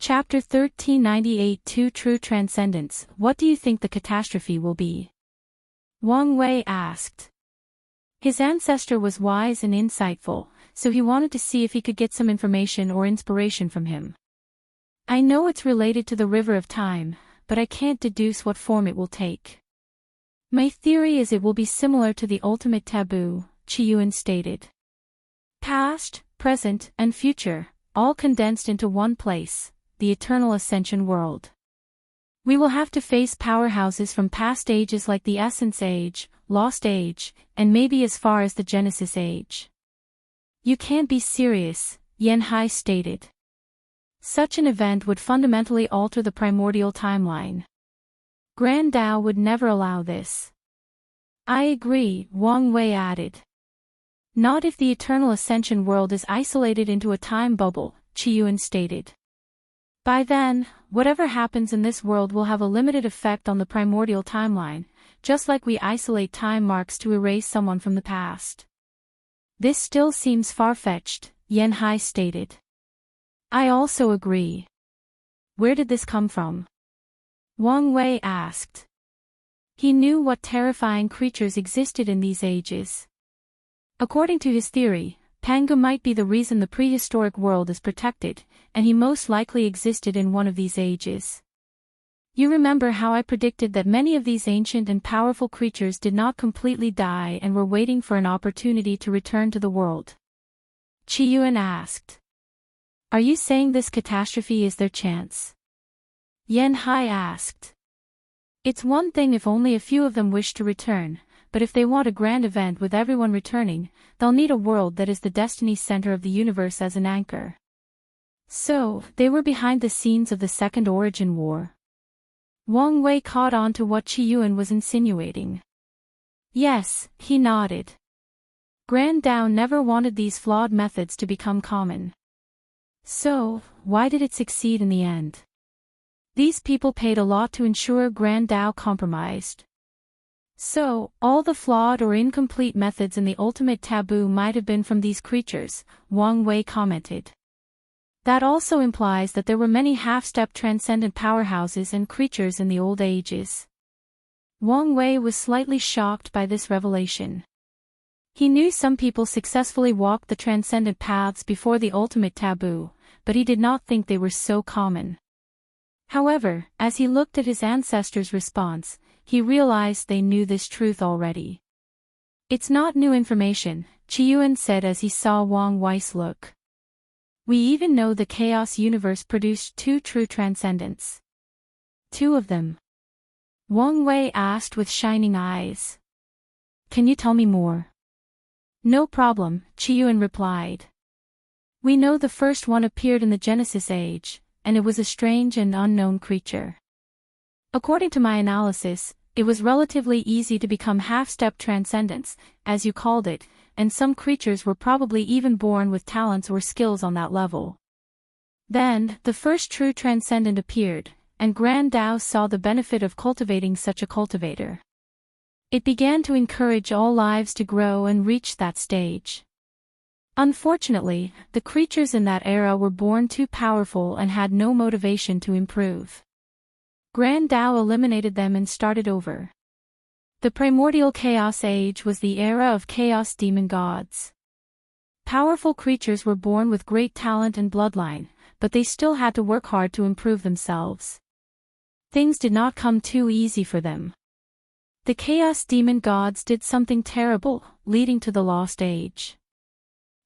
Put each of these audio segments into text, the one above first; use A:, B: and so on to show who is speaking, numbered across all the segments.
A: Chapter 1398 Two True Transcendents. What do you think the catastrophe will be? Wang Wei asked. His ancestor was wise and insightful, so he wanted to see if he could get some information or inspiration from him. I know it's related to the River of Time, but I can't deduce what form it will take. My theory is it will be similar to the ultimate taboo, Qiyuan stated. Past, present, and future, all condensed into one place, the eternal ascension world. We will have to face powerhouses from past ages like the Essence Age, Lost Age, and maybe as far as the Genesis Age. You can't be serious, Yan Hai stated. Such an event would fundamentally alter the primordial timeline. Grand Tao would never allow this. I agree, Wang Wei added. Not if the eternal ascension world is isolated into a time bubble, Qiyuan stated. By then, whatever happens in this world will have a limited effect on the primordial timeline, just like we isolate time marks to erase someone from the past. This still seems far-fetched, Yan Hai stated. I also agree. Where did this come from? Wang Wei asked. He knew what terrifying creatures existed in these ages. According to his theory, Pangu might be the reason the prehistoric world is protected, and he most likely existed in one of these ages. You remember how I predicted that many of these ancient and powerful creatures did not completely die and were waiting for an opportunity to return to the world? Qiyuan asked. Are you saying this catastrophe is their chance? Yan Hai asked. It's one thing if only a few of them wish to return, but if they want a grand event with everyone returning, they'll need a world that is the destiny center of the universe as an anchor. So, they were behind the scenes of the Second Origin War. Wang Wei caught on to what Qiyuan was insinuating. Yes, he nodded. Grand Tao never wanted these flawed methods to become common. So, why did it succeed in the end? These people paid a lot to ensure Grand Tao compromised. So, all the flawed or incomplete methods in the ultimate taboo might have been from these creatures, Wang Wei commented. That also implies that there were many half-step transcendent powerhouses and creatures in the old ages. Wang Wei was slightly shocked by this revelation. He knew some people successfully walked the transcendent paths before the ultimate taboo, but he did not think they were so common. However, as he looked at his ancestors' response, he realized they knew this truth already. It's not new information, Qiyuan said as he saw Wang Wei's look. We even know the Chaos Universe produced two true transcendents. Two of them. Wang Wei asked with shining eyes. Can you tell me more? No problem, Qiyuan replied. We know the first one appeared in the Genesis Age, and it was a strange and unknown creature. According to my analysis, it was relatively easy to become half-step transcendents, as you called it, and some creatures were probably even born with talents or skills on that level. Then, the first true transcendent appeared, and Grand Tao saw the benefit of cultivating such a cultivator. It began to encourage all lives to grow and reach that stage. Unfortunately, the creatures in that era were born too powerful and had no motivation to improve. Grand Tao eliminated them and started over. The primordial Chaos Age was the era of Chaos Demon Gods. Powerful creatures were born with great talent and bloodline, but they still had to work hard to improve themselves. Things did not come too easy for them. The Chaos Demon Gods did something terrible, leading to the Lost Age.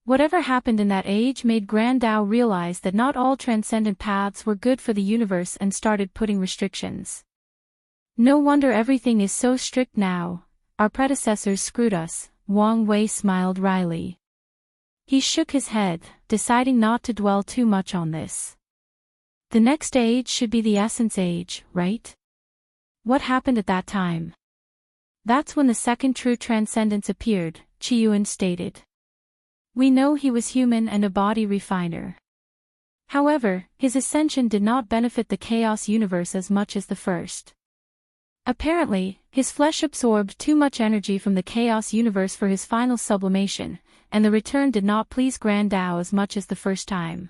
A: Whatever happened in that age made Grand Tao realize that not all transcendent paths were good for the universe and started putting restrictions. No wonder everything is so strict now. Our predecessors screwed us, Wang Wei smiled wryly. He shook his head, deciding not to dwell too much on this. The next age should be the Essence Age, right? What happened at that time? That's when the second true transcendents appeared, Qiyuan stated. We know he was human and a body refiner. However, his ascension did not benefit the Chaos Universe as much as the first. Apparently, his flesh absorbed too much energy from the Chaos Universe for his final sublimation, and the return did not please Grand Tao as much as the first time.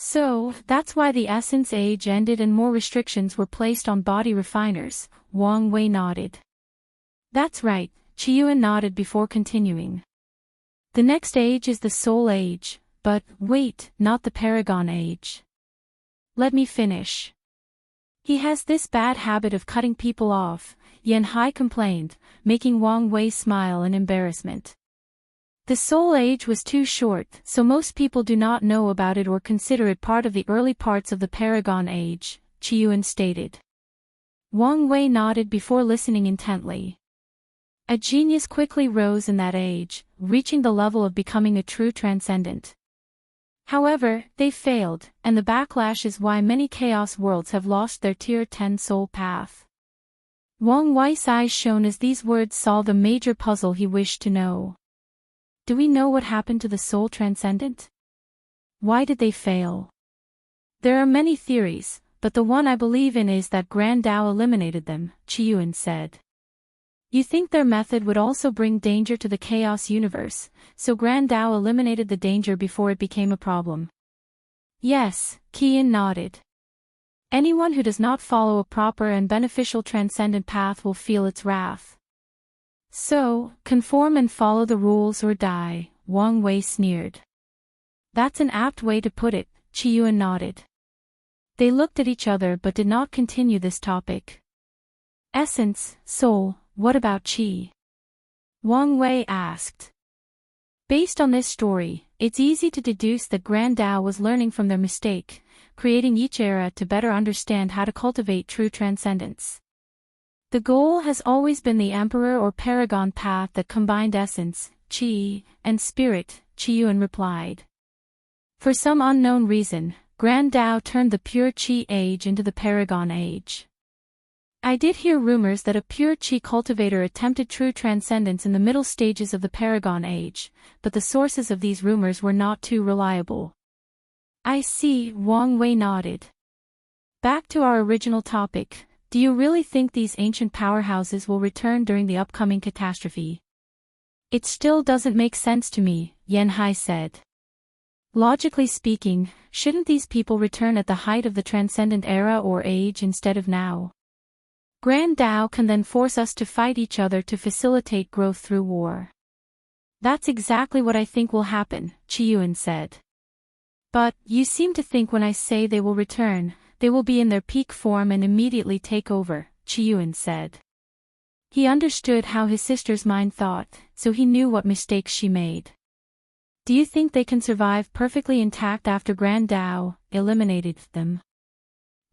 A: So, that's why the Essence Age ended and more restrictions were placed on body refiners, Wang Wei nodded. That's right, Qiyuan nodded before continuing. The next age is the Soul Age, but, wait, not the Paragon Age. Let me finish. He has this bad habit of cutting people off, Yan Hai complained, making Wang Wei smile in embarrassment. The Soul Age was too short, so most people do not know about it or consider it part of the early parts of the Paragon Age, Qiyuan stated. Wang Wei nodded before listening intently. A genius quickly rose in that age, reaching the level of becoming a true transcendent. However, they failed, and the backlash is why many Chaos worlds have lost their Tier 10 soul path. Wang Wei's eyes shone as these words solved a major puzzle he wished to know. Do we know what happened to the Soul Transcendent? Why did they fail? There are many theories, but the one I believe in is that Grand Tao eliminated them, Qiyuan said. You think their method would also bring danger to the Chaos universe, so Grand Tao eliminated the danger before it became a problem. Yes, Qian nodded. Anyone who does not follow a proper and beneficial transcendent path will feel its wrath. So, conform and follow the rules or die, Wang Wei sneered. That's an apt way to put it, Qiyuan nodded. They looked at each other but did not continue this topic. Essence, soul, what about Qi? Wang Wei asked. Based on this story, it's easy to deduce that Grand Tao was learning from their mistake, creating each era to better understand how to cultivate true transcendence. The goal has always been the Emperor or Paragon path that combined essence, Qi, and spirit, Qiyuan replied. For some unknown reason, Grand Tao turned the pure Qi age into the Paragon age. I did hear rumors that a pure Qi cultivator attempted true transcendence in the middle stages of the Paragon age, but the sources of these rumors were not too reliable. I see, Wang Wei nodded. Back to our original topic. Do you really think these ancient powerhouses will return during the upcoming catastrophe? It still doesn't make sense to me, Yan Hai said. Logically speaking, shouldn't these people return at the height of the transcendent era or age instead of now? Grand Tao can then force us to fight each other to facilitate growth through war. That's exactly what I think will happen, Qiyuan said. But, you seem to think when I say they will return, they will be in their peak form and immediately take over, Qiyuan said. He understood how his sister's mind thought, so he knew what mistakes she made. Do you think they can survive perfectly intact after Grand Tao eliminated them?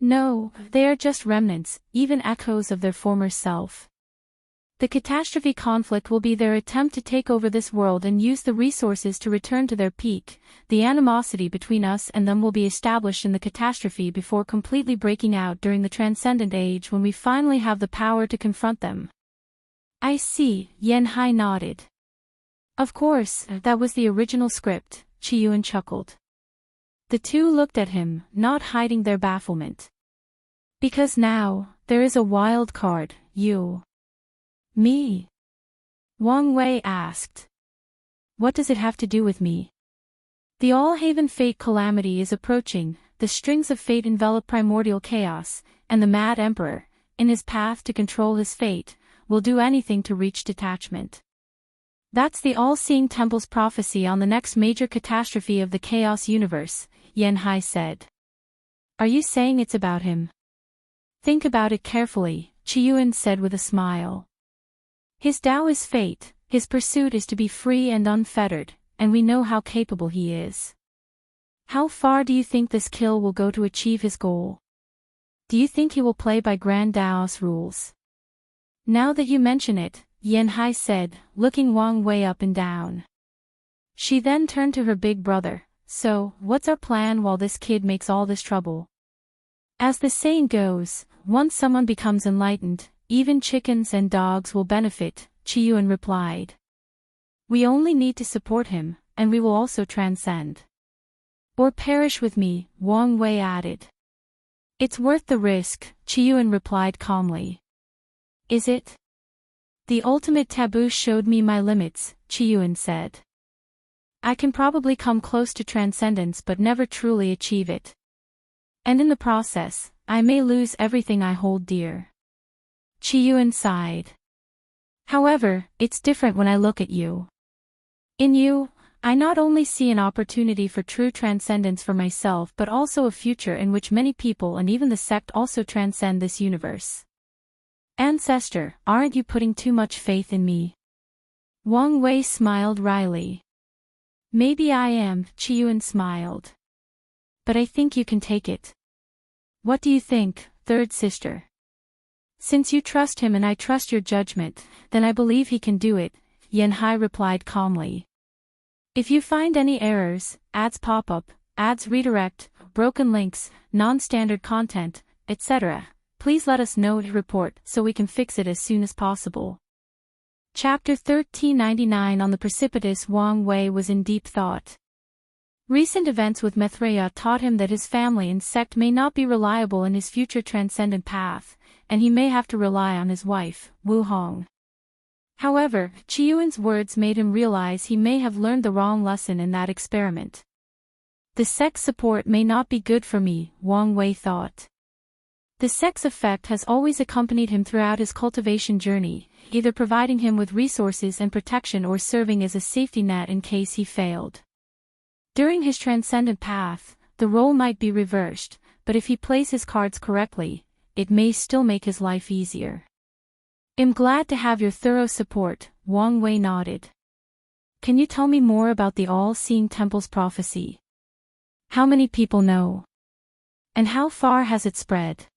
A: No, they are just remnants, even echoes of their former self. The catastrophe conflict will be their attempt to take over this world and use the resources to return to their peak. The animosity between us and them will be established in the catastrophe before completely breaking out during the Transcendent Age when we finally have the power to confront them. I see, Yan Hai nodded. Of course, that was the original script, Qiyuan chuckled. The two looked at him, not hiding their bafflement. Because now, there is a wild card, you. Me? Wang Wei asked. What does it have to do with me? The All-Haven Fate calamity is approaching, the strings of fate envelop primordial chaos, and the Mad Emperor, in his path to control his fate, will do anything to reach detachment. That's the All-Seeing Temple's prophecy on the next major catastrophe of the Chaos universe, Yan Hai said. Are you saying it's about him? Think about it carefully, Qiyuan said with a smile. His Tao is fate, his pursuit is to be free and unfettered, and we know how capable he is. How far do you think this kill will go to achieve his goal? Do you think he will play by Grand Tao's rules? Now that you mention it, Yan Hai said, looking Wang Wei up and down. She then turned to her big brother. So, what's our plan while this kid makes all this trouble? As the saying goes, once someone becomes enlightened, even chickens and dogs will benefit, Qiyuan replied. We only need to support him, and we will also transcend. Or perish with me, Wang Wei added. It's worth the risk, Qiyuan replied calmly. Is it? The ultimate taboo showed me my limits, Qiyuan said. I can probably come close to transcendence but never truly achieve it. And in the process, I may lose everything I hold dear. Qiyuan sighed. However, it's different when I look at you. In you, I not only see an opportunity for true transcendence for myself but also a future in which many people and even the sect also transcend this universe. Ancestor, aren't you putting too much faith in me? Wang Wei smiled wryly. Maybe I am, Qiyuan smiled. But I think you can take it. What do you think, third sister? Since you trust him and I trust your judgment, then I believe he can do it, Yanhai replied calmly. If you find any errors, ads pop up, ads redirect, broken links, non-standard content, etc., please let us know and report so we can fix it as soon as possible. Chapter 1399 On the Precipitous. Wang Wei was in deep thought. Recent events with Mithraea taught him that his family and sect may not be reliable in his future transcendent path, and he may have to rely on his wife, Wu Hong. However, Qiyuan's words made him realize he may have learned the wrong lesson in that experiment. The sect's support may not be good for me, Wang Wei thought. The sect's effect has always accompanied him throughout his cultivation journey, either providing him with resources and protection or serving as a safety net in case he failed. During his transcendent path, the role might be reversed, but if he plays his cards correctly, it may still make his life easier. I'm glad to have your thorough support, Wang Wei nodded. Can you tell me more about the all-seeing temple's prophecy? How many people know? And how far has it spread?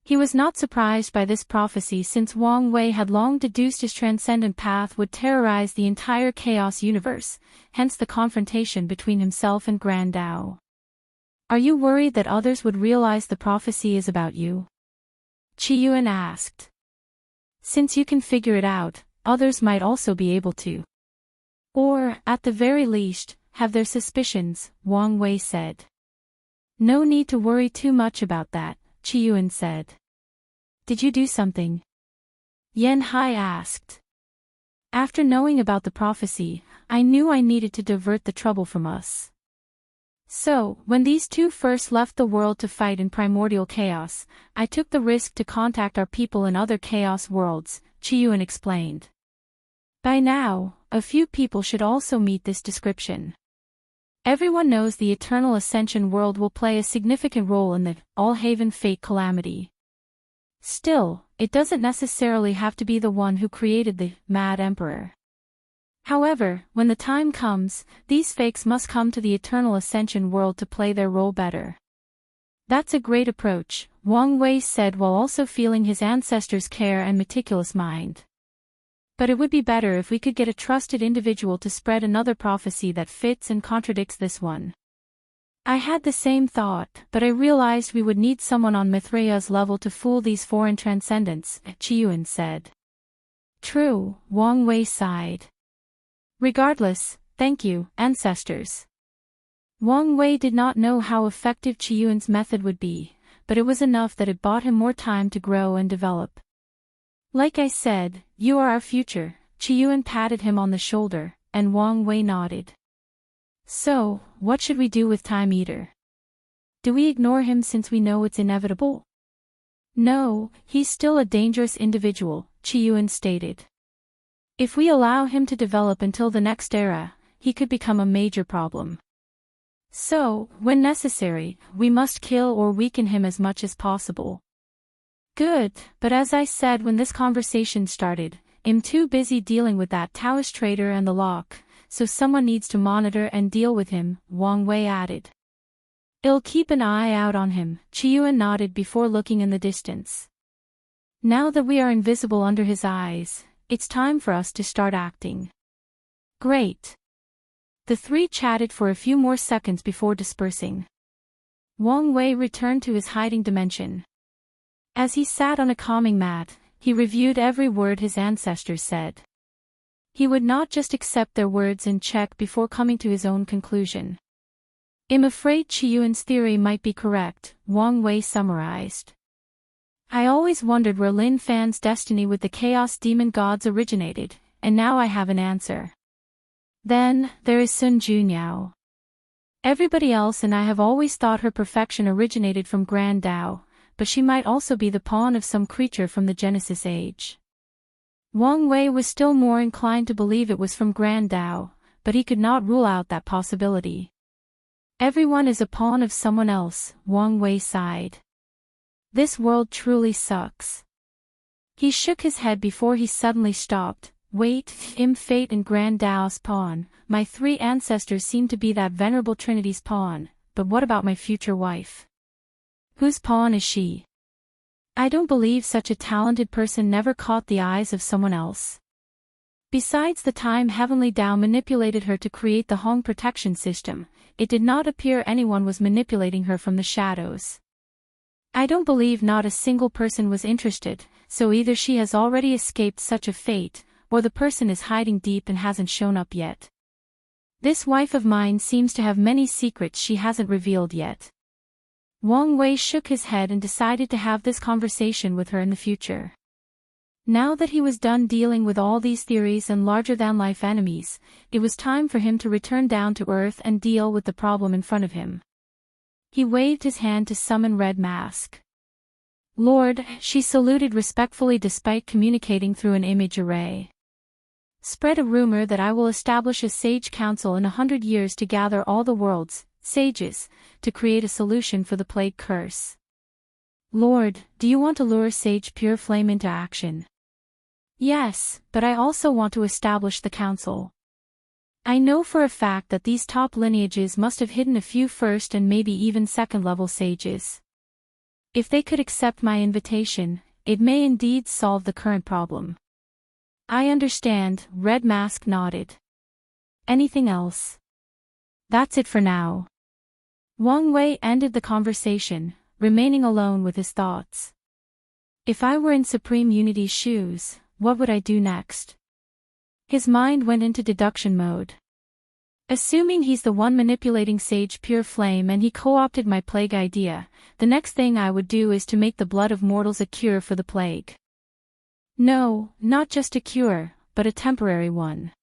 A: He was not surprised by this prophecy since Wang Wei had long deduced his transcendent path would terrorize the entire chaos universe, hence the confrontation between himself and Grand Dao. Are you worried that others would realize the prophecy is about you? Qiyuan asked. Since you can figure it out, others might also be able to. Or, at the very least, have their suspicions, Wang Wei said. No need to worry too much about that, Qiyuan said. Did you do something? Yanhai asked. After knowing about the prophecy, I knew I needed to divert the trouble from us. So, when these two first left the world to fight in primordial chaos, I took the risk to contact our people in other chaos worlds, Qiyuan explained. By now, a few people should also meet this description. Everyone knows the Eternal Ascension world will play a significant role in the All-Haven Fate calamity. Still, it doesn't necessarily have to be the one who created the Mad Emperor. However, when the time comes, these fakes must come to the Eternal Ascension world to play their role better. That's a great approach, Wang Wei said while also feeling his ancestors' care and meticulous mind. But it would be better if we could get a trusted individual to spread another prophecy that fits and contradicts this one. I had the same thought, but I realized we would need someone on Mithraea's level to fool these foreign transcendents, Qiyuan said. True, Wang Wei sighed. Regardless, thank you, ancestors. Wang Wei did not know how effective Qiyuan's method would be, but it was enough that it bought him more time to grow and develop. Like I said, you are our future, Qiyuan patted him on the shoulder, and Wang Wei nodded. So, what should we do with Time Eater? Do we ignore him since we know it's inevitable? No, he's still a dangerous individual, Qiyuan stated. If we allow him to develop until the next era, he could become a major problem. So, when necessary, we must kill or weaken him as much as possible. Good, but as I said when this conversation started, I'm too busy dealing with that Taoist traitor and the lock, so someone needs to monitor and deal with him, Wang Wei added. I'll keep an eye out on him, Qiyuan nodded before looking in the distance. Now that we are invisible under his eyes, it's time for us to start acting. Great. The three chatted for a few more seconds before dispersing. Wang Wei returned to his hiding dimension. As he sat on a calming mat, he reviewed every word his ancestors said. He would not just accept their words and check before coming to his own conclusion. I'm afraid Qiyuan's theory might be correct, Wang Wei summarized. I always wondered where Lin Fan's destiny with the Chaos Demon Gods originated, and now I have an answer. Then, there is Sun Junyao. Everybody else and I have always thought her perfection originated from Grand Tao, but she might also be the pawn of some creature from the Genesis Age. Wang Wei was still more inclined to believe it was from Grand Tao, but he could not rule out that possibility. Everyone is a pawn of someone else, Wang Wei sighed. This world truly sucks. He shook his head before he suddenly stopped. Wait, Fate and Grand Tao's pawn, my three ancestors seem to be that venerable Trinity's pawn, but what about my future wife? Whose pawn is she? I don't believe such a talented person never caught the eyes of someone else. Besides the time Heavenly Tao manipulated her to create the Hong protection system, it did not appear anyone was manipulating her from the shadows. I don't believe not a single person was interested, so either she has already escaped such a fate, or the person is hiding deep and hasn't shown up yet. This wife of mine seems to have many secrets she hasn't revealed yet. Wang Wei shook his head and decided to have this conversation with her in the future. Now that he was done dealing with all these theories and larger-than-life enemies, it was time for him to return down to earth and deal with the problem in front of him. He waved his hand to summon Red Mask. Lord, she saluted respectfully despite communicating through an image array. Spread a rumor that I will establish a sage council in 100 years to gather all the world's sages, to create a solution for the plague curse. Lord, do you want to lure Sage Pure Flame into action? Yes, but I also want to establish the council. I know for a fact that these top lineages must have hidden a few first and maybe even second-level sages. If they could accept my invitation, it may indeed solve the current problem. I understand, Red Mask nodded. Anything else? That's it for now. Wang Wei ended the conversation, remaining alone with his thoughts. If I were in Supreme Unity's shoes, what would I do next? His mind went into deduction mode. Assuming he's the one manipulating Sage Pure Flame and he co-opted my plague idea, the next thing I would do is to make the blood of mortals a cure for the plague. No, not just a cure, but a temporary one.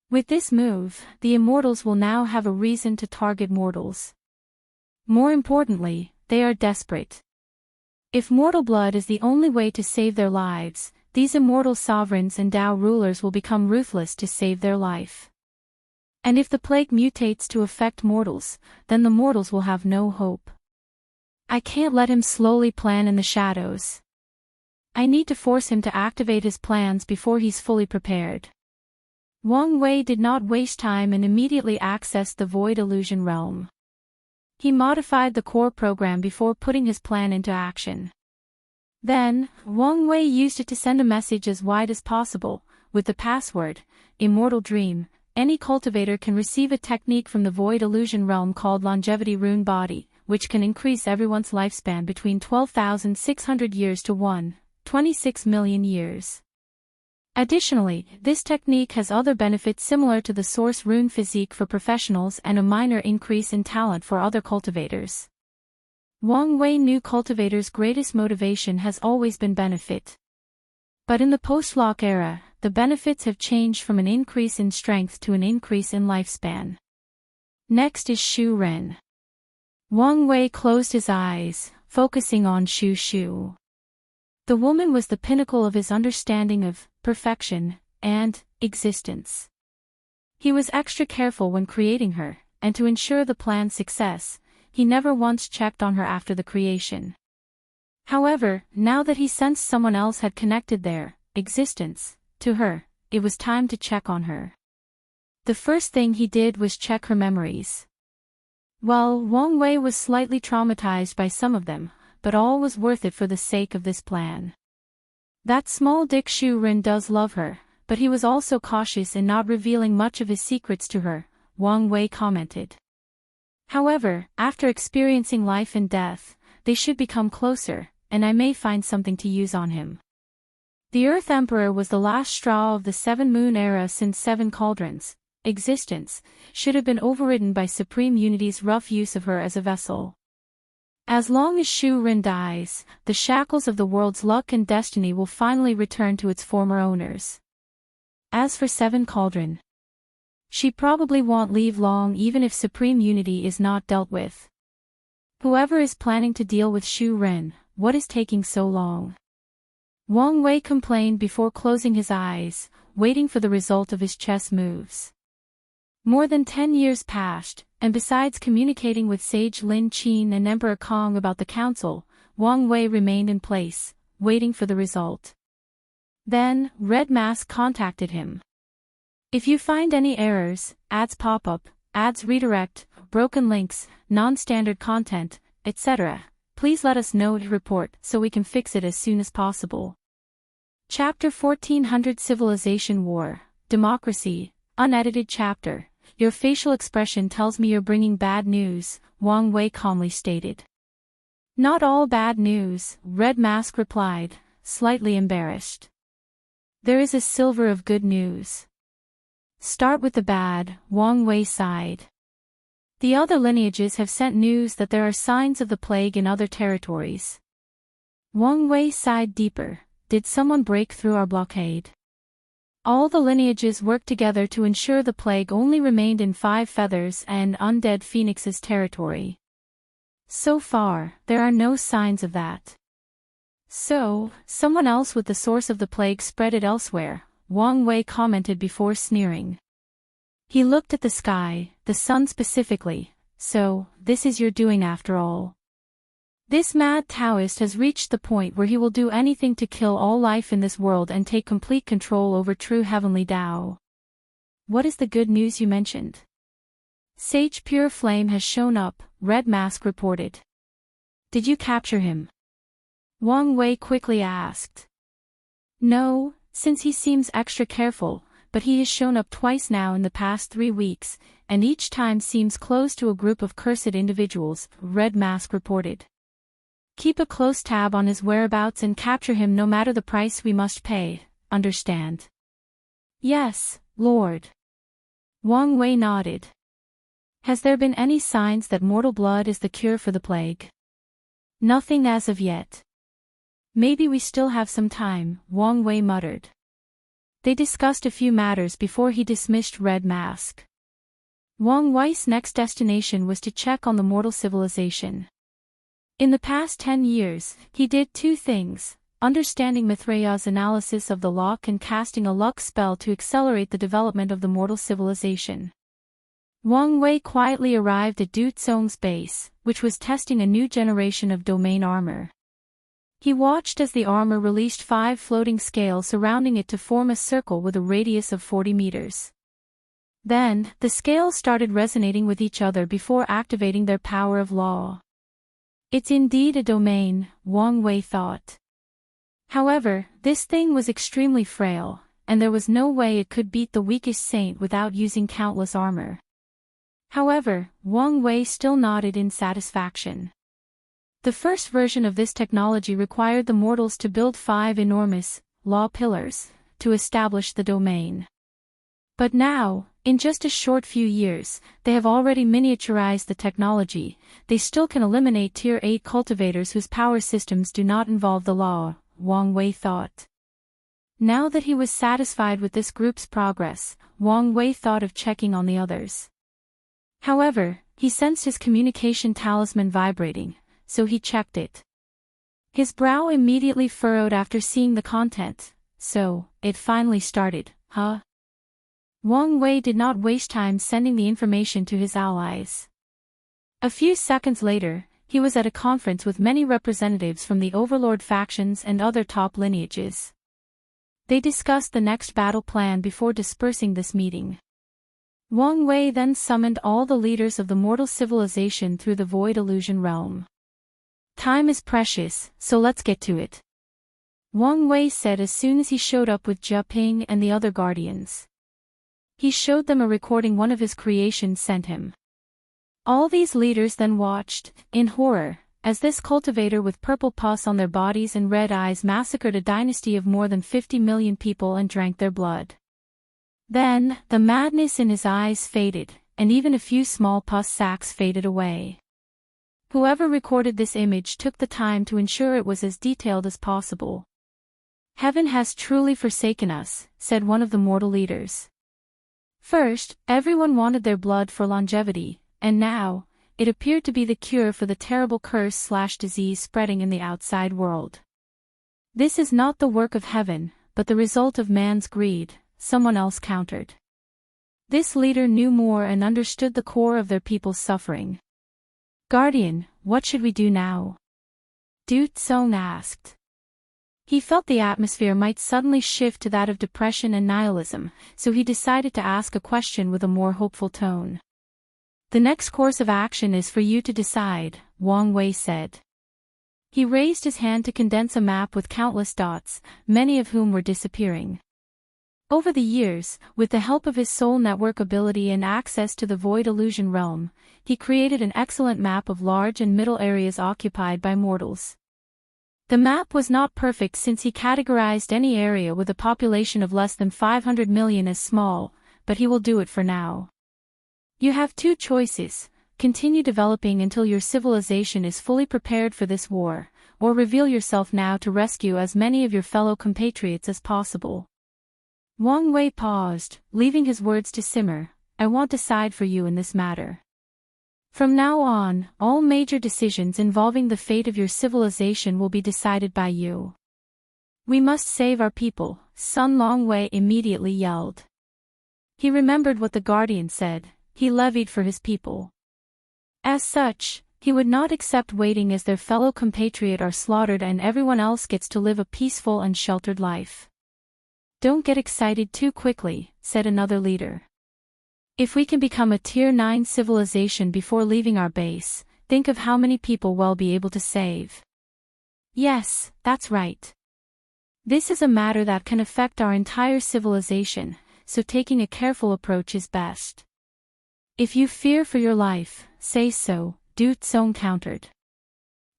A: With this move, the Immortals will now have a reason to target mortals. More importantly, they are desperate. If mortal blood is the only way to save their lives, these immortal sovereigns and Tao rulers will become ruthless to save their life. And if the plague mutates to affect mortals, then the mortals will have no hope. I can't let him slowly plan in the shadows. I need to force him to activate his plans before he's fully prepared. Wang Wei did not waste time and immediately accessed the Void Illusion realm. He modified the core program before putting his plan into action. Then, Wang Wei used it to send a message as wide as possible, with the password, Immortal Dream. Any cultivator can receive a technique from the Void Illusion realm called Longevity Rune Body, which can increase everyone's lifespan between 12,600 years to 26 million years. Additionally, this technique has other benefits similar to the Source Rune Physique for professionals and a minor increase in talent for other cultivators. Wang Wei knew cultivators' greatest motivation has always been benefit. But in the post-lock era, the benefits have changed from an increase in strength to an increase in lifespan. Next is Shu Ren. Wang Wei closed his eyes, focusing on Shu Shu. The woman was the pinnacle of his understanding of perfection and existence. He was extra careful when creating her, and to ensure the plan's success, he never once checked on her after the creation. However, now that he sensed someone else had connected their existence to her, it was time to check on her. The first thing he did was check her memories. Well, Wang Wei was slightly traumatized by some of them, but all was worth it for the sake of this plan. That small dick Shu Ren does love her, but he was also cautious in not revealing much of his secrets to her, Wang Wei commented. However, after experiencing life and death, they should become closer, and I may find something to use on him. The Earth Emperor was the last straw of the Seven Moon era since Seven Cauldrons' existence should have been overridden by Supreme Unity's rough use of her as a vessel. As long as Shu Ren dies, the shackles of the world's luck and destiny will finally return to its former owners. As for Seven Cauldron, She probably won't leave long even if supreme unity is not dealt with. Whoever is planning to deal with Shu Ren, what is taking so long? Wang Wei complained before closing his eyes, waiting for the result of his chess moves. More than 10 years passed, and besides communicating with Sage Lin Qin and Emperor Kong about the council, Wang Wei remained in place, waiting for the result. Then, Red Mask contacted him. If you find any errors, ads pop-up, ads redirect, broken links, non-standard content, etc., please let us know to report so we can fix it as soon as possible. Chapter 1400 Civilization War, Democracy, Unedited Chapter. Your facial expression tells me you're bringing bad news, Wang Wei calmly stated. Not all bad news, Red Mask replied, slightly embarrassed. There is a silver of good news. Start with the bad, Wang Wei sighed. The other lineages have sent news that there are signs of the plague in other territories. Wang Wei sighed deeper. Did someone break through our blockade? All the lineages worked together to ensure the plague only remained in Five Feathers and Undead Phoenix's territory. So far, there are no signs of that. So, someone else with the source of the plague spread it elsewhere, Wang Wei commented before sneering. He looked at the sky, the sun specifically. So, this is your doing after all. This mad Taoist has reached the point where he will do anything to kill all life in this world and take complete control over true heavenly Tao. What is the good news you mentioned? Sage Pure Flame has shown up, Red Mask reported. Did you capture him? Wang Wei quickly asked. No, since he seems extra careful, but he has shown up twice now in the past 3 weeks, and each time seems close to a group of cursed individuals, Red Mask reported. Keep a close tab on his whereabouts and capture him no matter the price we must pay, understand? Yes, Lord. Wang Wei nodded. Has there been any signs that mortal blood is the cure for the plague? Nothing as of yet. Maybe we still have some time, Wang Wei muttered. They discussed a few matters before he dismissed Red Mask. Wang Wei's next destination was to check on the mortal civilization. In the past 10 years, he did 2 things, understanding Mithraya's analysis of the lock and casting a luck spell to accelerate the development of the mortal civilization. Wang Wei quietly arrived at Du Zong's base, which was testing a new generation of domain armor. He watched as the armor released 5 floating scales surrounding it to form a circle with a radius of 40 meters. Then, the scales started resonating with each other before activating their power of law. It's indeed a domain, Wang Wei thought. However, this thing was extremely frail, and there was no way it could beat the weakest saint without using countless armor. However, Wang Wei still nodded in satisfaction. The first version of this technology required the mortals to build 5 enormous, law pillars, to establish the domain. But now, in just a short few years, they have already miniaturized the technology. They still can eliminate Tier 8 cultivators whose power systems do not involve the law, Wang Wei thought. Now that he was satisfied with this group's progress, Wang Wei thought of checking on the others. However, he sensed his communication talisman vibrating, so he checked it. His brow immediately furrowed after seeing the content. So, it finally started, huh? Wang Wei did not waste time sending the information to his allies. A few seconds later, he was at a conference with many representatives from the Overlord factions and other top lineages. They discussed the next battle plan before dispersing this meeting. Wang Wei then summoned all the leaders of the mortal civilization through the Void Illusion realm. Time is precious, so let's get to it. Wang Wei said as soon as he showed up with Jia Ping and the other guardians. He showed them a recording one of his creations sent him. All these leaders then watched, in horror, as this cultivator with purple pus on their bodies and red eyes massacred a dynasty of more than 50 million people and drank their blood. Then, the madness in his eyes faded, and even a few small pus sacs faded away. Whoever recorded this image took the time to ensure it was as detailed as possible. Heaven has truly forsaken us, said one of the mortal leaders. First, everyone wanted their blood for longevity, and now, it appeared to be the cure for the terrible curse/disease spreading in the outside world. This is not the work of heaven, but the result of man's greed, someone else countered. This leader knew more and understood the core of their people's suffering. Guardian, what should we do now? VIII asked. He felt the atmosphere might suddenly shift to that of depression and nihilism, so he decided to ask a question with a more hopeful tone. The next course of action is for you to decide, Wang Wei said. He raised his hand to condense a map with countless dots, many of whom were disappearing. Over the years, with the help of his soul network ability and access to the void illusion realm, he created an excellent map of large and middle areas occupied by mortals. The map was not perfect since he categorized any area with a population of less than 500 million as small, but he will do it for now. You have two choices: continue developing until your civilization is fully prepared for this war, or reveal yourself now to rescue as many of your fellow compatriots as possible. Wang Wei paused, leaving his words to simmer. I won't decide for you in this matter. From now on, all major decisions involving the fate of your civilization will be decided by you. We must save our people, Sun Longwei immediately yelled. He remembered what the Guardian said. He levied for his people. As such, he would not accept waiting as their fellow compatriot are slaughtered and everyone else gets to live a peaceful and sheltered life. Don't get excited too quickly, said another leader. If we can become a Tier 9 civilization before leaving our base, think of how many people we'll be able to save. Yes, that's right. This is a matter that can affect our entire civilization, so taking a careful approach is best. If you fear for your life, say so, VIII countered.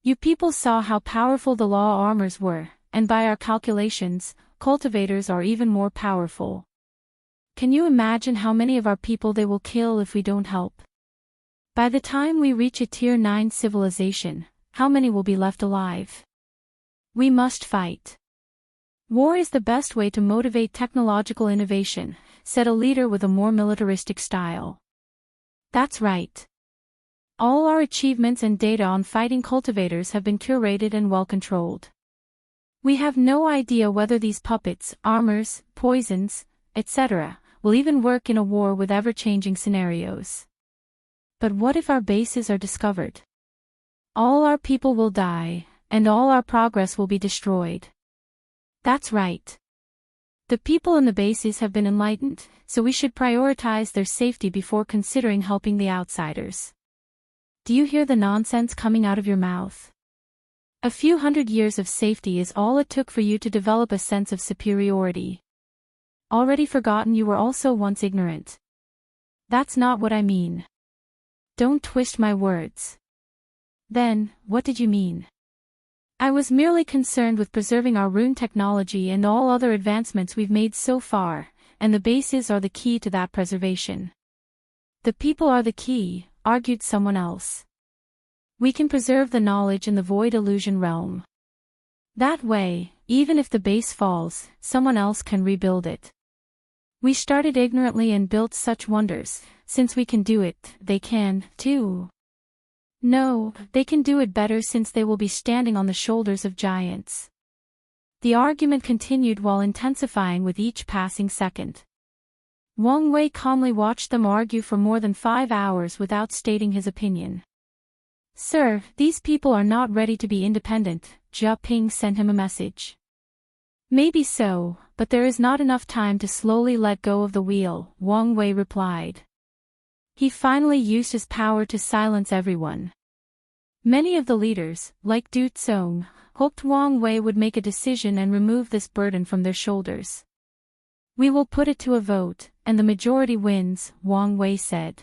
A: You people saw how powerful the law armors were, and by our calculations, cultivators are even more powerful. Can you imagine how many of our people they will kill if we don't help? By the time we reach a Tier 9 civilization, how many will be left alive? We must fight. War is the best way to motivate technological innovation, said a leader with a more militaristic style. That's right. All our achievements and data on fighting cultivators have been curated and well controlled. We have no idea whether these puppets, armors, poisons, etc., will even work in a war with ever-changing scenarios. But what if our bases are discovered? All our people will die, and all our progress will be destroyed. That's right. The people in the bases have been enlightened, so we should prioritize their safety before considering helping the outsiders. Do you hear the nonsense coming out of your mouth? A few hundred years of safety is all it took for you to develop a sense of superiority. Already forgotten you were also once ignorant. That's not what I mean. Don't twist my words. Then, what did you mean? I was merely concerned with preserving our rune technology and all other advancements we've made so far, and the bases are the key to that preservation. The people are the key, argued someone else. We can preserve the knowledge in the void illusion realm. That way, even if the base falls, someone else can rebuild it. We started ignorantly and built such wonders. Since we can do it, they can, too. No, they can do it better since they will be standing on the shoulders of giants. The argument continued while intensifying with each passing second. Wang Wei calmly watched them argue for more than 5 hours without stating his opinion. Sir, these people are not ready to be independent, Jia Ping sent him a message. Maybe so, but there is not enough time to slowly let go of the wheel, Wang Wei replied. He finally used his power to silence everyone. Many of the leaders, like VIII, hoped Wang Wei would make a decision and remove this burden from their shoulders. We will put it to a vote, and the majority wins, Wang Wei said.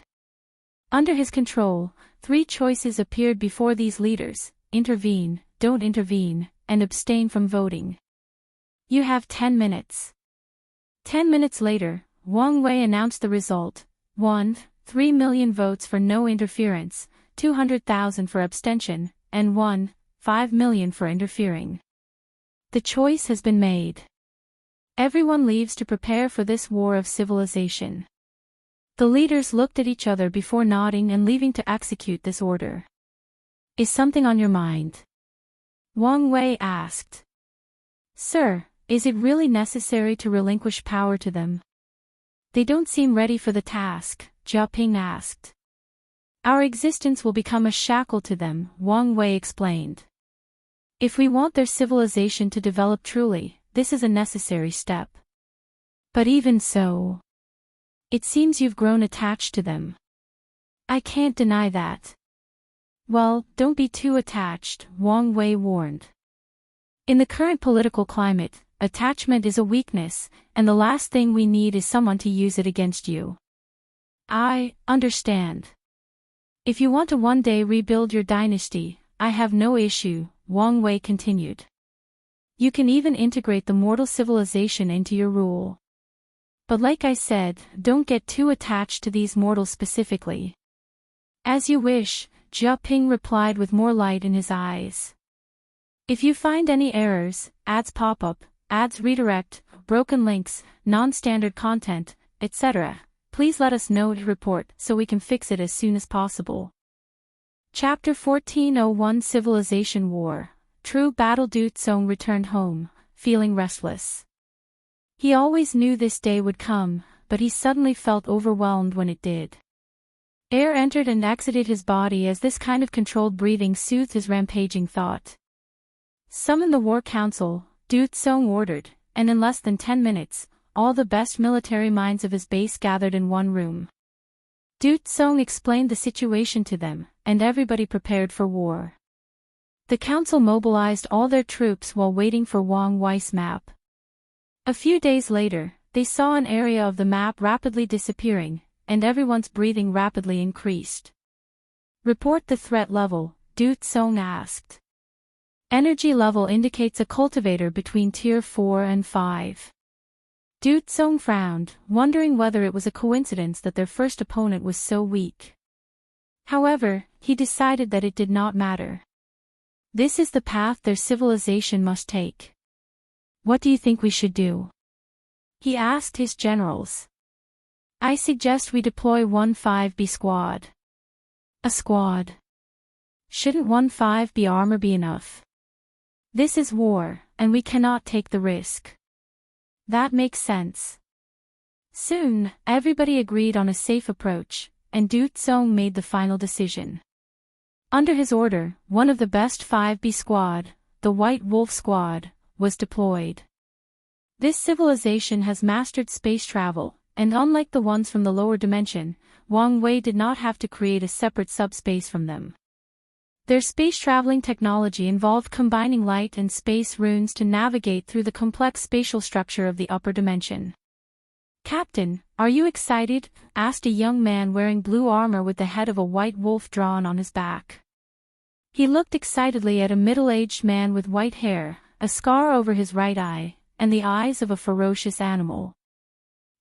A: Under his control, 3 choices appeared before these leaders: intervene, don't intervene, and abstain from voting. You have 10 minutes. 10 minutes later, Wang Wei announced the result. 1. 3 million votes for no interference, 200,000 for abstention, and 1. 5 million for interfering. The choice has been made. Everyone leaves to prepare for this war of civilization. The leaders looked at each other before nodding and leaving to execute this order. Is something on your mind? Wang Wei asked. Sir, is it really necessary to relinquish power to them? They don't seem ready for the task, Jia Ping asked. Our existence will become a shackle to them, Wang Wei explained. If we want their civilization to develop truly, this is a necessary step. But even so, it seems you've grown attached to them. I can't deny that. Well, don't be too attached, Wang Wei warned. In the current political climate, attachment is a weakness, and the last thing we need is someone to use it against you. I understand. If you want to one day rebuild your dynasty, I have no issue, Wang Wei continued. You can even integrate the mortal civilization into your rule. But like I said, don't get too attached to these mortals specifically. As you wish, Jia Ping replied with more light in his eyes. If you find any errors, ads pop up, ads redirect, broken links, non-standard content, etc., please let us know to report so we can fix it as soon as possible. Chapter 1401 Civilization War. True Battle. Du Tsong returned home, feeling restless. He always knew this day would come, but he suddenly felt overwhelmed when it did. Air entered and exited his body as this kind of controlled breathing soothed his rampaging thought. Summon the War Council, Du Tsong ordered, and in less than 10 minutes, all the best military minds of his base gathered in one room. Du Tsong explained the situation to them, and everybody prepared for war. The council mobilized all their troops while waiting for Wang Wei's map. A few days later, they saw an area of the map rapidly disappearing, and everyone's breathing rapidly increased. Report the threat level, Du Tsong asked. Energy level indicates a cultivator between tier 4 and 5. Du Tsong frowned, wondering whether it was a coincidence that their first opponent was so weak. However, he decided that it did not matter. This is the path their civilization must take. What do you think we should do? He asked his generals. I suggest we deploy 1-5B squad. A squad. Shouldn't 1-5B armor be enough? This is war, and we cannot take the risk. That makes sense. Soon, everybody agreed on a safe approach, and Du Tsong made the final decision. Under his order, one of the best 5B squad, the White Wolf Squad, was deployed. This civilization has mastered space travel, and unlike the ones from the lower dimension, Wang Wei did not have to create a separate subspace from them. Their space-traveling technology involved combining light and space runes to navigate through the complex spatial structure of the upper dimension. Captain, are you excited? Asked a young man wearing blue armor with the head of a white wolf drawn on his back. He looked excitedly at a middle-aged man with white hair, a scar over his right eye, and the eyes of a ferocious animal.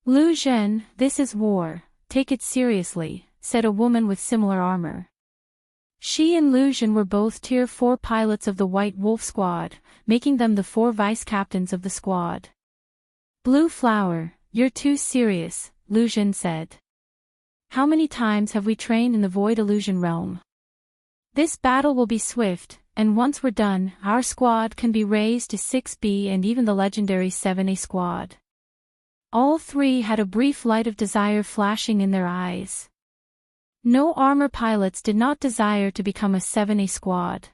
A: Lu Zhen, this is war, take it seriously, said a woman with similar armor. She and Lu Zhen were both Tier 4 pilots of the White Wolf Squad, making them the 4 vice-captains of the squad. Blue Flower, you're too serious, Lu Zhen said. How many times have we trained in the Void Illusion realm? This battle will be swift, and once we're done, our squad can be raised to 6B and even the legendary 7A squad. All three had a brief light of desire flashing in their eyes. No armor pilots did not desire to become a 7A squad.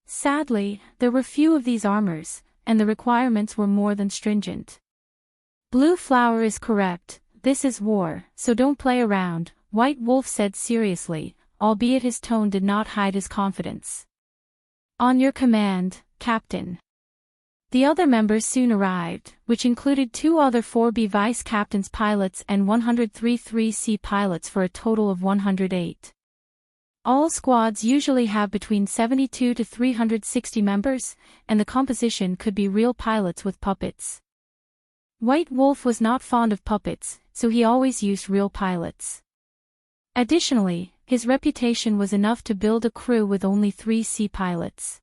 A: Sadly, there were few of these armors, and the requirements were more than stringent. Blue Flower is correct, this is war, so don't play around, White Wolf said seriously, albeit his tone did not hide his confidence. On your command, Captain. The other members soon arrived, which included 2 other 4B vice-captains pilots and 103 3C pilots for a total of 108. All squads usually have between 72 to 360 members, and the composition could be real pilots with puppets. White Wolf was not fond of puppets, so he always used real pilots. Additionally, his reputation was enough to build a crew with only 3C pilots.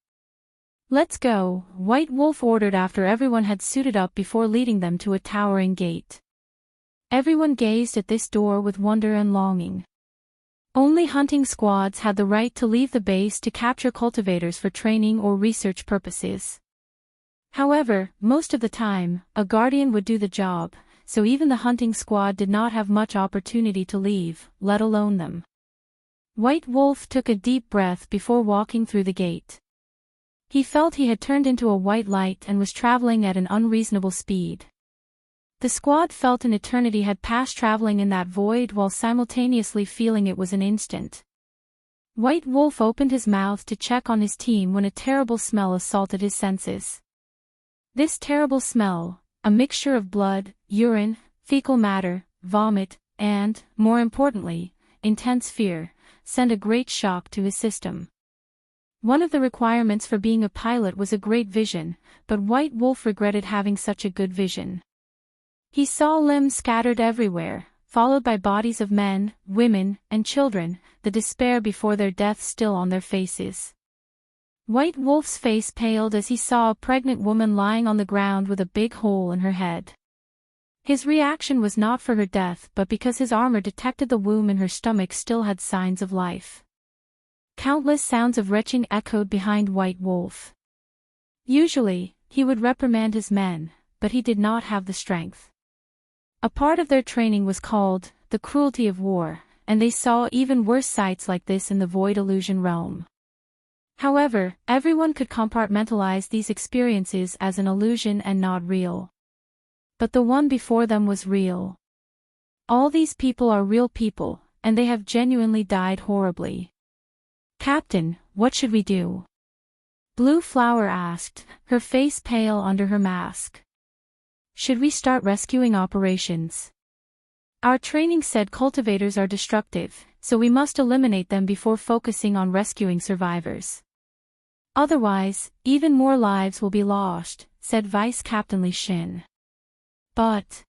A: Let's go, White Wolf ordered after everyone had suited up before leading them to a towering gate. Everyone gazed at this door with wonder and longing. Only hunting squads had the right to leave the base to capture cultivators for training or research purposes. However, most of the time, a guardian would do the job, so even the hunting squad did not have much opportunity to leave, let alone them. White Wolf took a deep breath before walking through the gate. He felt he had turned into a white light and was traveling at an unreasonable speed. The squad felt an eternity had passed traveling in that void while simultaneously feeling it was an instant. White Wolf opened his mouth to check on his team when a terrible smell assaulted his senses. This terrible smell, a mixture of blood, urine, fecal matter, vomit, and, more importantly, intense fear, sent a great shock to his system. One of the requirements for being a pilot was a great vision, but White Wolf regretted having such a good vision. He saw limbs scattered everywhere, followed by bodies of men, women, and children, the despair before their death still on their faces. White Wolf's face paled as he saw a pregnant woman lying on the ground with a big hole in her head. His reaction was not for her death but because his armor detected the womb in her stomach still had signs of life. Countless sounds of retching echoed behind White Wolf. Usually, he would reprimand his men, but he did not have the strength. A part of their training was called the cruelty of war, and they saw even worse sights like this in the void illusion realm. However, everyone could compartmentalize these experiences as an illusion and not real. But the one before them was real. All these people are real people, and they have genuinely died horribly. "Captain, what should we do?" Blue Flower asked, her face pale under her mask. "Should we start rescuing operations? Our training said cultivators are destructive, so we must eliminate them before focusing on rescuing survivors. Otherwise, even more lives will be lost," said Vice Captain Li Xin. "But,"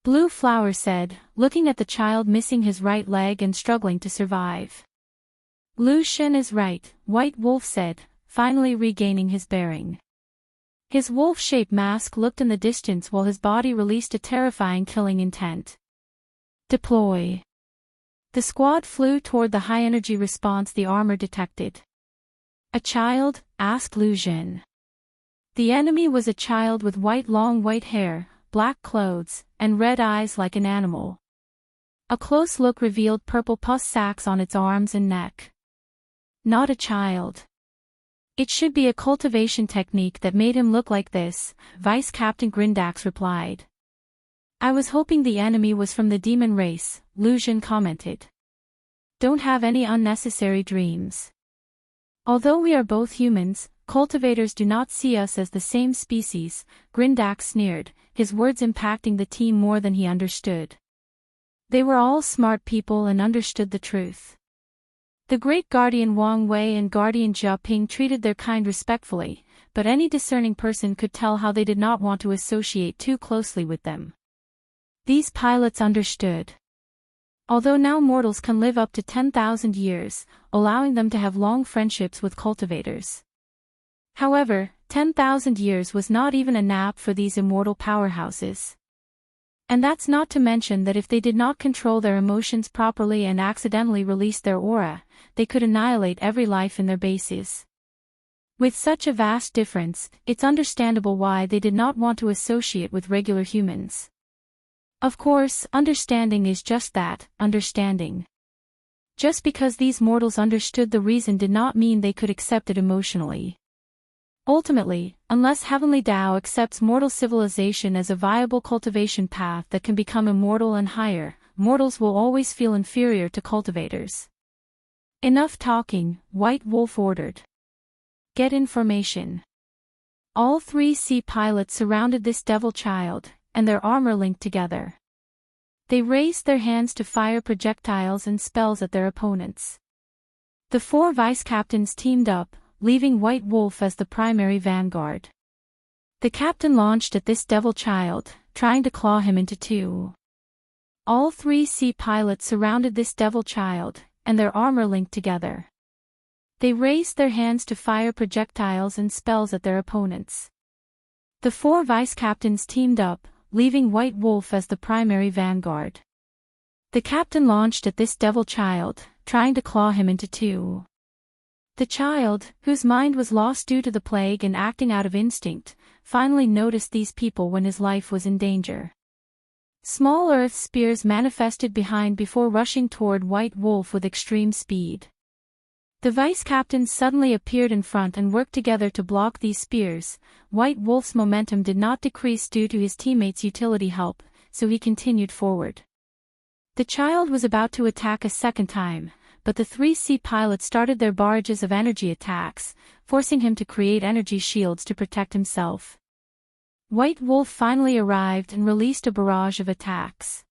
A: Blue Flower said, looking at the child missing his right leg and struggling to survive. "Lu Xin is right," White Wolf said, finally regaining his bearing. His wolf-shaped mask looked in the distance while his body released a terrifying killing intent. "Deploy." The squad flew toward the high-energy response the armor detected. "A child?" asked Lu Xin. The enemy was a child with long white hair, black clothes, and red eyes like an animal. A close look revealed purple pus sacs on its arms and neck. "Not a child. It should be a cultivation technique that made him look like this," Vice Captain Grindax replied. "I was hoping the enemy was from the demon race," Lu Xin commented. "Don't have any unnecessary dreams. Although we are both humans, cultivators do not see us as the same species," Grindax sneered, his words impacting the team more than he understood. They were all smart people and understood the truth. The great Guardian Wang Wei and Guardian Jia Ping treated their kind respectfully, but any discerning person could tell how they did not want to associate too closely with them. These pilots understood. Although now mortals can live up to 10,000 years, allowing them to have long friendships with cultivators. However, 10,000 years was not even a nap for these immortal powerhouses. And that's not to mention that if they did not control their emotions properly and accidentally released their aura, they could annihilate every life in their bases. With such a vast difference, it's understandable why they did not want to associate with regular humans. Of course, understanding is just that, understanding. Just because these mortals understood the reason did not mean they could accept it emotionally. Ultimately, unless Heavenly Tao accepts mortal civilization as a viable cultivation path that can become immortal and higher, mortals will always feel inferior to cultivators. "Enough talking," White Wolf ordered. "Get information." All 3C pilots surrounded this devil child, and their armor linked together. They raised their hands to fire projectiles and spells at their opponents. The 4 vice captains teamed up, leaving White Wolf as the primary vanguard. The captain launched at this devil child, trying to claw him into two. All 3C pilots surrounded this devil child, and their armor linked together. They raised their hands to fire projectiles and spells at their opponents. The 4 vice captains teamed up, leaving White Wolf as the primary vanguard. The captain launched at this devil child, trying to claw him into two. The child, whose mind was lost due to the plague and acting out of instinct, finally noticed these people when his life was in danger. Small earth spears manifested behind before rushing toward White Wolf with extreme speed. The vice captains suddenly appeared in front and worked together to block these spears. White Wolf's momentum did not decrease due to his teammates' utility help, so he continued forward. The child was about to attack a second time, but the 3C pilots started their barrages of energy attacks, forcing him to create energy shields to protect himself. White Wolf finally arrived and released a barrage of attacks.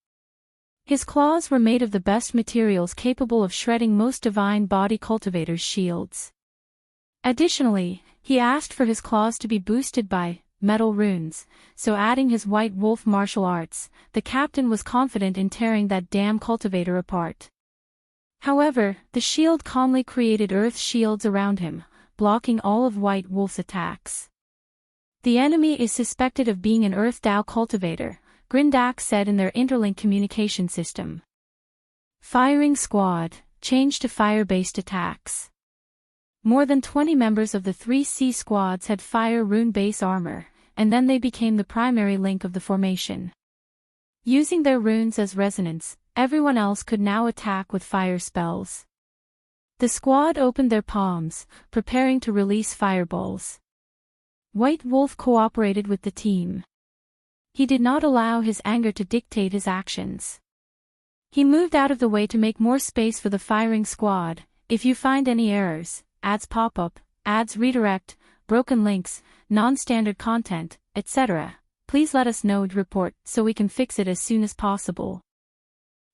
A: His claws were made of the best materials capable of shredding most divine body cultivators' shields. Additionally, he asked for his claws to be boosted by metal runes, so adding his White Wolf martial arts, the captain was confident in tearing that damn cultivator apart. However, the shield calmly created earth shields around him, blocking all of White Wolf's attacks. The enemy is suspected of being an Earth Dao cultivator, Grindak said in their interlink communication system. Firing squad, changed to fire-based attacks. More than 20 members of the 3C squads had fire rune base armor, and then they became the primary link of the formation. Using their runes as resonance, everyone else could now attack with fire spells. The squad opened their palms, preparing to release fireballs. White Wolf cooperated with the team. He did not allow his anger to dictate his actions. He moved out of the way to make more space for the firing squad. If you find any errors, ads pop up, ads redirect, broken links, non-standard content, etc., please let us know and report so we can fix it as soon as possible.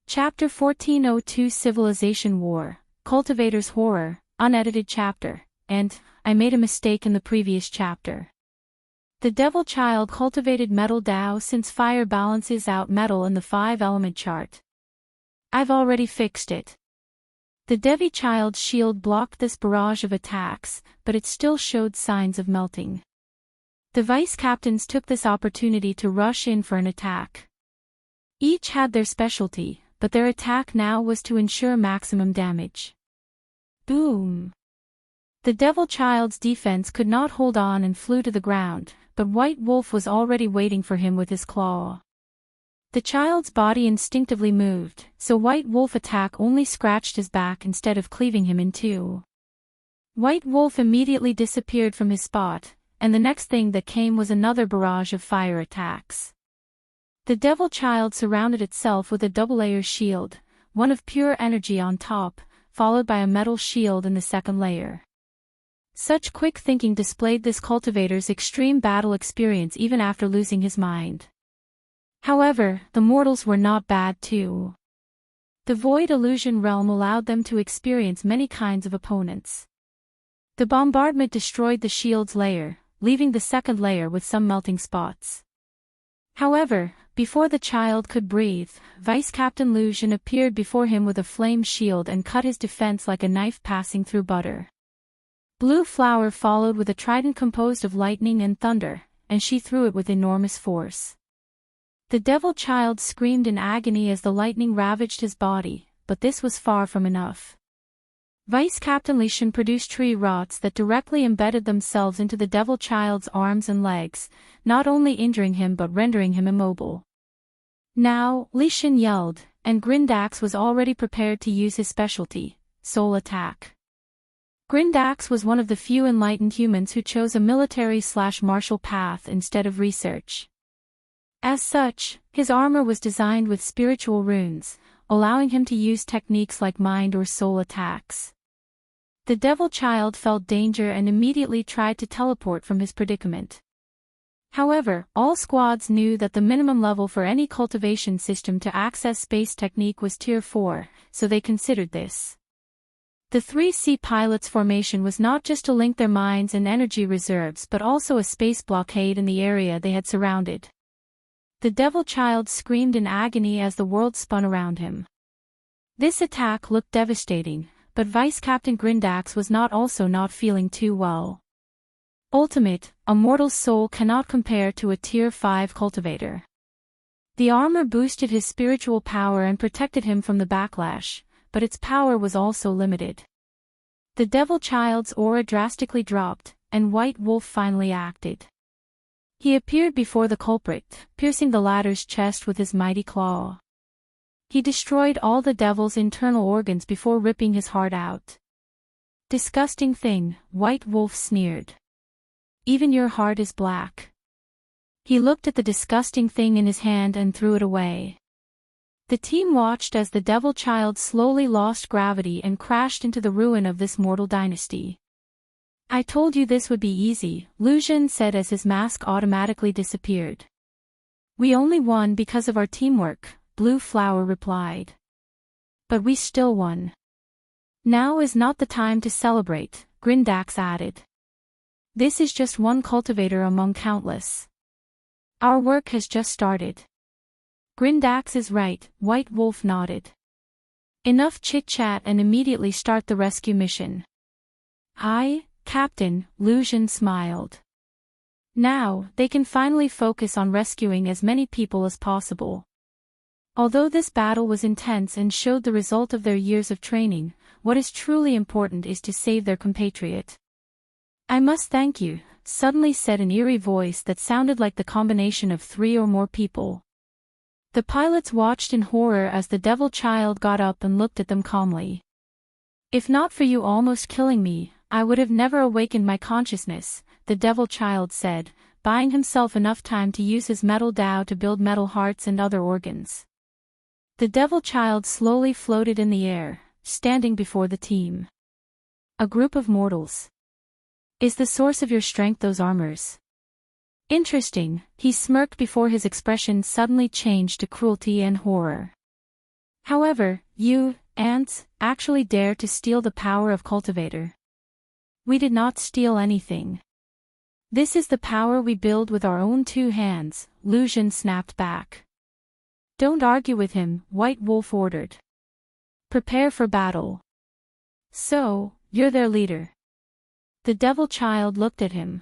A: Chapter 1402 Civilization War, Cultivators Horror, unedited chapter, and I made a mistake in the previous chapter. The Devil Child cultivated Metal Dao since fire balances out metal in the 5-element chart. I've already fixed it. The Devi Child's shield blocked this barrage of attacks, but it still showed signs of melting. The vice captains took this opportunity to rush in for an attack. Each had their specialty, but their attack now was to ensure maximum damage. Boom! The Devil Child's defense could not hold on and flew to the ground, but White Wolf was already waiting for him with his claw. The child's body instinctively moved, so White Wolf's attack only scratched his back instead of cleaving him in two. White Wolf immediately disappeared from his spot, and the next thing that came was another barrage of fire attacks. The Devil Child surrounded itself with a double-layer shield, one of pure energy on top, followed by a metal shield in the second layer. Such quick thinking displayed this cultivator's extreme battle experience even after losing his mind. However, the mortals were not bad too. The Void Illusion realm allowed them to experience many kinds of opponents. The bombardment destroyed the shield's layer, leaving the second layer with some melting spots. However, before the child could breathe, Vice Captain Lucian appeared before him with a flame shield and cut his defense like a knife passing through butter. Blue Flower followed with a trident composed of lightning and thunder, and she threw it with enormous force. The Devil Child screamed in agony as the lightning ravaged his body, but this was far from enough. Vice Captain Lishan produced tree rots that directly embedded themselves into the Devil Child's arms and legs, not only injuring him but rendering him immobile. Now, Lishan yelled, and Grindax was already prepared to use his specialty, Soul Attack. Grindax was one of the few enlightened humans who chose a military/martial path instead of research. As such, his armor was designed with spiritual runes, allowing him to use techniques like mind or soul attacks. The Devil Child felt danger and immediately tried to teleport from his predicament. However, all squads knew that the minimum level for any cultivation system to access space technique was Tier 4, so they considered this. The 3C pilots' formation was not just to link their minds and energy reserves but also a space blockade in the area they had surrounded. The Devil Child screamed in agony as the world spun around him. This attack looked devastating, but Vice Captain Grindax was not feeling too well. Ultimate, a mortal's soul cannot compare to a Tier 5 cultivator. The armor boosted his spiritual power and protected him from the backlash, but its power was also limited. The Devil Child's aura drastically dropped, and White Wolf finally acted. He appeared before the culprit, piercing the latter's chest with his mighty claw. He destroyed all the devil's internal organs before ripping his heart out. "Disgusting thing," White Wolf sneered. "Even your heart is black." He looked at the disgusting thing in his hand and threw it away. The team watched as the Devil Child slowly lost gravity and crashed into the ruin of this mortal dynasty. "I told you this would be easy," Lu Xun said as his mask automatically disappeared. "We only won because of our teamwork," Blue Flower replied. "But we still won. Now is not the time to celebrate," Grindax added. "This is just one cultivator among countless. Our work has just started." "Grindax is right," White Wolf nodded. "Enough chit-chat and immediately start the rescue mission." "Aye, Captain," Lu Xun smiled. Now, they can finally focus on rescuing as many people as possible. Although this battle was intense and showed the result of their years of training, what is truly important is to save their compatriot. "I must thank you," suddenly said an eerie voice that sounded like the combination of 3 or more people. The pilots watched in horror as the Devil Child got up and looked at them calmly. "If not for you almost killing me, I would have never awakened my consciousness," the Devil Child said, buying himself enough time to use his metal Dao to build metal hearts and other organs. The Devil Child slowly floated in the air, standing before the team. "A group of mortals. Is the source of your strength those armors? Interesting," he smirked before his expression suddenly changed to cruelty and horror. "However, you, ants, actually dare to steal the power of Cultivator. We did not steal anything. This is the power we build with our own 2 hands, Lu Xun snapped back. "Don't argue with him," White Wolf ordered. "Prepare for battle." "So, you're their leader." The Devil Child looked at him.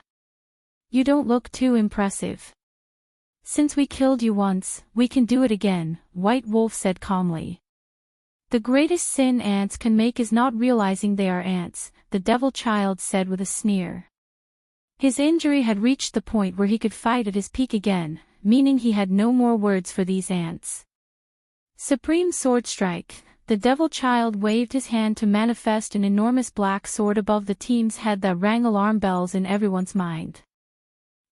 A: "You don't look too impressive." "Since we killed you once, we can do it again," White Wolf said calmly. "The greatest sin ants can make is not realizing they are ants," the Devil Child said with a sneer. His injury had reached the point where he could fight at his peak again, meaning he had no more words for these ants. Supreme Sword Strike. The Devil Child waved his hand to manifest an enormous black sword above the team's head that rang alarm bells in everyone's mind.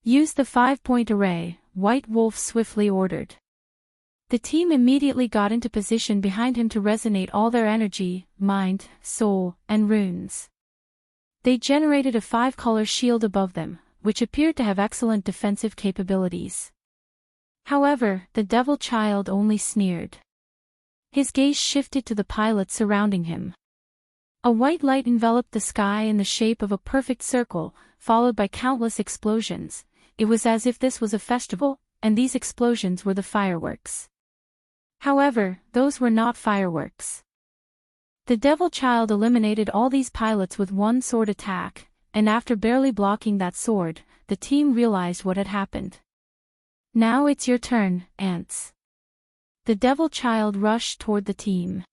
A: "Use the 5-point array," White Wolf swiftly ordered. The team immediately got into position behind him to resonate all their energy, mind, soul, and runes. They generated a 5-color shield above them, which appeared to have excellent defensive capabilities. However, the Devil Child only sneered. His gaze shifted to the pilots surrounding him. A white light enveloped the sky in the shape of a perfect circle, followed by countless explosions. It was as if this was a festival, and these explosions were the fireworks. However, those were not fireworks. The Devil Child eliminated all these pilots with one sword attack, and after barely blocking that sword, the team realized what had happened. "Now it's your turn, ants." The Devil Child rushed toward the team.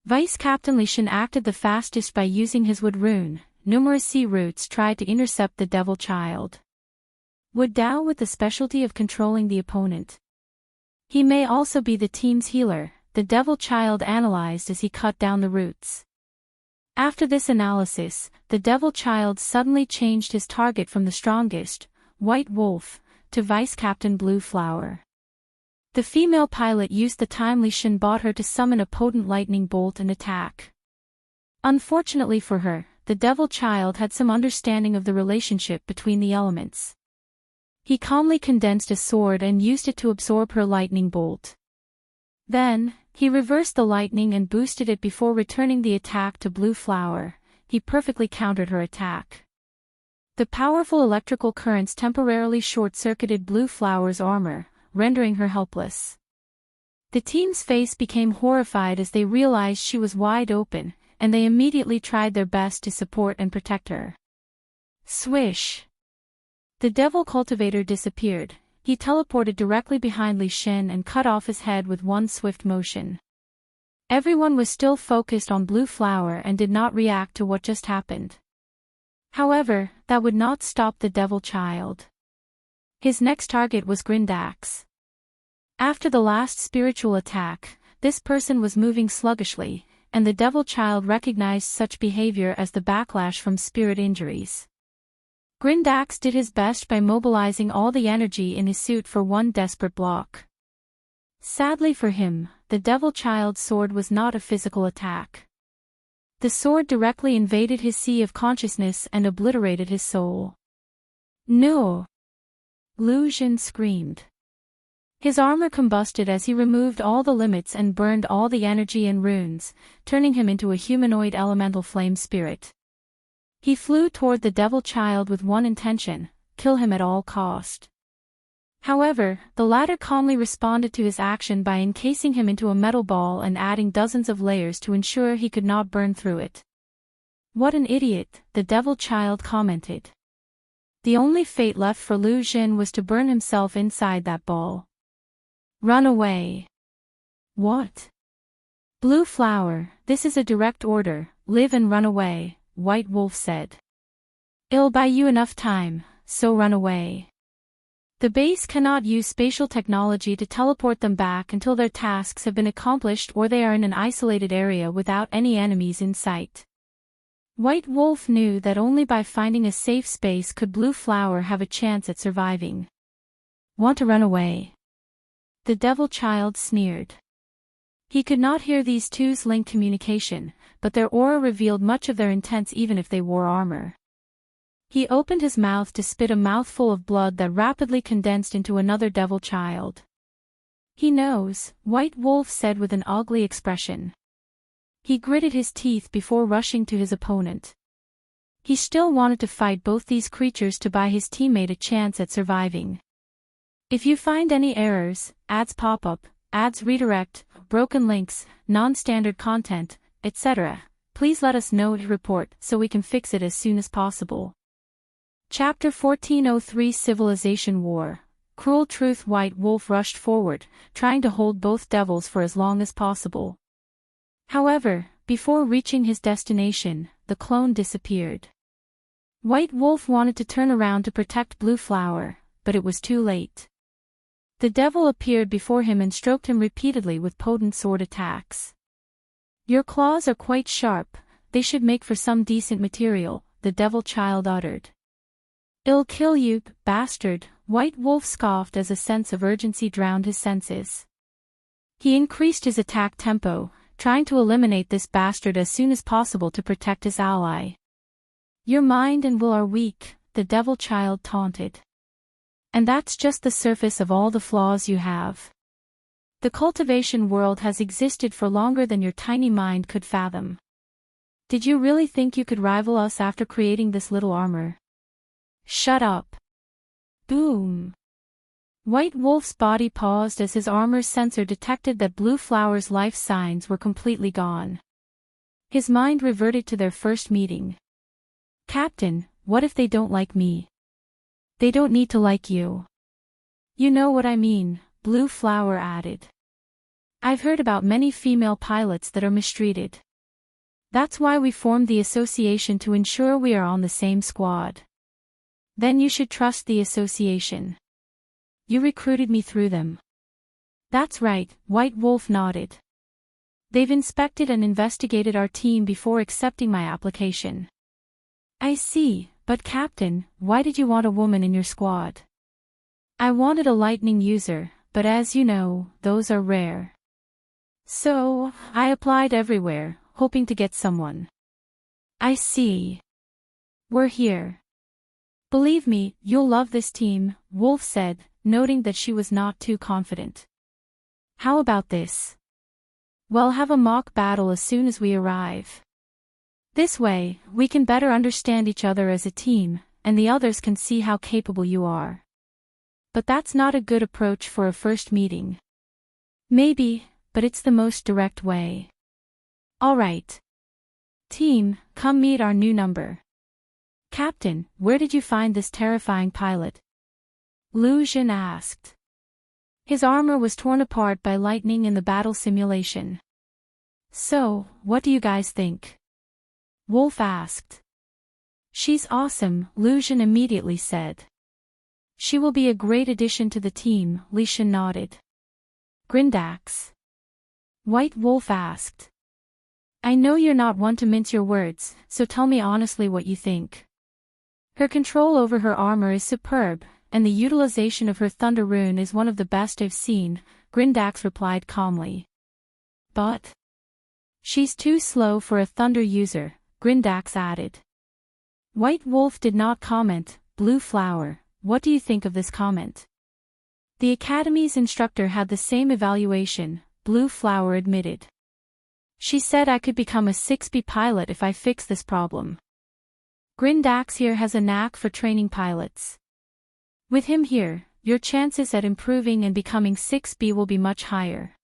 A: Vice Captain Li Shan acted the fastest by using his wood rune. Numerous sea roots tried to intercept the Devil Child. Wood Dao with the specialty of controlling the opponent. He may also be the team's healer, the Devil Child analyzed as he cut down the roots. After this analysis, the Devil Child suddenly changed his target from the strongest, White Wolf, to Vice Captain Blue Flower. The female pilot used the time Li Shan bought her to summon a potent lightning bolt and attack. Unfortunately for her, the Devil Child had some understanding of the relationship between the elements. He calmly condensed a sword and used it to absorb her lightning bolt. Then, he reversed the lightning and boosted it before returning the attack to Blue Flower. He perfectly countered her attack. The powerful electrical currents temporarily short-circuited Blue Flower's armor, rendering her helpless. The team's face became horrified as they realized she was wide open, and they immediately tried their best to support and protect her. Swish! The Devil Cultivator disappeared. He teleported directly behind Li Xin and cut off his head with one swift motion. Everyone was still focused on Blue Flower and did not react to what just happened. However, that would not stop the Devil Child. His next target was Grindax. After the last spiritual attack, this person was moving sluggishly, and the Devil Child recognized such behavior as the backlash from spirit injuries. Grindax did his best by mobilizing all the energy in his suit for one desperate block. Sadly for him, the Devil Child's sword was not a physical attack. The sword directly invaded his sea of consciousness and obliterated his soul. No! Lu Xun screamed. His armor combusted as he removed all the limits and burned all the energy and runes, turning him into a humanoid elemental flame spirit. He flew toward the Devil Child with one intention: kill him at all cost. However, the latter calmly responded to his action by encasing him into a metal ball and adding dozens of layers to ensure he could not burn through it. What an idiot, the Devil Child commented. The only fate left for Lu Xun was to burn himself inside that ball. Run away. What? Blue Flower, this is a direct order, live and run away, White Wolf said. It'll buy you enough time, so run away. The base cannot use spatial technology to teleport them back until their tasks have been accomplished or they are in an isolated area without any enemies in sight. White Wolf knew that only by finding a safe space could Blue Flower have a chance at surviving. Want to run away? The Devil Child sneered. He could not hear these two's link communication, but their aura revealed much of their intents even if they wore armor. He opened his mouth to spit a mouthful of blood that rapidly condensed into another Devil Child. He knows, White Wolf said with an ugly expression. He gritted his teeth before rushing to his opponent. He still wanted to fight both these creatures to buy his teammate a chance at surviving. If you find any errors, ads pop up, ads redirect, broken links, non-standard content, etc., please let us know to report so we can fix it as soon as possible. Chapter 1403 Civilization War. Cruel Truth. White Wolf rushed forward, trying to hold both devils for as long as possible. However, before reaching his destination, the clone disappeared. White Wolf wanted to turn around to protect Blue Flower, but it was too late. The devil appeared before him and stroked him repeatedly with potent sword attacks. Your claws are quite sharp, they should make for some decent material, the Devil Child uttered. I'll kill you, bastard, White Wolf scoffed as a sense of urgency drowned his senses. He increased his attack tempo, trying to eliminate this bastard as soon as possible to protect his ally. Your mind and will are weak, the Devil Child taunted. And that's just the surface of all the flaws you have. The cultivation world has existed for longer than your tiny mind could fathom. Did you really think you could rival us after creating this little armor? Shut up. Boom. White Wolf's body paused as his armor's sensor detected that Blue Flower's life signs were completely gone. His mind reverted to their first meeting. Captain, what if they don't like me? They don't need to like you. You know what I mean, Blue Flower added. I've heard about many female pilots that are mistreated. That's why we formed the association to ensure we are on the same squad. Then you should trust the association. You recruited me through them. That's right, White Wolf nodded. They've inspected and investigated our team before accepting my application. I see, but Captain, why did you want a woman in your squad? I wanted a lightning user, but as you know, those are rare. So, I applied everywhere, hoping to get someone. I see. We're here. Believe me, you'll love this team, Wolf said, noting that she was not too confident. How about this? We'll have a mock battle as soon as we arrive. This way, we can better understand each other as a team, and the others can see how capable you are. But that's not a good approach for a first meeting. Maybe, but it's the most direct way. All right. Team, come meet our new number. Captain, where did you find this terrifying pilot? Lu Xun asked. His armor was torn apart by lightning in the battle simulation. So, what do you guys think? Wolf asked. She's awesome, Lu Xun immediately said. She will be a great addition to the team, Li Shan nodded. Grindax. White Wolf asked. I know you're not one to mince your words, so tell me honestly what you think. Her control over her armor is superb, and the utilization of her Thunder Rune is one of the best I've seen, Grindax replied calmly. But she's too slow for a Thunder user, Grindax added. White Wolf did not comment. Blue Flower, what do you think of this comment? The Academy's instructor had the same evaluation, Blue Flower admitted. She said I could become a 6B pilot if I fix this problem. Grindax here has a knack for training pilots. With him here, your chances at improving and becoming 6B will be much higher.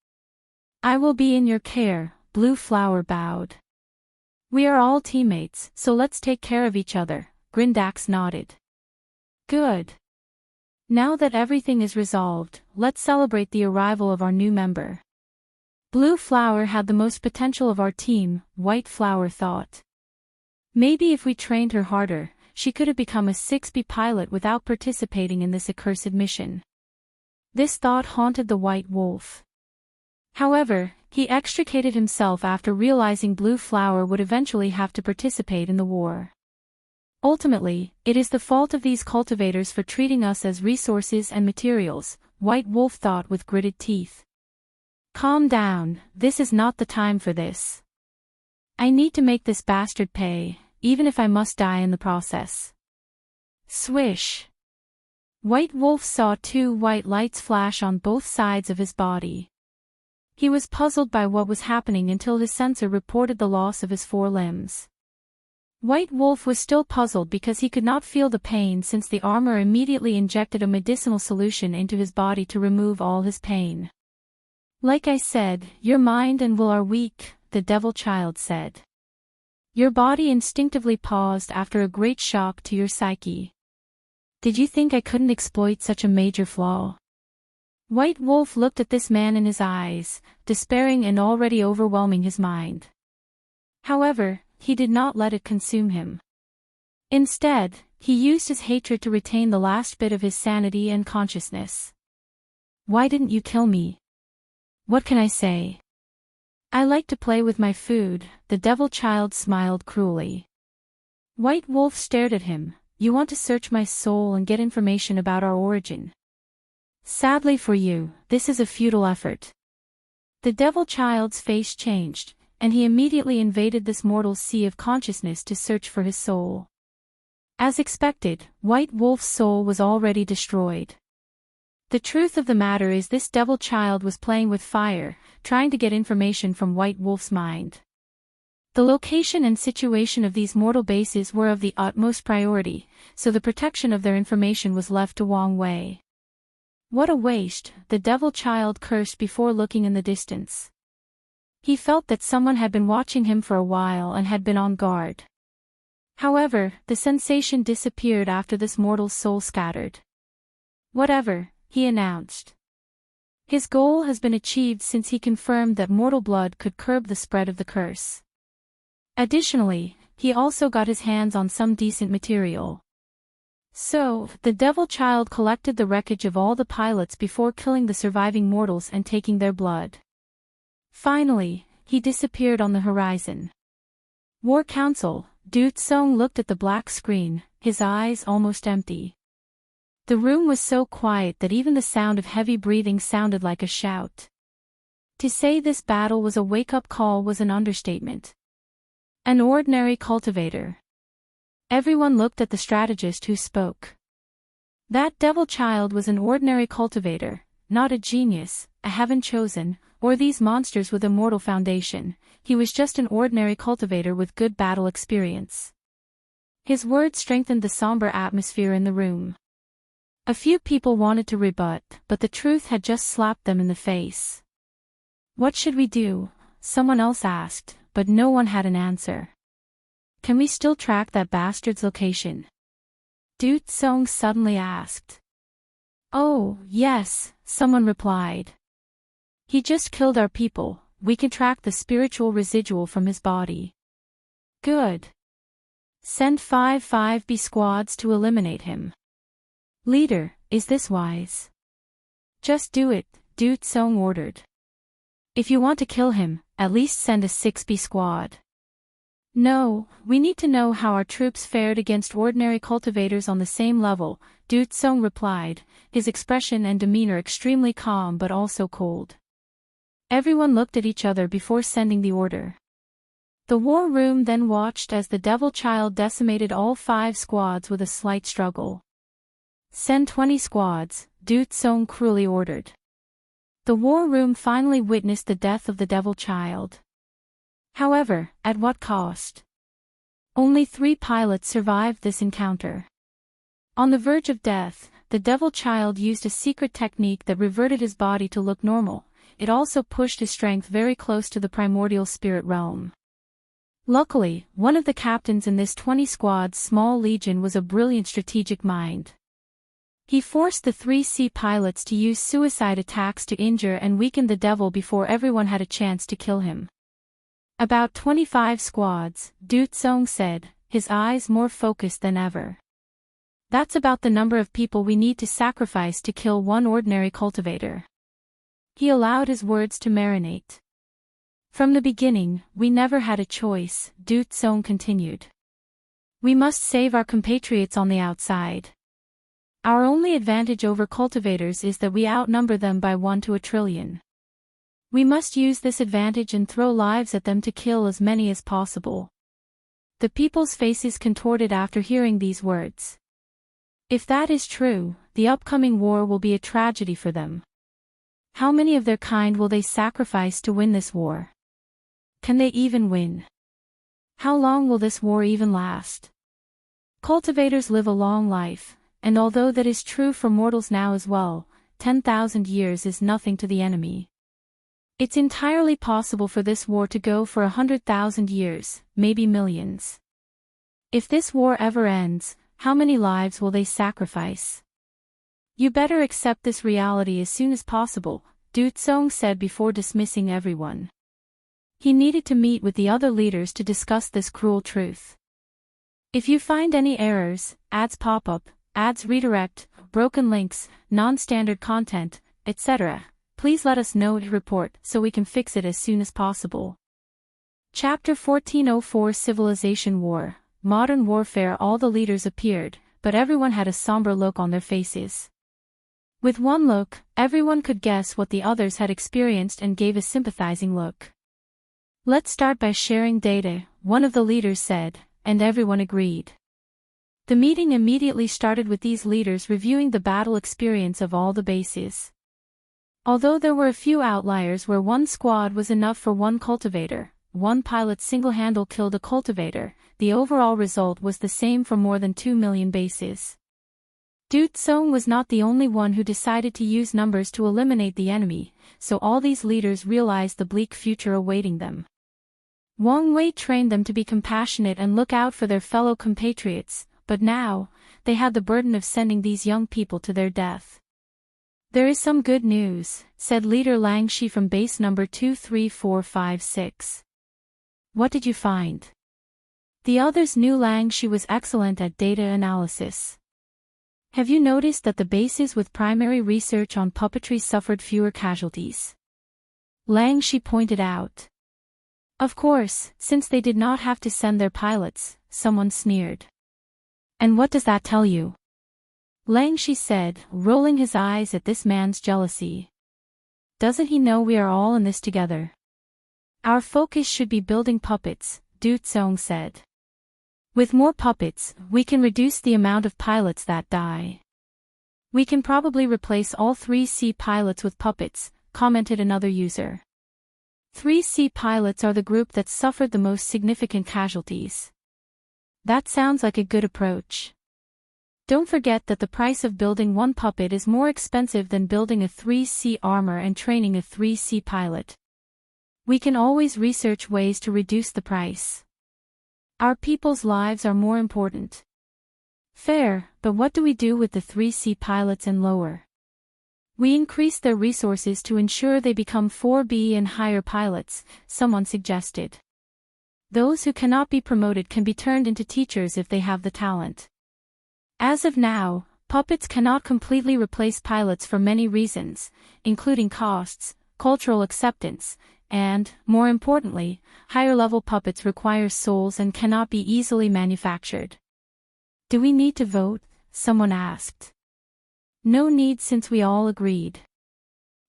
A: I will be in your care, Blue Flower bowed. We are all teammates, so let's take care of each other, Grindax nodded. Good. Now that everything is resolved, let's celebrate the arrival of our new member. Blue Flower had the most potential of our team, White Flower thought. Maybe if we trained her harder, she could have become a 6B pilot without participating in this accursed mission. This thought haunted the White Wolf. However, he extricated himself after realizing Blue Flower would eventually have to participate in the war. Ultimately, it is the fault of these cultivators for treating us as resources and materials, White Wolf thought with gritted teeth. Calm down, this is not the time for this. I need to make this bastard pay, even if I must die in the process. Swish. White Wolf saw two white lights flash on both sides of his body. He was puzzled by what was happening until his sensor reported the loss of his 4 limbs. White Wolf was still puzzled because he could not feel the pain since the armor immediately injected a medicinal solution into his body to remove all his pain. Like I said, your mind and will are weak, the Devil Child said. Your body instinctively paused after a great shock to your psyche. Did you think I couldn't exploit such a major flaw? White Wolf looked at this man in his eyes, despairing and already overwhelming his mind. However, he did not let it consume him. Instead, he used his hatred to retain the last bit of his sanity and consciousness. Why didn't you kill me? What can I say? I like to play with my food, the Devil Child smiled cruelly. White Wolf stared at him. You want to search my soul and get information about our origin. Sadly for you, this is a futile effort. The Devil Child's face changed, and he immediately invaded this mortal sea of consciousness to search for his soul. As expected, White Wolf's soul was already destroyed. The truth of the matter is this Devil Child was playing with fire, trying to get information from White Wolf's mind. The location and situation of these mortal bases were of the utmost priority, so the protection of their information was left to Wang Wei. What a waste, the Devil Child cursed before looking in the distance. He felt that someone had been watching him for a while and had been on guard. However, the sensation disappeared after this mortal's soul scattered. Whatever, he announced. His goal has been achieved since he confirmed that mortal blood could curb the spread of the curse. Additionally, he also got his hands on some decent material. So, the Devil Child collected the wreckage of all the pilots before killing the surviving mortals and taking their blood. Finally, he disappeared on the horizon. War Council, Du Tsong looked at the black screen, his eyes almost empty. The room was so quiet that even the sound of heavy breathing sounded like a shout. To say this battle was a wake-up call was an understatement. An ordinary cultivator. Everyone looked at the strategist who spoke. That Devil Child was an ordinary cultivator, not a genius, a heaven chosen, or these monsters with immortal foundation. He was just an ordinary cultivator with good battle experience. His words strengthened the somber atmosphere in the room. A few people wanted to rebut, but the truth had just slapped them in the face. What should we do? Someone else asked, but no one had an answer. Can we still track that bastard's location? Du Tsong suddenly asked. Oh, yes, someone replied. He just killed our people. We can track the spiritual residual from his body. Good. Send 5-5B squads to eliminate him. Leader, is this wise? Just do it, Du Tsong ordered. If you want to kill him, at least send a 6B squad. No, we need to know how our troops fared against ordinary cultivators on the same level, Du Tsong replied, his expression and demeanor extremely calm but also cold. Everyone looked at each other before sending the order. The war room then watched as the Devil Child decimated all 5 squads with a slight struggle. Send 20 squads, Du Tsong cruelly ordered. The war room finally witnessed the death of the Devil Child. However, at what cost? Only 3 pilots survived this encounter. On the verge of death, the Devil Child used a secret technique that reverted his body to look normal. It also pushed his strength very close to the primordial spirit realm. Luckily, one of the captains in this 20-squad small legion was a brilliant strategic mind. He forced the 3C pilots to use suicide attacks to injure and weaken the devil before everyone had a chance to kill him. About 25 squads, Du Tsong said, his eyes more focused than ever. That's about the number of people we need to sacrifice to kill one ordinary cultivator. He allowed his words to marinate. From the beginning, we never had a choice, Du Tsong continued. We must save our compatriots on the outside. Our only advantage over cultivators is that we outnumber them by 1 to a trillion. We must use this advantage and throw lives at them to kill as many as possible. The people's faces contorted after hearing these words. If that is true, the upcoming war will be a tragedy for them. How many of their kind will they sacrifice to win this war? Can they even win? How long will this war even last? Cultivators live a long life, and although that is true for mortals now as well, 10,000 years is nothing to the enemy. It's entirely possible for this war to go for 100,000 years, maybe millions. If this war ever ends, how many lives will they sacrifice? You better accept this reality as soon as possible, Du Tsong said before dismissing everyone. He needed to meet with the other leaders to discuss this cruel truth. If you find any errors, ads pop up, ads redirect, broken links, non-standard content, etc., please let us know to report so we can fix it as soon as possible. Chapter 1404 Civilization War, Modern Warfare. All the leaders appeared, but everyone had a somber look on their faces. With one look, everyone could guess what the others had experienced and gave a sympathizing look. Let's start by sharing data, one of the leaders said, and everyone agreed. The meeting immediately started with these leaders reviewing the battle experience of all the bases. Although there were a few outliers where 1 squad was enough for 1 cultivator, 1 pilot single-handed killed a cultivator, the overall result was the same for more than 2 million bases. Du Tsong was not the only one who decided to use numbers to eliminate the enemy, so all these leaders realized the bleak future awaiting them. Wang Wei trained them to be compassionate and look out for their fellow compatriots, but now, they had the burden of sending these young people to their death. There is some good news, said Leader Lang Shi from base number 23456. What did you find? The others knew Lang Shi was excellent at data analysis. Have you noticed that the bases with primary research on puppetry suffered fewer casualties? Lang Shi pointed out. Of course, since they did not have to send their pilots, someone sneered. And what does that tell you? Lang Shi said, rolling his eyes at this man's jealousy. Doesn't he know we are all in this together? Our focus should be building puppets, Du Tsong said. With more puppets, we can reduce the amount of pilots that die. We can probably replace all 3C pilots with puppets, commented another user. 3C pilots are the group that suffered the most significant casualties. That sounds like a good approach. Don't forget that the price of building 1 puppet is more expensive than building a 3C armor and training a 3C pilot. We can always research ways to reduce the price. Our people's lives are more important. Fair, but what do we do with the 3C pilots and lower? We increase their resources to ensure they become 4B and higher pilots, someone suggested. Those who cannot be promoted can be turned into teachers if they have the talent. As of now, puppets cannot completely replace pilots for many reasons, including costs, cultural acceptance, and, more importantly, higher-level puppets require souls and cannot be easily manufactured. Do we need to vote? Someone asked. No need since we all agreed.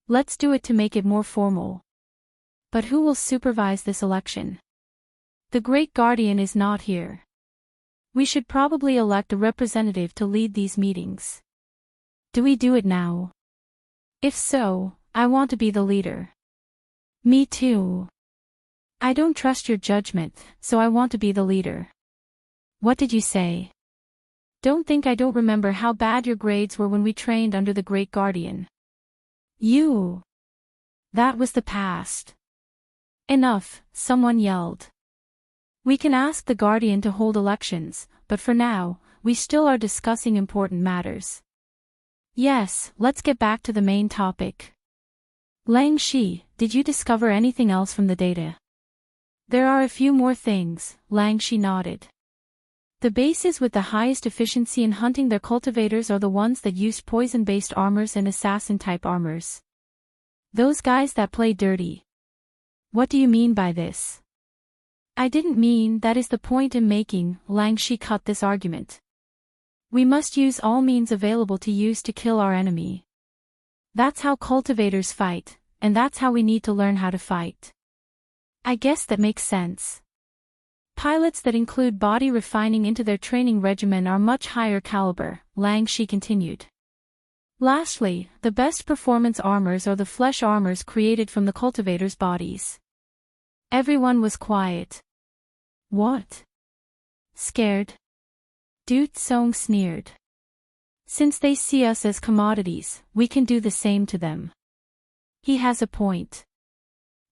A: Let's do it to make it more formal. But who will supervise this election? The Great Guardian is not here. We should probably elect a representative to lead these meetings. Do we do it now? If so, I want to be the leader. Me too. I don't trust your judgment, so I want to be the leader. What did you say? Don't think I don't remember how bad your grades were when we trained under the Great Guardian. You. That was the past. Enough, someone yelled. We can ask the Guardian to hold elections, but for now, we still are discussing important matters. Yes, let's get back to the main topic. Lang Shi, did you discover anything else from the data? There are a few more things, Lang Shi nodded. The bases with the highest efficiency in hunting their cultivators are the ones that used poison-based armors and assassin-type armors. Those guys that play dirty. What do you mean by this? I didn't mean that is the point I'm making, Lang Shi cut this argument. We must use all means available to use to kill our enemy. That's how cultivators fight, and that's how we need to learn how to fight. I guess that makes sense. Pilots that include body refining into their training regimen are much higher caliber, Lang Shi continued. Lastly, the best performance armors are the flesh armors created from the cultivators' bodies. Everyone was quiet. What? Scared? Du Tsong sneered. Since they see us as commodities, we can do the same to them. He has a point.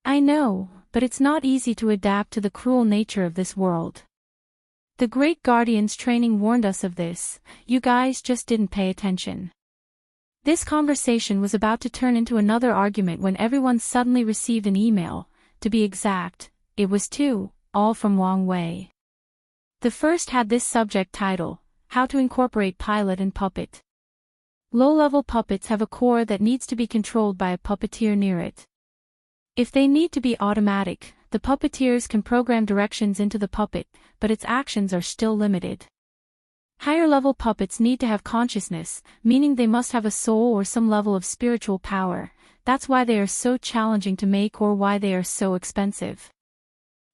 A: I know, but it's not easy to adapt to the cruel nature of this world. The Great Guardian's training warned us of this, you guys just didn't pay attention. This conversation was about to turn into another argument when everyone suddenly received an email. To be exact, it was two, all from Wang Wei. The first had this subject title, How to Incorporate Pilot and Puppet. Low-level puppets have a core that needs to be controlled by a puppeteer near it. If they need to be automatic, the puppeteers can program directions into the puppet, but its actions are still limited. Higher-level puppets need to have consciousness, meaning they must have a soul or some level of spiritual power. That's why they are so challenging to make or why they are so expensive.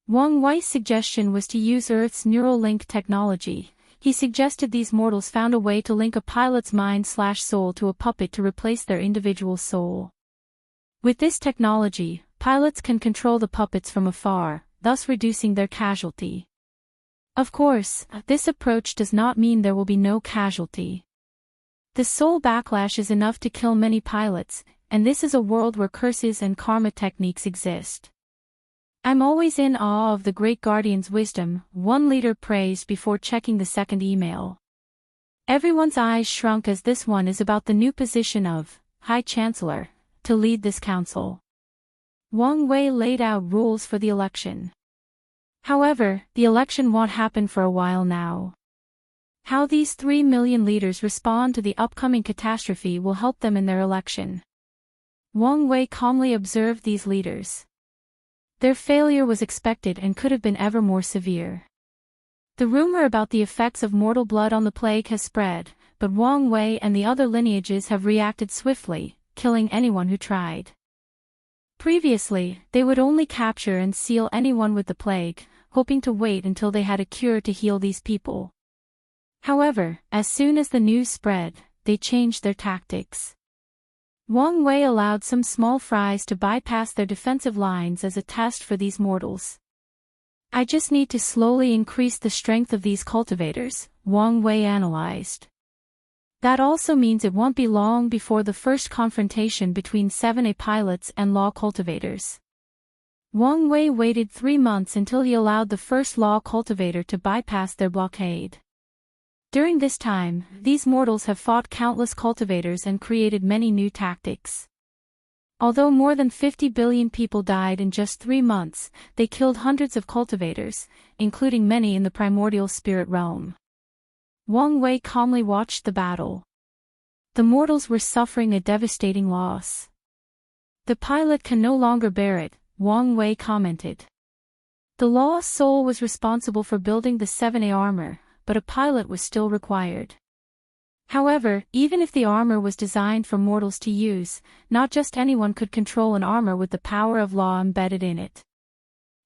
A: Wang Wei's suggestion was to use Earth's neural link technology. He suggested these mortals found a way to link a pilot's mind/soul to a puppet to replace their individual soul. With this technology, pilots can control the puppets from afar, thus reducing their casualty. Of course, this approach does not mean there will be no casualty. The soul backlash is enough to kill many pilots, and this is a world where curses and karma techniques exist. I'm always in awe of the Great Guardian's wisdom, one leader praised before checking the second email. Everyone's eyes shrunk as this one is about the new position of High Chancellor, to lead this council. Wang Wei laid out rules for the election. However, the election won't happen for a while now. How these 3 million leaders respond to the upcoming catastrophe will help them in their election. Wang Wei calmly observed these leaders. Their failure was expected and could have been ever more severe. The rumor about the effects of mortal blood on the plague has spread, but Wang Wei and the other lineages have reacted swiftly, killing anyone who tried. Previously, they would only capture and seal anyone with the plague, hoping to wait until they had a cure to heal these people. However, as soon as the news spread, they changed their tactics. Wang Wei allowed some small fries to bypass their defensive lines as a test for these mortals. I just need to slowly increase the strength of these cultivators, Wang Wei analyzed. That also means it won't be long before the first confrontation between 7A pilots and law cultivators. Wang Wei waited 3 months until he allowed the first law cultivator to bypass their blockade. During this time, these mortals have fought countless cultivators and created many new tactics. Although more than 50 billion people died in just 3 months, they killed hundreds of cultivators, including many in the primordial spirit realm. Wang Wei calmly watched the battle. The mortals were suffering a devastating loss. The pilot can no longer bear it, Wang Wei commented. The lost soul was responsible for building the 7A armor, but a pilot was still required. However, even if the armor was designed for mortals to use, not just anyone could control an armor with the power of law embedded in it.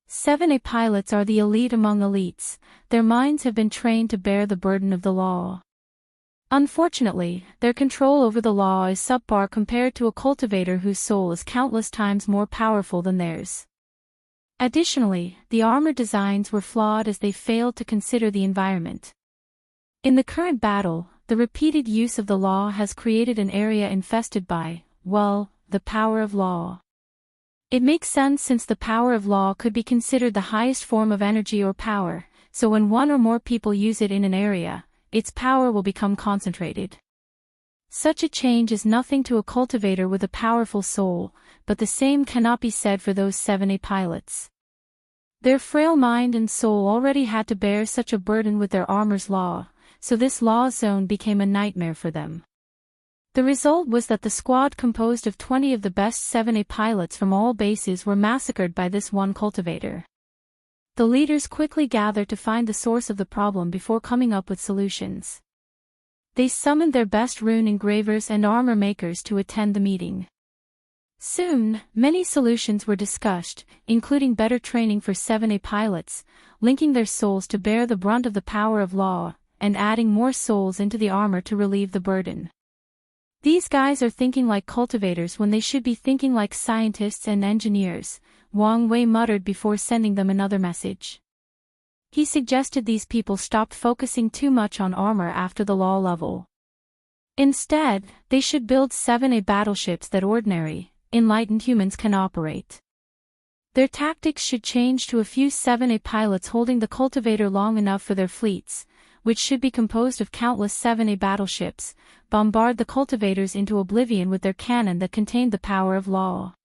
A: 7A pilots are the elite among elites, their minds have been trained to bear the burden of the law. Unfortunately, their control over the law is subpar compared to a cultivator whose soul is countless times more powerful than theirs. Additionally, the armor designs were flawed as they failed to consider the environment. In the current battle, the repeated use of the law has created an area infested by, well, the power of law. It makes sense since the power of law could be considered the highest form of energy or power, so when one or more people use it in an area, its power will become concentrated. Such a change is nothing to a cultivator with a powerful soul, but the same cannot be said for those 7A pilots. Their frail mind and soul already had to bear such a burden with their armor's law, so this law zone became a nightmare for them. The result was that the squad composed of 20 of the best 7A pilots from all bases were massacred by this one cultivator. The leaders quickly gathered to find the source of the problem before coming up with solutions. They summoned their best rune engravers and armor makers to attend the meeting. Soon, many solutions were discussed, including better training for 7A pilots, linking their souls to bear the brunt of the power of law, and adding more souls into the armor to relieve the burden. These guys are thinking like cultivators when they should be thinking like scientists and engineers, Wang Wei muttered before sending them another message. He suggested these people stop focusing too much on armor after the law level. Instead, they should build 7A battleships that ordinary, enlightened humans can operate. Their tactics should change to a few 7A pilots holding the cultivator long enough for their fleets, which should be composed of countless 7A battleships, bombard the cultivators into oblivion with their cannon that contained the power of law.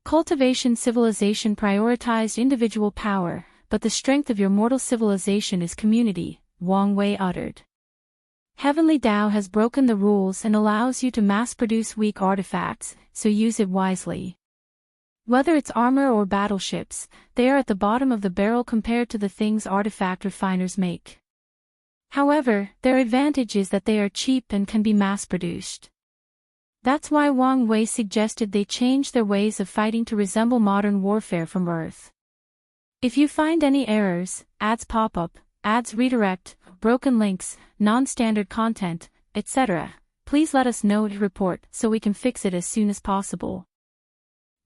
A: Cultivation civilization prioritized individual power, but the strength of your mortal civilization is community, Wang Wei uttered. Heavenly Tao has broken the rules and allows you to mass-produce weak artifacts, so use it wisely. Whether it's armor or battleships, they are at the bottom of the barrel compared to the things artifact refiners make. However, their advantage is that they are cheap and can be mass-produced. That's why Wang Wei suggested they change their ways of fighting to resemble modern warfare from Earth. If you find any errors, ads pop up, ads redirect, broken links, non-standard content, etc., please let us know to report so we can fix it as soon as possible.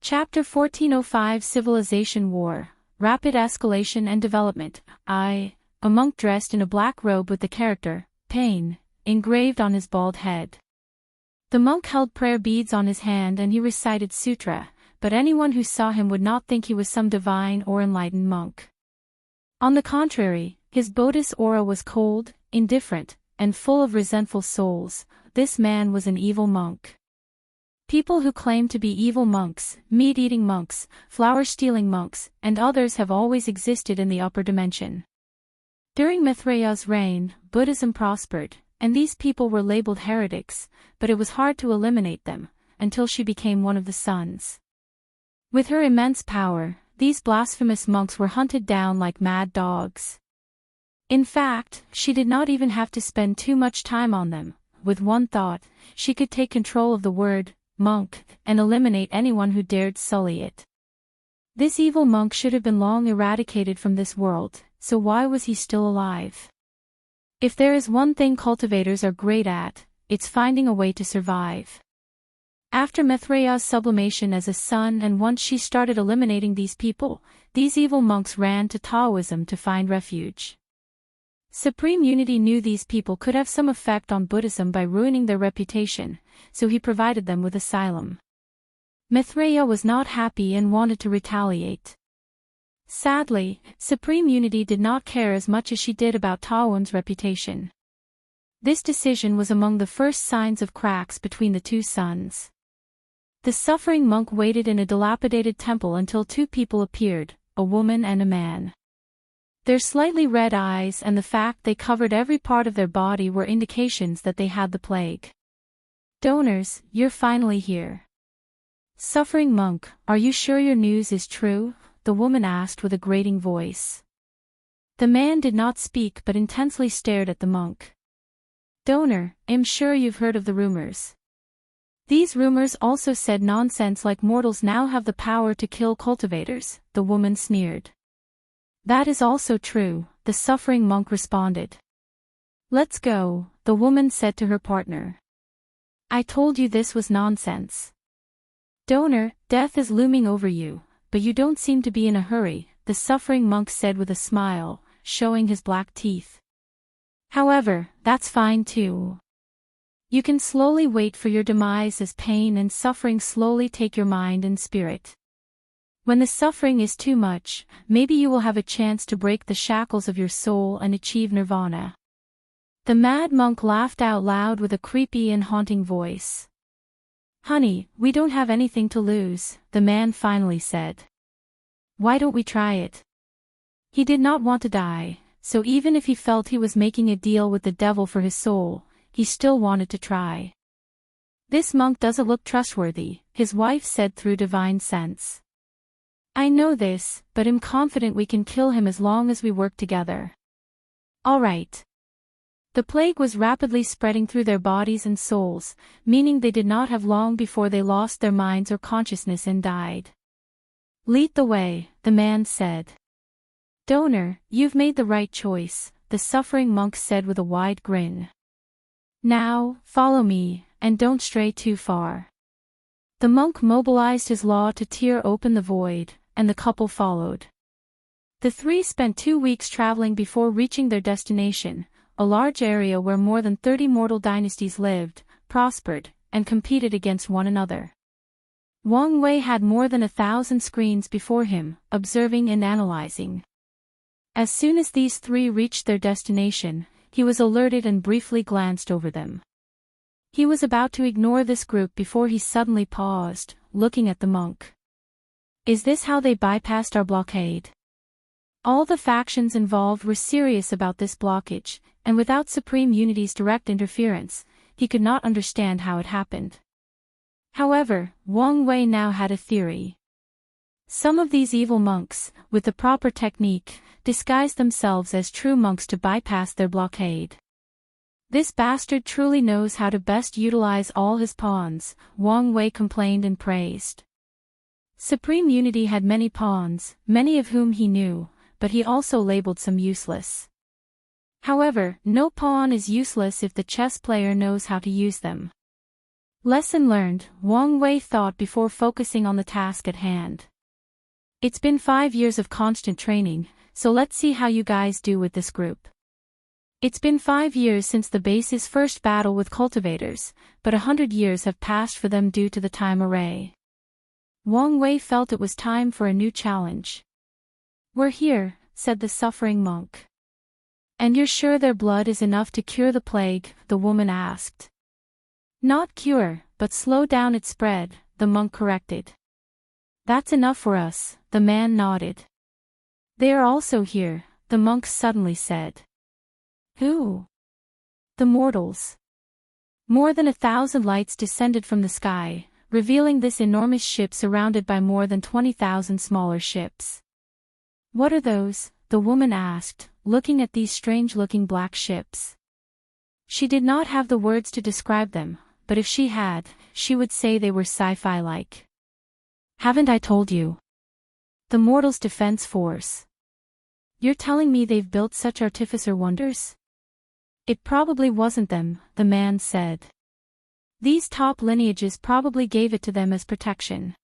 A: Chapter 1405 Civilization War, Rapid Escalation and Development. A monk dressed in a black robe with the character, Pain, engraved on his bald head. The monk held prayer beads on his hand and he recited sutra, but anyone who saw him would not think he was some divine or enlightened monk. On the contrary, his Bodhis aura was cold, indifferent, and full of resentful souls. This man was an evil monk. People who claim to be evil monks, meat-eating monks, flower-stealing monks, and others have always existed in the upper dimension. During Mithraia's reign, Buddhism prospered, and these people were labeled heretics, but it was hard to eliminate them, until she became one of the sons. With her immense power, these blasphemous monks were hunted down like mad dogs. In fact, she did not even have to spend too much time on them. With one thought, she could take control of the word, monk, and eliminate anyone who dared sully it. This evil monk should have been long eradicated from this world, so why was he still alive? If there is one thing cultivators are great at, it's finding a way to survive. After Mithraia's sublimation as a sun and once she started eliminating these people, these evil monks ran to Taoism to find refuge. Supreme Unity knew these people could have some effect on Buddhism by ruining their reputation, so he provided them with asylum. Mithraia was not happy and wanted to retaliate. Sadly, Supreme Unity did not care as much as she did about Taoism's reputation. This decision was among the first signs of cracks between the two sons. The suffering monk waited in a dilapidated temple until two people appeared, a woman and a man. Their slightly red eyes and the fact they covered every part of their body were indications that they had the plague. "Donors, you're finally here." "Suffering monk, are you sure your news is true?" the woman asked with a grating voice. The man did not speak but intensely stared at the monk. "Donor, I'm sure you've heard of the rumors. These rumors also said nonsense like mortals now have the power to kill cultivators," the woman sneered. "That is also true," the suffering monk responded. "Let's go," the woman said to her partner. "I told you this was nonsense. Donor, death is looming over you, but you don't seem to be in a hurry," the suffering monk said with a smile, showing his black teeth. "However, that's fine too. You can slowly wait for your demise as pain and suffering slowly take your mind and spirit. When the suffering is too much, maybe you will have a chance to break the shackles of your soul and achieve nirvana." The mad monk laughed out loud with a creepy and haunting voice. "Honey, we don't have anything to lose," the man finally said. "Why don't we try it?" He did not want to die, so even if he felt he was making a deal with the devil for his soul, he still wanted to try. "This monk doesn't look trustworthy," his wife said through divine sense. "I know this, but I'm confident we can kill him as long as we work together." "All right." The plague was rapidly spreading through their bodies and souls, meaning they did not have long before they lost their minds or consciousness and died. "Lead the way," the man said. "Donor, you've made the right choice," the suffering monk said with a wide grin. "Now, follow me, and don't stray too far." The monk mobilized his law to tear open the void, and the couple followed. The three spent 2 weeks traveling before reaching their destination, a large area where more than 30 mortal dynasties lived, prospered, and competed against one another. Wang Wei had more than 1,000 screens before him, observing and analyzing. As soon as these three reached their destination, he was alerted and briefly glanced over them. He was about to ignore this group before he suddenly paused, looking at the monk. "Is this how they bypassed our blockade?" All the factions involved were serious about this blockage, and without Supreme Unity's direct interference, he could not understand how it happened. However, Wang Wei now had a theory. Some of these evil monks, with the proper technique, disguised themselves as true monks to bypass their blockade. "This bastard truly knows how to best utilize all his pawns," Wang Wei complained and praised. Supreme Unity had many pawns, many of whom he knew, but he also labeled some useless. However, no pawn is useless if the chess player knows how to use them. Lesson learned, Wang Wei thought before focusing on the task at hand. "It's been 5 years of constant training, so let's see how you guys do with this group." It's been 5 years since the base's first battle with cultivators, but 100 years have passed for them due to the time array. Wang Wei felt it was time for a new challenge. "We're here," said the suffering monk. "And you're sure their blood is enough to cure the plague?" the woman asked. "Not cure, but slow down its spread," the monk corrected. "That's enough for us," the man nodded. "They are also here," the monk suddenly said. "Who?" "The mortals." More than 1,000 lights descended from the sky, revealing this enormous ship surrounded by more than 20,000 smaller ships. "What are those?" the woman asked, looking at these strange-looking black ships. She did not have the words to describe them, but if she had, she would say they were sci-fi-like. "Haven't I told you? The Mortals' Defense Force. You're telling me they've built such artificer wonders?" "It probably wasn't them," the man said. "These top lineages probably gave it to them as protection."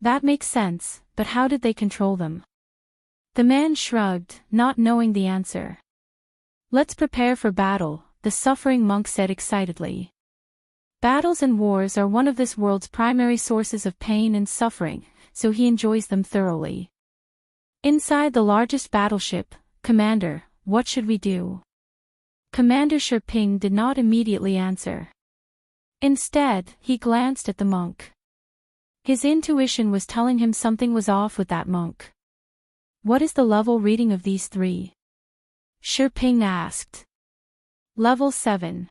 A: "That makes sense, but how did they control them?" The man shrugged, not knowing the answer. "Let's prepare for battle," the suffering monk said excitedly. Battles and wars are one of this world's primary sources of pain and suffering, so he enjoys them thoroughly. Inside the largest battleship, "Commander, what should we do?" Commander Shiping did not immediately answer. Instead, he glanced at the monk. His intuition was telling him something was off with that monk. What is the level reading of these three? Shiping asked. Level 7.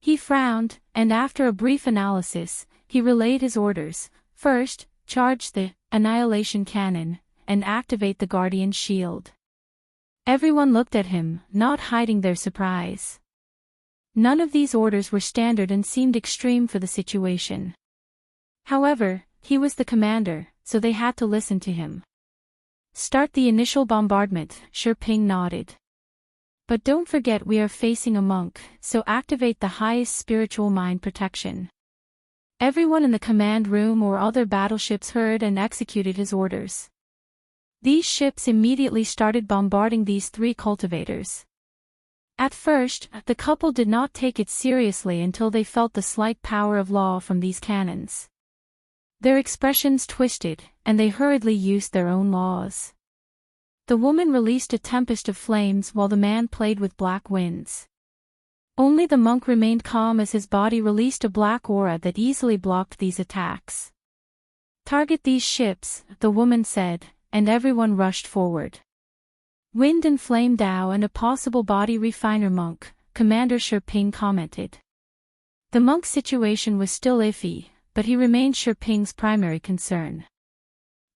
A: He frowned, and after a brief analysis, he relayed his orders. First, charge the Annihilation Cannon, and activate the Guardian Shield. Everyone looked at him, not hiding their surprise. None of these orders were standard and seemed extreme for the situation. However, he was the commander, so they had to listen to him. Start the initial bombardment, Shiping nodded. But don't forget we are facing a monk, so activate the highest spiritual mind protection. Everyone in the command room or other battleships heard and executed his orders. These ships immediately started bombarding these three cultivators. At first, the couple did not take it seriously until they felt the slight power of law from these cannons. Their expressions twisted, and they hurriedly used their own laws. The woman released a tempest of flames while the man played with black winds. Only the monk remained calm as his body released a black aura that easily blocked these attacks. Target these ships, the woman said, and everyone rushed forward. Wind and Flame Dao and a possible body refiner monk, Commander Shiping commented. The monk's situation was still iffy, but he remained Shiping's primary concern.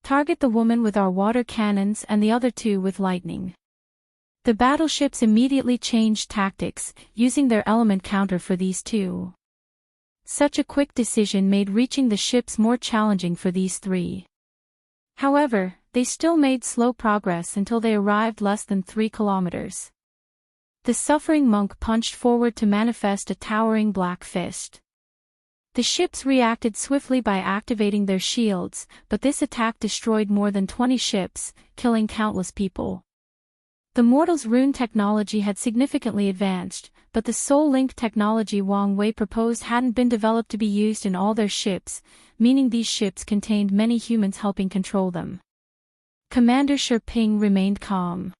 A: Target the woman with our water cannons and the other two with lightning. The battleships immediately changed tactics, using their element counter for these two. Such a quick decision made reaching the ships more challenging for these three. However, they still made slow progress until they arrived less than 3 kilometers. The suffering monk punched forward to manifest a towering black fist. The ships reacted swiftly by activating their shields, but this attack destroyed more than 20 ships, killing countless people. The mortal's rune technology had significantly advanced, but the soul link technology Wang Wei proposed hadn't been developed to be used in all their ships, meaning these ships contained many humans helping control them. Commander Shiping remained calm.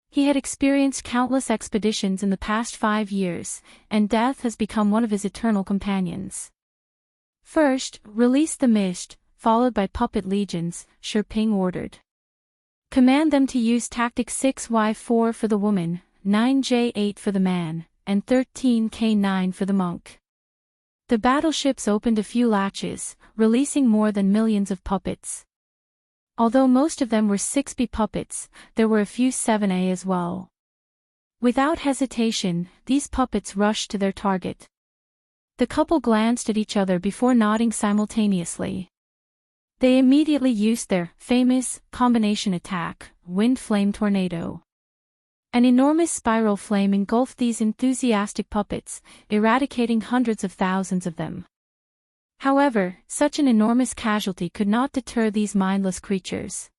A: He had experienced countless expeditions in the past 5 years, and death has become one of his eternal companions. First, release the mist, followed by puppet legions, Shiping ordered. Command them to use tactic 6Y4 for the woman, 9J8 for the man, and 13K9 for the monk. The battleships opened a few latches, releasing more than millions of puppets. Although most of them were 6B puppets, there were a few 7A as well. Without hesitation, these puppets rushed to their target. The couple glanced at each other before nodding simultaneously. They immediately used their famous combination attack, Wind Flame Tornado. An enormous spiral flame engulfed these enthusiastic puppets, eradicating hundreds of thousands of them. However, such an enormous casualty could not deter these mindless creatures.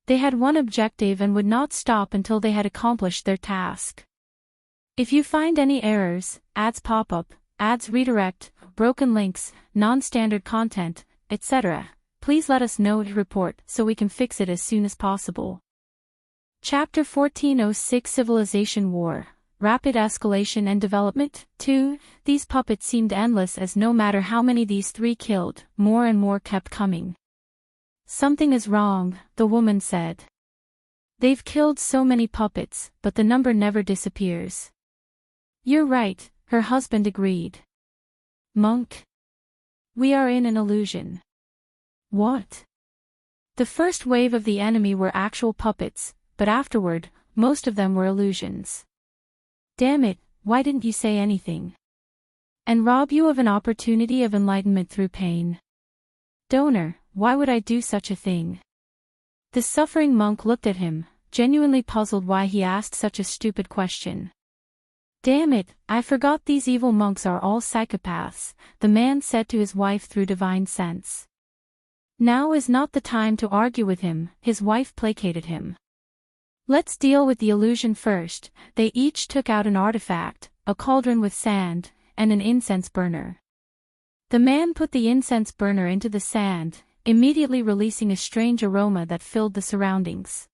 A: They had one objective and would not stop until they had accomplished their task. If you find any errors, ads pop up, ads redirect, broken links, non-standard content, etc., please let us know to report so we can fix it as soon as possible. Chapter 1406 Civilization War, Rapid Escalation and Development. 2. These puppets seemed endless as no matter how many these three killed, more and more kept coming. Something is wrong, the woman said. They've killed so many puppets, but the number never disappears. You're right, her husband agreed. Monk? We are in an illusion. What? The first wave of the enemy were actual puppets, but afterward, most of them were illusions. Damn it, why didn't you say anything? And rob you of an opportunity of enlightenment through pain. Donor, why would I do such a thing? The suffering monk looked at him, genuinely puzzled why he asked such a stupid question. Damn it, I forgot these evil monks are all psychopaths, the man said to his wife through divine sense. Now is not the time to argue with him, his wife placated him. Let's deal with the illusion first. They each took out an artifact, a cauldron with sand, and an incense burner. The man put the incense burner into the sand, immediately releasing a strange aroma that filled the surroundings.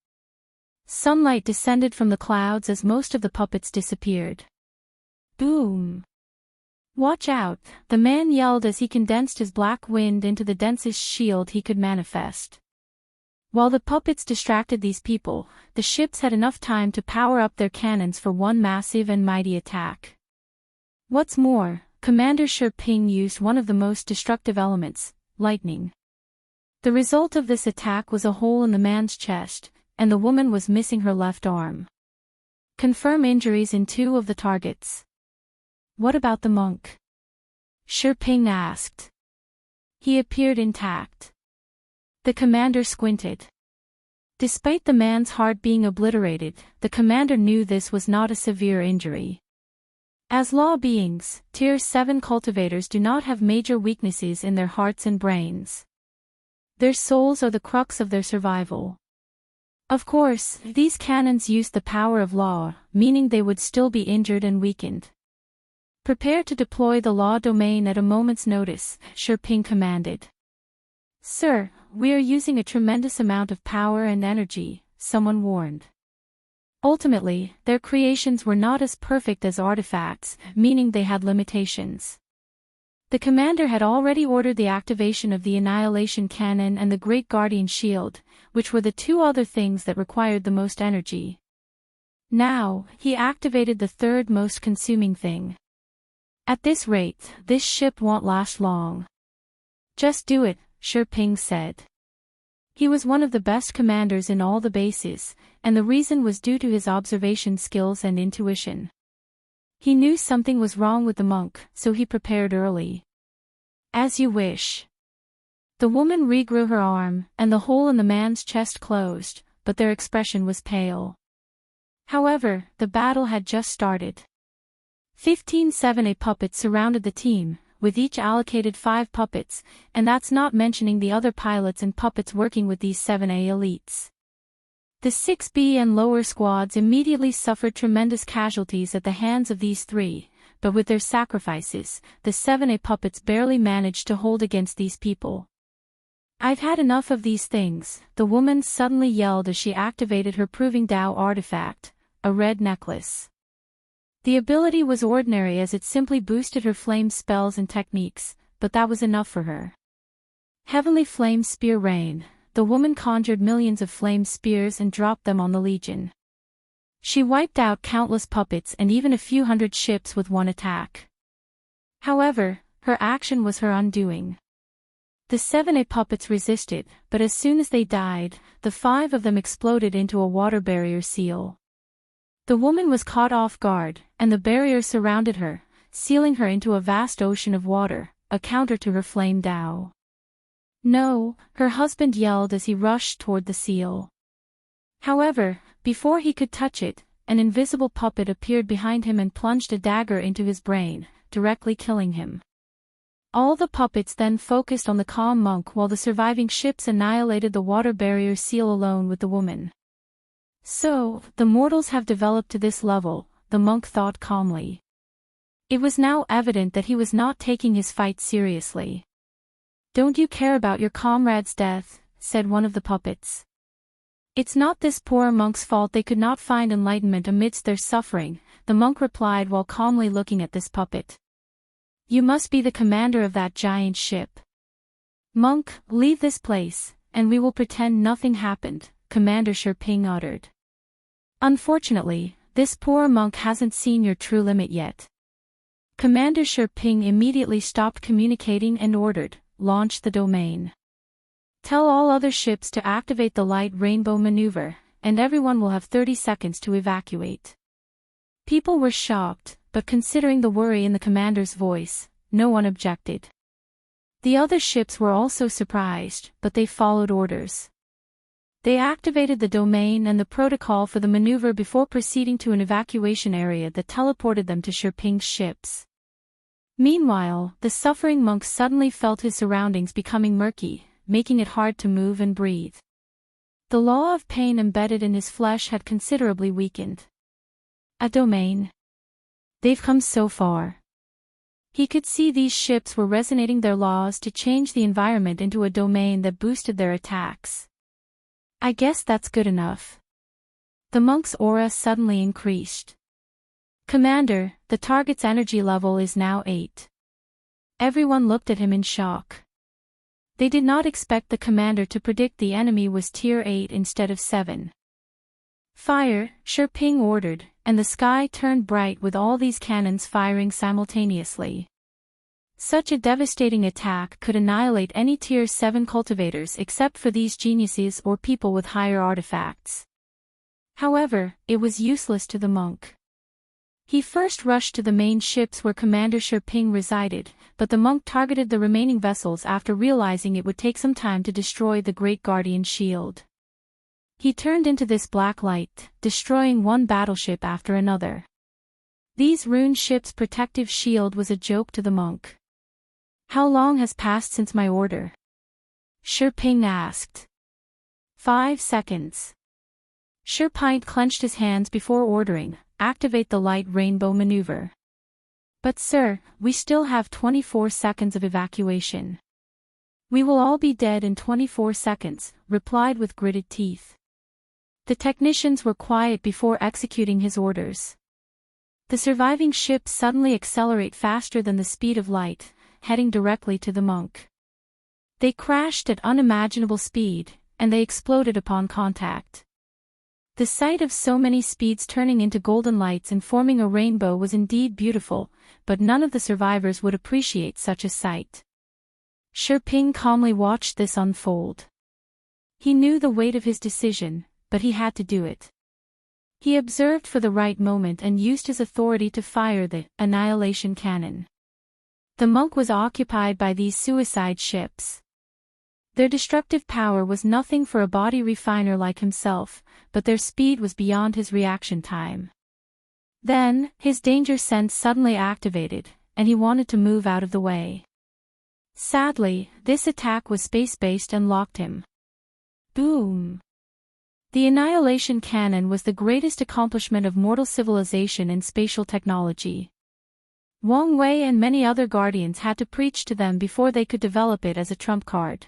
A: Sunlight descended from the clouds as most of the puppets disappeared. Boom! Watch out, the man yelled as he condensed his black wind into the densest shield he could manifest. While the puppets distracted these people, the ships had enough time to power up their cannons for one massive and mighty attack. What's more, Commander Shi Ping used one of the most destructive elements, lightning. The result of this attack was a hole in the man's chest, and the woman was missing her left arm. Confirm injuries in 2 of the targets. What about the monk? Shi Ping asked. He appeared intact. The commander squinted. Despite the man's heart being obliterated, the commander knew this was not a severe injury. As law beings, Tier 7 cultivators do not have major weaknesses in their hearts and brains. Their souls are the crux of their survival. Of course, these cannons used the power of law, meaning they would still be injured and weakened. Prepare to deploy the law domain at a moment's notice, Shi Ping commanded. Sir, we are using a tremendous amount of power and energy, someone warned. Ultimately, their creations were not as perfect as artifacts, meaning they had limitations. The commander had already ordered the activation of the Annihilation Cannon and the Great Guardian Shield, which were the 2 other things that required the most energy. Now, he activated the 3rd most consuming thing. At this rate, this ship won't last long. Just do it, Shi Ping said. He was one of the best commanders in all the bases, and the reason was due to his observation skills and intuition. He knew something was wrong with the monk, so he prepared early. As you wish. The woman regrew her arm, and the hole in the man's chest closed, but their expression was pale. However, the battle had just started. 15 7A puppets surrounded the team, with each allocated 5 puppets, and that's not mentioning the other pilots and puppets working with these 7A elites. The 6B and lower squads immediately suffered tremendous casualties at the hands of these 3, but with their sacrifices, the 7A puppets barely managed to hold against these people. I've had enough of these things, the woman suddenly yelled as she activated her Proving Tao artifact, a red necklace. The ability was ordinary as it simply boosted her flame spells and techniques, but that was enough for her. Heavenly Flame Spear Rain, the woman conjured millions of flame spears and dropped them on the Legion. She wiped out countless puppets and even a few hundred ships with one attack. However, her action was her undoing. The 7A puppets resisted, but as soon as they died, the 5 of them exploded into a water barrier seal. The woman was caught off guard, and the barrier surrounded her, sealing her into a vast ocean of water, a counter to her flame Tao. No, her husband yelled as he rushed toward the seal. However, before he could touch it, an invisible puppet appeared behind him and plunged a dagger into his brain, directly killing him. All the puppets then focused on the calm monk while the surviving ships annihilated the water barrier seal alone with the woman. So, the mortals have developed to this level, the monk thought calmly. It was now evident that he was not taking his fight seriously. Don't you care about your comrade's death, said one of the puppets. It's not this poor monk's fault they could not find enlightenment amidst their suffering, the monk replied while calmly looking at this puppet. You must be the commander of that giant ship. Monk, leave this place, and we will pretend nothing happened, Commander Shi Ping uttered. Unfortunately, this poor monk hasn't seen your true limit yet. Commander Shi Ping immediately stopped communicating and ordered, launch the domain. Tell all other ships to activate the light rainbow maneuver, and everyone will have 30 seconds to evacuate. People were shocked, but considering the worry in the commander's voice, no one objected. The other ships were also surprised, but they followed orders. They activated the domain and the protocol for the maneuver before proceeding to an evacuation area that teleported them to Shi Ping's ships. Meanwhile, the suffering monk suddenly felt his surroundings becoming murky, making it hard to move and breathe. The law of pain embedded in his flesh had considerably weakened. A domain. They've come so far. He could see these ships were resonating their laws to change the environment into a domain that boosted their attacks. I guess that's good enough. The monk's aura suddenly increased. "Commander, the target's energy level is now 8. Everyone looked at him in shock. They did not expect the commander to predict the enemy was tier 8 instead of 7. "Fire," Ping ordered, and the sky turned bright with all these cannons firing simultaneously. Such a devastating attack could annihilate any tier 7 cultivators except for these geniuses or people with higher artifacts. However, it was useless to the monk. He first rushed to the main ships where Commander Ping resided, but the monk targeted the remaining vessels after realizing it would take some time to destroy the Great Guardian Shield. He turned into this black light, destroying one battleship after another. These ruined ships' protective shield was a joke to the monk. "How long has passed since my order?" Ping asked. 5 seconds. Ping clenched his hands before ordering, "Activate the light rainbow maneuver." "But sir, we still have 24 seconds of evacuation." "We will all be dead in 24 seconds, replied with gritted teeth. The technicians were quiet before executing his orders. The surviving ships suddenly accelerate faster than the speed of light, heading directly to the monk. They crashed at unimaginable speed, and they exploded upon contact. The sight of so many speeds turning into golden lights and forming a rainbow was indeed beautiful, but none of the survivors would appreciate such a sight. Ping calmly watched this unfold. He knew the weight of his decision, but he had to do it. He observed for the right moment and used his authority to fire the Annihilation Cannon. The monk was occupied by these suicide ships. Their destructive power was nothing for a body refiner like himself, but their speed was beyond his reaction time. Then, his danger sense suddenly activated, and he wanted to move out of the way. Sadly, this attack was space-based and locked him. Boom! The Annihilation Cannon was the greatest accomplishment of mortal civilization in spatial technology. Wang Wei and many other guardians had to preach to them before they could develop it as a trump card.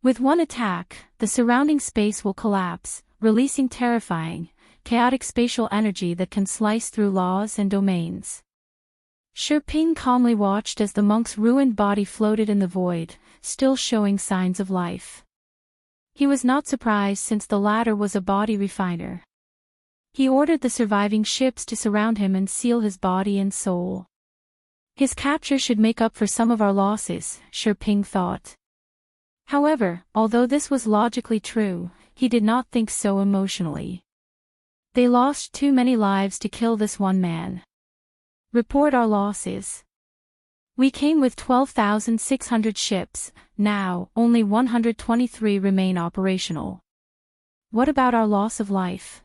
A: With one attack, the surrounding space will collapse, releasing terrifying, chaotic spatial energy that can slice through laws and domains. Ping calmly watched as the monk's ruined body floated in the void, still showing signs of life. He was not surprised since the latter was a body refiner. He ordered the surviving ships to surround him and seal his body and soul. His capture should make up for some of our losses, Ping thought. However, although this was logically true, he did not think so emotionally. They lost too many lives to kill this one man. Report our losses. We came with 12,600 ships, now, only 123 remain operational. What about our loss of life?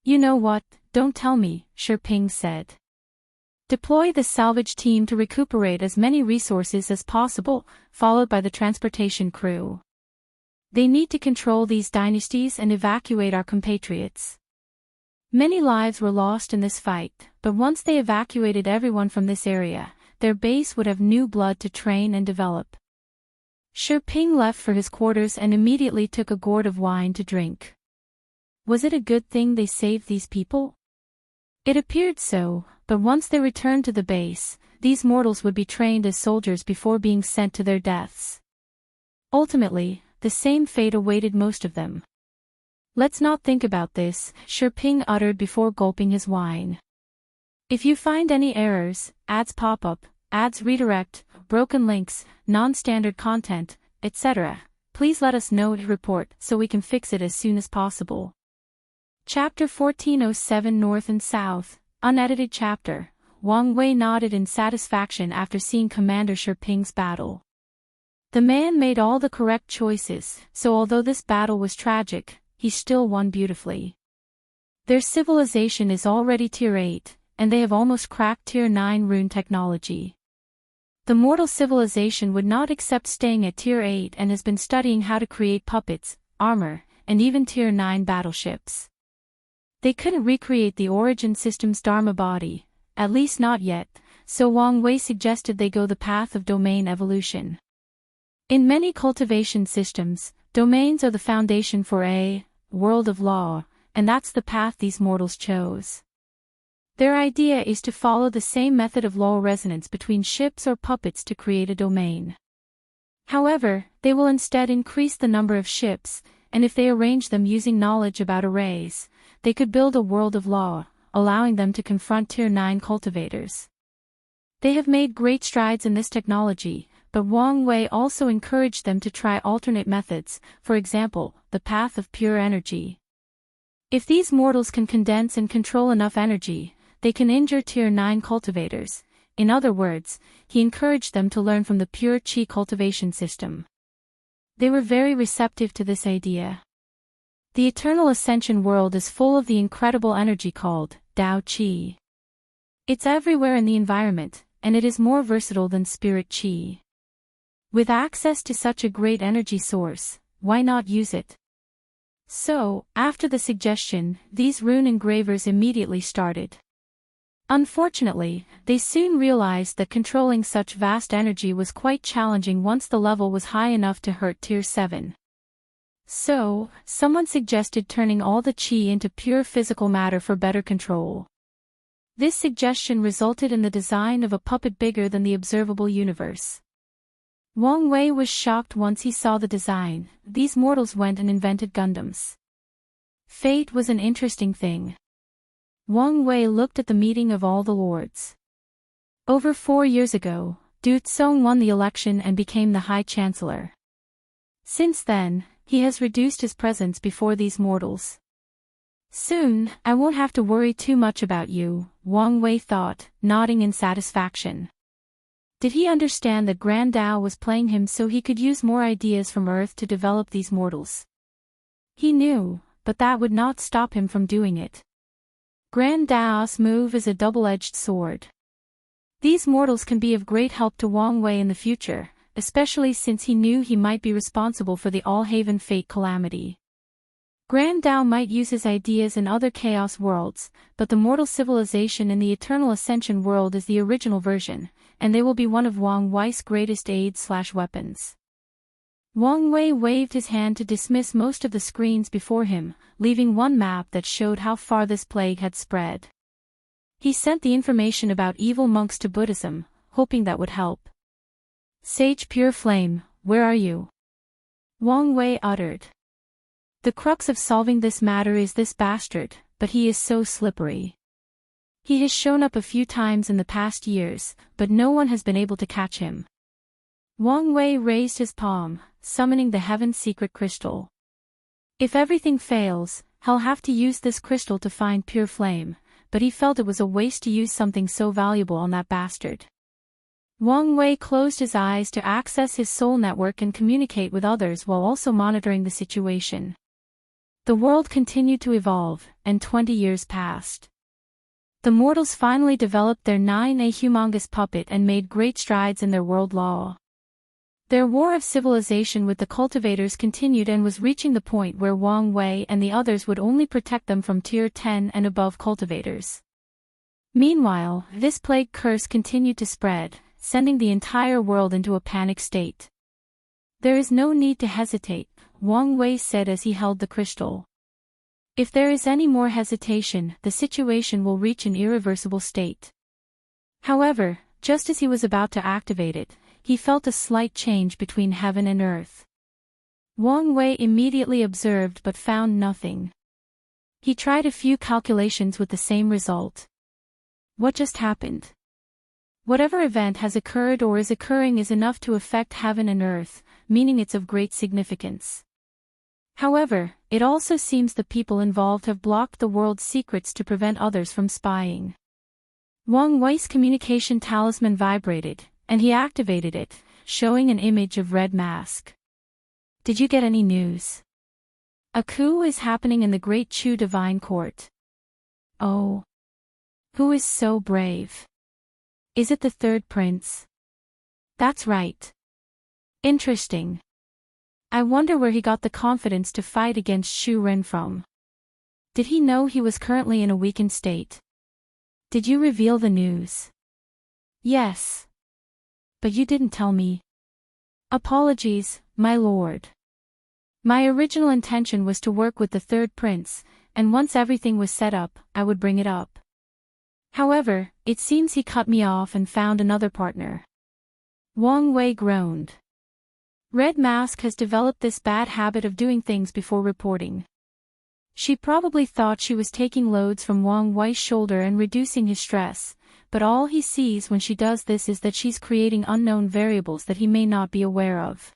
A: You know what, don't tell me, Ping said. Deploy the salvage team to recuperate as many resources as possible, followed by the transportation crew. They need to control these dynasties and evacuate our compatriots. Many lives were lost in this fight, but once they evacuated everyone from this area, their base would have new blood to train and develop. Ping left for his quarters and immediately took a gourd of wine to drink. Was it a good thing they saved these people? It appeared so, but once they returned to the base, these mortals would be trained as soldiers before being sent to their deaths. Ultimately, the same fate awaited most of them. Let's not think about this, Ping uttered before gulping his wine. If you find any errors, ads pop up, ads redirect, broken links, non-standard content, etc., please let us know to report so we can fix it as soon as possible. Chapter 1407 North and South, unedited chapter. Wang Wei nodded in satisfaction after seeing Commander Ping's battle. The man made all the correct choices, so although this battle was tragic, he still won beautifully. Their civilization is already tier 8, and they have almost cracked tier 9 rune technology. The mortal civilization would not accept staying at tier 8 and has been studying how to create puppets, armor, and even tier 9 battleships. They couldn't recreate the Origin System's Dharma body, at least not yet, so Wang Wei suggested they go the path of domain evolution. In many cultivation systems, domains are the foundation for a world of law, and that's the path these mortals chose. Their idea is to follow the same method of low resonance between ships or puppets to create a domain. However, they will instead increase the number of ships, and if they arrange them using knowledge about arrays, they could build a world of law, allowing them to confront Tier 9 cultivators. They have made great strides in this technology, but Wang Wei also encouraged them to try alternate methods, for example, the path of pure energy. If these mortals can condense and control enough energy, they can injure Tier 9 cultivators. In other words, he encouraged them to learn from the pure qi cultivation system. They were very receptive to this idea. The Eternal Ascension world is full of the incredible energy called Tao Qi. It's everywhere in the environment, and it is more versatile than spirit qi. With access to such a great energy source, why not use it? So, after the suggestion, these rune engravers immediately started. Unfortunately, they soon realized that controlling such vast energy was quite challenging once the level was high enough to hurt Tier 7. So, someone suggested turning all the qi into pure physical matter for better control. This suggestion resulted in the design of a puppet bigger than the observable universe. Wang Wei was shocked once he saw the design. These mortals went and invented Gundams. Fate was an interesting thing. Wang Wei looked at the meeting of all the lords. Over 4 years ago, Du Tsong won the election and became the High Chancellor. Since then, he has reduced his presence before these mortals. Soon, I won't have to worry too much about you, Wang Wei thought, nodding in satisfaction. Did he understand that Grand Tao was playing him so he could use more ideas from Earth to develop these mortals? He knew, but that would not stop him from doing it. Grand Tao's move is a double-edged sword. These mortals can be of great help to Wang Wei in the future, especially since he knew he might be responsible for the All-Haven Fate calamity. Grand Tao might use his ideas in other Chaos worlds, but the mortal civilization in the Eternal Ascension world is the original version, and they will be one of Wang Wei's greatest aids/weapons. Wang Wei waved his hand to dismiss most of the screens before him, leaving one map that showed how far this plague had spread. He sent the information about evil monks to Buddhism, hoping that would help. Sage Pure Flame, where are you? Wang Wei uttered. The crux of solving this matter is this bastard, but he is so slippery. He has shown up a few times in the past years, but no one has been able to catch him. Wang Wei raised his palm, summoning the Heaven Secret Crystal. If everything fails, he'll have to use this crystal to find Pure Flame, but he felt it was a waste to use something so valuable on that bastard. Wang Wei closed his eyes to access his soul network and communicate with others while also monitoring the situation. The world continued to evolve, and 20 years passed. The mortals finally developed their 9A humongous puppet and made great strides in their world law. Their war of civilization with the cultivators continued and was reaching the point where Wang Wei and the others would only protect them from Tier 10 and above cultivators. Meanwhile, this plague curse continued to spread, sending the entire world into a panic state. There is no need to hesitate, Wang Wei said as he held the crystal. If there is any more hesitation, the situation will reach an irreversible state. However, just as he was about to activate it, he felt a slight change between heaven and earth. Wang Wei immediately observed but found nothing. He tried a few calculations with the same result. What just happened? Whatever event has occurred or is occurring is enough to affect heaven and earth, meaning it's of great significance. However, it also seems the people involved have blocked the world's secrets to prevent others from spying. Wang Wei's communication talisman vibrated, and he activated it, showing an image of Red Mask. Did you get any news? A coup is happening in the Great Chu Divine Court. Oh. Who is so brave? Is it the third prince? That's right. Interesting. I wonder where he got the confidence to fight against Xu Ren from. Did he know he was currently in a weakened state? Did you reveal the news? Yes. But you didn't tell me. Apologies, my lord. My original intention was to work with the third prince, and once everything was set up, I would bring it up. However, it seems he cut me off and found another partner. Wang Wei groaned. Red Mask has developed this bad habit of doing things before reporting. She probably thought she was taking loads from Wang Wei's shoulder and reducing his stress, but all he sees when she does this is that she's creating unknown variables that he may not be aware of.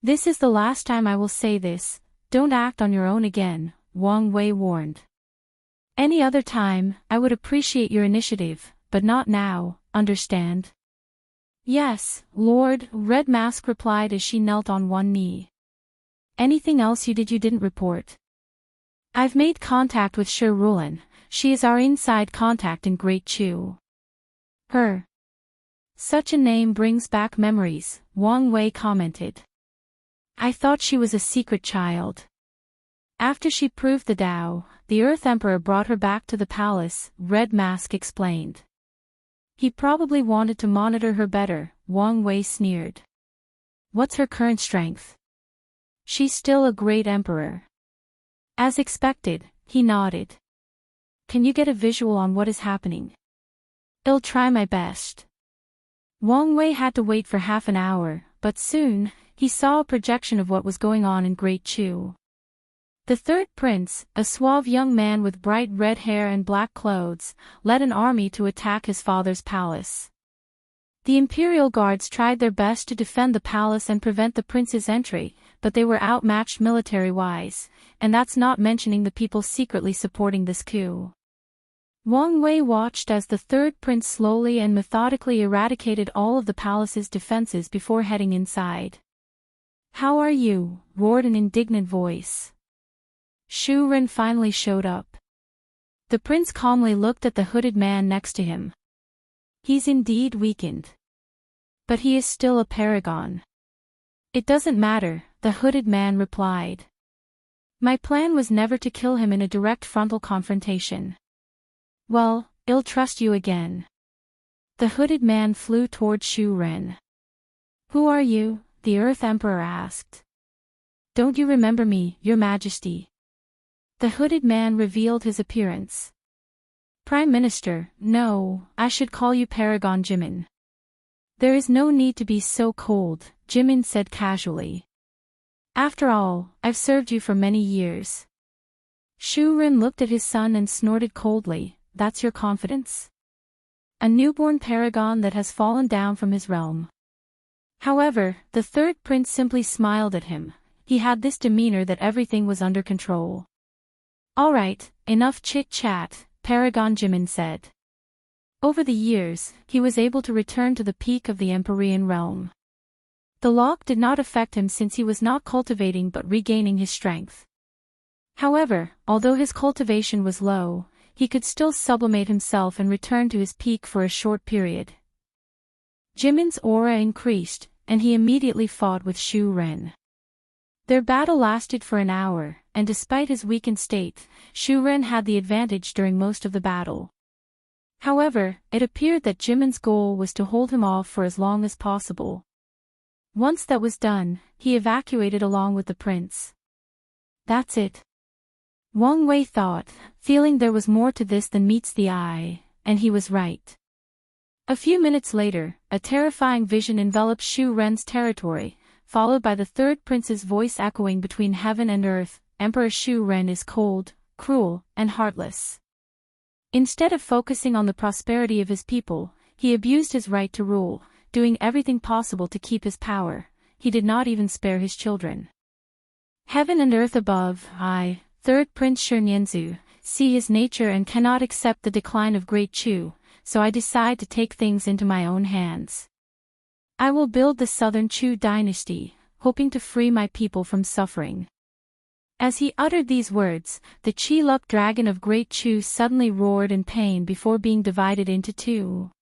A: This is the last time I will say this, don't act on your own again, Wang Wei warned. Any other time, I would appreciate your initiative, but not now, understand? Yes, Lord, Red Mask replied as she knelt on one knee. Anything else you didn't report? I've made contact with Shi Rulan. She is our inside contact in Great Chu. Her. Such a name brings back memories, Wang Wei commented. I thought she was a secret child. After she proved the Tao, the Earth Emperor brought her back to the palace, Red Mask explained. He probably wanted to monitor her better, Wang Wei sneered. What's her current strength? She's still a great emperor. As expected, he nodded. Can you get a visual on what is happening? I'll try my best. Wang Wei had to wait for half an hour, but soon, he saw a projection of what was going on in Great Chu. The third prince, a suave young man with bright red hair and black clothes, led an army to attack his father's palace. The imperial guards tried their best to defend the palace and prevent the prince's entry, but they were outmatched military-wise, and that's not mentioning the people secretly supporting this coup. Wang Wei watched as the third prince slowly and methodically eradicated all of the palace's defenses before heading inside. How are you? Roared an indignant voice. Shu Ren finally showed up. The prince calmly looked at the hooded man next to him. He's indeed weakened. But he is still a paragon. It doesn't matter, the hooded man replied. My plan was never to kill him in a direct frontal confrontation. Well, I'll trust you again. The hooded man flew toward Shu Ren. Who are you? The Earth Emperor asked. Don't you remember me, Your Majesty? The hooded man revealed his appearance. Prime Minister, no, I should call you Paragon Jimin. There is no need to be so cold, Jimin said casually. After all, I've served you for many years. Shu Ren looked at his son and snorted coldly, that's your confidence? A newborn paragon that has fallen down from his realm. However, the third prince simply smiled at him. He had this demeanor that everything was under control. Alright, enough chit-chat, Paragon Jimin said. Over the years, he was able to return to the peak of the Empyrean realm. The lock did not affect him since he was not cultivating but regaining his strength. However, although his cultivation was low, he could still sublimate himself and return to his peak for a short period. Jimin's aura increased, and he immediately fought with Shu Ren. Their battle lasted for an hour, and despite his weakened state, Shu Ren had the advantage during most of the battle. However, it appeared that Jimin's goal was to hold him off for as long as possible. Once that was done, he evacuated along with the prince. That's it. Wang Wei thought, feeling there was more to this than meets the eye, and he was right. A few minutes later, a terrifying vision enveloped Shu Ren's territory, followed by the third prince's voice echoing between heaven and earth, Emperor Shu Ren is cold, cruel, and heartless. Instead of focusing on the prosperity of his people, he abused his right to rule, doing everything possible to keep his power. He did not even spare his children. Heaven and earth above, I, third prince Shi Nianzu, see his nature and cannot accept the decline of Great Chu, so I decide to take things into my own hands. I will build the Southern Chu dynasty, hoping to free my people from suffering. As he uttered these words, the Chi-Lup dragon of Great Chu suddenly roared in pain before being divided into two.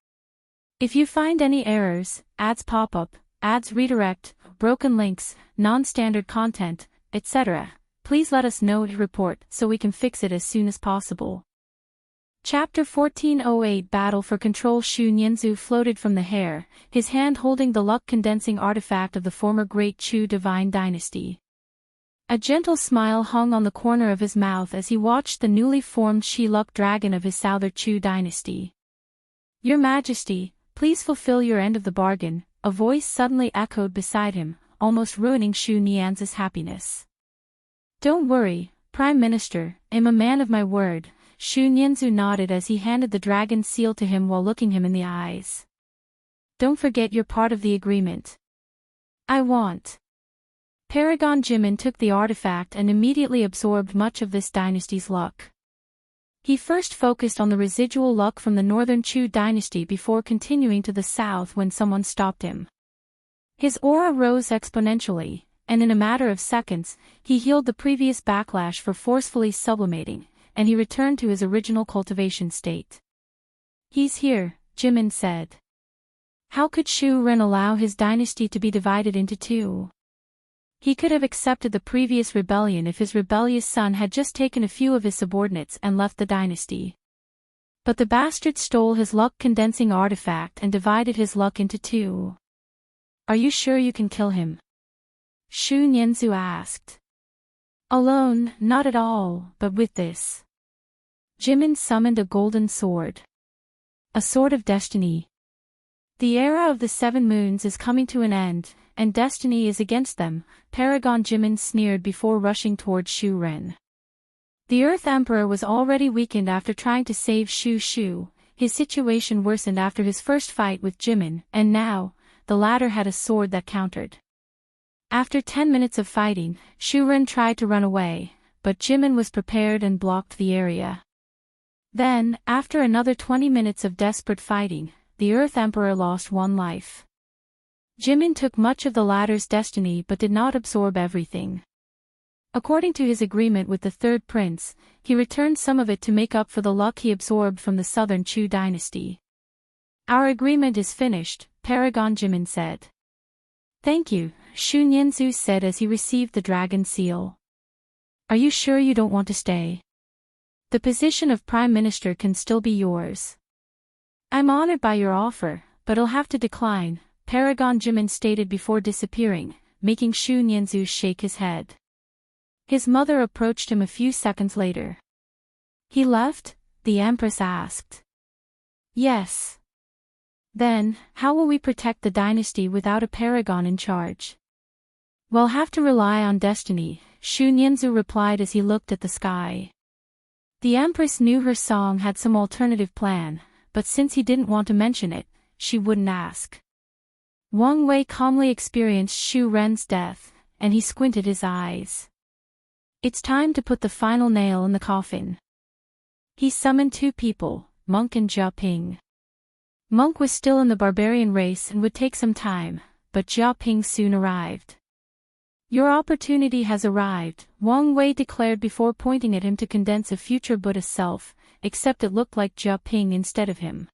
A: If you find any errors, ads pop up, ads redirect, broken links, non-standard content, etc., please let us know to report so we can fix it as soon as possible. Chapter 1408 Battle for Control. Shu Nianzu floated from the hair, his hand holding the luck-condensing artifact of the former Great Chu divine dynasty. A gentle smile hung on the corner of his mouth as he watched the newly formed She-Luck dragon of his Souther Chu dynasty. "Your Majesty, please fulfill your end of the bargain," a voice suddenly echoed beside him, almost ruining Shu Nianz's happiness. "Don't worry, Prime Minister, I'm a man of my word," Shu Nianzu nodded as he handed the dragon's seal to him while looking him in the eyes. "Don't forget you're part of the agreement." "I want." Paragon Jimin took the artifact and immediately absorbed much of this dynasty's luck. He first focused on the residual luck from the northern Chu dynasty before continuing to the south when someone stopped him. His aura rose exponentially, and in a matter of seconds, he healed the previous backlash for forcefully sublimating, and he returned to his original cultivation state. "He's here," Jimin said. How could Shu Ren allow his dynasty to be divided into two? He could have accepted the previous rebellion if his rebellious son had just taken a few of his subordinates and left the dynasty. But the bastard stole his luck-condensing artifact and divided his luck into two. "Are you sure you can kill him?" Shu Nianzu asked. "Alone, not at all, but with this." Jimin summoned a golden sword. "A sword of destiny. The era of the 7 moons is coming to an end, and destiny is against them," Paragon Jimin sneered before rushing towards Shu Ren. The Earth Emperor was already weakened after trying to save Shu. His situation worsened after his first fight with Jimin, and now, the latter had a sword that countered. After 10 minutes of fighting, Shu Ren tried to run away, but Jimin was prepared and blocked the area. Then, after another 20 minutes of desperate fighting, the Earth Emperor lost 1 life. Jimin took much of the latter's destiny but did not absorb everything. According to his agreement with the third prince, he returned some of it to make up for the luck he absorbed from the southern Chu dynasty. "Our agreement is finished," Paragon Jimin said. "Thank you," Shu Nianzu said as he received the dragon seal. "Are you sure you don't want to stay? The position of Prime Minister can still be yours." "I'm honored by your offer, but I'll have to decline," Paragon Jimin stated before disappearing, making Shu Nianzu shake his head. His mother approached him a few seconds later. "He left?" the Empress asked. "Yes." "Then, how will we protect the dynasty without a paragon in charge?" "We'll have to rely on destiny," Shu Nianzu replied as he looked at the sky. The Empress knew her song had some alternative plan, but since he didn't want to mention it, she wouldn't ask. Wang Wei calmly experienced Shu Ren's death, and he squinted his eyes. It's time to put the final nail in the coffin. He summoned 2 people, Monk and Jia Ping. Monk was still in the barbarian race and would take some time, but Jia Ping soon arrived. "Your opportunity has arrived," Wang Wei declared before pointing at him to condense a future Buddha self, except it looked like Jia Ping instead of him.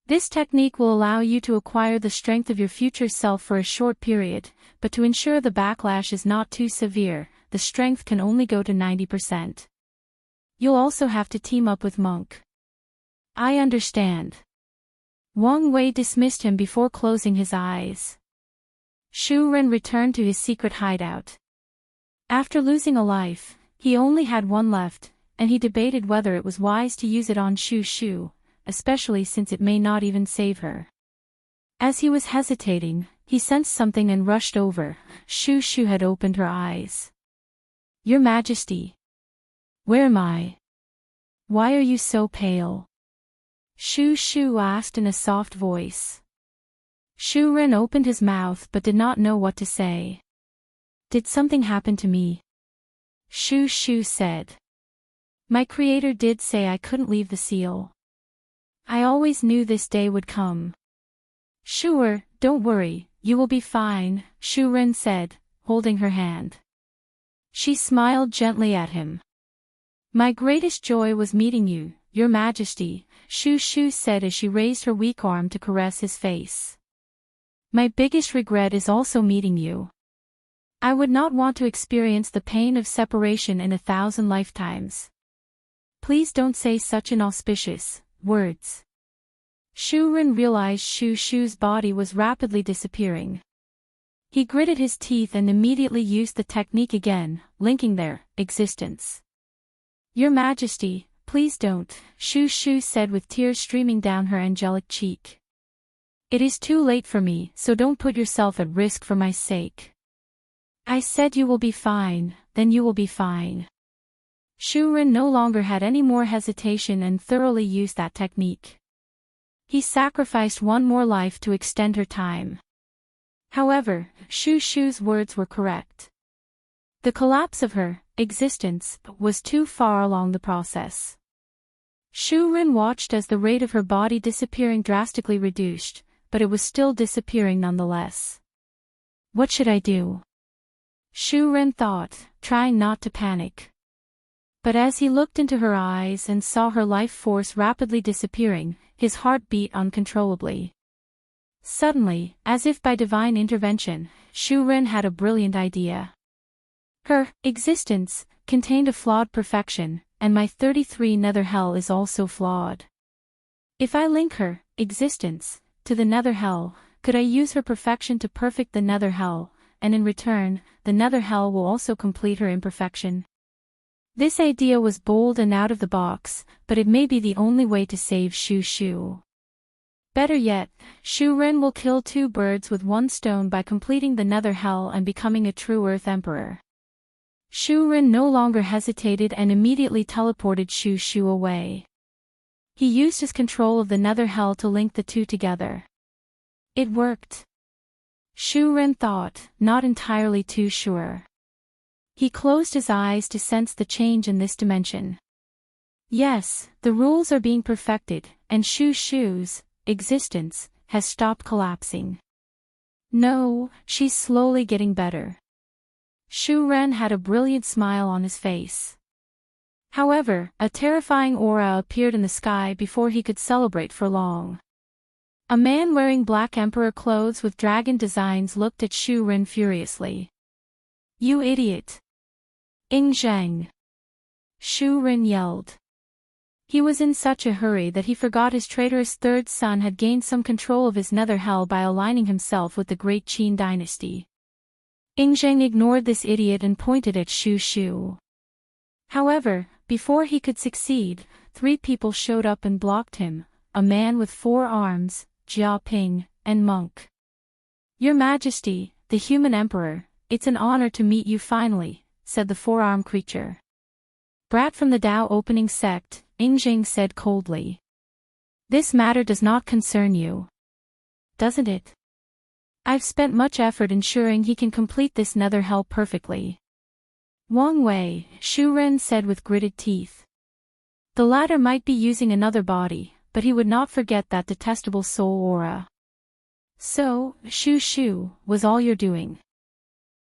A: "This technique will allow you to acquire the strength of your future self for a short period, but to ensure the backlash is not too severe, the strength can only go to 90%. You'll also have to team up with Monk." "I understand." Wang Wei dismissed him before closing his eyes. Shu Ren returned to his secret hideout. After losing a life, he only had 1 left, and he debated whether it was wise to use it on Shu, especially since it may not even save her. As he was hesitating, he sensed something and rushed over. Shu had opened her eyes. "Your Majesty. Where am I? Why are you so pale?" Shu asked in a soft voice. Shu Ren opened his mouth but did not know what to say. "Did something happen to me?" Shu said. "My creator did say I couldn't leave the seal. I always knew this day would come." "Sure, don't worry, you will be fine," Shu Ren said, holding her hand. She smiled gently at him. "My greatest joy was meeting you, Your Majesty," Shu said as she raised her weak arm to caress his face. "My biggest regret is also meeting you. I would not want to experience the pain of separation in 1,000 lifetimes. Please don't say such inauspicious words." Shu Ren realized Shu's body was rapidly disappearing. He gritted his teeth and immediately used the technique again, linking their existence. "Your Majesty, please don't," Shu Shu said with tears streaming down her angelic cheek. "It is too late for me, so don't put yourself at risk for my sake." "I said you will be fine, then you will be fine." Shu Ren no longer had any more hesitation and thoroughly used that technique. He sacrificed one more life to extend her time. However, Shu Shu's words were correct. The collapse of her existence was too far along the process. Shu Ren watched as the rate of her body disappearing drastically reduced, but it was still disappearing nonetheless. What should I do? Shu Ren thought, trying not to panic. But as he looked into her eyes and saw her life force rapidly disappearing, his heart beat uncontrollably. Suddenly, as if by divine intervention, Shu Ren had a brilliant idea. Her existence contained a flawed perfection, and my 33 nether hell is also flawed. If I link her existence to the nether hell, could I use her perfection to perfect the nether hell, and in return, the nether hell will also complete her imperfection? This idea was bold and out of the box, but it may be the only way to save Shu Shu. Better yet, Shu Ren will kill two birds with one stone by completing the nether hell and becoming a true Earth Emperor. Shu Ren no longer hesitated and immediately teleported Shu Shu away. He used his control of the nether hell to link the two together. It worked. Shu Ren thought, not entirely too sure. He closed his eyes to sense the change in this dimension. Yes, the rules are being perfected, and Shu Shu's existence has stopped collapsing. No, she's slowly getting better. Shu Ren had a brilliant smile on his face. However, a terrifying aura appeared in the sky before he could celebrate for long. A man wearing black emperor clothes with dragon designs looked at Shu Ren furiously. "You idiot! Ing Zheng!" Shu Ren yelled. He was in such a hurry that he forgot his traitorous third son had gained some control of his nether hell by aligning himself with the great Qin dynasty. Ing Zheng ignored this idiot and pointed at Shu Shu. However, before he could succeed, 3 people showed up and blocked him, a man with 4 arms, Jia Ping, and Monk. "Your Majesty, the human emperor, it's an honor to meet you finally," said the 4-armed creature. "Brat from the Tao opening sect," Ing Zheng said coldly. "This matter does not concern you. Doesn't it? I've spent much effort ensuring he can complete this nether hell perfectly." "Wang Wei," Shu Ren said with gritted teeth. The latter might be using another body, but he would not forget that detestable soul aura. "So, Shu Shu, was all you're doing?"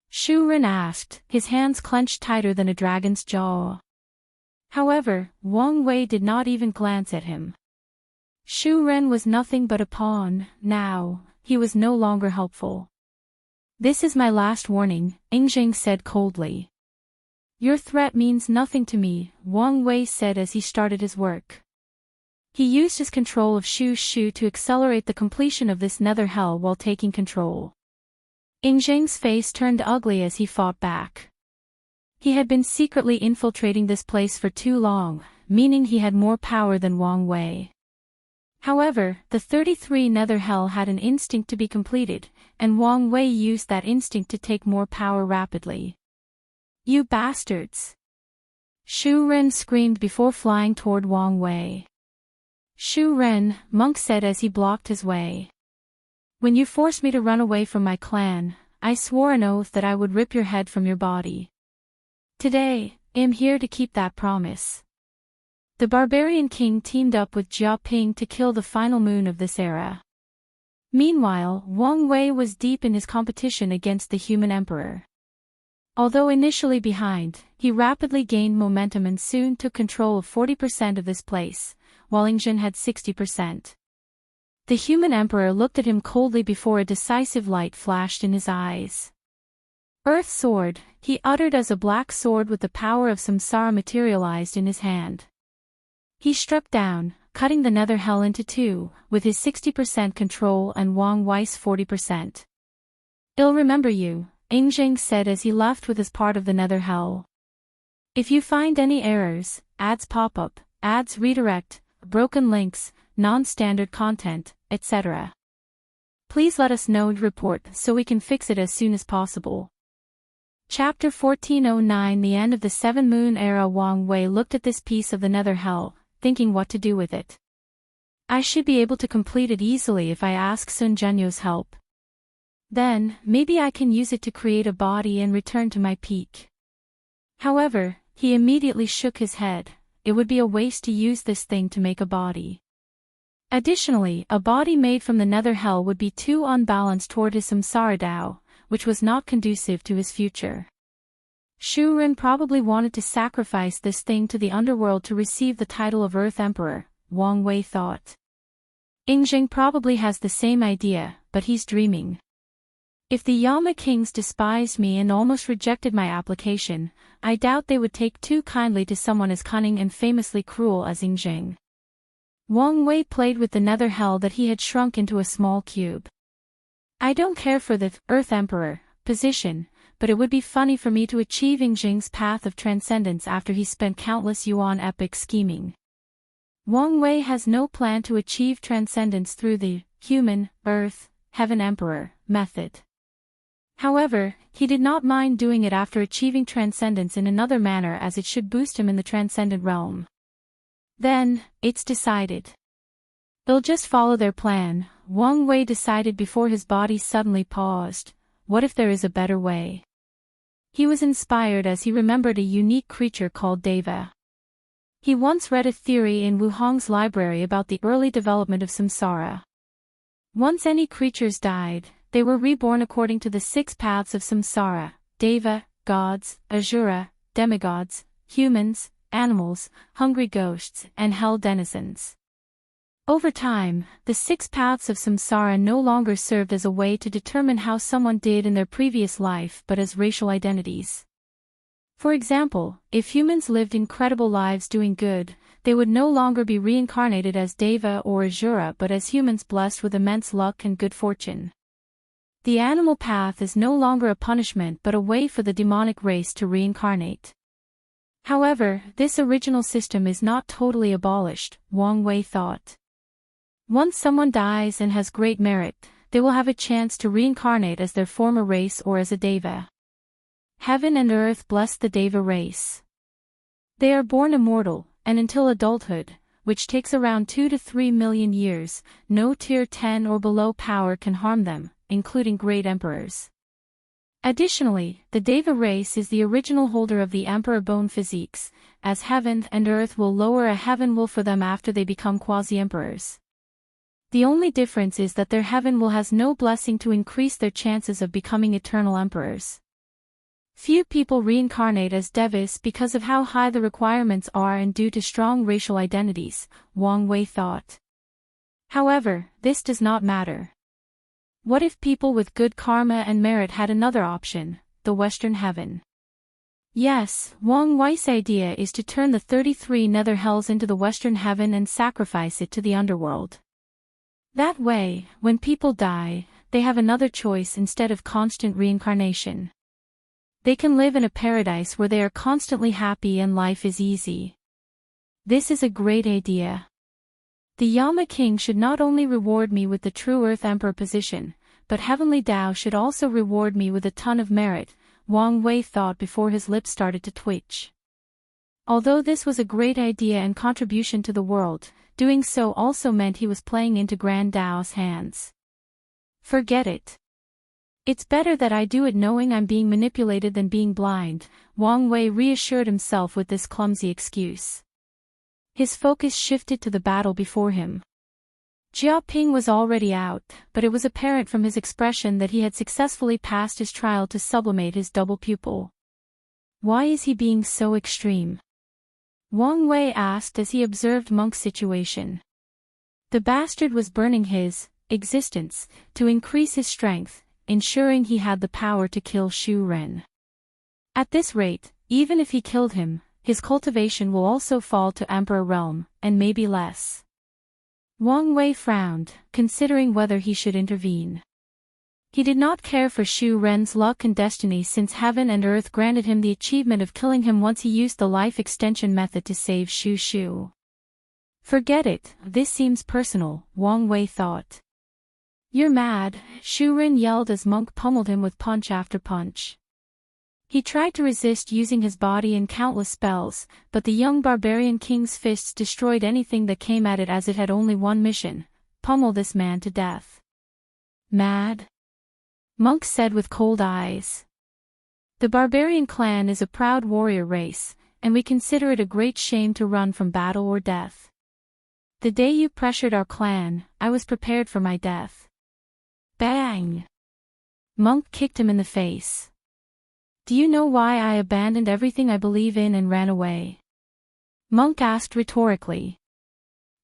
A: Shu Ren asked, his hands clenched tighter than a dragon's jaw. However, Wang Wei did not even glance at him. Shu Ren was nothing but a pawn, now, he was no longer helpful. "This is my last warning," Ing Zheng said coldly. "Your threat means nothing to me," Wang Wei said as he started his work. He used his control of Shu Shu to accelerate the completion of this nether hell while taking control. Ing Zheng's face turned ugly as he fought back. He had been secretly infiltrating this place for too long, meaning he had more power than Wang Wei. However, the 33 nether hell had an instinct to be completed, and Wang Wei used that instinct to take more power rapidly. "You bastards!" Shu Ren screamed before flying toward Wang Wei. "Shu Ren," Monk said as he blocked his way. "When you forced me to run away from my clan, I swore an oath that I would rip your head from your body. Today, I am here to keep that promise." The barbarian king teamed up with Jia Ping to kill the final moon of this era. Meanwhile, Wang Wei was deep in his competition against the human emperor. Although initially behind, he rapidly gained momentum and soon took control of 40% of this place, while Ing Zheng had 60%. The human emperor looked at him coldly before a decisive light flashed in his eyes. "Earth Sword," he uttered as a black sword with the power of samsara materialized in his hand. He struck down, cutting the nether hell into 2, with his 60% control and Wang Wei's 40%. He'll remember you, Ingjing said as he left with his part of the nether hell. If you find any errors, ads pop up, ads redirect, broken links, non-standard content, etc. please let us know and report so we can fix it as soon as possible. Chapter 1409 The End of the Seven Moon Era. Wang Wei looked at this piece of the nether hell, thinking what to do with it. I should be able to complete it easily if I ask Sun Zhenyo's help. Then, maybe I can use it to create a body and return to my peak. However, he immediately shook his head. It would be a waste to use this thing to make a body. Additionally, a body made from the nether hell would be too unbalanced toward his samsara Dao, which was not conducive to his future. Shu Ren probably wanted to sacrifice this thing to the underworld to receive the title of Earth Emperor, Wang Wei thought. Ingjing probably has the same idea, but he's dreaming. If the Yama kings despised me and almost rejected my application, I doubt they would take too kindly to someone as cunning and famously cruel as Ingjing. Wang Wei played with the nether hell that he had shrunk into a small cube. I don't care for the Earth Emperor position, but it would be funny for me to achieve Ingjing's path of transcendence after he spent countless yuan epic scheming. Wang Wei has no plan to achieve transcendence through the human, earth, heaven emperor method. However, he did not mind doing it after achieving transcendence in another manner as it should boost him in the transcendent realm. Then, it's decided. They'll just follow their plan, Wang Wei decided before his body suddenly paused. What if there is a better way? He was inspired as he remembered a unique creature called Deva. He once read a theory in Wu Hong's library about the early development of samsara. Once any creatures died, they were reborn according to the 6 paths of samsara: Deva, gods, asura, demigods, humans, animals, hungry ghosts, and hell denizens. Over time, the 6 paths of samsara no longer served as a way to determine how someone did in their previous life but as racial identities. For example, if humans lived incredible lives doing good, they would no longer be reincarnated as Deva or Asura but as humans blessed with immense luck and good fortune. The animal path is no longer a punishment but a way for the demonic race to reincarnate. However, this original system is not totally abolished, Wang Wei thought. Once someone dies and has great merit, they will have a chance to reincarnate as their former race or as a Deva. Heaven and earth bless the Deva race. They are born immortal, and until adulthood, which takes around 2 to 3 million years, no tier 10 or below power can harm them, including great emperors. Additionally, the Deva race is the original holder of the emperor bone physiques, as heaven and earth will lower a heaven will for them after they become quasi-emperors. The only difference is that their heaven will has no blessing to increase their chances of becoming eternal emperors. Few people reincarnate as Devas because of how high the requirements are and due to strong racial identities, Wang Wei thought. However, this does not matter. What if people with good karma and merit had another option, the Western Heaven? Yes, Wang Wei's idea is to turn the 33 nether hells into the Western Heaven and sacrifice it to the underworld. That way, when people die, they have another choice instead of constant reincarnation. They can live in a paradise where they are constantly happy and life is easy. This is a great idea. The Yama King should not only reward me with the true Earth Emperor position, but Heavenly Tao should also reward me with a ton of merit, Wang Wei thought before his lips started to twitch. Although this was a great idea and contribution to the world, doing so also meant he was playing into Grand Tao's hands. Forget it. It's better that I do it knowing I'm being manipulated than being blind, Wang Wei reassured himself with this clumsy excuse. His focus shifted to the battle before him. Jia Ping was already out, but it was apparent from his expression that he had successfully passed his trial to sublimate his double pupil. Why is he being so extreme? Wang Wei asked as he observed Monk's situation. The bastard was burning his existence to increase his strength, ensuring he had the power to kill Shu Ren. At this rate, even if he killed him, his cultivation will also fall to Emperor realm, and maybe less. Wang Wei frowned, considering whether he should intervene. He did not care for Shu Ren's luck and destiny since heaven and earth granted him the achievement of killing him once he used the life extension method to save Shu Shu. Forget it, this seems personal, Wang Wei thought. You're mad, Shu Ren yelled as Monk pummeled him with punch after punch. He tried to resist using his body in countless spells, but the young barbarian king's fists destroyed anything that came at it as it had only one mission: pummel this man to death. Mad? Monk said with cold eyes. The barbarian clan is a proud warrior race, and we consider it a great shame to run from battle or death. The day you pressured our clan, I was prepared for my death. Bang! Monk kicked him in the face. Do you know why I abandoned everything I believe in and ran away? Monk asked rhetorically.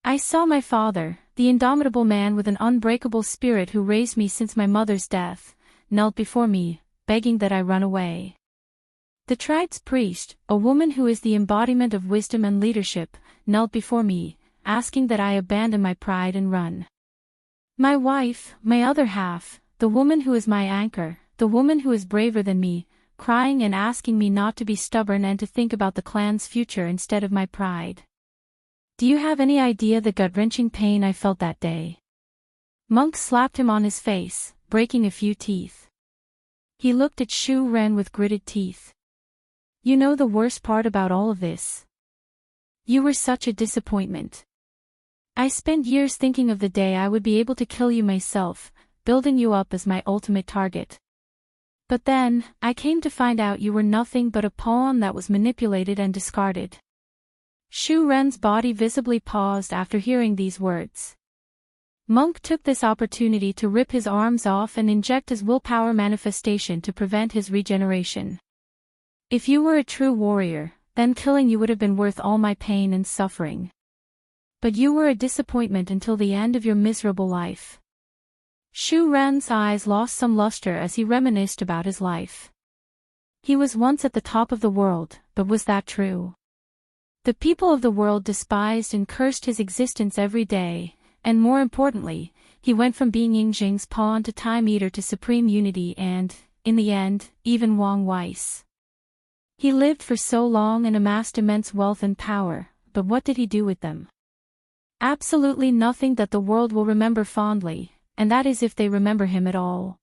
A: I saw my father, the indomitable man with an unbreakable spirit who raised me since my mother's death, knelt before me, begging that I run away. The tribe's priest, a woman who is the embodiment of wisdom and leadership, knelt before me, asking that I abandon my pride and run. My wife, my other half, the woman who is my anchor, the woman who is braver than me, crying and asking me not to be stubborn and to think about the clan's future instead of my pride. Do you have any idea the gut-wrenching pain I felt that day? Monk slapped him on his face, breaking a few teeth. He looked at Shu Ren with gritted teeth. You know the worst part about all of this? You were such a disappointment. I spent years thinking of the day I would be able to kill you myself, building you up as my ultimate target. But then, I came to find out you were nothing but a pawn that was manipulated and discarded. Shu Ren's body visibly paused after hearing these words. Monk took this opportunity to rip his arms off and inject his willpower manifestation to prevent his regeneration. If you were a true warrior, then killing you would have been worth all my pain and suffering. But you were a disappointment until the end of your miserable life. Shu Ren's eyes lost some luster as he reminisced about his life. He was once at the top of the world, but was that true? The people of the world despised and cursed his existence every day, and more importantly, he went from being Yingjing's pawn to Time Eater to supreme unity and, in the end, even Wang Weiss. He lived for so long and amassed immense wealth and power, but what did he do with them? Absolutely nothing that the world will remember fondly, and that is if they remember him at all.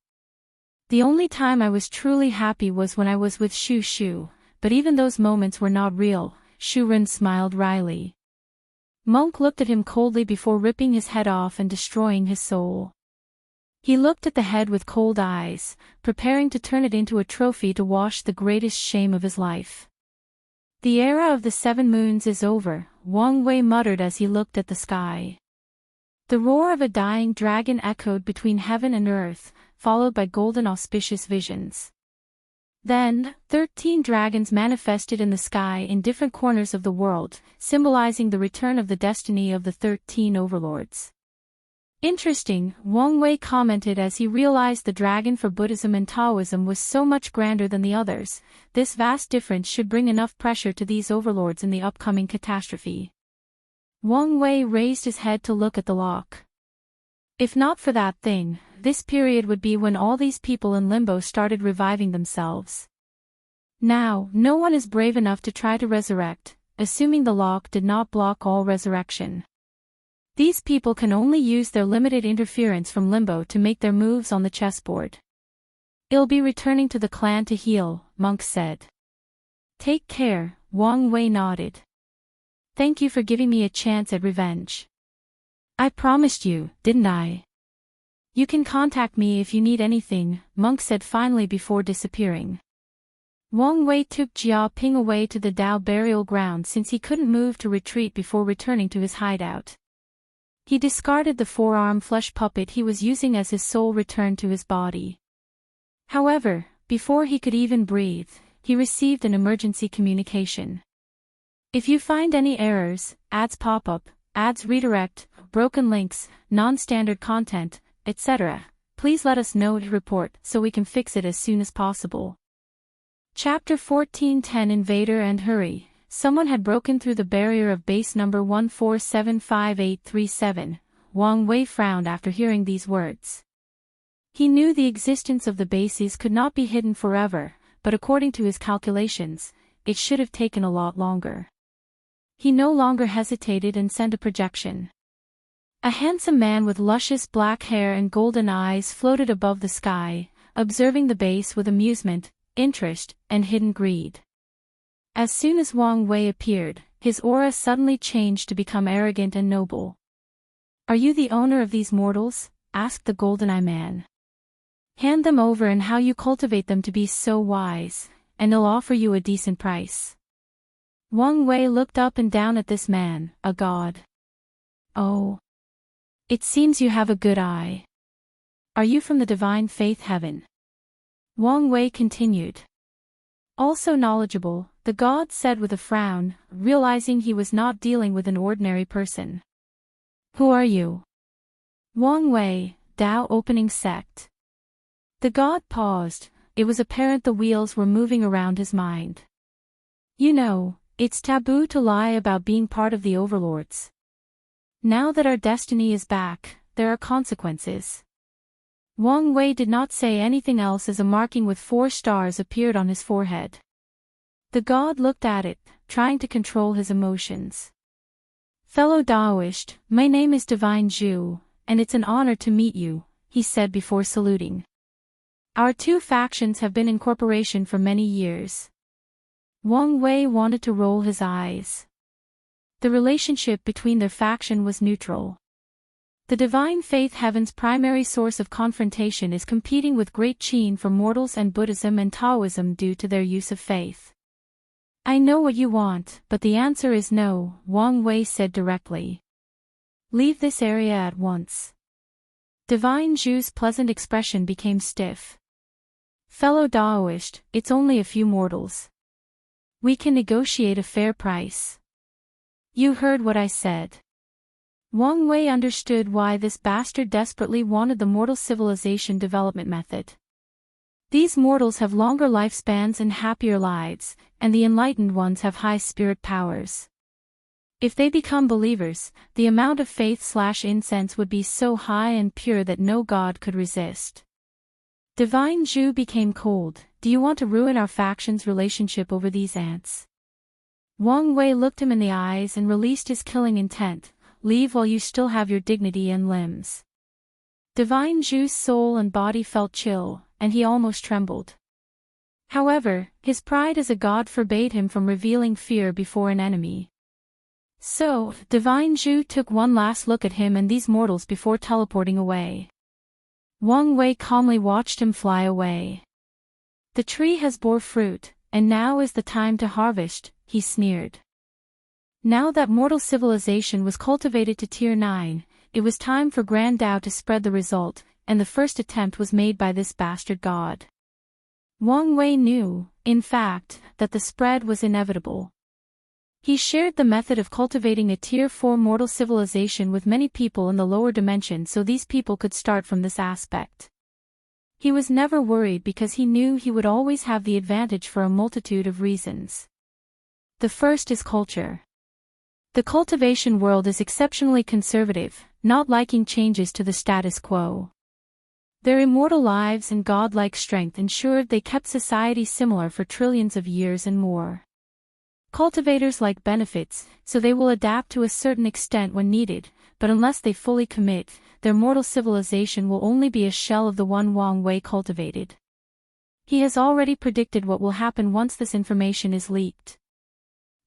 A: The only time I was truly happy was when I was with Shu Shu, but even those moments were not real. Shu Ren smiled wryly. Monk looked at him coldly before ripping his head off and destroying his soul. He looked at the head with cold eyes, preparing to turn it into a trophy to wash the greatest shame of his life. The era of the 7 moons is over, Wang Wei muttered as he looked at the sky. The roar of a dying dragon echoed between heaven and earth, followed by golden auspicious visions. Then, 13 dragons manifested in the sky in different corners of the world, symbolizing the return of the destiny of the 13 overlords. Interesting, Wang Wei commented as he realized the dragon for Buddhism and Taoism was so much grander than the others. This vast difference should bring enough pressure to these overlords in the upcoming catastrophe. Wang Wei raised his head to look at the lock. If not for that thing, this period would be when all these people in limbo started reviving themselves. Now, no one is brave enough to try to resurrect, assuming the lock did not block all resurrection. These people can only use their limited interference from limbo to make their moves on the chessboard. I'll be returning to the clan to heal, Monk said. Take care, Wang Wei nodded. Thank you for giving me a chance at revenge. I promised you, didn't I? You can contact me if you need anything, Monk said finally before disappearing. Wang Wei took Jia Ping away to the Dao burial ground since he couldn't move to retreat before returning to his hideout. He discarded the forearm flesh puppet he was using as his soul returned to his body. However, before he could even breathe, he received an emergency communication. If you find any errors, ads pop up, ads redirect, broken links, non-standard content, etc., please let us know to report so we can fix it as soon as possible. Chapter 14:10 Invader and Hurry. Someone had broken through the barrier of base number 1475837. Wang Wei frowned after hearing these words. He knew the existence of the bases could not be hidden forever, but according to his calculations, it should have taken a lot longer. He no longer hesitated and sent a projection. A handsome man with luscious black hair and golden eyes floated above the sky, observing the base with amusement, interest, and hidden greed. As soon as Wang Wei appeared, his aura suddenly changed to become arrogant and noble. "Are you the owner of these mortals?" asked the golden-eye man. "Hand them over and how you cultivate them to be so wise, and I'll offer you a decent price." Wang Wei looked up and down at this man, a god. "Oh. It seems you have a good eye. Are you from the divine faith heaven?" Wang Wei continued. "Also knowledgeable," the god said with a frown, realizing he was not dealing with an ordinary person. "Who are you?" "Wang Wei, Tao opening sect." The god paused. It was apparent the wheels were moving around his mind. "You know, it's taboo to lie about being part of the overlords. Now that our destiny is back, there are consequences." Wang Wei did not say anything else as a marking with 4 stars appeared on his forehead. The god looked at it, trying to control his emotions. "Fellow Daoist, my name is Divine Zhu, and it's an honor to meet you," he said before saluting. "Our 2 factions have been in cooperation for many years." Wang Wei wanted to roll his eyes. The relationship between their faction was neutral. The divine faith heaven's primary source of confrontation is competing with Great Qin for mortals and Buddhism and Taoism due to their use of faith. "I know what you want, but the answer is no," Wang Wei said directly. "Leave this area at once." Divine Zhu's pleasant expression became stiff. "Fellow Daoist, it's only a few mortals. We can negotiate a fair price." "You heard what I said." Wang Wei understood why this bastard desperately wanted the mortal civilization development method. These mortals have longer lifespans and happier lives, and the enlightened ones have high spirit powers. If they become believers, the amount of faith/incense would be so high and pure that no god could resist. Divine Zhu became cold. "Do you want to ruin our faction's relationship over these ants?" Wang Wei looked him in the eyes and released his killing intent. "Leave while you still have your dignity and limbs." Divine Zhu's soul and body felt chill, and he almost trembled. However, his pride as a god forbade him from revealing fear before an enemy. So, Divine Zhu took one last look at him and these mortals before teleporting away. Wang Wei calmly watched him fly away. "The tree has bore fruit, and now is the time to harvest," he sneered. Now that mortal civilization was cultivated to Tier 9, it was time for Grand Tao to spread the result, and the first attempt was made by this bastard god. Wang Wei knew, in fact, that the spread was inevitable. He shared the method of cultivating a Tier 4 mortal civilization with many people in the lower dimension so these people could start from this aspect. He was never worried because he knew he would always have the advantage for a multitude of reasons. The first is culture. The cultivation world is exceptionally conservative, not liking changes to the status quo. Their immortal lives and godlike strength ensured they kept society similar for trillions of years and more. Cultivators like benefits, so they will adapt to a certain extent when needed, but unless they fully commit, their mortal civilization will only be a shell of the one Wang Wei cultivated. He has already predicted what will happen once this information is leaked.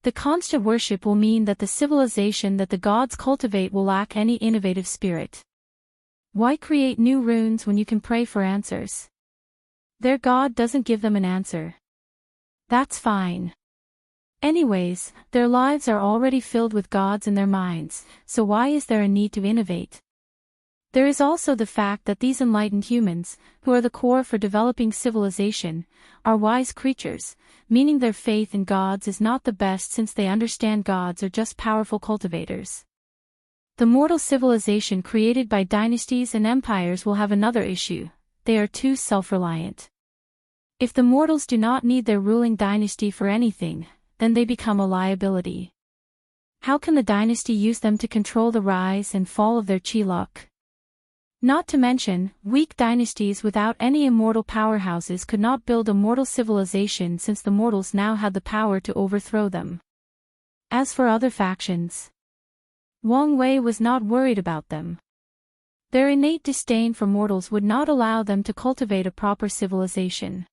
A: The constant worship will mean that the civilization that the gods cultivate will lack any innovative spirit. Why create new runes when you can pray for answers? Their god doesn't give them an answer. That's fine. Anyways, their lives are already filled with gods in their minds, so why is there a need to innovate? There is also the fact that these enlightened humans, who are the core for developing civilization, are wise creatures, meaning their faith in gods is not the best since they understand gods are just powerful cultivators. The mortal civilization created by dynasties and empires will have another issue: they are too self-reliant. If the mortals do not need their ruling dynasty for anything, then they become a liability. How can the dynasty use them to control the rise and fall of their chi luck? Not to mention, weak dynasties without any immortal powerhouses could not build a mortal civilization since the mortals now had the power to overthrow them. As for other factions, Wang Wei was not worried about them. Their innate disdain for mortals would not allow them to cultivate a proper civilization.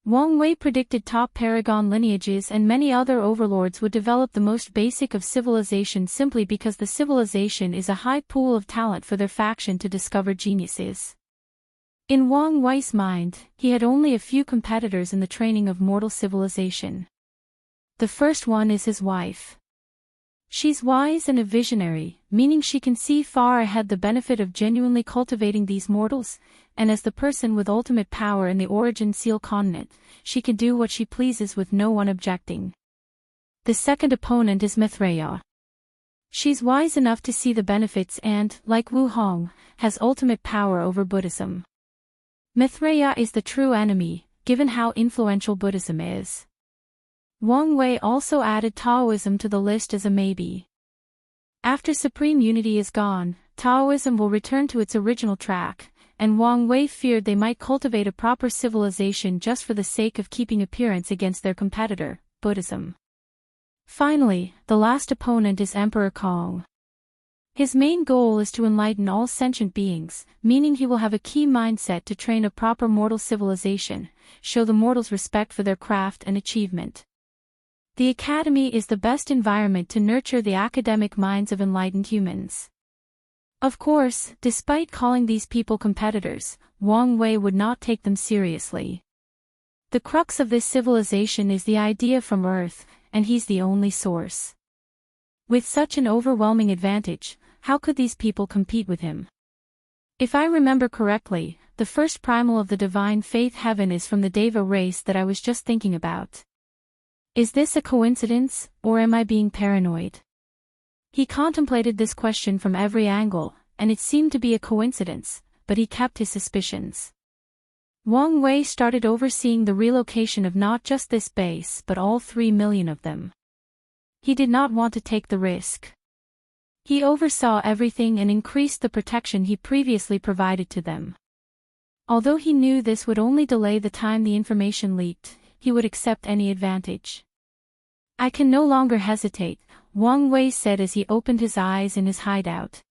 A: Wang Wei predicted top Paragon lineages and many other overlords would develop the most basic of civilization simply because the civilization is a high pool of talent for their faction to discover geniuses. In Wang Wei's mind, he had only a few competitors in the training of mortal civilization. The first one is his wife. She's wise and a visionary, meaning she can see far ahead the benefit of genuinely cultivating these mortals, and as the person with ultimate power in the Origin Seal continent, she can do what she pleases with no one objecting. The second opponent is Mithraea. She's wise enough to see the benefits and, like Wu Hong, has ultimate power over Buddhism. Mithraea is the true enemy, given how influential Buddhism is. Wang Wei also added Taoism to the list as a maybe. After supreme unity is gone, Taoism will return to its original track, and Wang Wei feared they might cultivate a proper civilization just for the sake of keeping appearance against their competitor, Buddhism. Finally, the last opponent is Emperor Kong. His main goal is to enlighten all sentient beings, meaning he will have a key mindset to train a proper mortal civilization, show the mortals respect for their craft and achievement. The Academy is the best environment to nurture the academic minds of enlightened humans. Of course, despite calling these people competitors, Wang Wei would not take them seriously. The crux of this civilization is the idea from Earth, and he's the only source. With such an overwhelming advantage, how could these people compete with him? If I remember correctly, the first primal of the divine faith heaven is from the Deva race that I was just thinking about. Is this a coincidence, or am I being paranoid? He contemplated this question from every angle, and it seemed to be a coincidence, but he kept his suspicions. Wang Wei started overseeing the relocation of not just this base but all 3 million of them. He did not want to take the risk. He oversaw everything and increased the protection he previously provided to them. Although he knew this would only delay the time the information leaked, he would accept any advantage. I can no longer hesitate, Wang Wei said as he opened his eyes in his hideout.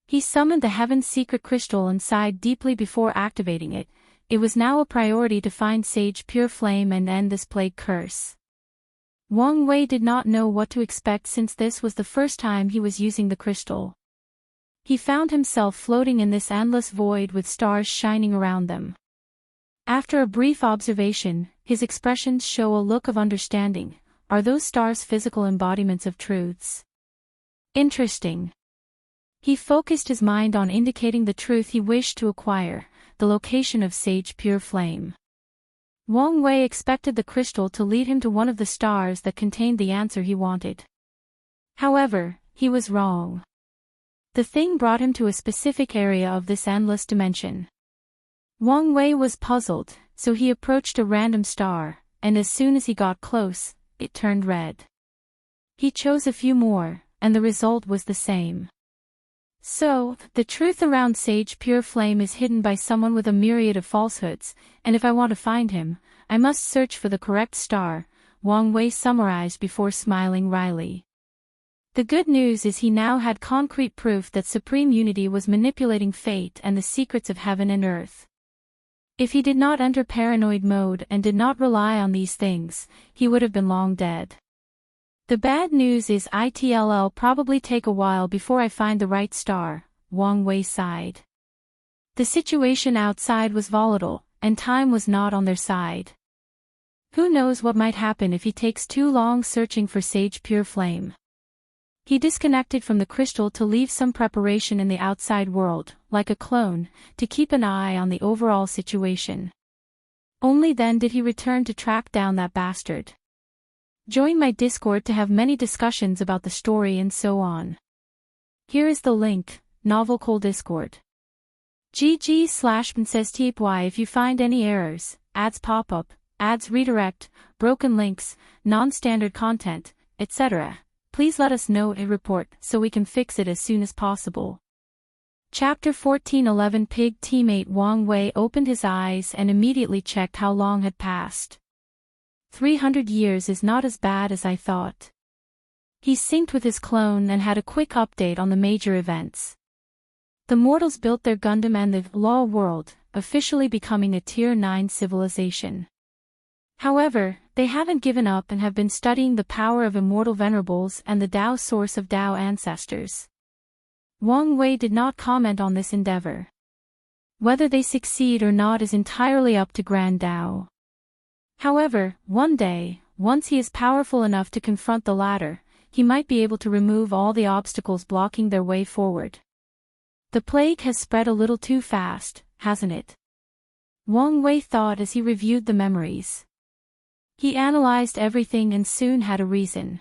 A: He summoned the Heaven's secret crystal and sighed deeply before activating it. It was now a priority to find Sage Pure Flame and end this plague curse. Wang Wei did not know what to expect since this was the first time he was using the crystal. He found himself floating in this endless void with stars shining around them. After a brief observation, his expressions show a look of understanding. Are those stars physical embodiments of truths? Interesting. He focused his mind on indicating the truth he wished to acquire, the location of Sage Pure Flame. Wang Wei expected the crystal to lead him to one of the stars that contained the answer he wanted. However, he was wrong. The thing brought him to a specific area of this endless dimension. Wang Wei was puzzled, so he approached a random star, and as soon as he got close, it turned red. He chose a few more, and the result was the same. So, the truth around Sage Pure Flame is hidden by someone with a myriad of falsehoods, and if I want to find him, I must search for the correct star, Wang Wei summarized before smiling wryly. The good news is he now had concrete proof that Supreme Unity was manipulating fate and the secrets of heaven and earth. If he did not enter paranoid mode and did not rely on these things, he would have been long dead. The bad news is it'll probably take a while before I find the right star, Wang Wei sighed. The situation outside was volatile, and time was not on their side. Who knows what might happen if he takes too long searching for Sage Pure Flame. He disconnected from the crystal to leave some preparation in the outside world, like a clone, to keep an eye on the overall situation. Only then did he return to track down that bastard. Join my Discord to have many discussions about the story and so on. Here is the link, Novel Cole Discord. GG/PrincessTPY if you find any errors, ads pop up, ads redirect, broken links, non-standard content, etc. Please let us know a report so we can fix it as soon as possible. Chapter 1411 Pig Teamate Wang Wei opened his eyes and immediately checked how long had passed. 300 years is not as bad as I thought. He synced with his clone and had a quick update on the major events. The mortals built their Gundam and the Law world, officially becoming a Tier 9 civilization. However, they haven't given up and have been studying the power of immortal venerables and the Tao source of Tao ancestors. Wang Wei did not comment on this endeavor. Whether they succeed or not is entirely up to Grand Tao. However, one day, once he is powerful enough to confront the latter, he might be able to remove all the obstacles blocking their way forward. The plague has spread a little too fast, hasn't it? Wang Wei thought as he reviewed the memories. He analyzed everything and soon had a reason.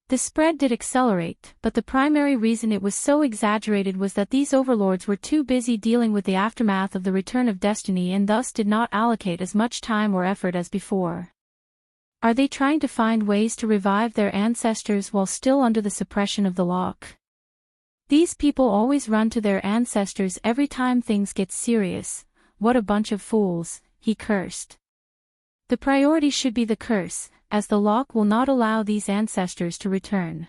A: The spread did accelerate, but the primary reason it was so exaggerated was that these overlords were too busy dealing with the aftermath of the return of destiny and thus did not allocate as much time or effort as before. Are they trying to find ways to revive their ancestors while still under the suppression of the lock? These people always run to their ancestors every time things get serious. What a bunch of fools, he cursed. The priority should be the curse, as the lock will not allow these ancestors to return.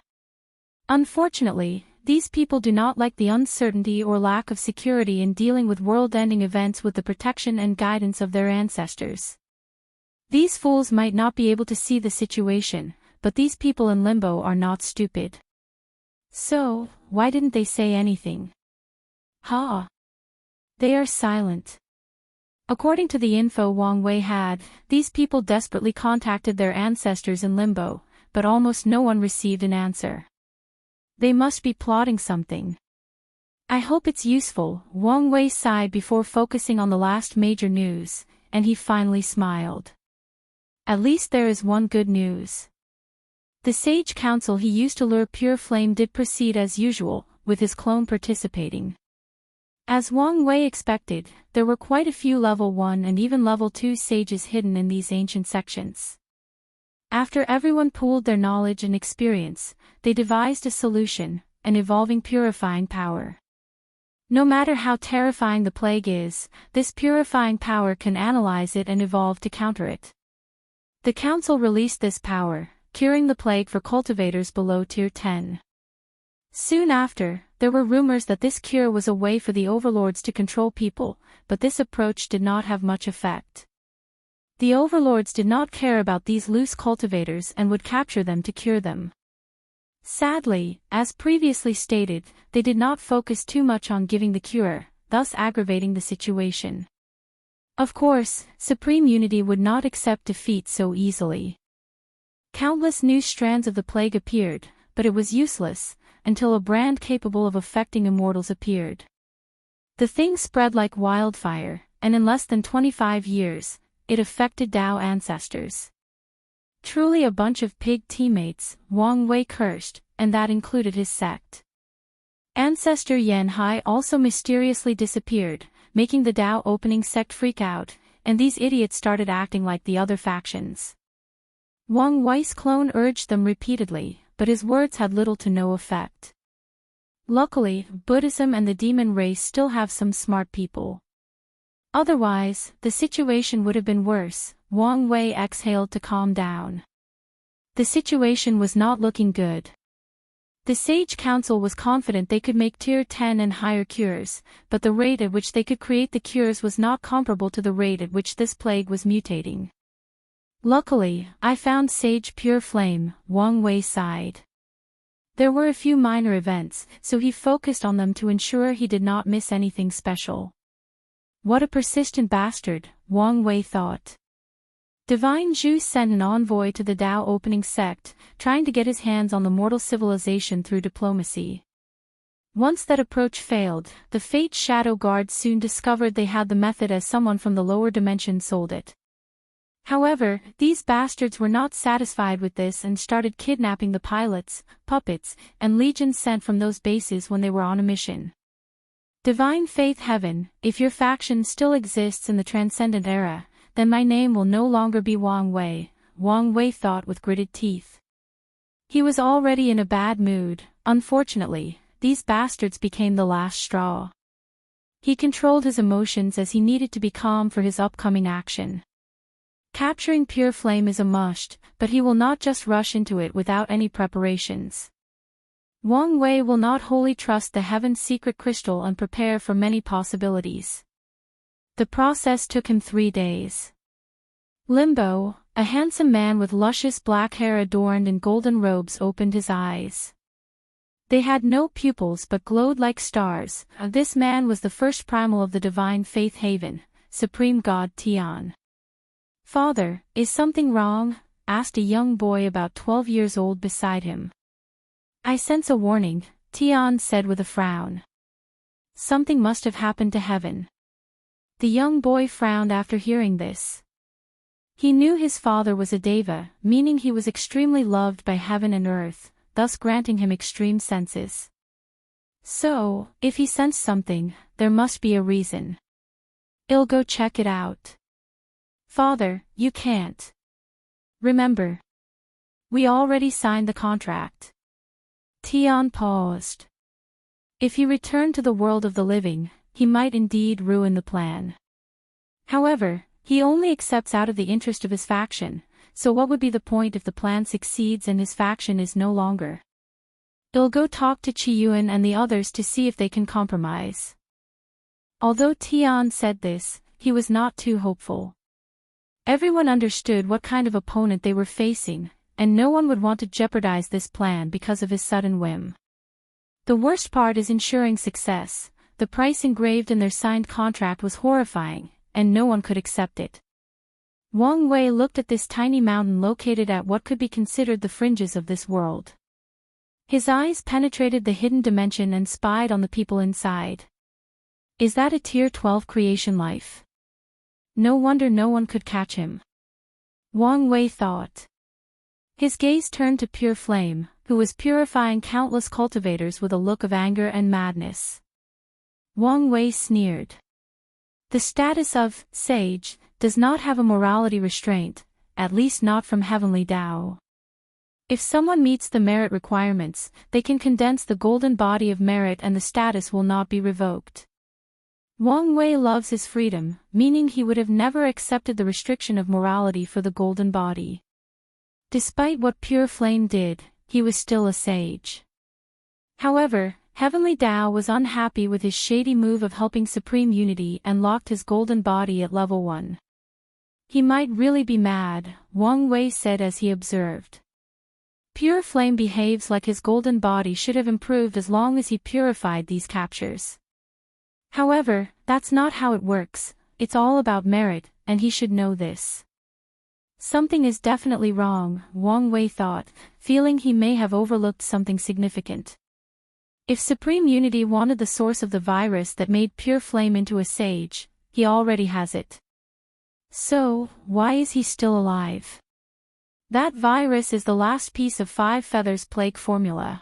A: Unfortunately, these people do not like the uncertainty or lack of security in dealing with world-ending events with the protection and guidance of their ancestors. These fools might not be able to see the situation, but these people in limbo are not stupid. So, why didn't they say anything? They are silent. According to the info Wang Wei had, these people desperately contacted their ancestors in limbo, but almost no one received an answer. They must be plotting something. I hope it's useful, Wang Wei sighed before focusing on the last major news, and he finally smiled. At least there is one good news. The Sage Council he used to lure Pure Flame did proceed as usual, with his clone participating. As Wang Wei expected, there were quite a few level 1 and even level 2 sages hidden in these ancient sections. After everyone pooled their knowledge and experience, they devised a solution, an evolving purifying power. No matter how terrifying the plague is, this purifying power can analyze it and evolve to counter it. The council released this power, curing the plague for cultivators below Tier 10. Soon after, there were rumors that this cure was a way for the overlords to control people, but this approach did not have much effect. The overlords did not care about these loose cultivators and would capture them to cure them. Sadly, as previously stated, they did not focus too much on giving the cure, thus aggravating the situation. Of course, Supreme Unity would not accept defeat so easily. Countless new strands of the plague appeared, but it was useless, until a brand capable of affecting immortals appeared. The thing spread like wildfire, and in less than 25 years, it affected Tao ancestors. Truly a bunch of pig teammates, Wang Wei cursed, and that included his sect. Ancestor Yan Hai also mysteriously disappeared, making the Tao opening sect freak out, and these idiots started acting like the other factions. Wang Wei's clone urged them repeatedly, but his words had little to no effect. Luckily, Buddhism and the demon race still have some smart people. Otherwise, the situation would have been worse. Wang Wei exhaled to calm down. The situation was not looking good. The Sage Council was confident they could make Tier 10 and higher cures, but the rate at which they could create the cures was not comparable to the rate at which this plague was mutating. Luckily, I found Sage Pure Flame, Wang Wei sighed. There were a few minor events, so he focused on them to ensure he did not miss anything special. What a persistent bastard, Wang Wei thought. Divine Zhu sent an envoy to the Tao opening sect, trying to get his hands on the mortal civilization through diplomacy. Once that approach failed, the Fate Shadow Guard soon discovered they had the method as someone from the lower dimension sold it. However, these bastards were not satisfied with this and started kidnapping the pilots, puppets, and legions sent from those bases when they were on a mission. Divine Faith Heaven, if your faction still exists in the Transcendent era, then my name will no longer be Wang Wei thought with gritted teeth. He was already in a bad mood. Unfortunately, these bastards became the last straw. He controlled his emotions as he needed to be calm for his upcoming action. Capturing Pure Flame is a must, but he will not just rush into it without any preparations. Wang Wei will not wholly trust the Heaven's secret crystal and prepare for many possibilities. The process took him 3 days. Limbo, a handsome man with luscious black hair adorned in golden robes, opened his eyes. They had no pupils but glowed like stars. This man was the first primal of the divine faith haven, Supreme God Tian. "Father, is something wrong?" asked a young boy about 12 years old beside him. "I sense a warning," Tian said with a frown. "Something must have happened to heaven." The young boy frowned after hearing this. He knew his father was a deva, meaning he was extremely loved by heaven and earth, thus granting him extreme senses. So, if he sensed something, there must be a reason. "I'll go check it out." "Father, you can't. Remember, we already signed the contract." Tian paused. If he returned to the world of the living, he might indeed ruin the plan. However, he only accepts out of the interest of his faction, so what would be the point if the plan succeeds and his faction is no longer? "I'll go talk to Qiyuan and the others to see if they can compromise." Although Tian said this, he was not too hopeful. Everyone understood what kind of opponent they were facing, and no one would want to jeopardize this plan because of his sudden whim. The worst part is ensuring success. The price engraved in their signed contract was horrifying, and no one could accept it. Wang Wei looked at this tiny mountain located at what could be considered the fringes of this world. His eyes penetrated the hidden dimension and spied on the people inside. Is that a Tier 12 creation life? No wonder no one could catch him. Wang Wei thought. His gaze turned to Pure Flame, who was purifying countless cultivators with a look of anger and madness. Wang Wei sneered. The status of sage does not have a morality restraint, at least not from heavenly Tao. If someone meets the merit requirements, they can condense the golden body of merit and the status will not be revoked. Wang Wei loves his freedom, meaning he would have never accepted the restriction of morality for the golden body. Despite what Pure Flame did, he was still a sage. However, Heavenly Tao was unhappy with his shady move of helping Supreme Unity and locked his golden body at level 1. He might really be mad, Wang Wei said as he observed. Pure Flame behaves like his golden body should have improved as long as he purified these captures. However, that's not how it works, it's all about merit, and he should know this. Something is definitely wrong, Wang Wei thought, feeling he may have overlooked something significant. If Supreme Unity wanted the source of the virus that made Pure Flame into a sage, he already has it. So, why is he still alive? That virus is the last piece of 5 feathers plague formula.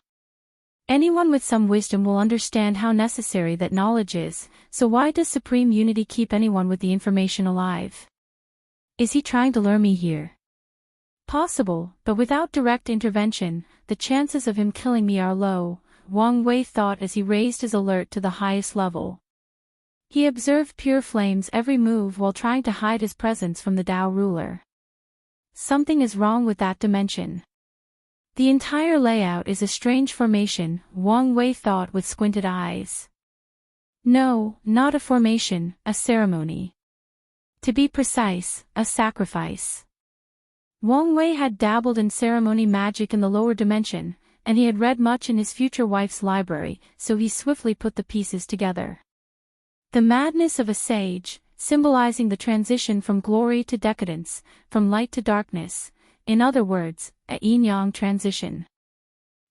A: Anyone with some wisdom will understand how necessary that knowledge is, so why does Supreme Unity keep anyone with the information alive? Is he trying to lure me here? Possible, but without direct intervention, the chances of him killing me are low, Wang Wei thought as he raised his alert to the highest level. He observed Pure Flame's every move while trying to hide his presence from the Tao ruler. Something is wrong with that dimension. The entire layout is a strange formation, Wang Wei thought with squinted eyes. No, not a formation, a ceremony. To be precise, a sacrifice. Wang Wei had dabbled in ceremony magic in the lower dimension, and he had read much in his future wife's library, so he swiftly put the pieces together. The madness of a sage, symbolizing the transition from glory to decadence, from light to darkness, in other words, a yin-yang transition.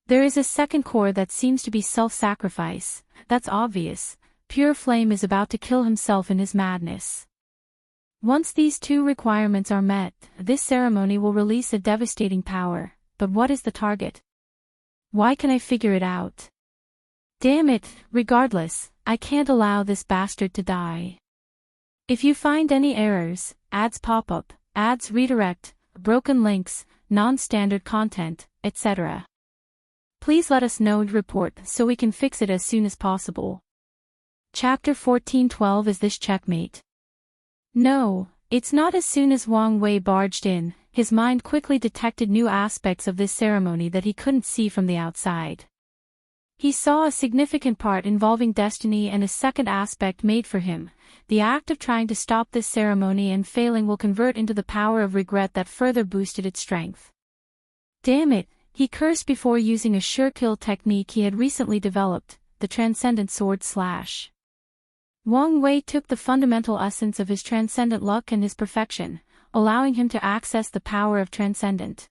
A: There is a second core that seems to be self-sacrifice, that's obvious, Pure Flame is about to kill himself in his madness. Once these 2 requirements are met, this ceremony will release a devastating power, but what is the target? Why can I figure it out? Damn it, regardless, I can't allow this bastard to die. If you find any errors, ads pop up, ads redirect, broken links, non-standard content, etc. Please let us know and report so we can fix it as soon as possible. Chapter 14:12 Is this checkmate? No, it's not. As soon as Wang Wei barged in, his mind quickly detected new aspects of this ceremony that he couldn't see from the outside. He saw a significant part involving destiny and a second aspect made for him. The act of trying to stop this ceremony and failing will convert into the power of regret that further boosted its strength. Damn it, he cursed before using a sure-kill technique he had recently developed, the Transcendent Sword Slash. Wang Wei took the fundamental essence of his transcendent luck and his perfection, allowing him to access the power of Transcendent.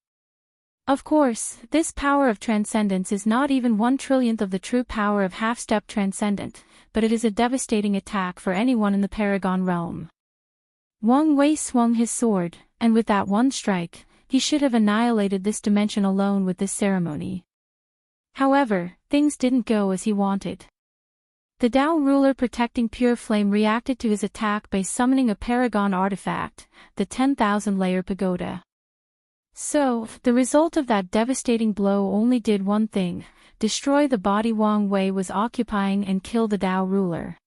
A: Of course, this power of Transcendence is not even 1/1,000,000th of the true power of half-step Transcendent, but it is a devastating attack for anyone in the Paragon realm. Wang Wei swung his sword, and with that one strike, he should have annihilated this dimension alone with this ceremony. However, things didn't go as he wanted. The Tao ruler protecting Pure Flame reacted to his attack by summoning a Paragon artifact, the 10,000-layer pagoda. So, the result of that devastating blow only did one thing: destroy the body Wang Wei was occupying and kill the Tao ruler.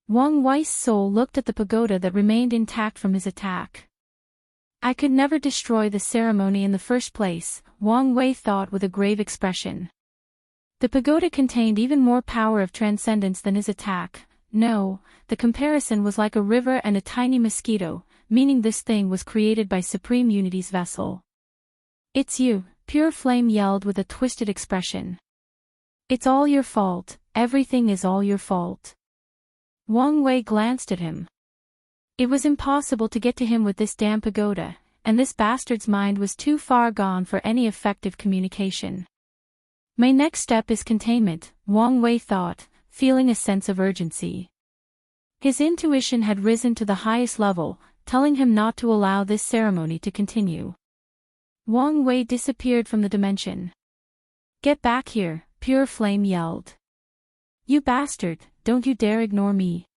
A: Wang Wei's soul looked at the pagoda that remained intact from his attack. I could never destroy the ceremony in the first place, Wang Wei thought with a grave expression. The pagoda contained even more power of transcendence than his attack. No, the comparison was like a river and a tiny mosquito, meaning this thing was created by Supreme Unity's vessel. It's you, Pure Flame yelled with a twisted expression. It's all your fault, everything is all your fault. Wang Wei glanced at him. It was impossible to get to him with this damn pagoda, and this bastard's mind was too far gone for any effective communication. My next step is containment, Wang Wei thought, feeling a sense of urgency. His intuition had risen to the highest level, telling him not to allow this ceremony to continue. Wang Wei disappeared from the dimension. Get back here, Pure Flame yelled. You bastard, don't you dare ignore me.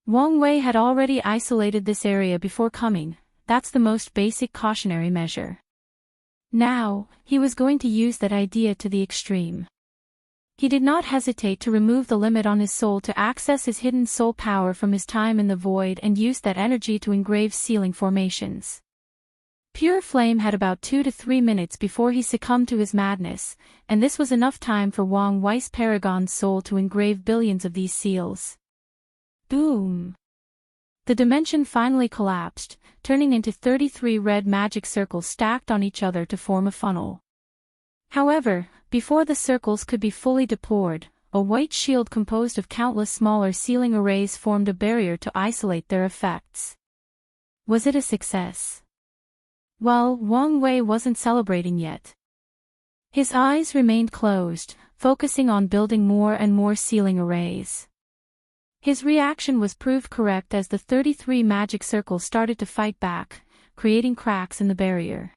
A: Wang Wei had already isolated this area before coming, that's the most basic cautionary measure. Now, he was going to use that idea to the extreme. He did not hesitate to remove the limit on his soul to access his hidden soul power from his time in the void and use that energy to engrave ceiling formations. Pure Flame had about 2 to 3 minutes before he succumbed to his madness, and this was enough time for Wang Wei's Paragon's soul to engrave billions of these seals. Boom! The dimension finally collapsed, turning into 33 red magic circles stacked on each other to form a funnel. However, before the circles could be fully deployed, a white shield composed of countless smaller sealing arrays formed a barrier to isolate their effects. Was it a success? Well, Wang Wei wasn't celebrating yet. His eyes remained closed, focusing on building more and more sealing arrays. His reaction was proved correct as the 33 magic circles started to fight back, creating cracks in the barrier.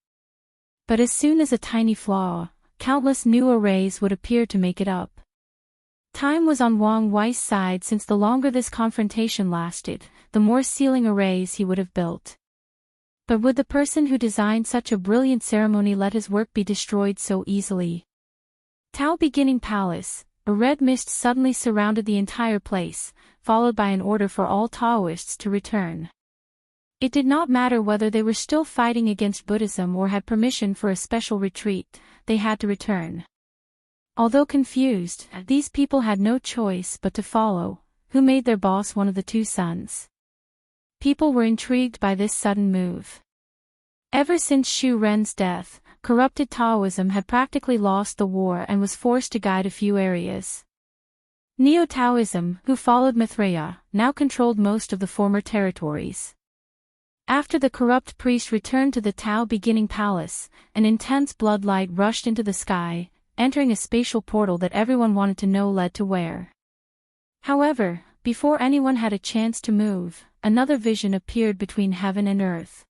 A: But as soon as a tiny flaw, countless new arrays would appear to make it up. Time was on Wang Wei's side, since the longer this confrontation lasted, the more sealing arrays he would have built. But would the person who designed such a brilliant ceremony let his work be destroyed so easily? Tao Beginning Palace, a red mist suddenly surrounded the entire place, followed by an order for all Taoists to return. It did not matter whether they were still fighting against Buddhism or had permission for a special retreat, they had to return. Although confused, these people had no choice but to follow, who made their boss one of the two sons. People were intrigued by this sudden move. Ever since Xu Ren's death, corrupted Taoism had practically lost the war and was forced to guide a few areas. Neo-Taoism, who followed Maitreya, now controlled most of the former territories. After the corrupt priest returned to the Tao Beginning Palace, an intense blood light rushed into the sky, entering a spatial portal that everyone wanted to know led to where. However, before anyone had a chance to move, another vision appeared between heaven and earth.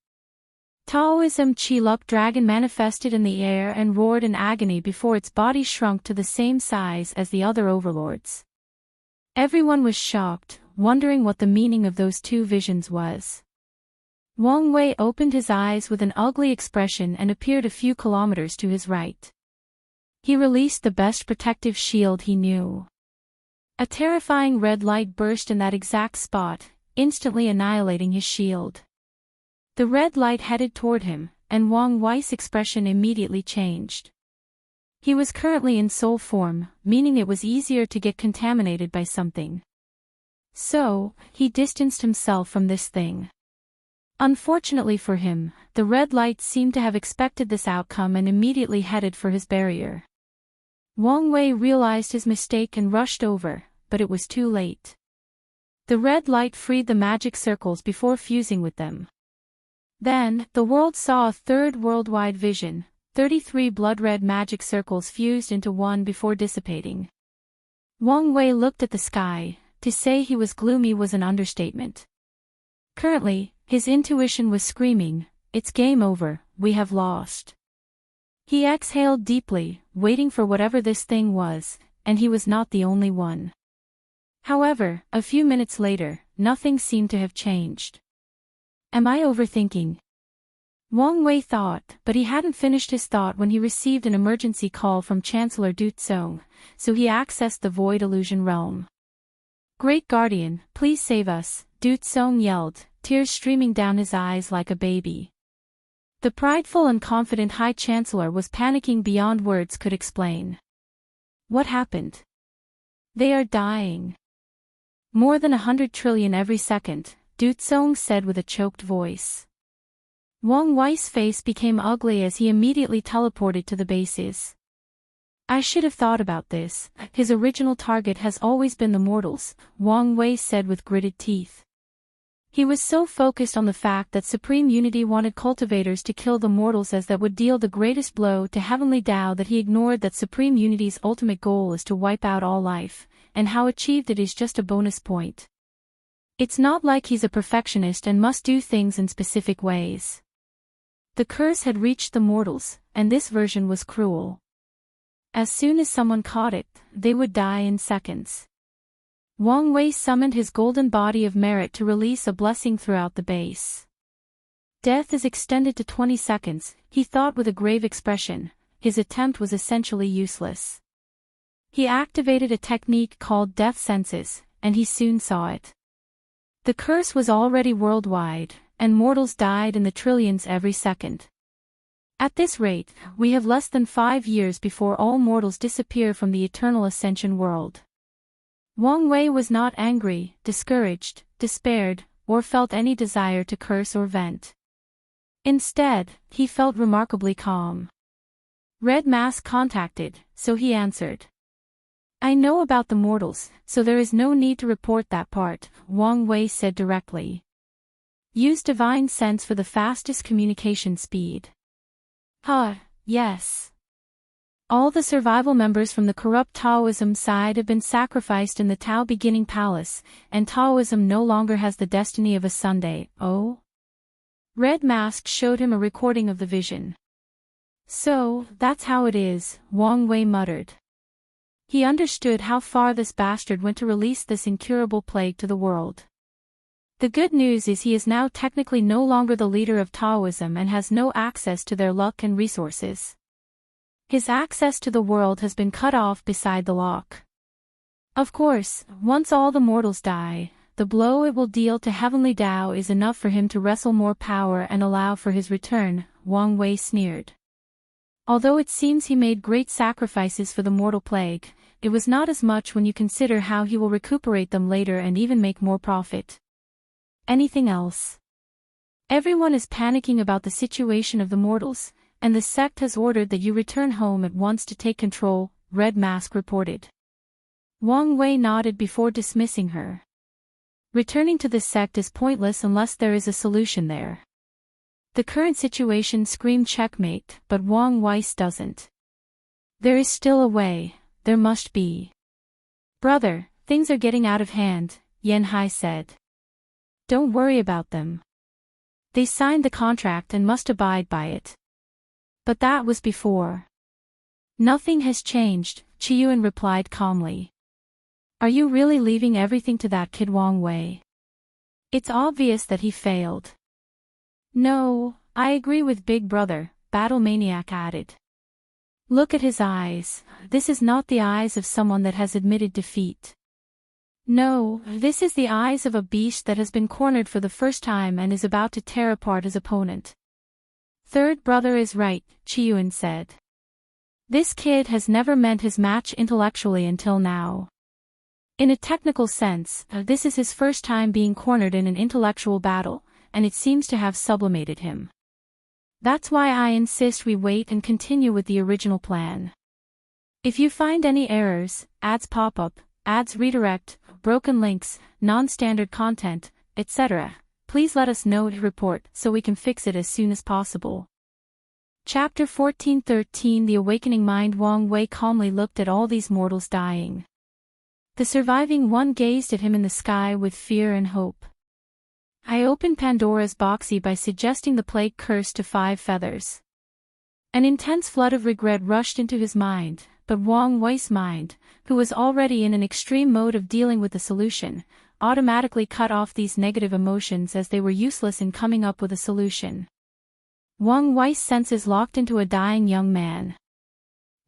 A: Taoism Chi-Lup Dragon manifested in the air and roared in agony before its body shrunk to the same size as the other overlords. Everyone was shocked, wondering what the meaning of those two visions was. Wang Wei opened his eyes with an ugly expression and appeared a few kilometers to his right. He released the best protective shield he knew. A terrifying red light burst in that exact spot, instantly annihilating his shield. The red light headed toward him, and Wang Wei's expression immediately changed. He was currently in soul form, meaning it was easier to get contaminated by something. So, he distanced himself from this thing. Unfortunately for him, the red light seemed to have expected this outcome and immediately headed for his barrier. Wang Wei realized his mistake and rushed over, but it was too late. The red light freed the magic circles before fusing with them. Then, the world saw a third worldwide vision. 33 blood-red magic circles fused into one before dissipating. Wang Wei looked at the sky. To say he was gloomy was an understatement. Currently, his intuition was screaming, "It's game over, we have lost." He exhaled deeply, waiting for whatever this thing was, and he was not the only one. However, a few minutes later, nothing seemed to have changed. Am I overthinking? Wang Wei thought, but he hadn't finished his thought when he received an emergency call from Chancellor Du Tsong, so he accessed the Void Illusion realm. Great Guardian, please save us, Du Tsong yelled, tears streaming down his eyes like a baby. The prideful and confident High Chancellor was panicking beyond words could explain. What happened? They are dying. More than 100 trillion every second, Du Tsong said with a choked voice. Wang Wei's face became ugly as he immediately teleported to the bases. I should have thought about this. His original target has always been the mortals, Wang Wei said with gritted teeth. He was so focused on the fact that Supreme Unity wanted cultivators to kill the mortals as that would deal the greatest blow to Heavenly Tao that he ignored that Supreme Unity's ultimate goal is to wipe out all life, and how achieved it is just a bonus point. It's not like he's a perfectionist and must do things in specific ways. The curse had reached the mortals, and this version was cruel. As soon as someone caught it, they would die in seconds. Wang Wei summoned his golden body of merit to release a blessing throughout the base. Death is extended to 20 seconds, he thought with a grave expression. His attempt was essentially useless. He activated a technique called Death Senses, and he soon saw it. The curse was already worldwide, and mortals died in the trillions every second. At this rate, we have less than 5 years before all mortals disappear from the eternal ascension world. Wang Wei was not angry, discouraged, despaired, or felt any desire to curse or vent. Instead, he felt remarkably calm. Red Mask contacted, so he answered. I know about the mortals, so there is no need to report that part, Wang Wei said directly. Use divine sense for the fastest communication speed. Yes. All the survival members from the corrupt Taoism side have been sacrificed in the Tao Beginning Palace, and Taoism no longer has the destiny of a Sunday. Oh? Red Mask showed him a recording of the vision. So, that's how it is, Wang Wei muttered. He understood how far this bastard went to release this incurable plague to the world. The good news is he is now technically no longer the leader of Taoism and has no access to their luck and resources. His access to the world has been cut off beside the lock. Of course, once all the mortals die, the blow it will deal to Heavenly Tao is enough for him to wrestle more power and allow for his return, Wang Wei sneered. Although it seems he made great sacrifices for the mortal plague, it was not as much when you consider how he will recuperate them later and even make more profit. Anything else? Everyone is panicking about the situation of the mortals, and the sect has ordered that you return home at once to take control, Red Mask reported. Wang Wei nodded before dismissing her. Returning to the sect is pointless unless there is a solution there. The current situation screamed checkmate, but Wang Wei's doesn't. There is still a way, there must be. Brother, things are getting out of hand, Yan Hai said. Don't worry about them. They signed the contract and must abide by it. But that was before. Nothing has changed, Qiyuan replied calmly. Are you really leaving everything to that kid Wang Wei? It's obvious that he failed. No, I agree with Big Brother, Battle Maniac added. Look at his eyes. This is not the eyes of someone that has admitted defeat. No, this is the eyes of a beast that has been cornered for the first time and is about to tear apart his opponent. Third brother is right, Chiyuan said. This kid has never meant his match intellectually until now. In a technical sense, this is his first time being cornered in an intellectual battle, and it seems to have sublimated him. That's why I insist we wait and continue with the original plan. If you find any errors, ads pop up, ads redirect, broken links, non-standard content, etc., please let us know to report so we can fix it as soon as possible. Chapter 14:13 The Awakening Mind. Wang Wei calmly looked at all these mortals dying. The surviving one gazed at him in the sky with fear and hope. I opened Pandora's boxy by suggesting the plague curse to 5 feathers. An intense flood of regret rushed into his mind, but Wang Wei's mind, who was already in an extreme mode of dealing with the solution, automatically cut off these negative emotions as they were useless in coming up with a solution. Wang Wei's senses locked into a dying young man.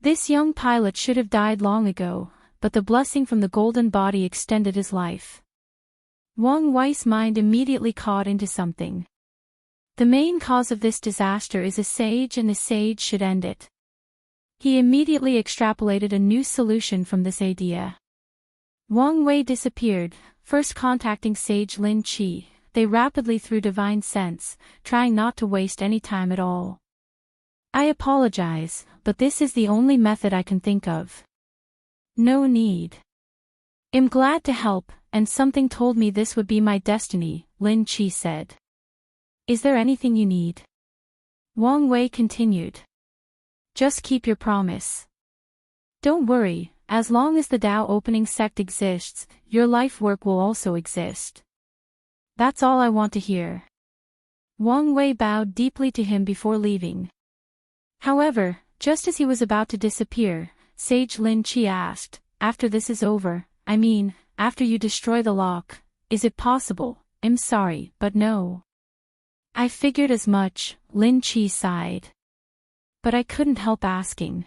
A: This young pilot should have died long ago, but the blessing from the golden body extended his life. Wang Wei's mind immediately caught into something. The main cause of this disaster is a sage, and the sage should end it. He immediately extrapolated a new solution from this idea. Wang Wei disappeared, first contacting Sage Lin Qi. They rapidly through divine sense, trying not to waste any time at all. I apologize, but this is the only method I can think of. No need. I'm glad to help, and something told me this would be my destiny, Lin Qi said. Is there anything you need? Wang Wei continued. Just keep your promise. Don't worry, as long as the Tao opening sect exists, your life work will also exist. That's all I want to hear. Wang Wei bowed deeply to him before leaving. However, just as he was about to disappear, Sage Lin Qi asked, after this is over, I mean, after you destroy the lock, is it possible? I'm sorry, but no. I figured as much, Lin Qi sighed. But I couldn't help asking.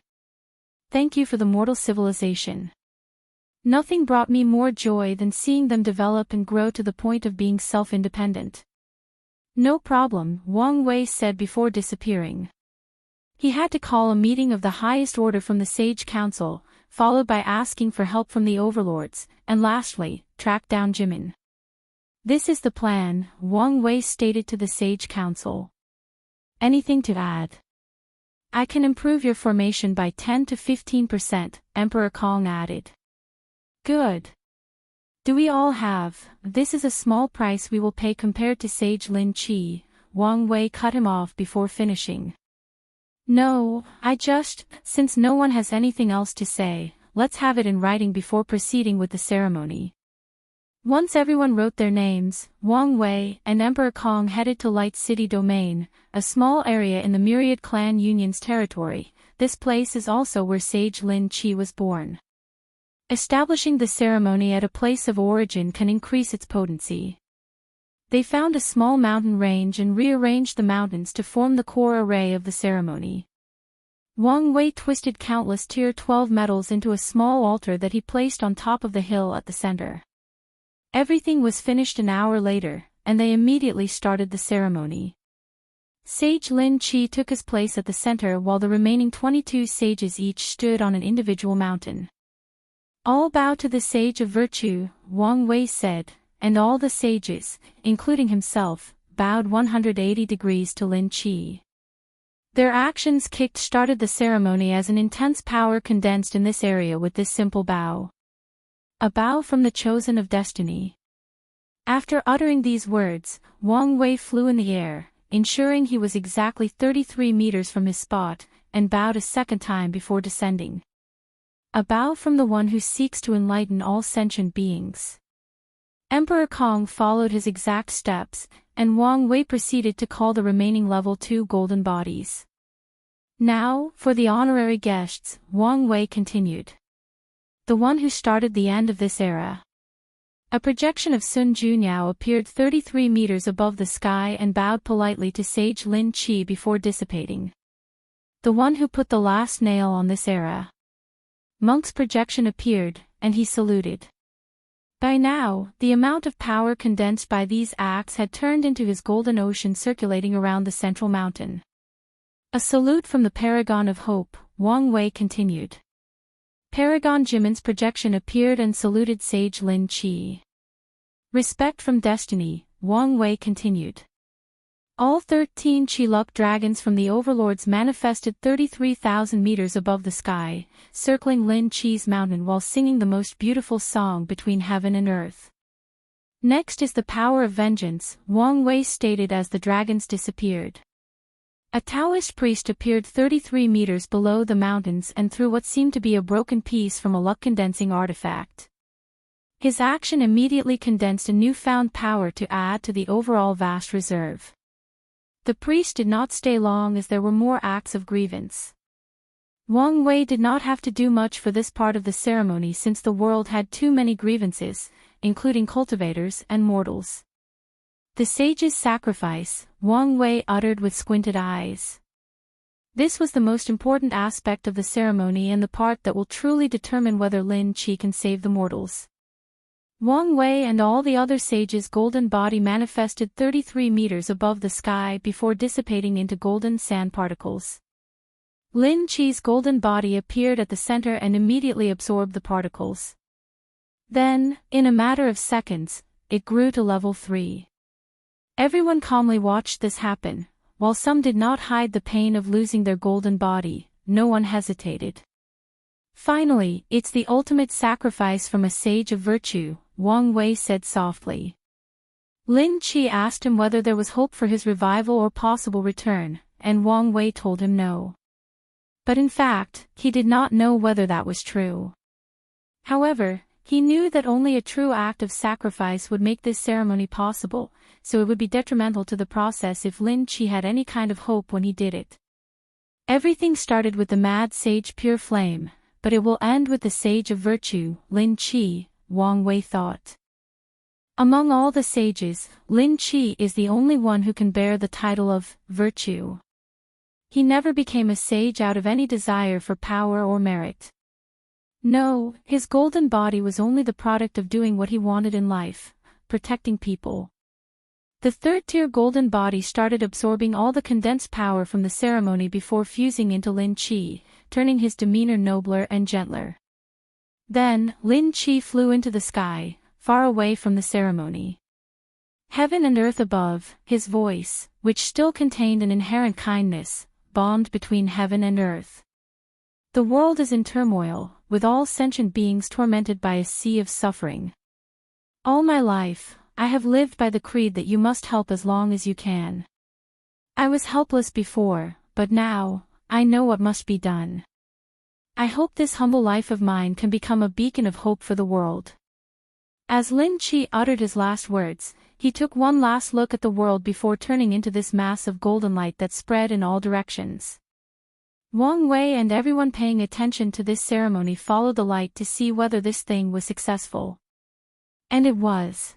A: Thank you for the mortal civilization. Nothing brought me more joy than seeing them develop and grow to the point of being self-independent. No problem, Wang Wei said before disappearing. He had to call a meeting of the highest order from the Sage Council, followed by asking for help from the overlords, and lastly, track down Jimin. This is the plan, Wang Wei stated to the Sage Council. Anything to add? I can improve your formation by 10 to 15%, Emperor Kong added. Good. Do we all have, this is a small price we will pay compared to Sage Lin Qi, Wang Wei cut him off before finishing. No, since no one has anything else to say, let's have it in writing before proceeding with the ceremony. Once everyone wrote their names, Wang Wei and Emperor Kong headed to Light City Domain, a small area in the Myriad Clan Union's territory. This place is also where Sage Lin Qi was born. Establishing the ceremony at a place of origin can increase its potency. They found a small mountain range and rearranged the mountains to form the core array of the ceremony. Wang Wei twisted countless Tier 12 metals into a small altar that he placed on top of the hill at the center. Everything was finished an hour later, and they immediately started the ceremony. Sage Lin Qi took his place at the center while the remaining 22 sages each stood on an individual mountain. All bow to the Sage of Virtue, Wang Wei said, and all the sages, including himself, bowed 180 degrees to Lin Qi. Their actions kick-started the ceremony as an intense power condensed in this area with this simple bow. A bow from the chosen of destiny. After uttering these words, Wang Wei flew in the air, ensuring he was exactly 33 meters from his spot, and bowed a second time before descending. A bow from the one who seeks to enlighten all sentient beings. Emperor Kong followed his exact steps, and Wang Wei proceeded to call the remaining level 2 golden bodies. Now, for the honorary guests, Wang Wei continued. The one who started the end of this era. A projection of Sun Junyao appeared 33 meters above the sky and bowed politely to Sage Lin Qi before dissipating. The one who put the last nail on this era. Monk's projection appeared, and he saluted. By now, the amount of power condensed by these acts had turned into his golden ocean circulating around the central mountain. A salute from the Paragon of Hope, Wang Wei continued. Paragon Jimin's projection appeared and saluted Sage Lin Qi. Respect from Destiny, Wang Wei continued. All 13 Qi-Luck dragons from the overlords manifested 33,000 meters above the sky, circling Lin Qi's mountain while singing the most beautiful song between heaven and earth. Next is the power of vengeance, Wang Wei stated as the dragons disappeared. A Taoist priest appeared 33 meters below the mountains and threw what seemed to be a broken piece from a luck-condensing artifact. His action immediately condensed a newfound power to add to the overall vast reserve. The priest did not stay long as there were more acts of grievance. Wang Wei did not have to do much for this part of the ceremony since the world had too many grievances, including cultivators and mortals. The sage's sacrifice, Wang Wei uttered with squinted eyes. This was the most important aspect of the ceremony and the part that will truly determine whether Lin Qi can save the mortals. Wang Wei and all the other sages' golden body manifested 33 meters above the sky before dissipating into golden sand particles. Lin Qi's golden body appeared at the center and immediately absorbed the particles. Then, in a matter of seconds, it grew to level 3. Everyone calmly watched this happen. While some did not hide the pain of losing their golden body, no one hesitated. Finally, it's the ultimate sacrifice from a sage of virtue, Wang Wei said softly. Lin Qi asked him whether there was hope for his revival or possible return, and Wang Wei told him no. But in fact, he did not know whether that was true. However, he knew that only a true act of sacrifice would make this ceremony possible, so it would be detrimental to the process if Lin Qi had any kind of hope when he did it. Everything started with the mad sage Pure Flame, but it will end with the sage of virtue, Lin Qi, Wang Wei thought. Among all the sages, Lin Qi is the only one who can bear the title of virtue. He never became a sage out of any desire for power or merit. No, his golden body was only the product of doing what he wanted in life, protecting people. The third-tier golden body started absorbing all the condensed power from the ceremony before fusing into Lin Qi, turning his demeanor nobler and gentler. Then, Lin Qi flew into the sky, far away from the ceremony. Heaven and earth above, his voice, which still contained an inherent kindness, bombed between heaven and earth. The world is in turmoil, with all sentient beings tormented by a sea of suffering. All my life, I have lived by the creed that you must help as long as you can. I was helpless before, but now, I know what must be done. I hope this humble life of mine can become a beacon of hope for the world. As Lin Qi uttered his last words, he took one last look at the world before turning into this mass of golden light that spread in all directions. Wang Wei and everyone paying attention to this ceremony followed the light to see whether this thing was successful. And it was.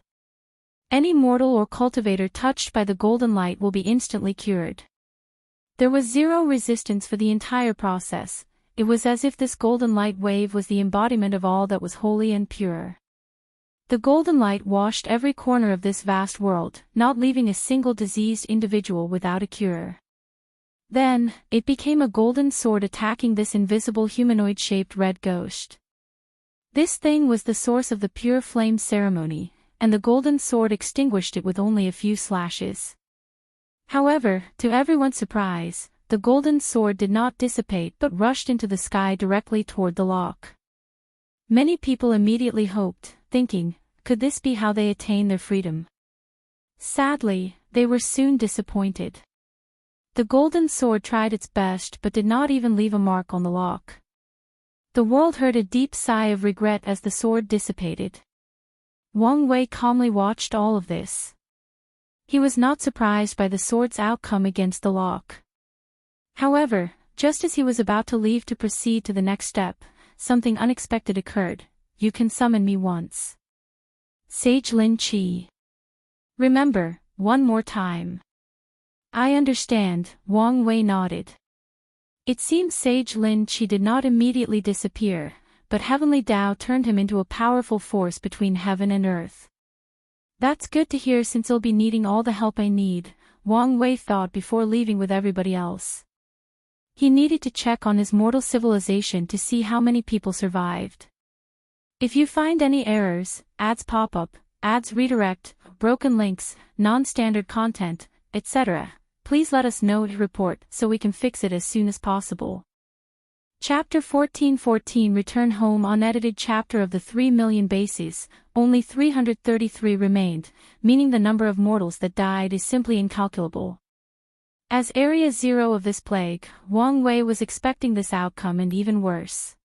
A: Any mortal or cultivator touched by the golden light will be instantly cured. There was zero resistance for the entire process. It was as if this golden light wave was the embodiment of all that was holy and pure. The golden light washed every corner of this vast world, not leaving a single diseased individual without a cure. Then, it became a golden sword attacking this invisible humanoid-shaped red ghost. This thing was the source of the pure flame ceremony, and the golden sword extinguished it with only a few slashes. However, to everyone's surprise, the golden sword did not dissipate but rushed into the sky directly toward the lock. Many people immediately hoped, thinking, could this be how they attain their freedom? Sadly, they were soon disappointed. The golden sword tried its best but did not even leave a mark on the lock. The world heard a deep sigh of regret as the sword dissipated. Wang Wei calmly watched all of this. He was not surprised by the sword's outcome against the lock. However, just as he was about to leave to proceed to the next step, something unexpected occurred. You can summon me once. Sage Lin Qi. Remember, one more time. I understand, Wang Wei nodded. It seems Sage Lin Chi did not immediately disappear, but Heavenly Tao turned him into a powerful force between heaven and earth. That's good to hear since I'll be needing all the help I need, Wang Wei thought before leaving with everybody else. He needed to check on his mortal civilization to see how many people survived. If you find any errors, ads pop up, ads redirect, broken links, non-standard content, etc., please let us know to report so we can fix it as soon as possible. Chapter 1414 Return Home Unedited chapter of the 3 million bases, only 333 remained, meaning the number of mortals that died is simply incalculable. As Area 0 of this plague, Wang Wei was expecting this outcome and even worse.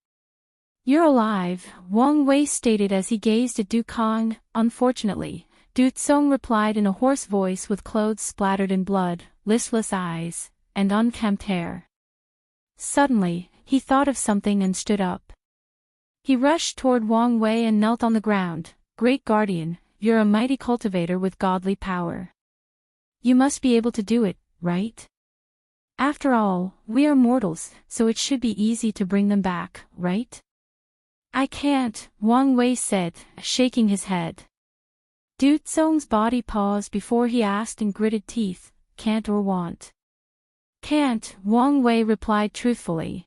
A: You're alive, Wang Wei stated as he gazed at Du Kong. Unfortunately, Du Tsong replied in a hoarse voice with clothes splattered in blood, listless eyes, and unkempt hair. Suddenly, he thought of something and stood up. He rushed toward Wang Wei and knelt on the ground. Great Guardian, you're a mighty cultivator with godly power. You must be able to do it, right? After all, we are mortals, so it should be easy to bring them back, right? I can't, Wang Wei said, shaking his head. Du Tsong's body paused before he asked in gritted teeth, can't or want? Can't, Wang Wei replied truthfully.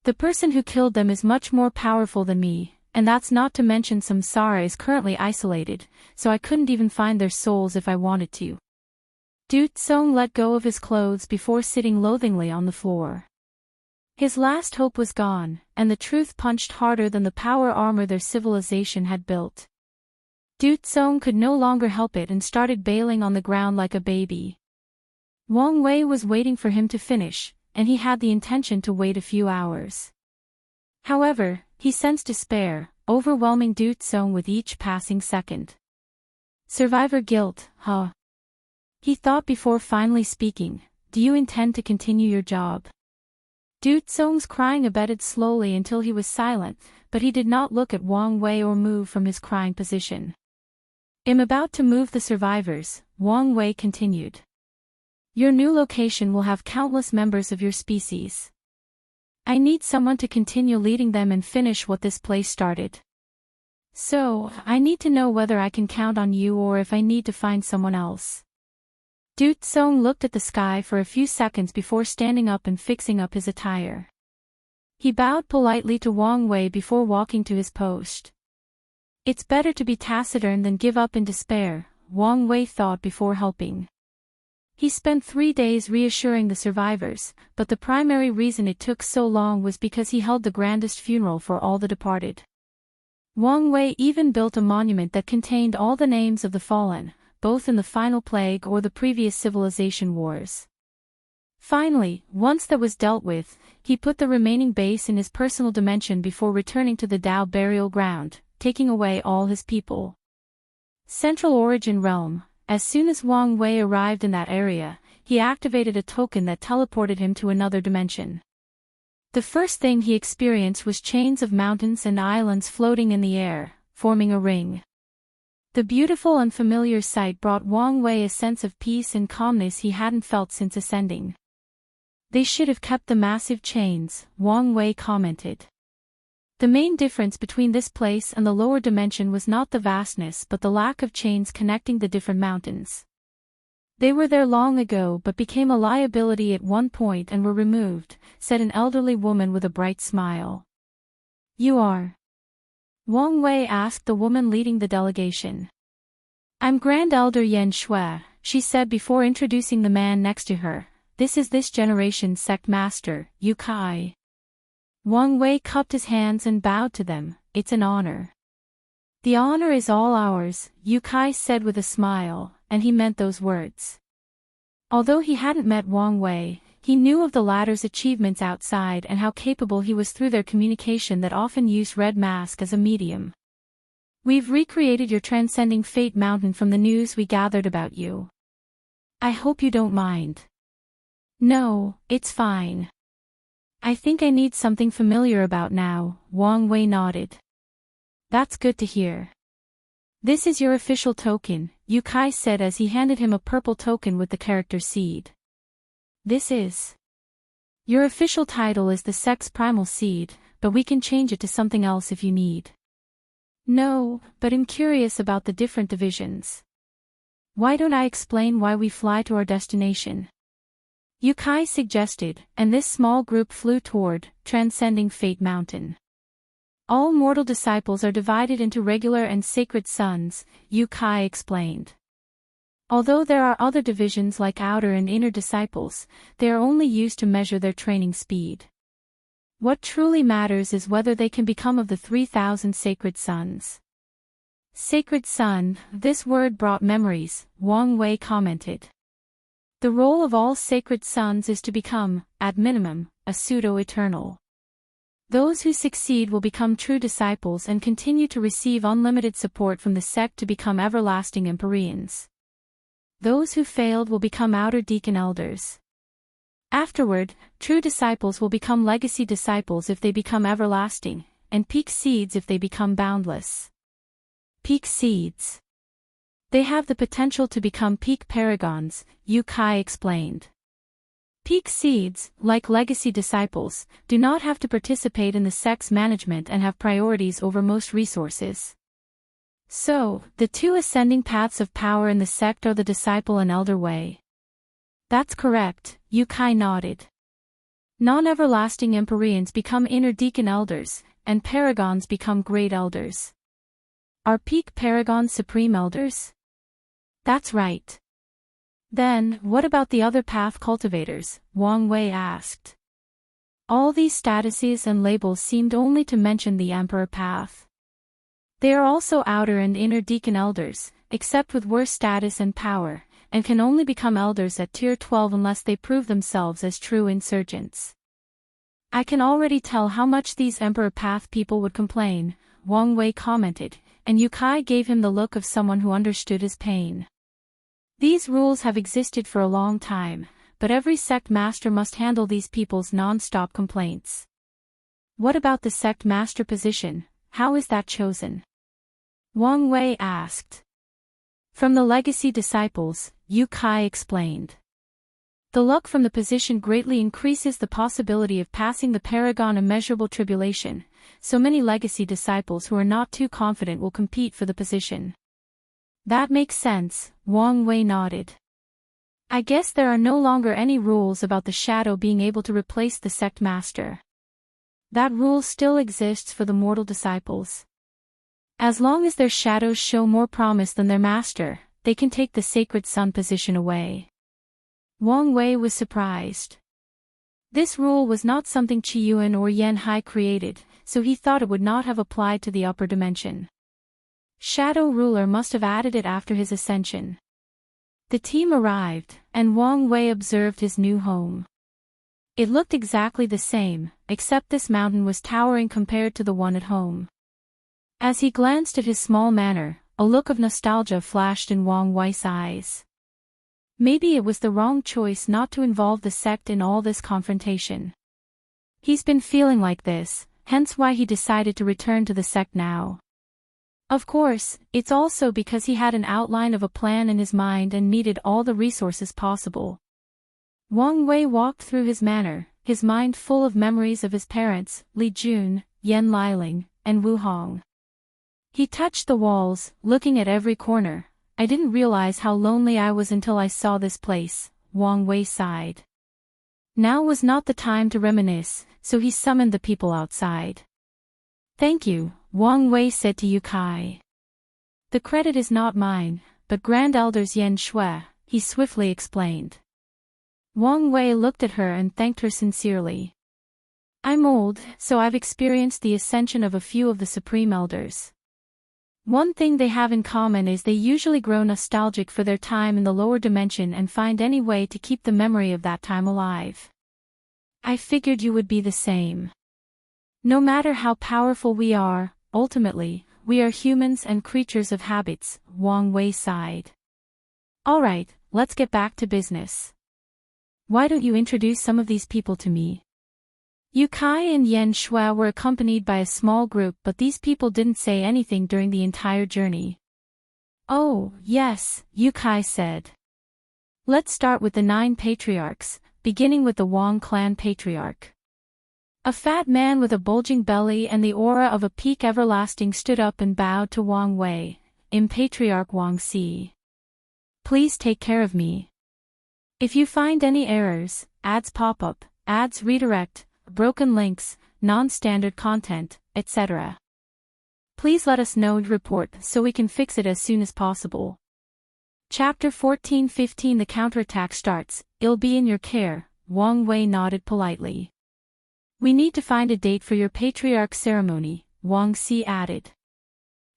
A: The person who killed them is much more powerful than me, and that's not to mention Samsara is currently isolated, so I couldn't even find their souls if I wanted to. Du Tsong let go of his clothes before sitting loathingly on the floor. His last hope was gone, and the truth punched harder than the power armor their civilization had built. Du Tsong could no longer help it and started bailing on the ground like a baby. Wang Wei was waiting for him to finish, and he had the intention to wait a few hours. However, he sensed despair, overwhelming Du Tsong with each passing second. Survivor guilt, huh? He thought before finally speaking, do you intend to continue your job? Du Tsong's crying abated slowly until he was silent, but he did not look at Wang Wei or move from his crying position. I'm about to move the survivors, Wang Wei continued. Your new location will have countless members of your species. I need someone to continue leading them and finish what this place started. So, I need to know whether I can count on you or if I need to find someone else. Du Tsong looked at the sky for a few seconds before standing up and fixing up his attire. He bowed politely to Wang Wei before walking to his post. It's better to be taciturn than give up in despair, Wang Wei thought before helping. He spent 3 days reassuring the survivors, but the primary reason it took so long was because he held the grandest funeral for all the departed. Wang Wei even built a monument that contained all the names of the fallen, both in the final plague or the previous civilization wars. Finally, once that was dealt with, he put the remaining base in his personal dimension before returning to the Tao burial ground, taking away all his people. Central Origin Realm. As soon as Wang Wei arrived in that area, he activated a token that teleported him to another dimension. The first thing he experienced was chains of mountains and islands floating in the air, forming a ring. The beautiful and familiar sight brought Wang Wei a sense of peace and calmness he hadn't felt since ascending. They should have kept the massive chains, Wang Wei commented. The main difference between this place and the lower dimension was not the vastness but the lack of chains connecting the different mountains. They were there long ago but became a liability at one point and were removed, said an elderly woman with a bright smile. You are? Wang Wei asked the woman leading the delegation. I'm Grand Elder Yan Shui, she said before introducing the man next to her. This is this generation's sect master, Yu Kai. Wang Wei cupped his hands and bowed to them. It's an honor. The honor is all ours, Yu Kai said with a smile, and he meant those words. Although he hadn't met Wang Wei, he knew of the latter's achievements outside and how capable he was through their communication that often used Red Mask as a medium. We've recreated your transcending fate mountain from the news we gathered about you. I hope you don't mind. No, it's fine. I think I need something familiar about now, Wang Wei nodded. That's good to hear. This is your official token, Yu Kai said as he handed him a purple token with the character seed. This is. Your official title is the sect's primal seed, but we can change it to something else if you need. No, but I'm curious about the different divisions. Why don't I explain why we fly to our destination? Yukai suggested, and this small group flew toward, transcending Fate Mountain. All mortal disciples are divided into regular and sacred sons, Yukai explained. Although there are other divisions like outer and inner disciples, they are only used to measure their training speed. What truly matters is whether they can become of the 3,000 sacred sons. Sacred son, this word brought memories, Wang Wei commented. The role of all sacred sons is to become, at minimum, a pseudo-eternal. Those who succeed will become true disciples and continue to receive unlimited support from the sect to become everlasting Empyreans. Those who failed will become outer deacon elders. Afterward, true disciples will become legacy disciples if they become everlasting, and peak seeds if they become boundless. Peak seeds. They have the potential to become peak paragons, Yukai explained. Peak seeds, like legacy disciples, do not have to participate in the sect's management and have priorities over most resources. So, the two ascending paths of power in the sect are the disciple and elder way. That's correct, Yukai nodded. Non-everlasting Empyreans become inner deacon elders, and paragons become great elders. Are peak paragons supreme elders? That's right. Then, what about the other path cultivators? Wang Wei asked. All these statuses and labels seemed only to mention the Emperor path. They are also outer and inner deacon elders, except with worse status and power, and can only become elders at tier 12 unless they prove themselves as true insurgents. I can already tell how much these Emperor path people would complain, Wang Wei commented, and Yukai gave him the look of someone who understood his pain. These rules have existed for a long time, but every sect master must handle these people's non-stop complaints. What about the sect master position? How is that chosen? Wang Wei asked. From the legacy disciples, Yukai explained. The luck from the position greatly increases the possibility of passing the Paragon immeasurable tribulation, so many legacy disciples who are not too confident will compete for the position. That makes sense, Wang Wei nodded. I guess there are no longer any rules about the shadow being able to replace the sect master. That rule still exists for the mortal disciples. As long as their shadows show more promise than their master, they can take the sacred son position away. Wang Wei was surprised. This rule was not something Qiyuan or Yan Hai created, so he thought it would not have applied to the upper dimension. Shadow Ruler must have added it after his ascension. The team arrived, and Wang Wei observed his new home. It looked exactly the same, except this mountain was towering compared to the one at home. As he glanced at his small manor, a look of nostalgia flashed in Wang Wei's eyes. Maybe it was the wrong choice not to involve the sect in all this confrontation. He's been feeling like this, hence why he decided to return to the sect now. Of course, it's also because he had an outline of a plan in his mind and needed all the resources possible. Wang Wei walked through his manor, his mind full of memories of his parents, Li Jun, Yan Liling, and Wu Hong. He touched the walls, looking at every corner. I didn't realize how lonely I was until I saw this place, Wang Wei sighed. Now was not the time to reminisce, so he summoned the people outside. Thank you, Wang Wei said to Yukai. The credit is not mine, but Grand Elders Yan Shui, he swiftly explained. Wang Wei looked at her and thanked her sincerely. I'm old, so I've experienced the ascension of a few of the Supreme Elders. One thing they have in common is they usually grow nostalgic for their time in the lower dimension and find any way to keep the memory of that time alive. I figured you would be the same. No matter how powerful we are, ultimately, we are humans and creatures of habits, Wang Wei sighed. Alright, let's get back to business. Why don't you introduce some of these people to me? Yukai and Yan Shui were accompanied by a small group, but these people didn't say anything during the entire journey. Oh, yes, Yukai said. Let's start with the 9 patriarchs, beginning with the Wang clan patriarch. A fat man with a bulging belly and the aura of a peak everlasting stood up and bowed to Wang Wei, Patriarch Wang Si. Please take care of me. If you find any errors, ads pop up, ads redirect, broken links, non-standard content, etc. Please let us know and report so we can fix it as soon as possible. Chapter 14-15 The counterattack starts, it'll be in your care, Wang Wei nodded politely. We need to find a date for your patriarch ceremony, Wang Si added.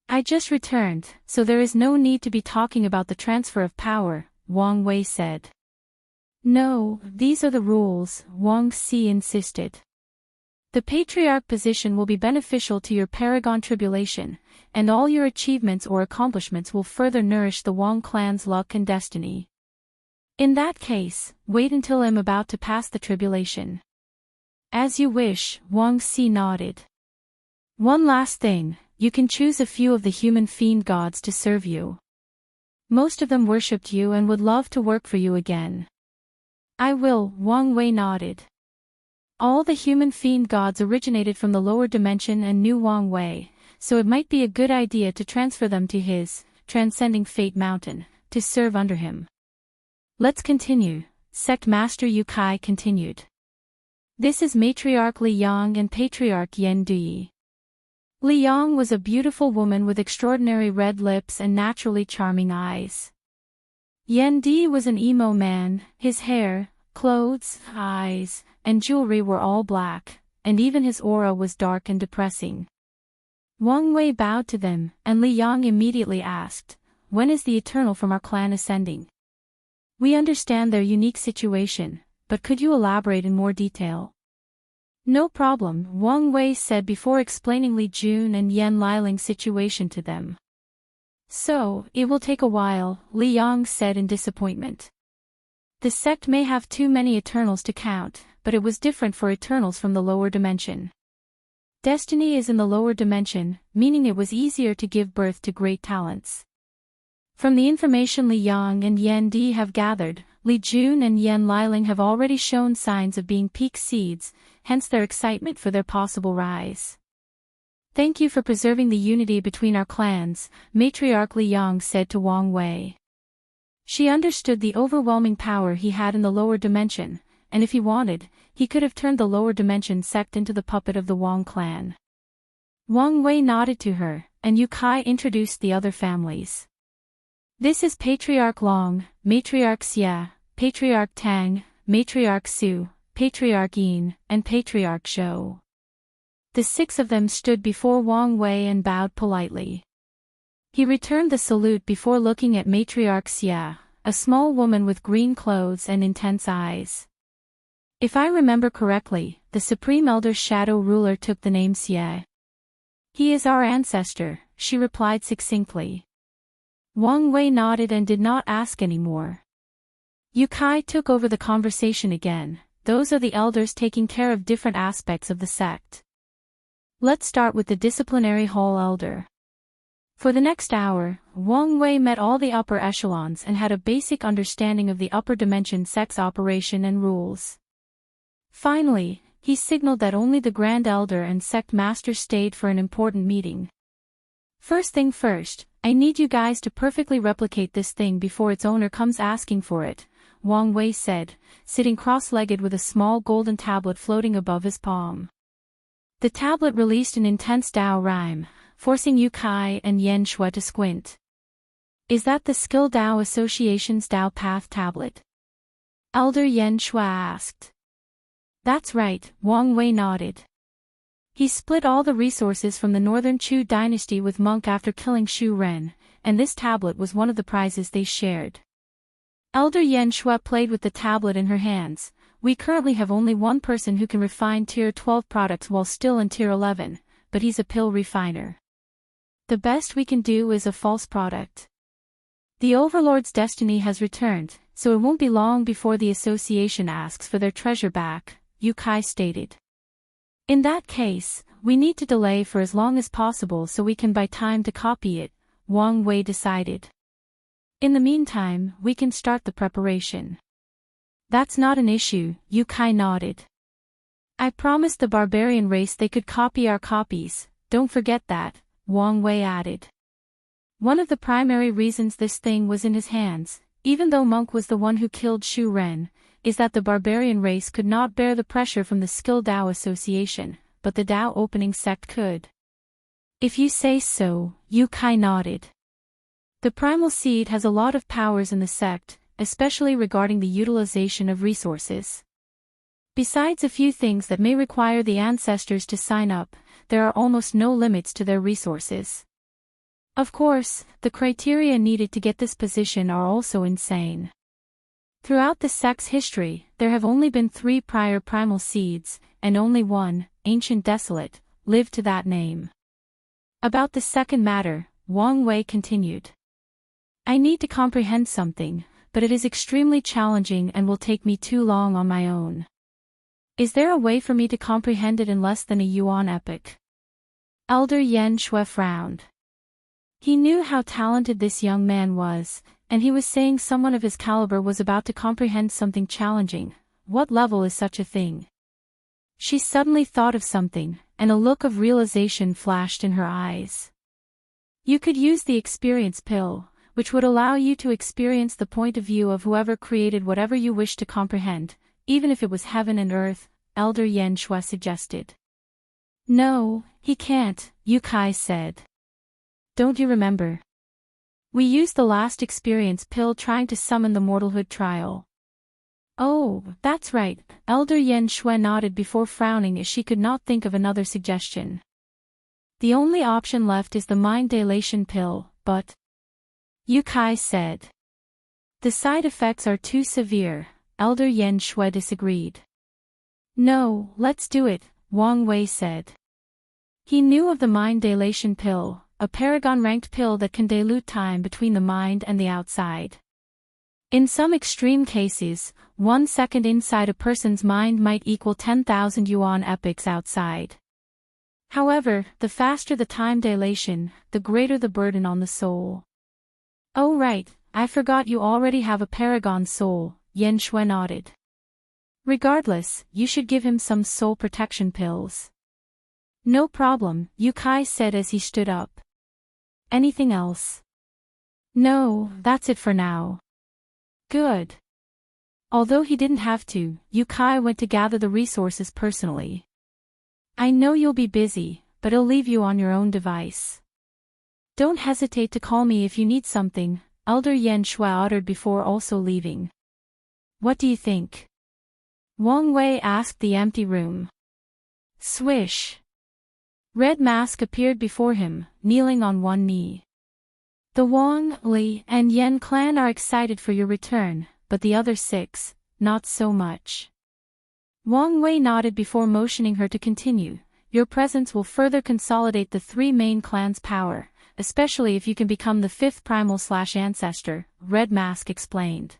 A: I just returned, so there is no need to be talking about the transfer of power, Wang Wei said. No, these are the rules, Wang Si insisted. The patriarch position will be beneficial to your Paragon tribulation, and all your achievements or accomplishments will further nourish the Wang clan's luck and destiny. In that case, wait until I'm about to pass the tribulation. As you wish, Wang Si nodded. One last thing, you can choose a few of the human fiend gods to serve you. Most of them worshipped you and would love to work for you again. I will, Wang Wei nodded. All the human fiend gods originated from the lower dimension and knew Wang Wei, so it might be a good idea to transfer them to his, transcending fate mountain, to serve under him. Let's continue, Sect Master Yu Kai continued. This is Matriarch Li Yang and Patriarch Yen Dui. Li Yang was a beautiful woman with extraordinary red lips and naturally charming eyes. Yen Di was an emo man, his hair, clothes, eyes, and jewelry were all black, and even his aura was dark and depressing. Wang Wei bowed to them, and Li Yang immediately asked, when is the Eternal from our clan ascending? We understand their unique situation, but could you elaborate in more detail? No problem, Wang Wei said before explaining Li Jun and Yen Liling's situation to them. So, it will take a while, Li Yang said in disappointment. The sect may have too many Eternals to count, but it was different for Eternals from the lower dimension. Destiny is in the lower dimension, meaning it was easier to give birth to great talents. From the information Li Yang and Yen Di have gathered, Li Jun and Yen Liling have already shown signs of being peak seeds, hence their excitement for their possible rise. Thank you for preserving the unity between our clans, Matriarch Li Yang said to Wang Wei. She understood the overwhelming power he had in the lower dimension, and if he wanted, he could have turned the lower dimension sect into the puppet of the Wang clan. Wang Wei nodded to her, and Yu Kai introduced the other families. This is Patriarch Long, Matriarch Xia, Patriarch Tang, Matriarch Su, Patriarch Yin, and Patriarch Zhou. The 6 of them stood before Wang Wei and bowed politely. He returned the salute before looking at Matriarch Xia, a small woman with green clothes and intense eyes. If I remember correctly, the Supreme Elder Shadow Ruler took the name Xia. He is our ancestor, she replied succinctly. Wang Wei nodded and did not ask any more. Yu Kai took over the conversation again. Those are the elders taking care of different aspects of the sect. Let's start with the disciplinary hall elder. For the next hour, Wang Wei met all the upper echelons and had a basic understanding of the upper dimension sect's operation and rules. Finally, he signaled that only the Grand Elder and Sect Master stayed for an important meeting. First thing first, I need you guys to perfectly replicate this thing before its owner comes asking for it, Wang Wei said, sitting cross-legged with a small golden tablet floating above his palm. The tablet released an intense Dao rhyme, forcing Yu Kai and Yen Shui to squint. Is that the Skill Dao Association's Dao Path tablet? Elder Yen Shui asked. That's right, Wang Wei nodded. He split all the resources from the Northern Chu dynasty with Monk after killing Shu Ren, and this tablet was one of the prizes they shared. Elder Yen Shui played with the tablet in her hands. We currently have only one person who can refine Tier 12 products while still in Tier 11, but he's a pill refiner. The best we can do is a false product. The Overlord's destiny has returned, so it won't be long before the association asks for their treasure back, Yu Kai stated. In that case, we need to delay for as long as possible so we can buy time to copy it, Wang Wei decided. In the meantime, we can start the preparation. That's not an issue, Yu Kai nodded. I promised the barbarian race they could copy our copies, don't forget that, Wang Wei added. One of the primary reasons this thing was in his hands, even though Monk was the one who killed Shu Ren, is that the barbarian race could not bear the pressure from the Skill Dao Association, but the Dao opening sect could. If you say so, Yu Kai nodded. The primal seed has a lot of powers in the sect, especially regarding the utilization of resources. Besides a few things that may require the ancestors to sign up, there are almost no limits to their resources. Of course, the criteria needed to get this position are also insane. Throughout the sect's history, there have only been 3 prior primal seeds, and only one, Ancient Desolate, lived to that name. About the second matter, Wang Wei continued. I need to comprehend something, but it is extremely challenging and will take me too long on my own. Is there a way for me to comprehend it in less than a yuan epoch? Elder Yan Shui frowned. He knew how talented this young man was, and he was saying someone of his caliber was about to comprehend something challenging. What level is such a thing? She suddenly thought of something, and a look of realization flashed in her eyes. You could use the experience pill, which would allow you to experience the point of view of whoever created whatever you wish to comprehend, even if it was heaven and earth, Elder Yan Shui suggested. No, he can't, Yu Kai said. Don't you remember? We used the last experience pill trying to summon the mortalhood trial. Oh, that's right, Elder Yan Shui nodded before frowning as she could not think of another suggestion. The only option left is the mind dilation pill, but... Yu Kai said. The side effects are too severe, Elder Yan Shui disagreed. No, let's do it, Wang Wei said. He knew of the mind dilation pill, a Paragon-ranked pill that can dilute time between the mind and the outside. In some extreme cases, 1 second inside a person's mind might equal 10,000 yuan epochs outside. However, the faster the time dilation, the greater the burden on the soul. Oh right, I forgot you already have a Paragon soul, Yan Shui nodded. Regardless, you should give him some soul protection pills. No problem, Yu Kai said as he stood up. Anything else? No, that's it for now. Good. Although he didn't have to, Yu Kai went to gather the resources personally. I know you'll be busy, but I'll leave you on your own device. Don't hesitate to call me if you need something, Elder Yan Shui uttered before also leaving. What do you think? Wang Wei asked the empty room. Swish. Red Mask appeared before him, kneeling on one knee. The Wang, Li, and Yan clan are excited for your return, but the other 6, not so much. Wang Wei nodded before motioning her to continue. Your presence will further consolidate the 3 main clans' power, especially if you can become the 5th primal/ancestor, Red Mask explained.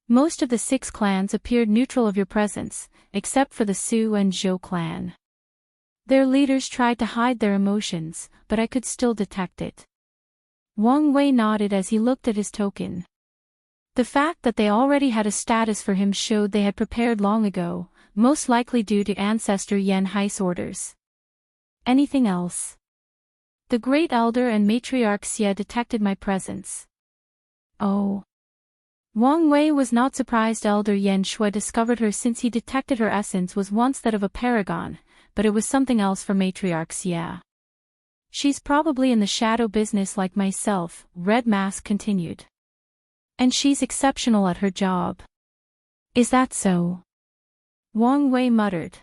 A: Most of the 6 clans appeared neutral of your presence, except for the Su and Zhou clan. Their leaders tried to hide their emotions, but I could still detect it. Wang Wei nodded as he looked at his token. The fact that they already had a status for him showed they had prepared long ago, most likely due to Ancestor Yan Hai's orders. Anything else? The Great Elder and Matriarch Xie detected my presence. Oh. Wang Wei was not surprised Elder Yan Shui discovered her since he detected her essence was once that of a paragon, but it was something else for Matriarch Xie. She's probably in the shadow business like myself, Red Mask continued. And she's exceptional at her job. Is that so? Wang Wei muttered.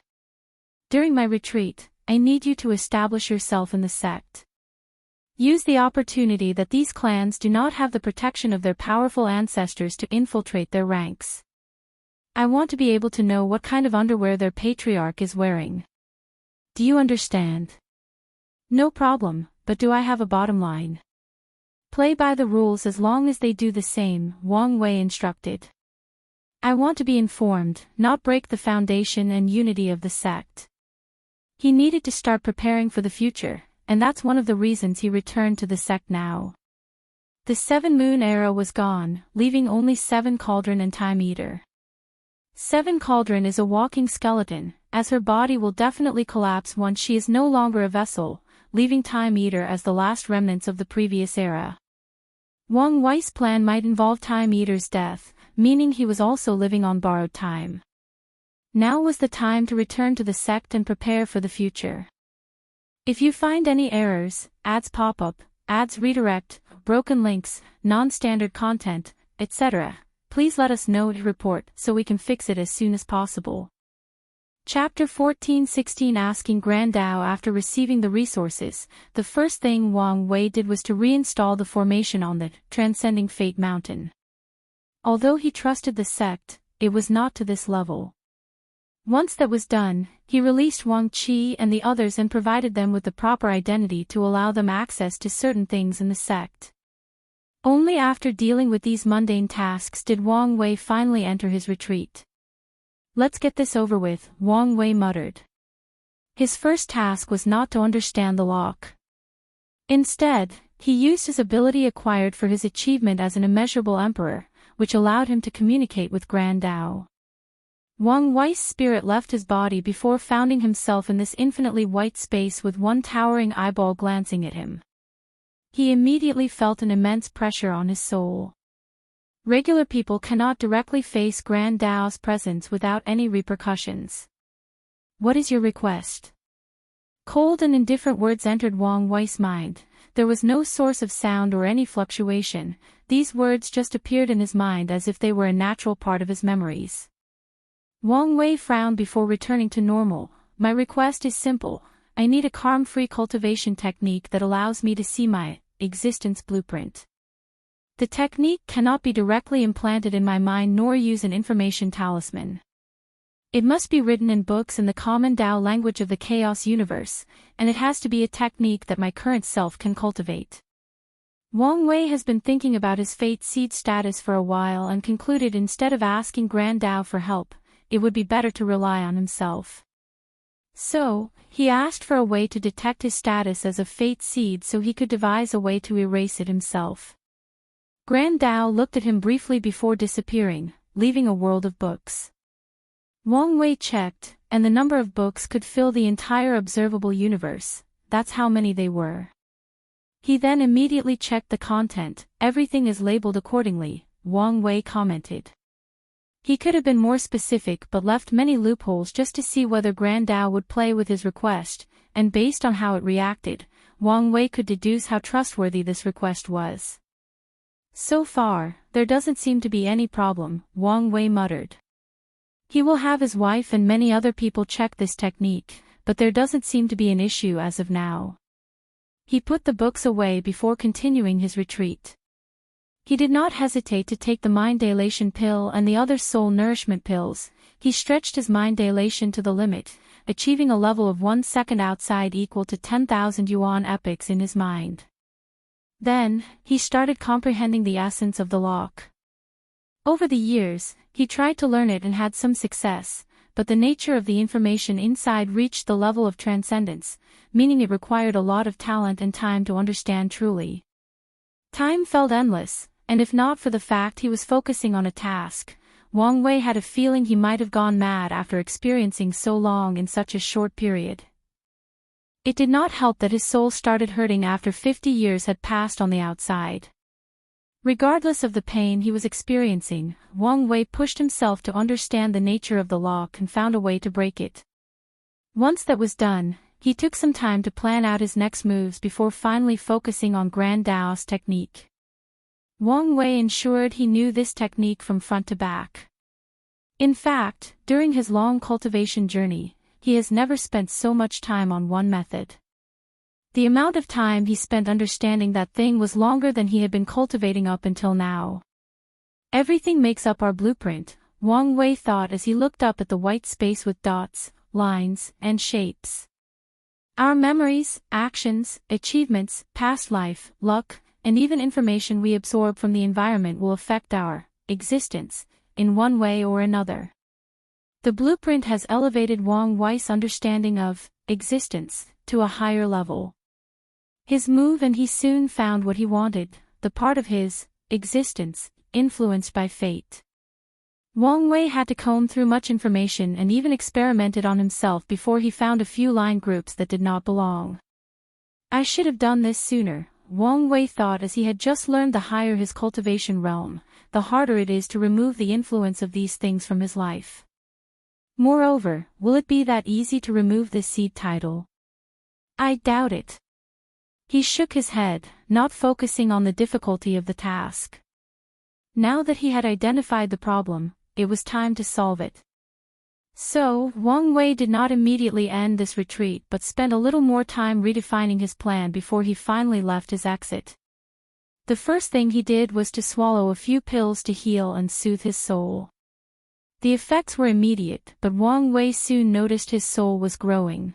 A: During my retreat, I need you to establish yourself in the sect. Use the opportunity that these clans do not have the protection of their powerful ancestors to infiltrate their ranks. I want to be able to know what kind of underwear their patriarch is wearing. Do you understand? No problem, but do I have a bottom line? Play by the rules as long as they do the same, Wang Wei instructed. I want to be informed, not break the foundation and unity of the sect. He needed to start preparing for the future, and that's one of the reasons he returned to the sect now. The 7 Moon era was gone, leaving only 7 Cauldron and Time Eater. Seven Cauldron is a walking skeleton, as her body will definitely collapse once she is no longer a vessel, leaving Time Eater as the last remnants of the previous era. Wang Wei's plan might involve Time Eater's death, meaning he was also living on borrowed time. Now was the time to return to the sect and prepare for the future. If you find any errors, ads pop up, ads redirect, broken links, non-standard content, etc., please let us know to report so we can fix it as soon as possible. Chapter 14-16 Asking Grand Dao. After receiving the resources, the first thing Wang Wei did was to reinstall the formation on the Transcending Fate Mountain. Although he trusted the sect, it was not to this level. Once that was done, he released Wang Qi and the others and provided them with the proper identity to allow them access to certain things in the sect. Only after dealing with these mundane tasks did Wang Wei finally enter his retreat. Let's get this over with, Wang Wei muttered. His first task was not to understand the lock. Instead, he used his ability acquired for his achievement as an immeasurable emperor, which allowed him to communicate with Grand Dao. Wang Wei's spirit left his body before finding himself in this infinitely white space with one towering eyeball glancing at him. He immediately felt an immense pressure on his soul. Regular people cannot directly face Grand Dao's presence without any repercussions. What is your request? Cold and indifferent words entered Wang Wei's mind. There was no source of sound or any fluctuation. These words just appeared in his mind as if they were a natural part of his memories. Wang Wei frowned before returning to normal. My request is simple. I need a karma-free cultivation technique that allows me to see my existence blueprint. The technique cannot be directly implanted in my mind nor use an information talisman. It must be written in books in the common Tao language of the chaos universe, and it has to be a technique that my current self can cultivate. Wang Wei has been thinking about his fate seed status for a while and concluded instead of asking Grand Dao for help, it would be better to rely on himself. So, he asked for a way to detect his status as a fate seed so he could devise a way to erase it himself. Grand Dao looked at him briefly before disappearing, leaving a world of books. Wang Wei checked, and the number of books could fill the entire observable universe. That's how many they were. He then immediately checked the content. Everything is labeled accordingly, Wang Wei commented. He could have been more specific but left many loopholes just to see whether Grand Dao would play with his request, and based on how it reacted, Wang Wei could deduce how trustworthy this request was. So far, there doesn't seem to be any problem, Wang Wei muttered. He will have his wife and many other people check this technique, but there doesn't seem to be an issue as of now. He put the books away before continuing his retreat. He did not hesitate to take the mind dilation pill and the other soul nourishment pills. He stretched his mind dilation to the limit, achieving a level of 1 second outside equal to 10,000 yuan epochs in his mind. Then, he started comprehending the essence of the lock. Over the years, he tried to learn it and had some success, but the nature of the information inside reached the level of transcendence, meaning it required a lot of talent and time to understand truly. Time felt endless, and if not for the fact he was focusing on a task, Wang Wei had a feeling he might have gone mad after experiencing so long in such a short period. It did not help that his soul started hurting after 50 years had passed on the outside. Regardless of the pain he was experiencing, Wang Wei pushed himself to understand the nature of the lock and found a way to break it. Once that was done, he took some time to plan out his next moves before finally focusing on Grand Dao's technique. Wang Wei ensured he knew this technique from front to back. In fact, during his long cultivation journey, he has never spent so much time on one method. The amount of time he spent understanding that thing was longer than he had been cultivating up until now. Everything makes up our blueprint, Wang Wei thought as he looked up at the white space with dots, lines, and shapes. Our memories, actions, achievements, past life, luck, and even information we absorb from the environment will affect our existence, in one way or another. The blueprint has elevated Wang Wei's understanding of existence to a higher level. His move, and he soon found what he wanted, the part of his existence influenced by fate. Wang Wei had to comb through much information and even experimented on himself before he found a few line groups that did not belong. I should have done this sooner, Wang Wei thought as he had just learned the higher his cultivation realm, the harder it is to remove the influence of these things from his life. Moreover, will it be that easy to remove this seed title? I doubt it. He shook his head, not focusing on the difficulty of the task. Now that he had identified the problem, it was time to solve it. So, Wang Wei did not immediately end this retreat but spent a little more time redefining his plan before he finally left his exit. The first thing he did was to swallow a few pills to heal and soothe his soul. The effects were immediate, but Wang Wei soon noticed his soul was growing.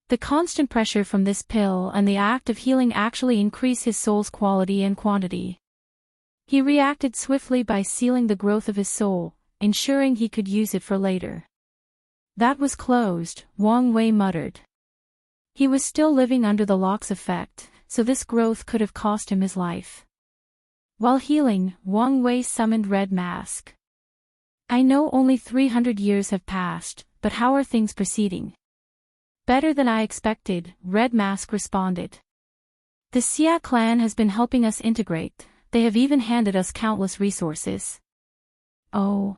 A: The constant pressure from this pill and the act of healing actually increased his soul's quality and quantity. He reacted swiftly by sealing the growth of his soul, ensuring he could use it for later. That was closed, Wang Wei muttered. He was still living under the lock's effect, so this growth could have cost him his life. While healing, Wang Wei summoned Red Mask. I know only 300 years have passed, but how are things proceeding? Better than I expected, Red Mask responded. The Xia clan has been helping us integrate, they have even handed us countless resources. Oh.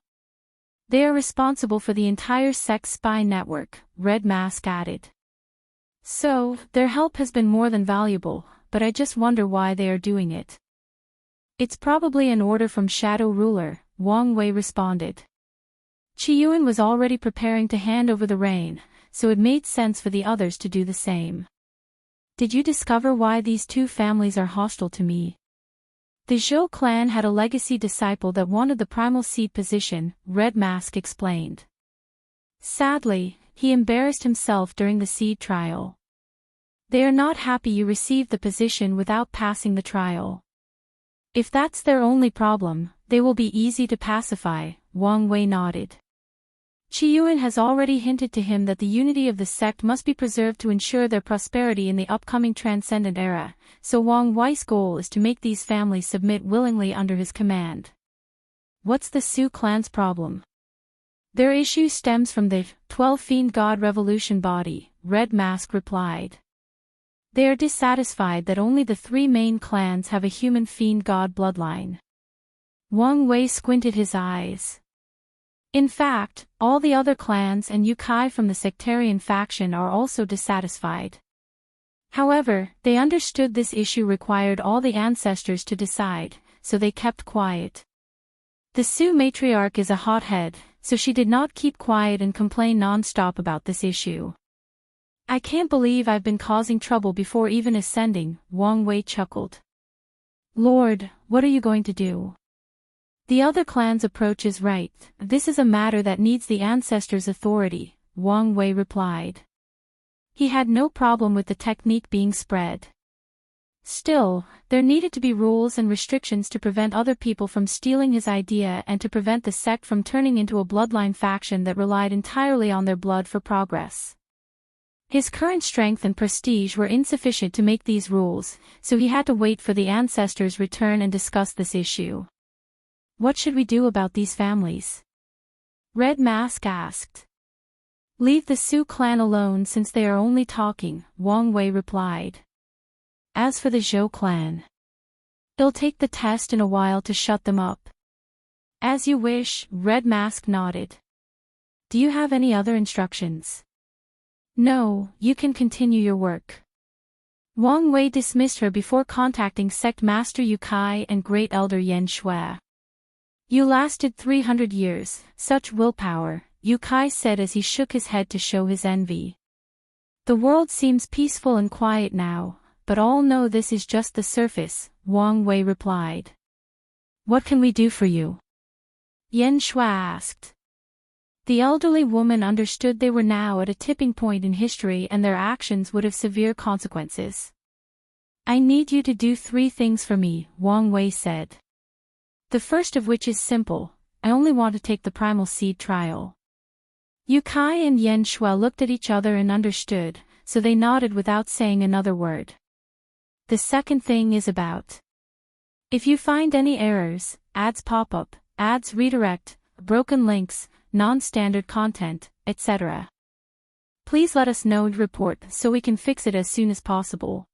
A: They are responsible for the entire sect spy network, Red Mask added. So, their help has been more than valuable, but I just wonder why they are doing it. It's probably an order from Shadow Ruler, Wang Wei responded. Qiyuan was already preparing to hand over the reign, so it made sense for the others to do the same. Did you discover why these two families are hostile to me? The Zhou clan had a legacy disciple that wanted the primal seed position, Red Mask explained. Sadly, he embarrassed himself during the seed trial. They are not happy you received the position without passing the trial. If that's their only problem, they will be easy to pacify, Wang Wei nodded. Qiyuan has already hinted to him that the unity of the sect must be preserved to ensure their prosperity in the upcoming Transcendent era, so Wang Wei's goal is to make these families submit willingly under his command. What's the Su clan's problem? Their issue stems from the 12 Fiend God Revolution body, Red Mask replied. They are dissatisfied that only the 3 main clans have a human Fiend God bloodline. Wang Wei squinted his eyes. In fact, all the other clans and yokai from the sectarian faction are also dissatisfied. However, they understood this issue required all the ancestors to decide, so they kept quiet. The Su matriarch is a hothead, so she did not keep quiet and complain non-stop about this issue. I can't believe I've been causing trouble before even ascending, Wang Wei chuckled. Lord, what are you going to do? The other clan's approach is right, this is a matter that needs the ancestors' authority, Wang Wei replied. He had no problem with the technique being spread. Still, there needed to be rules and restrictions to prevent other people from stealing his idea and to prevent the sect from turning into a bloodline faction that relied entirely on their blood for progress. His current strength and prestige were insufficient to make these rules, so he had to wait for the ancestors' return and discuss this issue. What should we do about these families? Red Mask asked. Leave the Su clan alone since they are only talking, Wang Wei replied. As for the Zhou clan, it'll take the test in a while to shut them up. As you wish, Red Mask nodded. Do you have any other instructions? No, you can continue your work. Wang Wei dismissed her before contacting Sect Master Yukai and Great Elder Yan Shui. You lasted 300 years, such willpower, Yukai said as he shook his head to show his envy. The world seems peaceful and quiet now, but all know this is just the surface, Wang Wei replied. What can we do for you? Yan Shui asked. The elderly woman understood they were now at a tipping point in history and their actions would have severe consequences. I need you to do 3 things for me, Wang Wei said. The first of which is simple, I only want to take the primal seed trial. Yukai and Yan Shui looked at each other and understood, so they nodded without saying another word. The second thing is about. If you find any errors, ads pop up, ads redirect, broken links, non-standard content, etc. Please let us know and report so we can fix it as soon as possible.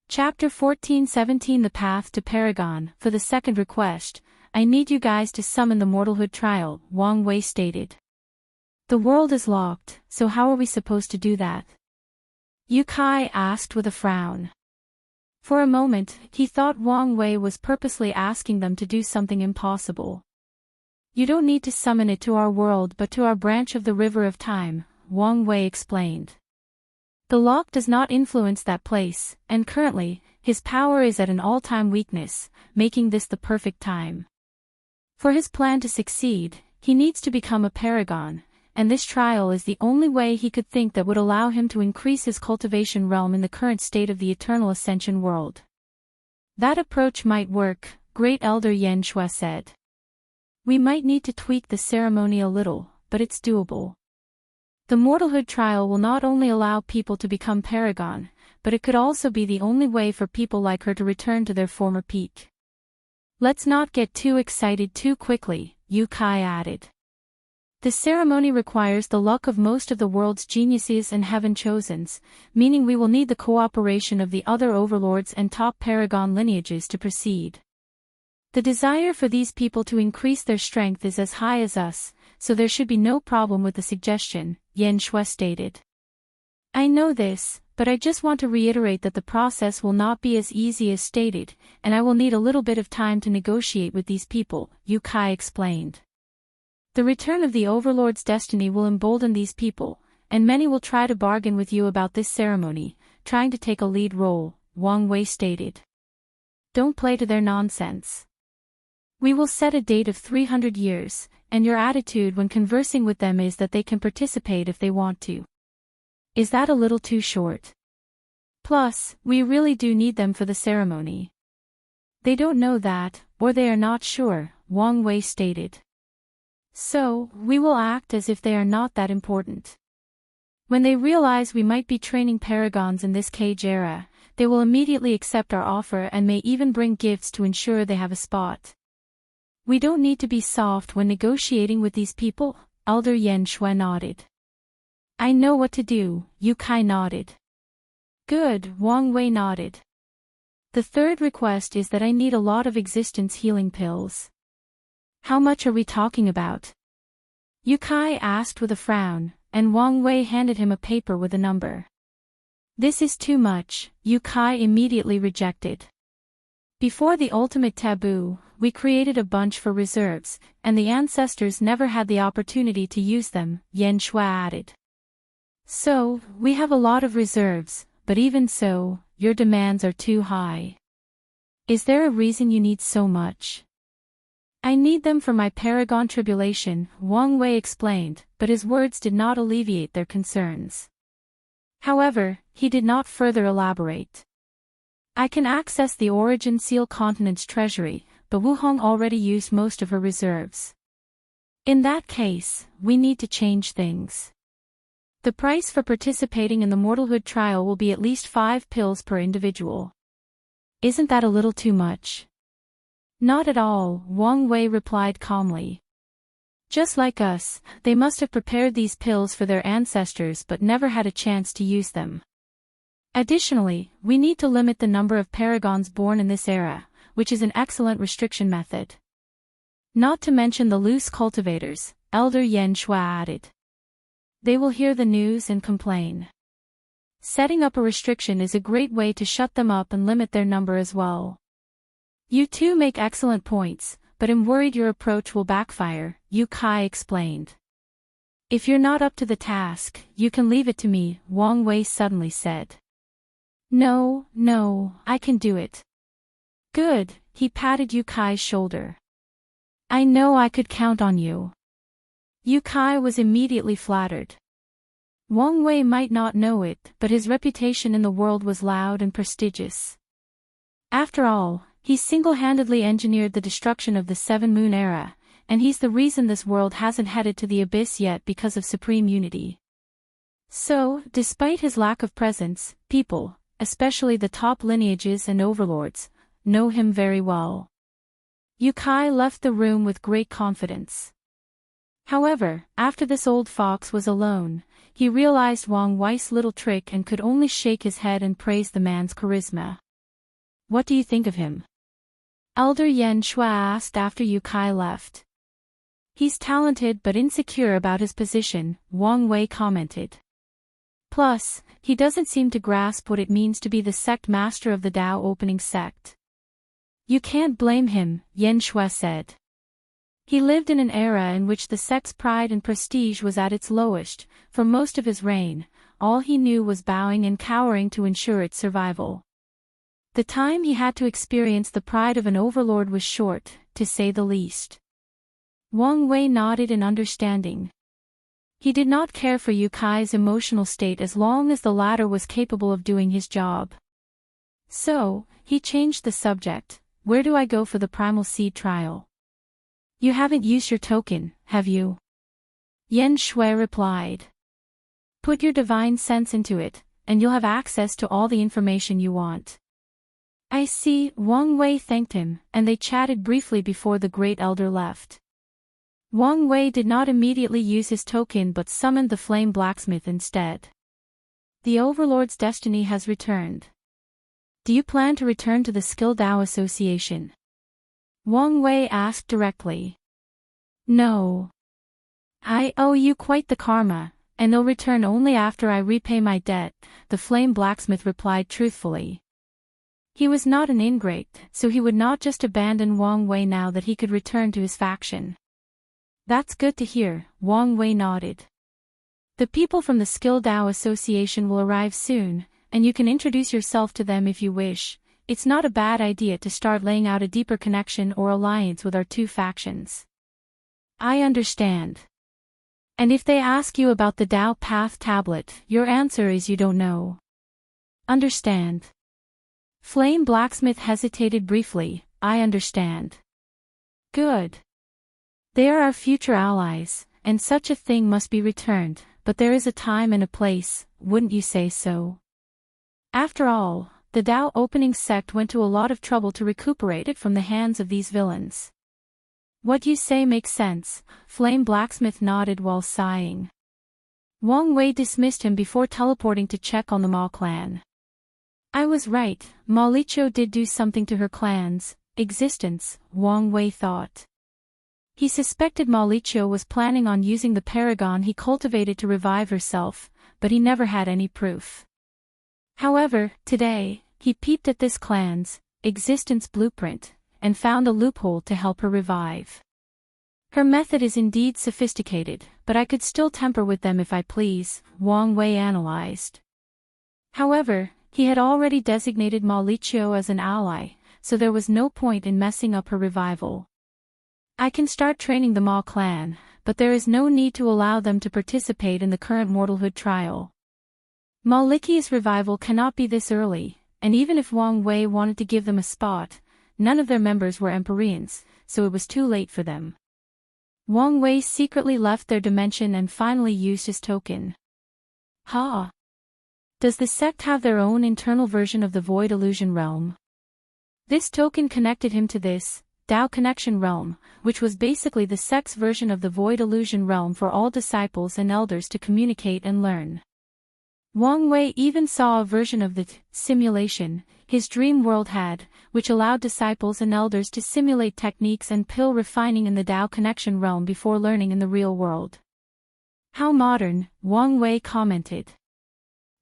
A: Chapter 14-17 The Path to Paragon. For the second request, I need you guys to summon the mortalhood trial, Wang Wei stated. The world is locked, so how are we supposed to do that? Yu Kai asked with a frown. For a moment, he thought Wang Wei was purposely asking them to do something impossible. You don't need to summon it to our world but to our branch of the River of Time, Wang Wei explained. The lock does not influence that place, and currently, his power is at an all-time weakness, making this the perfect time. For his plan to succeed, he needs to become a paragon, and this trial is the only way he could think that would allow him to increase his cultivation realm in the current state of the Eternal Ascension world. That approach might work, Great Elder Yen Shui said. We might need to tweak the ceremony a little, but it's doable. The mortalhood trial will not only allow people to become paragon, but it could also be the only way for people like her to return to their former peak. Let's not get too excited too quickly, Yu Kai added. The ceremony requires the luck of most of the world's geniuses and heaven chosens, meaning we will need the cooperation of the other overlords and top paragon lineages to proceed. The desire for these people to increase their strength is as high as us, so there should be no problem with the suggestion, Yen Shui stated. I know this, but I just want to reiterate that the process will not be as easy as stated, and I will need a little bit of time to negotiate with these people, Yu Kai explained. The return of the Overlord's destiny will embolden these people, and many will try to bargain with you about this ceremony, trying to take a lead role, Wang Wei stated. Don't play to their nonsense. We will set a date of 300 years, and your attitude when conversing with them is that they can participate if they want to. Is that a little too short? Plus, we really do need them for the ceremony. They don't know that, or they are not sure, Wang Wei stated. So, we will act as if they are not that important. When they realize we might be training paragons in this cage era, they will immediately accept our offer and may even bring gifts to ensure they have a spot. We don't need to be soft when negotiating with these people, Elder Yen Shui nodded. I know what to do, Yu Kai nodded. Good, Wang Wei nodded. The third request is that I need a lot of existence healing pills. How much are we talking about? Yu Kai asked with a frown, and Wang Wei handed him a paper with a number. This is too much, Yu Kai immediately rejected. Before the ultimate taboo, we created a bunch for reserves, and the ancestors never had the opportunity to use them, Yen Shui added. So, we have a lot of reserves, but even so, your demands are too high. Is there a reason you need so much? I need them for my Paragon tribulation, Wang Wei explained, but his words did not alleviate their concerns. However, he did not further elaborate. I can access the Origin Seal Continent's treasury, but Wuhong already used most of her reserves. In that case, we need to change things. The price for participating in the mortalhood trial will be at least 5 pills per individual. Isn't that a little too much? Not at all, Wang Wei replied calmly. Just like us, they must have prepared these pills for their ancestors but never had a chance to use them. Additionally, we need to limit the number of paragons born in this era, which is an excellent restriction method. Not to mention the loose cultivators, Elder Yen Shui added. They will hear the news and complain. Setting up a restriction is a great way to shut them up and limit their number as well. You two make excellent points, but I'm worried your approach will backfire, Yu Kai explained. If you're not up to the task, you can leave it to me, Wang Wei suddenly said. No, I can do it. Good, he patted Yu Kai's shoulder. I know I could count on you. Yu Kai was immediately flattered. Wang Wei might not know it, but his reputation in the world was loud and prestigious. After all, he single-handedly engineered the destruction of the Seven Moon Era, and he's the reason this world hasn't headed to the abyss yet because of supreme unity. So, despite his lack of presence, people, especially the top lineages and overlords, know him very well. Yu Kai left the room with great confidence. However, after this old fox was alone, he realized Wang Wei's little trick and could only shake his head and praise the man's charisma. "What do you think of him?" Elder Yan Shui asked after Yu Kai left. "He's talented but insecure about his position," Wang Wei commented. "Plus, he doesn't seem to grasp what it means to be the sect master of the Dao opening sect." "You can't blame him," Yan Shui said. He lived in an era in which the sect's pride and prestige was at its lowest. For most of his reign, all he knew was bowing and cowering to ensure its survival. The time he had to experience the pride of an overlord was short, to say the least. Wang Wei nodded in understanding. He did not care for Yu Kai's emotional state as long as the latter was capable of doing his job. So, he changed the subject. "Where do I go for the primal seed trial?" "You haven't used your token, have you?" Yan Shui replied. "Put your divine sense into it, and you'll have access to all the information you want." "I see," Wang Wei thanked him, and they chatted briefly before the great elder left. Wang Wei did not immediately use his token but summoned the flame blacksmith instead. "The Overlord's destiny has returned. Do you plan to return to the Skill Dao Association?" Wang Wei asked directly. "No. I owe you quite the karma, and they'll return only after I repay my debt," the flame blacksmith replied truthfully. He was not an ingrate, so he would not just abandon Wang Wei now that he could return to his faction. "That's good to hear," Wang Wei nodded. "The people from the Skill Dao Association will arrive soon, and you can introduce yourself to them if you wish. It's not a bad idea to start laying out a deeper connection or alliance with our two factions." "I understand. And if they ask you about the Dao Path tablet, your answer is you don't know." "Understand." Flame Blacksmith hesitated briefly. "I understand." "Good. They are our future allies, and such a thing must be returned, but there is a time and a place, wouldn't you say so? After all, the Dao opening sect went to a lot of trouble to recuperate it from the hands of these villains." "What you say makes sense," Flame Blacksmith nodded while sighing. Wang Wei dismissed him before teleporting to check on the Ma clan. "I was right, Ma Liqiu did do something to her clan's existence," Wang Wei thought. He suspected Ma Liqiu was planning on using the Paragon he cultivated to revive herself, but he never had any proof. However, today, he peeped at this clan's existence blueprint, and found a loophole to help her revive. "Her method is indeed sophisticated, but I could still tamper with them if I please," Wang Wei analyzed. However, he had already designated Ma Liqiu as an ally, so there was no point in messing up her revival. "I can start training the Ma clan, but there is no need to allow them to participate in the current mortalhood trial. Ma Liqiu's revival cannot be this early, and even if Wang Wei wanted to give them a spot, none of their members were Empyreans, so it was too late for them." Wang Wei secretly left their dimension and finally used his token. "Ha! Does the sect have their own internal version of the Void Illusion Realm?" This token connected him to this Dao Connection Realm, which was basically the sect's version of the Void Illusion Realm for all disciples and elders to communicate and learn. Wang Wei even saw a version of the simulation his dream world had, which allowed disciples and elders to simulate techniques and pill refining in the Dao Connection Realm before learning in the real world. "How modern," Wang Wei commented.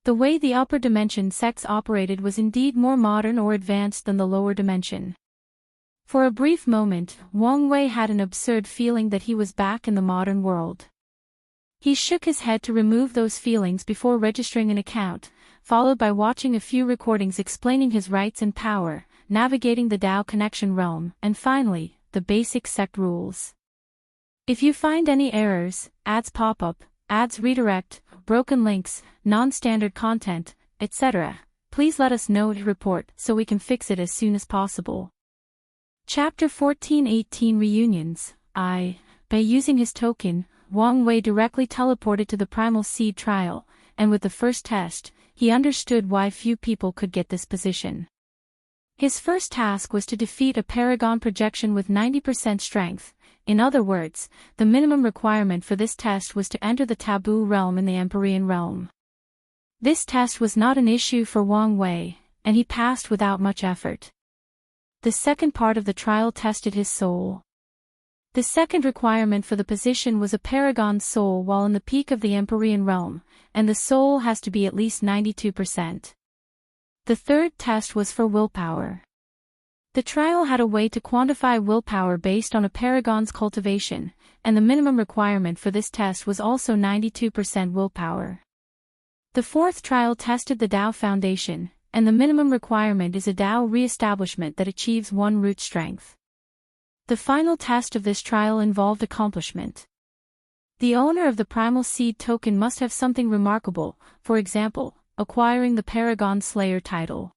A: The way the upper dimension sects operated was indeed more modern or advanced than the lower dimension. For a brief moment, Wang Wei had an absurd feeling that he was back in the modern world. He shook his head to remove those feelings before registering an account, followed by watching a few recordings explaining his rights and power, navigating the Dao Connection Realm, and finally, the basic sect rules. "If you find any errors, ads pop up, ads redirect, broken links, non-standard content, etc., please let us know to report so we can fix it as soon as possible." Chapter 14-18 Reunions. By using his token, Wang Wei directly teleported to the Primal Seed trial, and with the first test, he understood why few people could get this position. His first task was to defeat a Paragon projection with 90% strength, In other words, the minimum requirement for this test was to enter the taboo realm in the Empyrean realm. This test was not an issue for Wang Wei, and he passed without much effort. The second part of the trial tested his soul. The second requirement for the position was a Paragon soul while in the peak of the Empyrean realm, and the soul has to be at least 92%. The third test was for willpower. The trial had a way to quantify willpower based on a Paragon's cultivation, and the minimum requirement for this test was also 92% willpower. The fourth trial tested the Tao Foundation, and the minimum requirement is a Tao re-establishment that achieves 1 root strength. The final test of this trial involved accomplishment. The owner of the Primal Seed token must have something remarkable, for example, acquiring the Paragon Slayer title.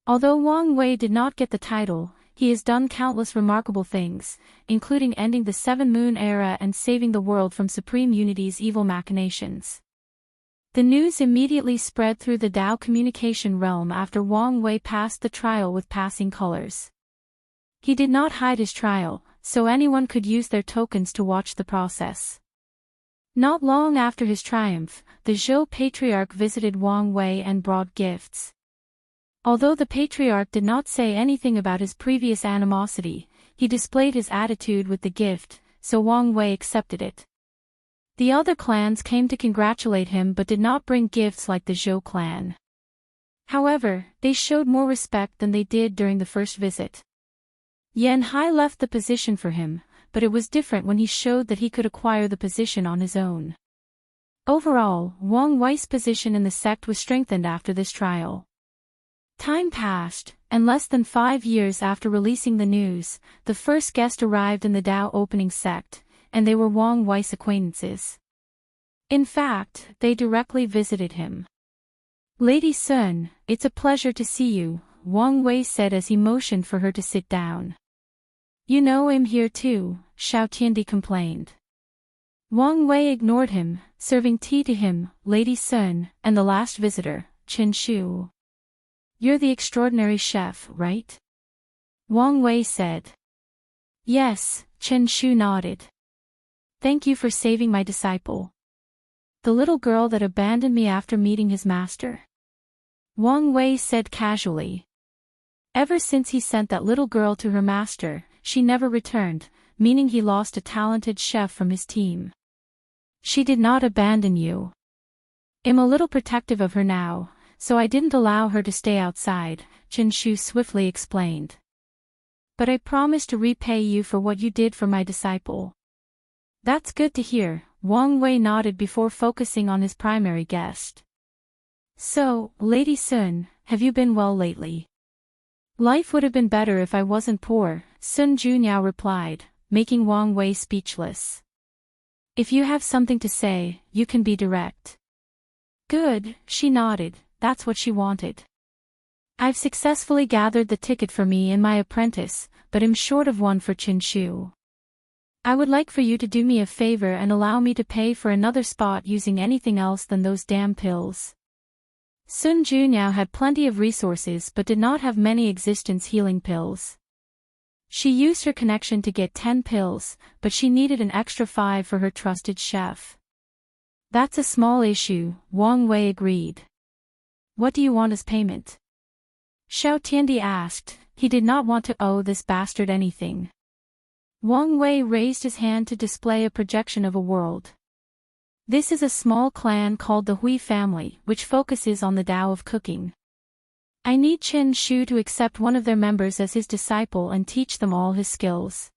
A: Although Wang Wei did not get the title, he has done countless remarkable things, including ending the Seven Moon era and saving the world from Supreme Unity's evil machinations. The news immediately spread through the Tao communication realm after Wang Wei passed the trial with passing colors. He did not hide his trial, so anyone could use their tokens to watch the process. Not long after his triumph, the Zhou Patriarch visited Wang Wei and brought gifts. Although the Patriarch did not say anything about his previous animosity, he displayed his attitude with the gift, so Wang Wei accepted it. The other clans came to congratulate him but did not bring gifts like the Zhou clan. However, they showed more respect than they did during the first visit. Yan Hai left the position for him, but it was different when he showed that he could acquire the position on his own. Overall, Wang Wei's position in the sect was strengthened after this trial. Time passed, and less than 5 years after releasing the news, the first guest arrived in the Tao opening sect, and they were Wang Wei's acquaintances. In fact, they directly visited him. "Lady Sun, it's a pleasure to see you," Wang Wei said as he motioned for her to sit down. "You know him here too," Xiao Tiandi complained. Wang Wei ignored him, serving tea to him, Lady Sun, and the last visitor, Chen Shu. "You're the extraordinary chef, right?" Wang Wei said. "Yes," Chen Shu nodded. "Thank you for saving my disciple. The little girl that abandoned me after meeting his master." Wang Wei said casually. Ever since he sent that little girl to her master, she never returned, meaning he lost a talented chef from his team. "She did not abandon you. I'm a little protective of her now, so I didn't allow her to stay outside," Chen Shu swiftly explained. "But I promise to repay you for what you did for my disciple." "That's good to hear," Wang Wei nodded before focusing on his primary guest. "So, Lady Sun, have you been well lately?" "Life would have been better if I wasn't poor," Sun Junyao replied, making Wang Wei speechless. "If you have something to say, you can be direct." "Good," she nodded, that's what she wanted. "I've successfully gathered the ticket for me and my apprentice, but am short of one for Chen Shu. I would like for you to do me a favor and allow me to pay for another spot using anything else than those damn pills." Sun Junyao had plenty of resources but did not have many existence-healing pills. She used her connection to get 10 pills, but she needed an extra 5 for her trusted chef. "That's a small issue," Wang Wei agreed. "What do you want as payment?" Xiao Tiandi asked. He did not want to owe this bastard anything. Wang Wei raised his hand to display a projection of a world. "This is a small clan called the Hui family, which focuses on the Tao of cooking. I need Chen Shu to accept one of their members as his disciple and teach them all his skills."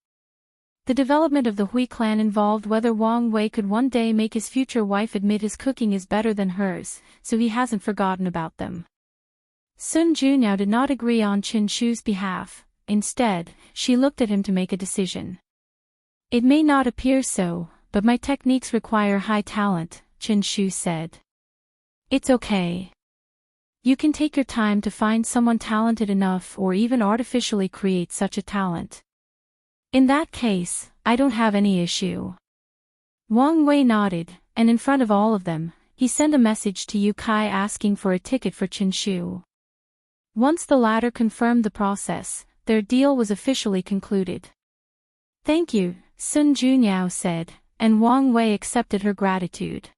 A: The development of the Hui clan involved whether Wang Wei could one day make his future wife admit his cooking is better than hers, so he hasn't forgotten about them. Sun Junyao did not agree on Chen Shu's behalf. Instead, she looked at him to make a decision. "It may not appear so, but my techniques require high talent," Chen Shu said. "It's okay. You can take your time to find someone talented enough or even artificially create such a talent. In that case, I don't have any issue." Wang Wei nodded, and in front of all of them, he sent a message to Yu Kai asking for a ticket for Chen Shu. Once the latter confirmed the process, their deal was officially concluded. "Thank you," Sun Junyao said, and Wang Wei accepted her gratitude.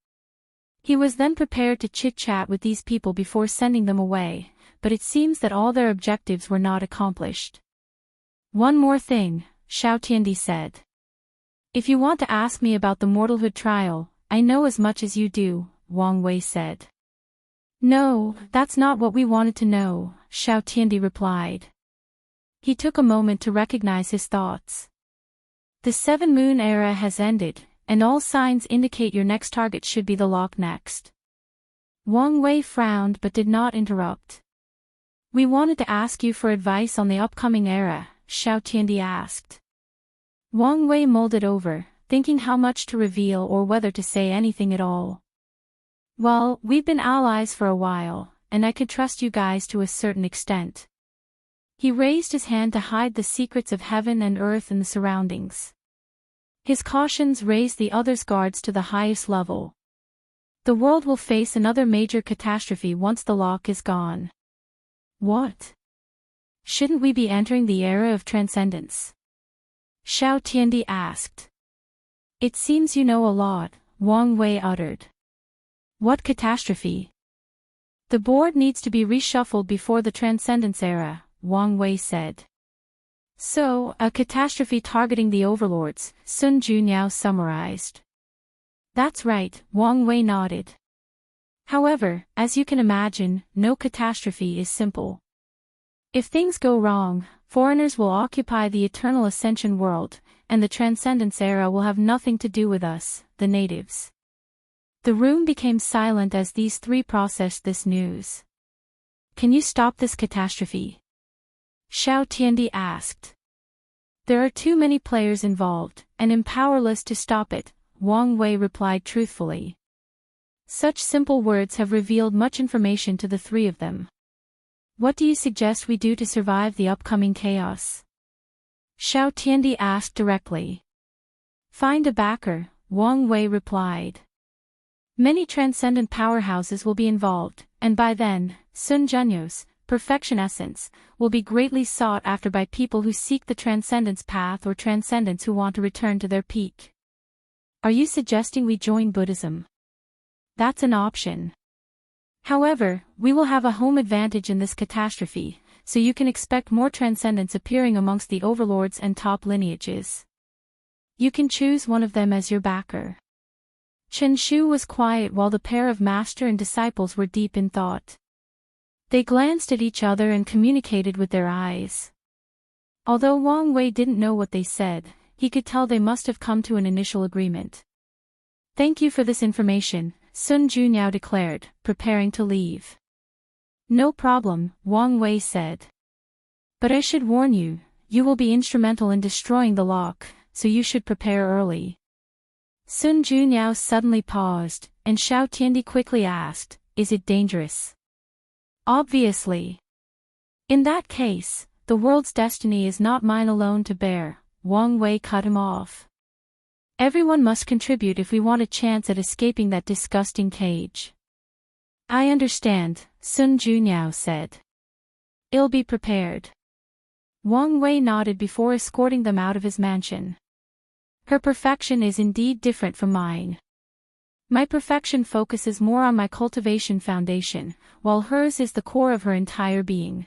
A: He was then prepared to chit-chat with these people before sending them away, but it seems that all their objectives were not accomplished. One more thing, Xiao Tiandi said. If you want to ask me about the mortalhood trial, I know as much as you do, Wang Wei said. No, that's not what we wanted to know, Xiao Tiandi replied. He took a moment to recognize his thoughts. The 7 Moon era has ended, and all signs indicate your next target should be the lock next. Wang Wei frowned but did not interrupt. We wanted to ask you for advice on the upcoming era, Xiao Tiandi asked. Wang Wei mulled it over, thinking how much to reveal or whether to say anything at all. Well, we've been allies for a while, and I could trust you guys to a certain extent. He raised his hand to hide the secrets of heaven and earth in the surroundings. His cautions raised the others' guards to the highest level. The world will face another major catastrophe once the lock is gone. What? Shouldn't we be entering the era of Transcendents? Xiao Tiandi asked. It seems you know a lot, Wang Wei uttered. What catastrophe? The board needs to be reshuffled before the Transcendents era, Wang Wei said. So, a catastrophe targeting the overlords, Sun Junyao summarized. That's right, Wang Wei nodded. However, as you can imagine, no catastrophe is simple. If things go wrong, foreigners will occupy the Eternal Ascension world, and the Transcendence era will have nothing to do with us, the natives. The room became silent as these three processed this news. Can you stop this catastrophe? Xiao Tiandi asked. There are too many players involved, and I'm powerless to stop it, Wang Wei replied truthfully. Such simple words have revealed much information to the three of them. What do you suggest we do to survive the upcoming chaos? Xiao Tiandi asked directly. Find a backer, Wang Wei replied. Many transcendent powerhouses will be involved, and by then, Sun Junyo's perfection essence will be greatly sought after by people who seek the transcendence path or transcendents who want to return to their peak. Are you suggesting we join Buddhism? That's an option. However, we will have a home advantage in this catastrophe, so you can expect more transcendents appearing amongst the overlords and top lineages. You can choose one of them as your backer. Chen Shu was quiet while the pair of master and disciples were deep in thought. They glanced at each other and communicated with their eyes. Although Wang Wei didn't know what they said, he could tell they must have come to an initial agreement. Thank you for this information, Sun Junyao declared, preparing to leave. No problem, Wang Wei said. But I should warn you, you will be instrumental in destroying the lock, so you should prepare early. Sun Junyao suddenly paused, and Xiao Tiandi quickly asked, is it dangerous? Obviously. In that case, the world's destiny is not mine alone to bear, Wang Wei cut him off. Everyone must contribute if we want a chance at escaping that disgusting cage. I understand, Sun Junyao said. I'll be prepared. Wang Wei nodded before escorting them out of his mansion. Her perfection is indeed different from mine. My perfection focuses more on my cultivation foundation, while hers is the core of her entire being.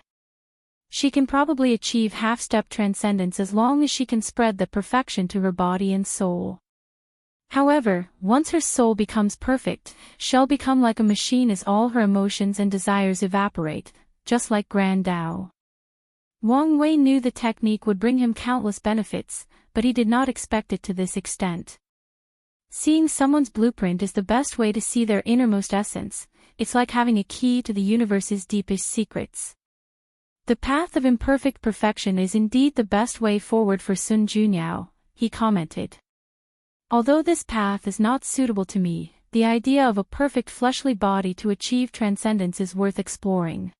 A: She can probably achieve half-step transcendence as long as she can spread that perfection to her body and soul. However, once her soul becomes perfect, she'll become like a machine as all her emotions and desires evaporate, just like Grand Tao. Wang Wei knew the technique would bring him countless benefits, but he did not expect it to this extent. Seeing someone's blueprint is the best way to see their innermost essence. It's like having a key to the universe's deepest secrets. The path of imperfect perfection is indeed the best way forward for Sun Junyao, he commented. Although this path is not suitable to me, the idea of a perfect fleshly body to achieve transcendence is worth exploring.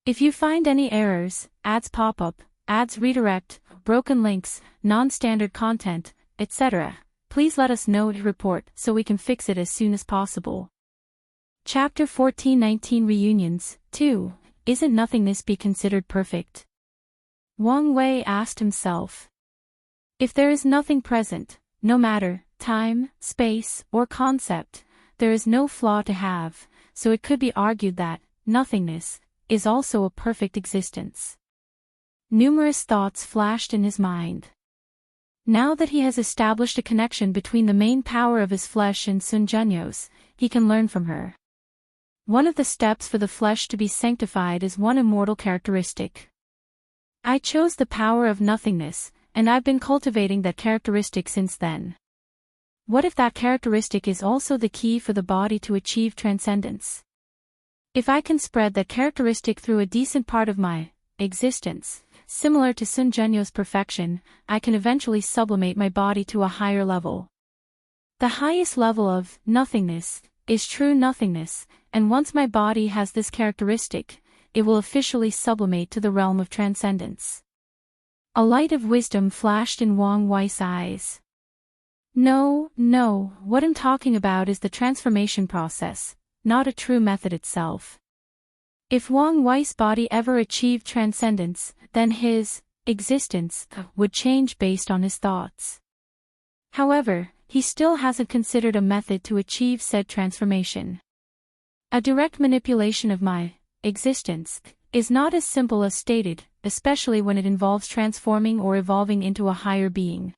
A: If you find any errors, ads pop up, ads redirect, broken links, non-standard content, etc., please let us know and report so we can fix it as soon as possible. Chapter 14:19 Reunions, 2. Isn't nothingness be considered perfect? Wang Wei asked himself. If there is nothing present, no matter, time, space, or concept, there is no flaw to have, so it could be argued that nothingness is also a perfect existence. Numerous thoughts flashed in his mind. Now that he has established a connection between the main power of his flesh and Sun Junyo's, he can learn from her. One of the steps for the flesh to be sanctified is one immortal characteristic. I chose the power of nothingness, and I've been cultivating that characteristic since then. What if that characteristic is also the key for the body to achieve transcendence? If I can spread that characteristic through a decent part of my existence, similar to Sun Junyo's perfection, I can eventually sublimate my body to a higher level. The highest level of nothingness is true nothingness, and once my body has this characteristic, it will officially sublimate to the realm of transcendence. A light of wisdom flashed in Wang Wei's eyes. No, what I'm talking about is the transformation process, not a true method itself. If Wang Wei's body ever achieved transcendence, then his existence would change based on his thoughts. However, he still hasn't considered a method to achieve said transformation. A direct manipulation of my existence is not as simple as stated, especially when it involves transforming or evolving into a higher being.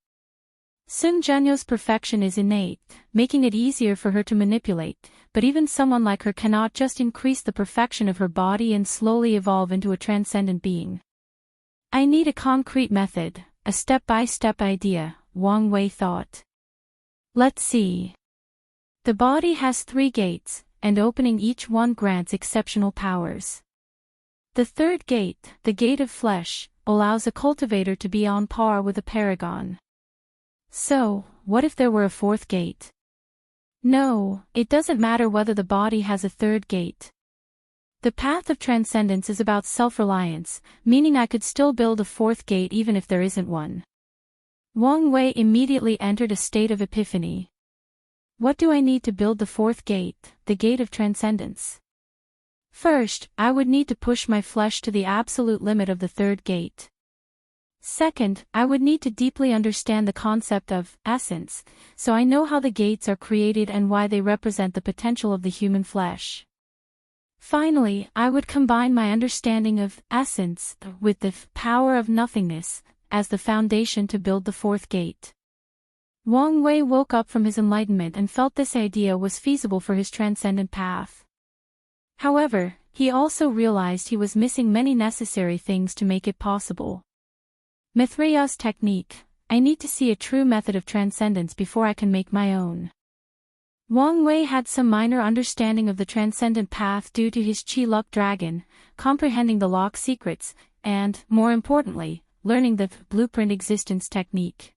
A: Sun Junyo's perfection is innate, making it easier for her to manipulate, but even someone like her cannot just increase the perfection of her body and slowly evolve into a transcendent being. I need a concrete method, a step-by-step idea, Wang Wei thought. Let's see. The body has 3 gates, and opening each one grants exceptional powers. The third gate, the gate of flesh, allows a cultivator to be on par with a paragon. So, what if there were a 4th gate? No, it doesn't matter whether the body has a 3rd gate. The path of transcendence is about self-reliance, meaning I could still build a 4th gate even if there isn't one. Wang Wei immediately entered a state of epiphany. What do I need to build the 4th gate, the gate of transcendence? First, I would need to push my flesh to the absolute limit of the 3rd gate. Second, I would need to deeply understand the concept of essence, so I know how the gates are created and why they represent the potential of the human flesh. Finally, I would combine my understanding of essence with the power of nothingness as the foundation to build the 4th gate. Wang Wei woke up from his enlightenment and felt this idea was feasible for his transcendent path. However, he also realized he was missing many necessary things to make it possible. Maitreya's technique, I need to see a true method of transcendence before I can make my own. Wang Wei had some minor understanding of the transcendent path due to his Qi Luck Dragon, comprehending the lock secrets, and, more importantly, learning the blueprint existence technique.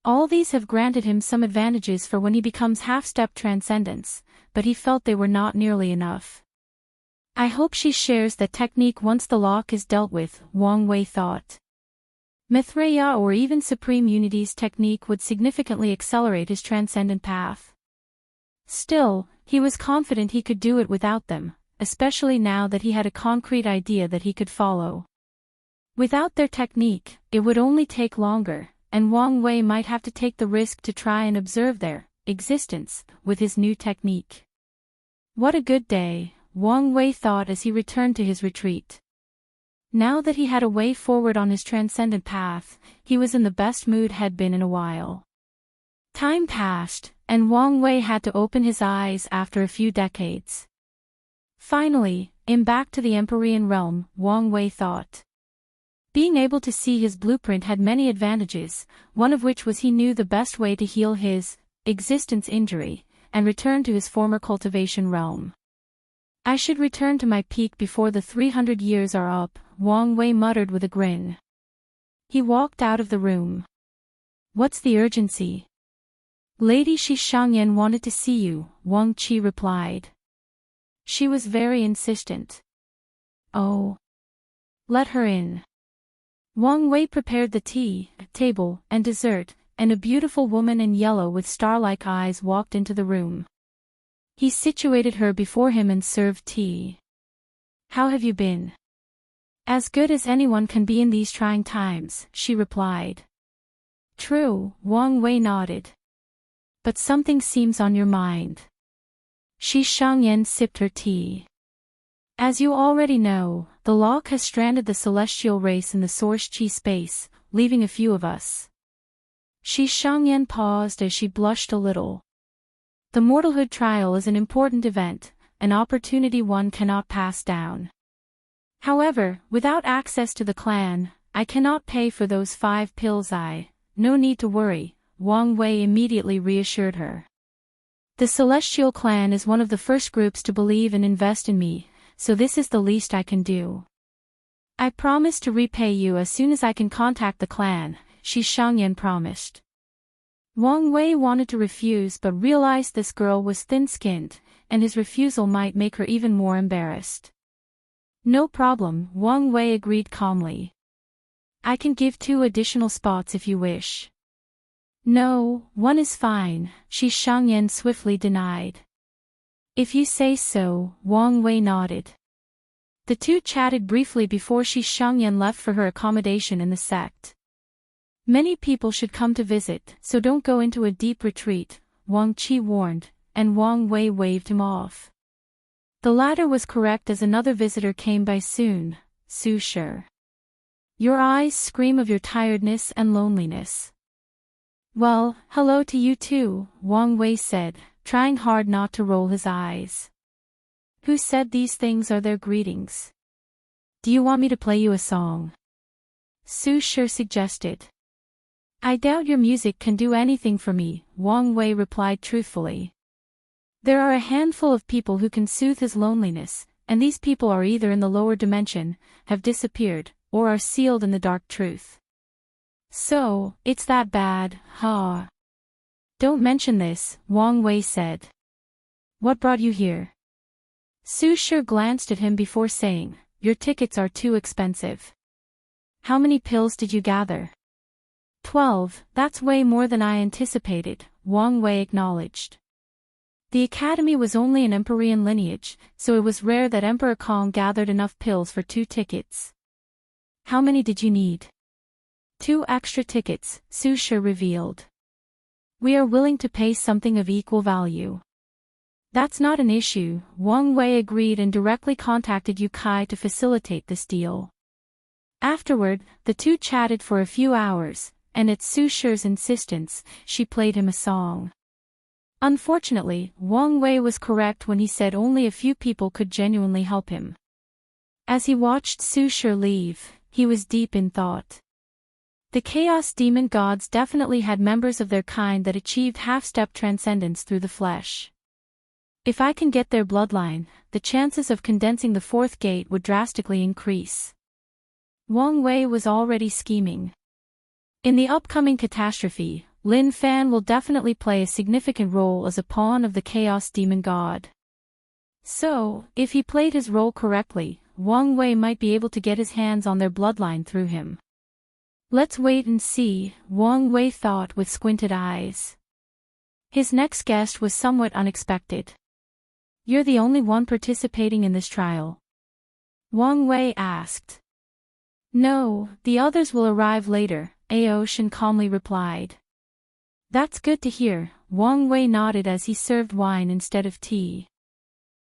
A: All these have granted him some advantages for when he becomes half-step transcendence, but he felt they were not nearly enough. I hope she shares that technique once the lock is dealt with, Wang Wei thought. Maitreya or even Supreme Unity's technique would significantly accelerate his transcendent path. Still, he was confident he could do it without them, especially now that he had a concrete idea that he could follow. Without their technique, it would only take longer, and Wang Wei might have to take the risk to try and observe their existence with his new technique. What a good day, Wang Wei thought as he returned to his retreat. Now that he had a way forward on his transcendent path, he was in the best mood had been in a while. Time passed, and Wang Wei had to open his eyes after a few decades. Finally, back to the Empyrean realm, Wang Wei thought. Being able to see his blueprint had many advantages, one of which was he knew the best way to heal his existence injury, and return to his former cultivation realm. I should return to my peak before the 300 years are up, Wang Wei muttered with a grin. He walked out of the room. What's the urgency? Lady Shi Shangyan wanted to see you, Wang Qi replied. She was very insistent. Oh. Let her in. Wang Wei prepared the tea, table, and dessert, and a beautiful woman in yellow with star-like eyes walked into the room. He situated her before him and served tea. How have you been? As good as anyone can be in these trying times, she replied. True, Wang Wei nodded. But something seems on your mind. Shi Shangyan sipped her tea. As you already know, the lock has stranded the celestial race in the source chi space, leaving a few of us. Shi Shangyan paused as she blushed a little. The mortalhood trial is an important event, an opportunity one cannot pass down. However, without access to the clan, I cannot pay for those 5 pills. No need to worry, Wang Wei immediately reassured her. The Celestial Clan is one of the first groups to believe and invest in me, so this is the least I can do. I promise to repay you as soon as I can contact the clan, Shi Shangyan promised. Wang Wei wanted to refuse but realized this girl was thin-skinned, and his refusal might make her even more embarrassed. No problem, Wang Wei agreed calmly. I can give 2 additional spots if you wish. No, 1 is fine, Shi Shangyan swiftly denied. If you say so, Wang Wei nodded. The two chatted briefly before Shi Shangyan left for her accommodation in the sect. Many people should come to visit, so don't go into a deep retreat, Wang Qi warned, and Wang Wei waved him off. The latter was correct as another visitor came by soon, Su Shi. Your eyes scream of your tiredness and loneliness. Well, hello to you too, Wang Wei said, trying hard not to roll his eyes. Who said these things are their greetings? Do you want me to play you a song? Su Shi suggested. I doubt your music can do anything for me, Wang Wei replied truthfully. There are a handful of people who can soothe his loneliness, and these people are either in the lower dimension, have disappeared, or are sealed in the dark truth. So, it's that bad, huh? Don't mention this, Wang Wei said. What brought you here? Su Shi glanced at him before saying, your tickets are too expensive. How many pills did you gather? 12, that's way more than I anticipated, Wang Wei acknowledged. The academy was only an Empyrean lineage, so it was rare that Emperor Kong gathered enough pills for 2 tickets. How many did you need? 2 extra tickets, Su Shi revealed. We are willing to pay something of equal value. That's not an issue, Wang Wei agreed and directly contacted Yu Kai to facilitate this deal. Afterward, the two chatted for a few hours, and at Su Shi's insistence, she played him a song. Unfortunately, Wang Wei was correct when he said only a few people could genuinely help him. As he watched Su Shi leave, he was deep in thought. The Chaos Demon gods definitely had members of their kind that achieved half-step transcendence through the flesh. If I can get their bloodline, the chances of condensing the 4th gate would drastically increase. Wang Wei was already scheming. In the upcoming catastrophe, Lin Fan will definitely play a significant role as a pawn of the Chaos Demon God. So, if he played his role correctly, Wang Wei might be able to get his hands on their bloodline through him. Let's wait and see, Wang Wei thought with squinted eyes. His next guest was somewhat unexpected. You're the only one participating in this trial? Wang Wei asked. No, the others will arrive later, Aoshin calmly replied. That's good to hear, Wang Wei nodded as he served wine instead of tea.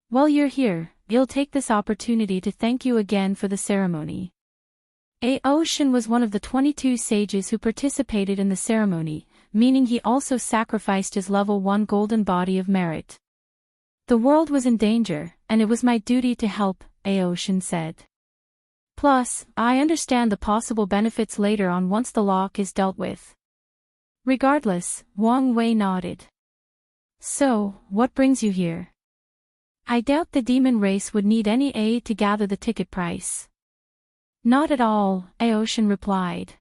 A: While you're here, you'll take this opportunity to thank you again for the ceremony. Aoshin was one of the 22 sages who participated in the ceremony, meaning he also sacrificed his level 1 golden body of merit. The world was in danger, and it was my duty to help, Aoshin said. Plus, I understand the possible benefits later on once the lock is dealt with. Regardless, Wang Wei nodded. So, what brings you here? I doubt the demon race would need any aid to gather the ticket price. Not at all, Aoshin replied.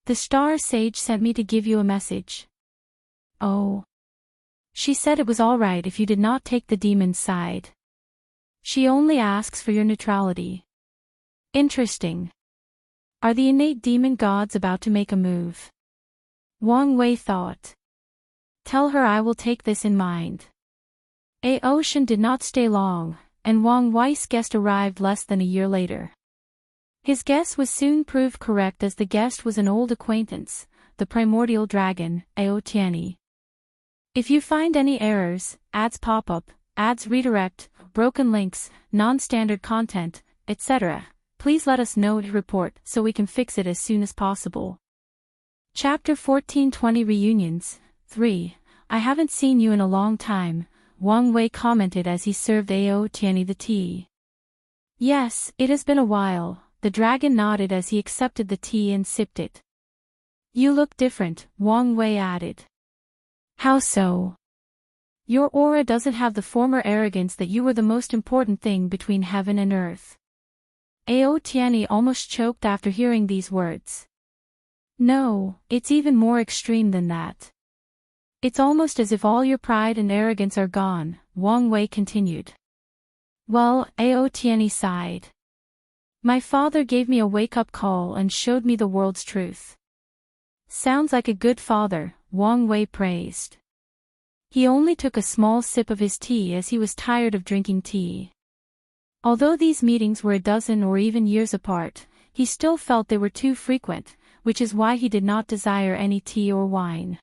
A: The Star Sage sent me to give you a message. Oh. She said it was alright if you did not take the demon's side. She only asks for your neutrality. Interesting. Are the innate demon gods about to make a move? Wang Wei thought. Tell her I will take this in mind. Aoshin did not stay long, and Wang Wei's guest arrived less than a year later. His guess was soon proved correct as the guest was an old acquaintance, the primordial dragon, Aotiani. If you find any errors, ads pop-up, ads redirect, broken links, non-standard content, etc., please let us know to report so we can fix it as soon as possible. Chapter 1420 Reunions 3. I haven't seen you in a long time, Wang Wei commented as he served Aotiani the tea. Yes, it has been a while, the dragon nodded as he accepted the tea and sipped it. You look different, Wang Wei added. How so? Your aura doesn't have the former arrogance that you were the most important thing between heaven and earth. Aotiani almost choked after hearing these words. No, it's even more extreme than that. It's almost as if all your pride and arrogance are gone, Wang Wei continued. Well, Aotiani sighed. My father gave me a wake-up call and showed me the world's truth. Sounds like a good father, Wang Wei praised. He only took a small sip of his tea as he was tired of drinking tea. Although these meetings were a dozen or even years apart, he still felt they were too frequent, which is why he did not desire any tea or wine.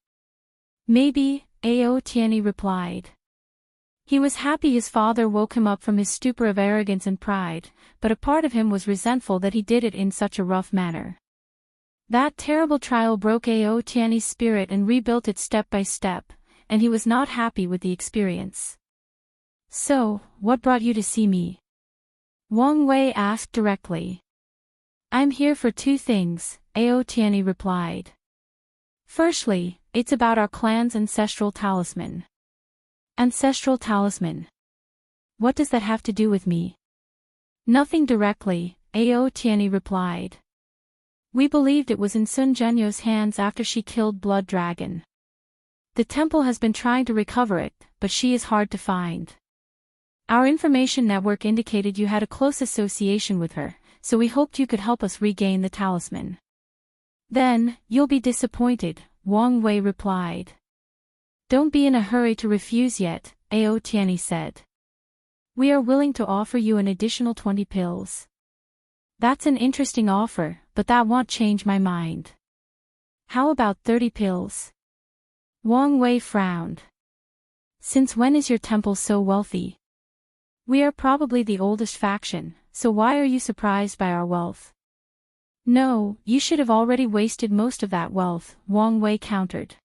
A: Maybe, Aotiani replied. He was happy his father woke him up from his stupor of arrogance and pride, but a part of him was resentful that he did it in such a rough manner. That terrible trial broke Aotiani's spirit and rebuilt it step by step, and he was not happy with the experience. So, what brought you to see me? Wang Wei asked directly. I'm here for two things, Aotiani replied. Firstly, it's about our clan's ancestral talisman. Ancestral talisman. What does that have to do with me? Nothing directly, Aotiani replied. We believed it was in Sun Zhenyo's hands after she killed Blood Dragon. The temple has been trying to recover it, but she is hard to find. Our information network indicated you had a close association with her, so we hoped you could help us regain the talisman. Then, you'll be disappointed, Wang Wei replied. Don't be in a hurry to refuse yet, Aotiani said. We are willing to offer you an additional 20 pills. That's an interesting offer, but that won't change my mind. How about 30 pills? Wang Wei frowned. Since when is your temple so wealthy? We are probably the oldest faction, so why are you surprised by our wealth? No, you should have already wasted most of that wealth, Wang Wei countered.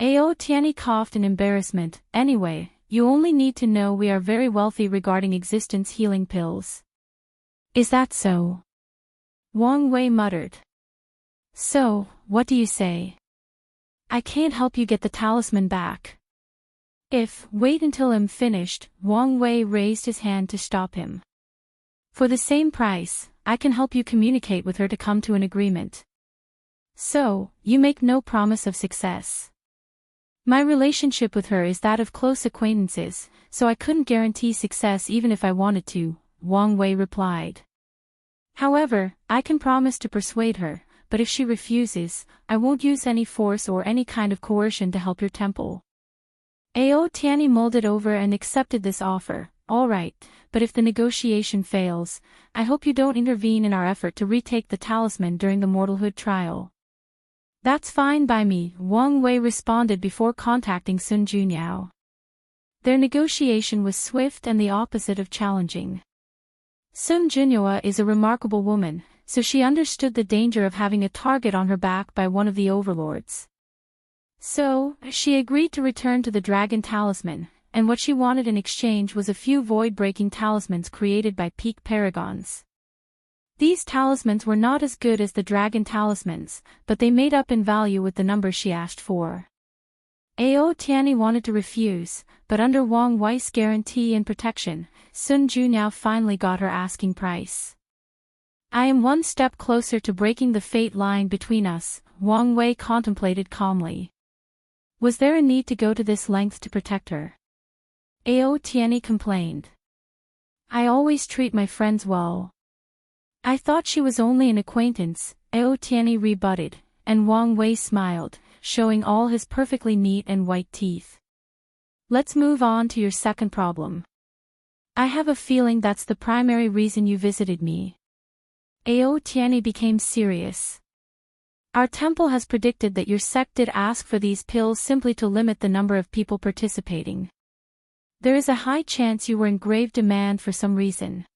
A: Aotiani coughed in embarrassment. Anyway, you only need to know we are very wealthy regarding existence healing pills. Is that so? Wang Wei muttered. So, what do you say? I can't help you get the talisman back. Wait until I'm finished, Wang Wei raised his hand to stop him. For the same price, I can help you communicate with her to come to an agreement. So, you make no promise of success. My relationship with her is that of close acquaintances, so I couldn't guarantee success even if I wanted to, Wang Wei replied. However, I can promise to persuade her, but if she refuses, I won't use any force or any kind of coercion to help your temple. Aotiani mulled over and accepted this offer. All right, but if the negotiation fails, I hope you don't intervene in our effort to retake the talisman during the mortalhood trial. That's fine by me, Wang Wei responded before contacting Sun Junyao. Their negotiation was swift and the opposite of challenging. Sun Junyao is a remarkable woman, so she understood the danger of having a target on her back by one of the overlords. So, she agreed to return to the dragon talisman, and what she wanted in exchange was a few void-breaking talismans created by peak paragons. These talismans were not as good as the dragon talismans, but they made up in value with the number she asked for. Aotiani wanted to refuse, but under Wang Wei's guarantee and protection, Sun Junyao finally got her asking price. I am one step closer to breaking the fate line between us, Wang Wei contemplated calmly. Was there a need to go to this length to protect her? Aotiani complained. I always treat my friends well. I thought she was only an acquaintance, Aotiani rebutted, and Wang Wei smiled, showing all his perfectly neat and white teeth. Let's move on to your second problem. I have a feeling that's the primary reason you visited me. Aotiani became serious. Our temple has predicted that your sect did ask for these pills simply to limit the number of people participating. There is a high chance you were in grave demand for some reason.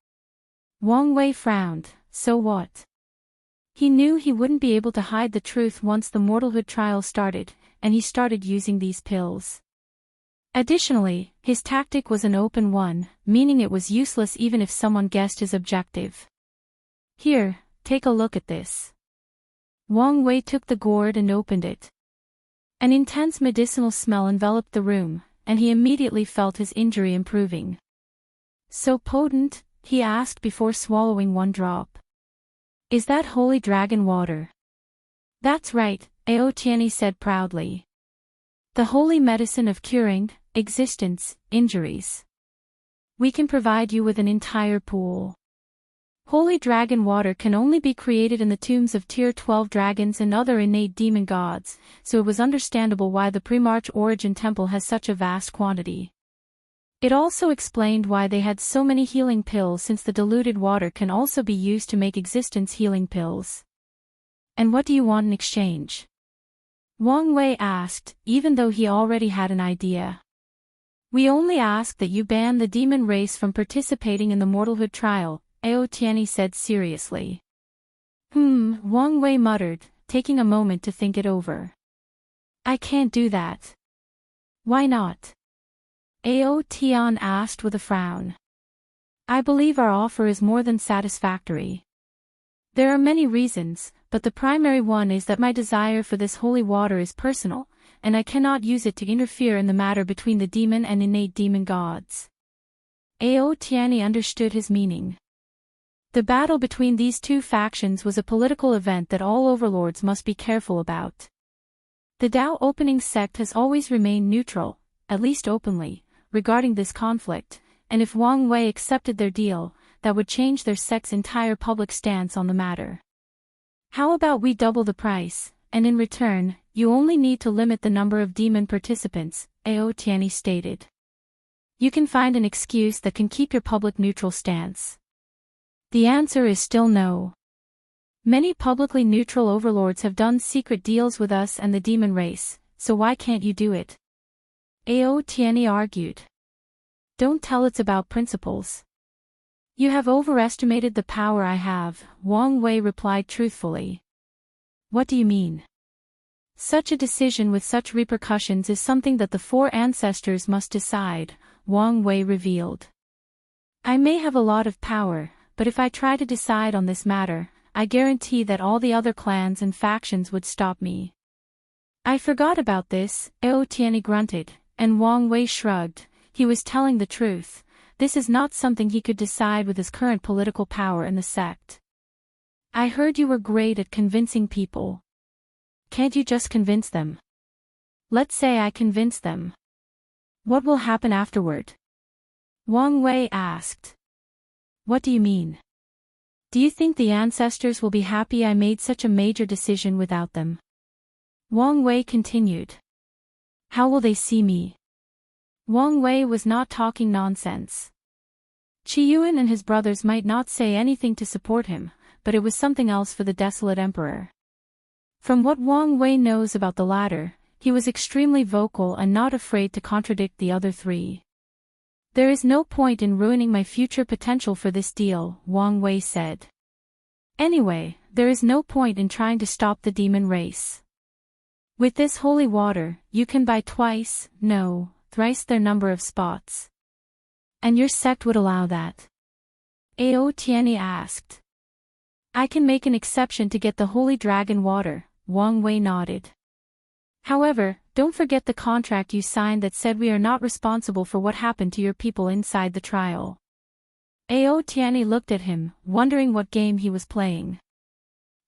A: Wang Wei frowned. So what? He knew he wouldn't be able to hide the truth once the mortalhood trial started, and he started using these pills. Additionally, his tactic was an open one, meaning it was useless even if someone guessed his objective. Here, take a look at this. Wang Wei took the gourd and opened it. An intense medicinal smell enveloped the room, and he immediately felt his injury improving. So potent? He asked before swallowing one drop. Is that holy dragon water? That's right, Ao Tianyi said proudly. The holy medicine of curing, existence, injuries. We can provide you with an entire pool. Holy dragon water can only be created in the tombs of Tier 12 dragons and other innate demon gods, so it was understandable why the Premarch Origin Temple has such a vast quantity. It also explained why they had so many healing pills, since the diluted water can also be used to make existence healing pills. And what do you want in exchange? Wang Wei asked, even though he already had an idea. We only ask that you ban the demon race from participating in the mortalhood trial, Ao Tianyi said seriously. Wang Wei muttered, taking a moment to think it over. I can't do that. Why not? Ao Tian asked with a frown. I believe our offer is more than satisfactory. There are many reasons, but the primary one is that my desire for this holy water is personal, and I cannot use it to interfere in the matter between the demon and innate demon gods. Ao Tianyi understood his meaning. The battle between these two factions was a political event that all overlords must be careful about. The Dao opening sect has always remained neutral, at least openly, regarding this conflict, and if Wang Wei accepted their deal, that would change their sect's entire public stance on the matter. How about we double the price, and in return, you only need to limit the number of demon participants, Ao Tianyi stated. You can find an excuse that can keep your public neutral stance. The answer is still no. Many publicly neutral overlords have done secret deals with us and the demon race, so why can't you do it? Ao Tianyi argued. Don't tell it's about principles. You have overestimated the power I have, Wang Wei replied truthfully. What do you mean? Such a decision with such repercussions is something that the four ancestors must decide, Wang Wei revealed. I may have a lot of power, but if I try to decide on this matter, I guarantee that all the other clans and factions would stop me. I forgot about this, Ao Tianyi grunted, and Wang Wei shrugged. He was telling the truth. This is not something he could decide with his current political power in the sect. I heard you were great at convincing people. Can't you just convince them? Let's say I convince them. What will happen afterward? Wang Wei asked. What do you mean? Do you think the ancestors will be happy I made such a major decision without them? Wang Wei continued. How will they see me? Wang Wei was not talking nonsense. Qiyuan and his brothers might not say anything to support him, but it was something else for the desolate emperor. From what Wang Wei knows about the latter, he was extremely vocal and not afraid to contradict the other three. There is no point in ruining my future potential for this deal, Wang Wei said. Anyway, there is no point in trying to stop the demon race. With this holy water, you can buy twice, no, thrice their number of spots. And your sect would allow that? Ao Tianyi asked. I can make an exception to get the holy dragon water, Wang Wei nodded. However, don't forget the contract you signed that said we are not responsible for what happened to your people inside the trial. Ao Tianyi looked at him, wondering what game he was playing.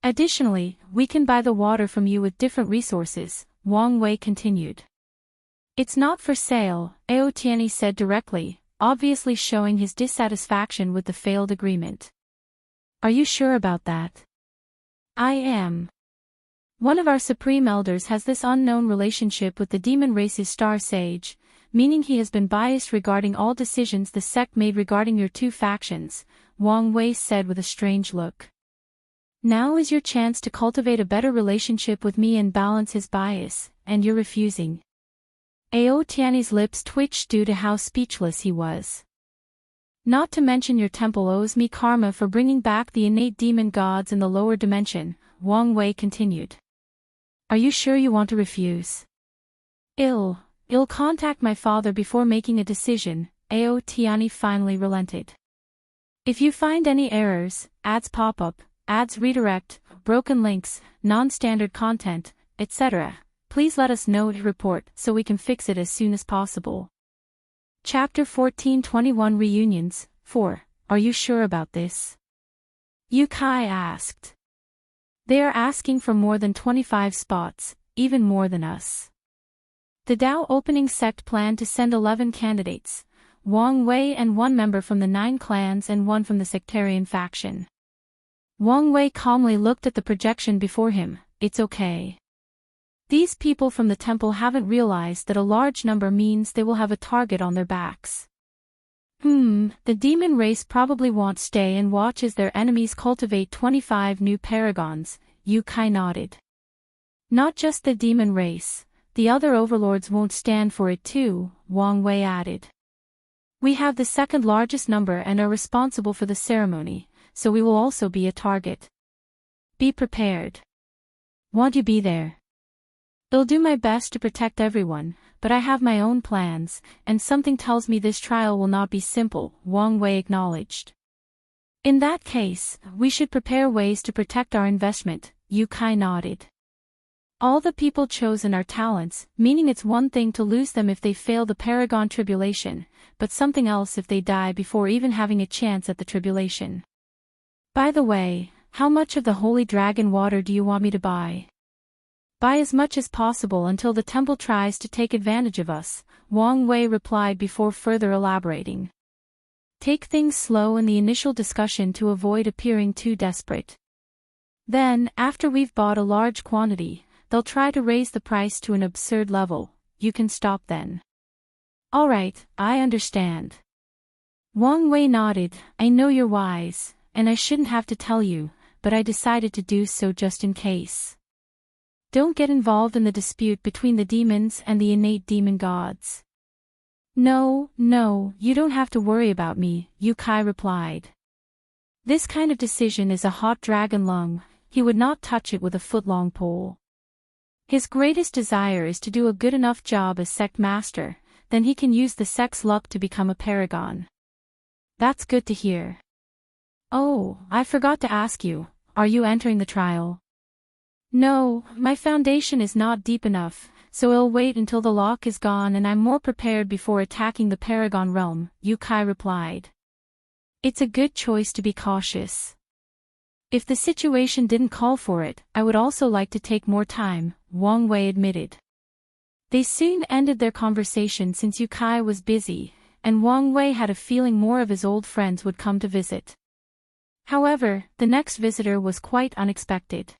A: Additionally, we can buy the water from you with different resources, Wang Wei continued. It's not for sale, Ao Tianyi said directly, obviously showing his dissatisfaction with the failed agreement. Are you sure about that? I am. One of our supreme elders has this unknown relationship with the demon race's star sage, meaning he has been biased regarding all decisions the sect made regarding your two factions, Wang Wei said with a strange look. Now is your chance to cultivate a better relationship with me and balance his bias, and you're refusing. Aotiani's lips twitched due to how speechless he was. Not to mention your temple owes me karma for bringing back the innate demon gods in the lower dimension, Wang Wei continued. Are you sure you want to refuse? I'll contact my father before making a decision, Aotiani finally relented. If you find any errors, ads pop up, ads redirect, broken links, non-standard content, etc., please let us know to report so we can fix it as soon as possible. Chapter 1421 Reunions, 4. Are you sure about this? Yu Kai asked. They are asking for more than 25 spots, even more than us. The Dao opening sect planned to send 11 candidates, Wang Wei and 1 member from the 9 clans and 1 from the sectarian faction. Wang Wei calmly looked at the projection before him. It's okay. These people from the temple haven't realized that a large number means they will have a target on their backs. The demon race probably won't stay and watch as their enemies cultivate 25 new paragons, Yu Kai nodded. Not just the demon race, the other overlords won't stand for it too, Wang Wei added. We have the second largest number and are responsible for the ceremony, so we will also be a target. Be prepared. Won't you be there? I'll do my best to protect everyone, but I have my own plans, and something tells me this trial will not be simple, Wang Wei acknowledged. In that case, we should prepare ways to protect our investment, Yu Kai nodded. All the people chosen are talents, meaning it's one thing to lose them if they fail the Paragon tribulation, but something else if they die before even having a chance at the tribulation. By the way, how much of the holy dragon water do you want me to buy? Buy as much as possible until the temple tries to take advantage of us, Wang Wei replied before further elaborating. Take things slow in the initial discussion to avoid appearing too desperate. Then, after we've bought a large quantity, they'll try to raise the price to an absurd level. You can stop then. Alright, I understand. Wang Wei nodded. I know you're wise, and I shouldn't have to tell you, but I decided to do so just in case. Don't get involved in the dispute between the demons and the innate demon gods. No, you don't have to worry about me, Yu Kai replied. This kind of decision is a hot dragon lung, he would not touch it with a foot-long pole. His greatest desire is to do a good enough job as sect master, then he can use the sect's luck to become a paragon. That's good to hear. Oh, I forgot to ask you, are you entering the trial? No, my foundation is not deep enough, so I'll wait until the lock is gone and I'm more prepared before attacking the Paragon realm, Yu Kai replied. It's a good choice to be cautious. If the situation didn't call for it, I would also like to take more time, Wang Wei admitted. They soon ended their conversation since Yu Kai was busy, and Wang Wei had a feeling more of his old friends would come to visit. However, the next visitor was quite unexpected.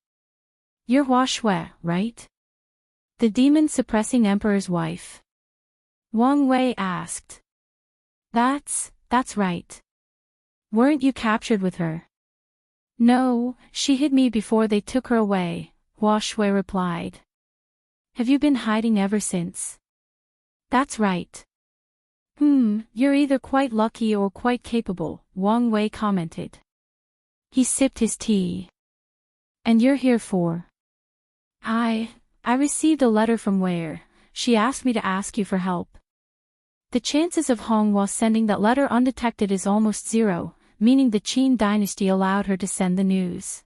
A: You're Hua Shui, right? The demon-suppressing emperor's wife. Wang Wei asked. That's right. Weren't you captured with her? No, she hid me before they took her away, Hua Shui replied. Have you been hiding ever since? That's right. You're either quite lucky or quite capable, Wang Wei commented. He sipped his tea. And you're here for? I received a letter from Wei. She asked me to ask you for help. The chances of Honghua sending that letter undetected is almost zero, meaning the Qin dynasty allowed her to send the news.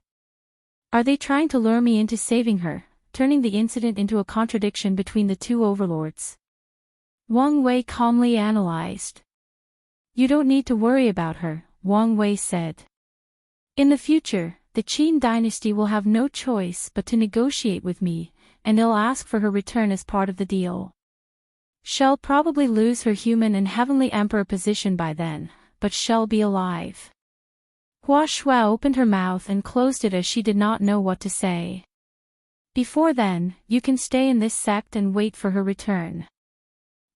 A: Are they trying to lure me into saving her, turning the incident into a contradiction between the two overlords? Wang Wei calmly analyzed. You don't need to worry about her, Wang Wei said. In the future, the Qin dynasty will have no choice but to negotiate with me, and they'll ask for her return as part of the deal. She'll probably lose her human and heavenly emperor position by then, but she'll be alive. Hua Shui opened her mouth and closed it as she did not know what to say. Before then, you can stay in this sect and wait for her return.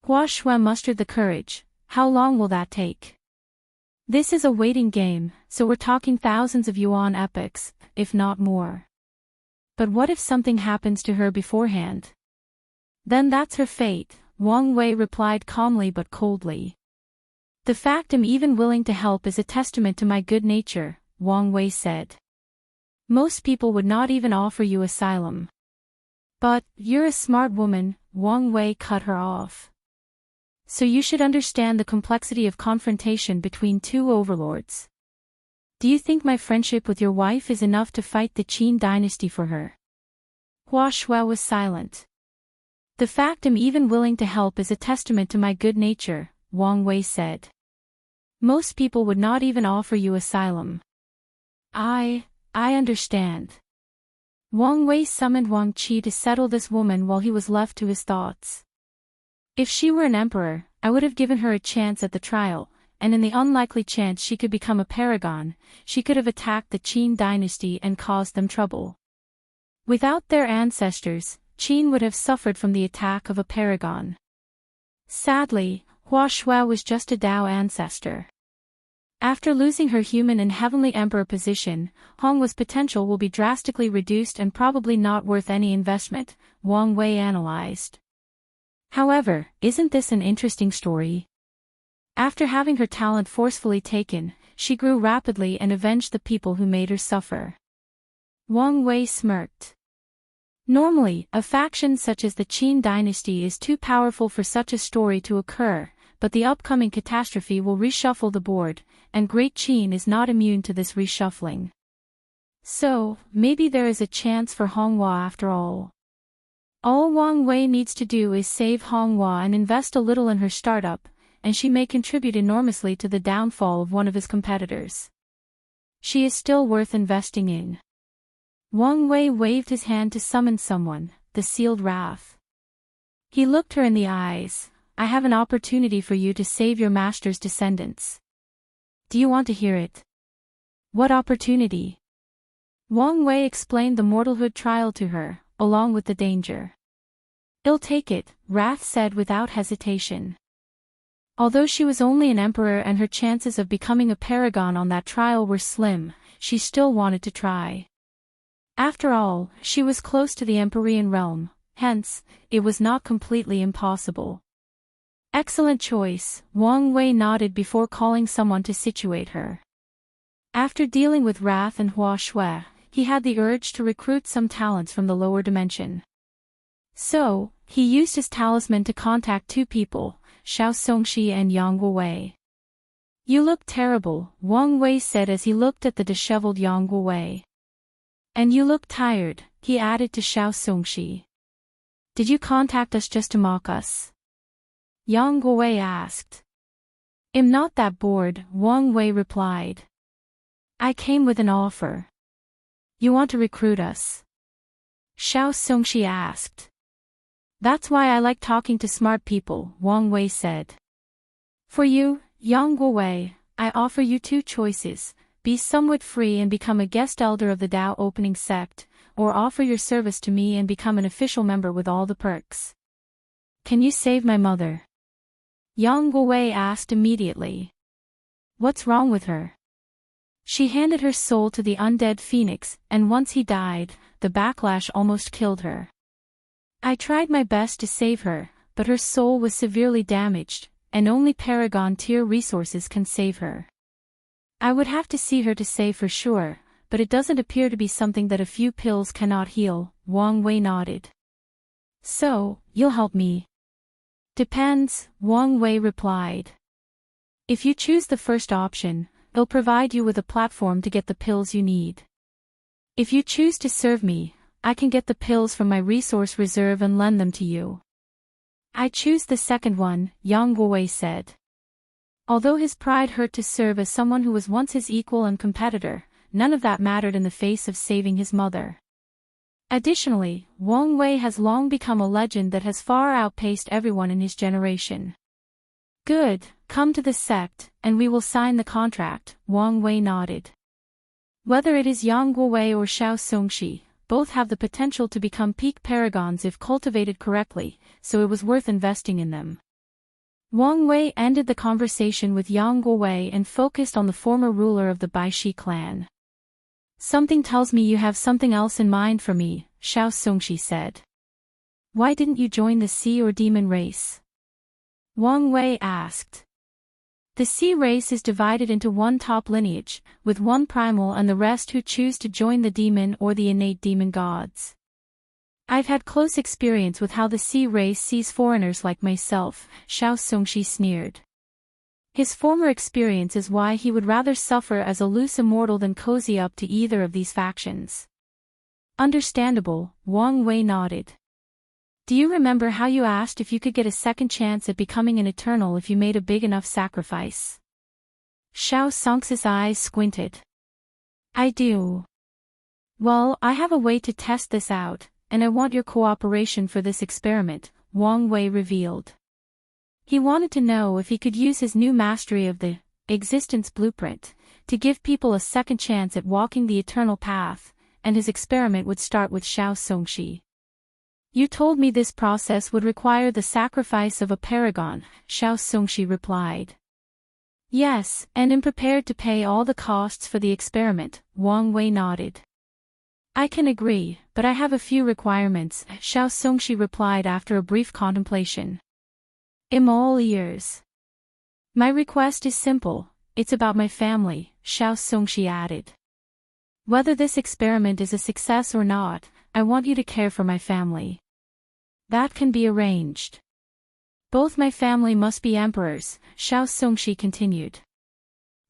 A: Hua Shui mustered the courage. How long will that take? This is a waiting game, so we're talking thousands of yuan epochs, if not more. But what if something happens to her beforehand? Then that's her fate, Wang Wei replied calmly but coldly. The fact I'm even willing to help is a testament to my good nature, Wang Wei said. Most people would not even offer you asylum. But, you're a smart woman, Wang Wei cut her off. So you should understand the complexity of confrontation between two overlords. Do you think my friendship with your wife is enough to fight the Qin dynasty for her? Hua Shui was silent. The fact I'm even willing to help is a testament to my good nature, Wang Wei said. Most people would not even offer you asylum. I understand. Wang Wei summoned Wang Qi to settle this woman while he was left to his thoughts. If she were an emperor, I would have given her a chance at the trial, and in the unlikely chance she could become a paragon, she could have attacked the Qin dynasty and caused them trouble. Without their ancestors, Qin would have suffered from the attack of a paragon. Sadly, Hua Shui was just a Dao ancestor. After losing her human and heavenly emperor position, Hongwa's potential will be drastically reduced and probably not worth any investment, Wang Wei analyzed. However, isn't this an interesting story? After having her talent forcefully taken, she grew rapidly and avenged the people who made her suffer. Wang Wei smirked. Normally, a faction such as the Qin dynasty is too powerful for such a story to occur, but the upcoming catastrophe will reshuffle the board, and Great Qin is not immune to this reshuffling. So, maybe there is a chance for Honghua after all. All Wang Wei needs to do is save Honghua and invest a little in her startup, and she may contribute enormously to the downfall of one of his competitors. She is still worth investing in. Wang Wei waved his hand to summon someone, the sealed wrath. He looked her in the eyes. I have an opportunity for you to save your master's descendants. Do you want to hear it? What opportunity? Wang Wei explained the mortalhood trial to her, along with the danger. I'll take it, Wrath said without hesitation. Although she was only an emperor and her chances of becoming a paragon on that trial were slim, she still wanted to try. After all, she was close to the Empyrean realm, hence, it was not completely impossible. Excellent choice, Wang Wei nodded before calling someone to situate her. After dealing with Wrath and Hua Shui, he had the urge to recruit some talents from the lower dimension. So, he used his talisman to contact two people, Xiao Songxi and Yang Guowei. You look terrible, Wang Wei said as he looked at the disheveled Yang Guowei. And you look tired, he added to Xiao Songxi. Did you contact us just to mock us? Yang Guowei asked. I'm not that bored, Wang Wei replied. I came with an offer. You want to recruit us? Xiao Songxi asked. That's why I like talking to smart people, Wang Wei said. For you, Yang Guowei, I offer you two choices, be somewhat free and become a guest elder of the Dao opening sect, or offer your service to me and become an official member with all the perks. Can you save my mother? Yang Guowei asked immediately. What's wrong with her? She handed her soul to the undead phoenix, and once he died, the backlash almost killed her. I tried my best to save her, but her soul was severely damaged, and only Paragon tier resources can save her. I would have to see her to save for sure, but it doesn't appear to be something that a few pills cannot heal, Wang Wei nodded. So, you'll help me? Depends, Wang Wei replied. If you choose the first option, it'll provide you with a platform to get the pills you need. If you choose to serve me, I can get the pills from my resource reserve and lend them to you. I choose the second one, Yang Guowei said. Although his pride hurt to serve as someone who was once his equal and competitor, none of that mattered in the face of saving his mother. Additionally, Wang Wei has long become a legend that has far outpaced everyone in his generation. Good, come to the sect, and we will sign the contract, Wang Wei nodded. Whether it is Yang Guowei or Xiao Songxi, both have the potential to become peak paragons if cultivated correctly, so it was worth investing in them. Wang Wei ended the conversation with Yang Guowei and focused on the former ruler of the Baishi clan. Something tells me you have something else in mind for me, Xiao Songshi said. Why didn't you join the sea or demon race? Wang Wei asked. The sea race is divided into one top lineage, with one primal and the rest who choose to join the demon or the innate demon gods. I've had close experience with how the sea race sees foreigners like myself, Xiao Songshi sneered. His former experience is why he would rather suffer as a loose immortal than cozy up to either of these factions. Understandable, Wang Wei nodded. Do you remember how you asked if you could get a second chance at becoming an eternal if you made a big enough sacrifice? Xiao Songxi's eyes squinted. I do. Well, I have a way to test this out, and I want your cooperation for this experiment, Wang Wei revealed. He wanted to know if he could use his new mastery of the existence blueprint to give people a second chance at walking the eternal path, and his experiment would start with Xiao Songshi. You told me this process would require the sacrifice of a paragon, Xiao Songshi replied. Yes, and am prepared to pay all the costs for the experiment, Wang Wei nodded. I can agree, but I have a few requirements, Xiao Songshi replied after a brief contemplation. I'm all ears. My request is simple, it's about my family, Xiao Songshi added. Whether this experiment is a success or not, I want you to care for my family. That can be arranged. Both my family must be emperors, Xiao Songshi continued.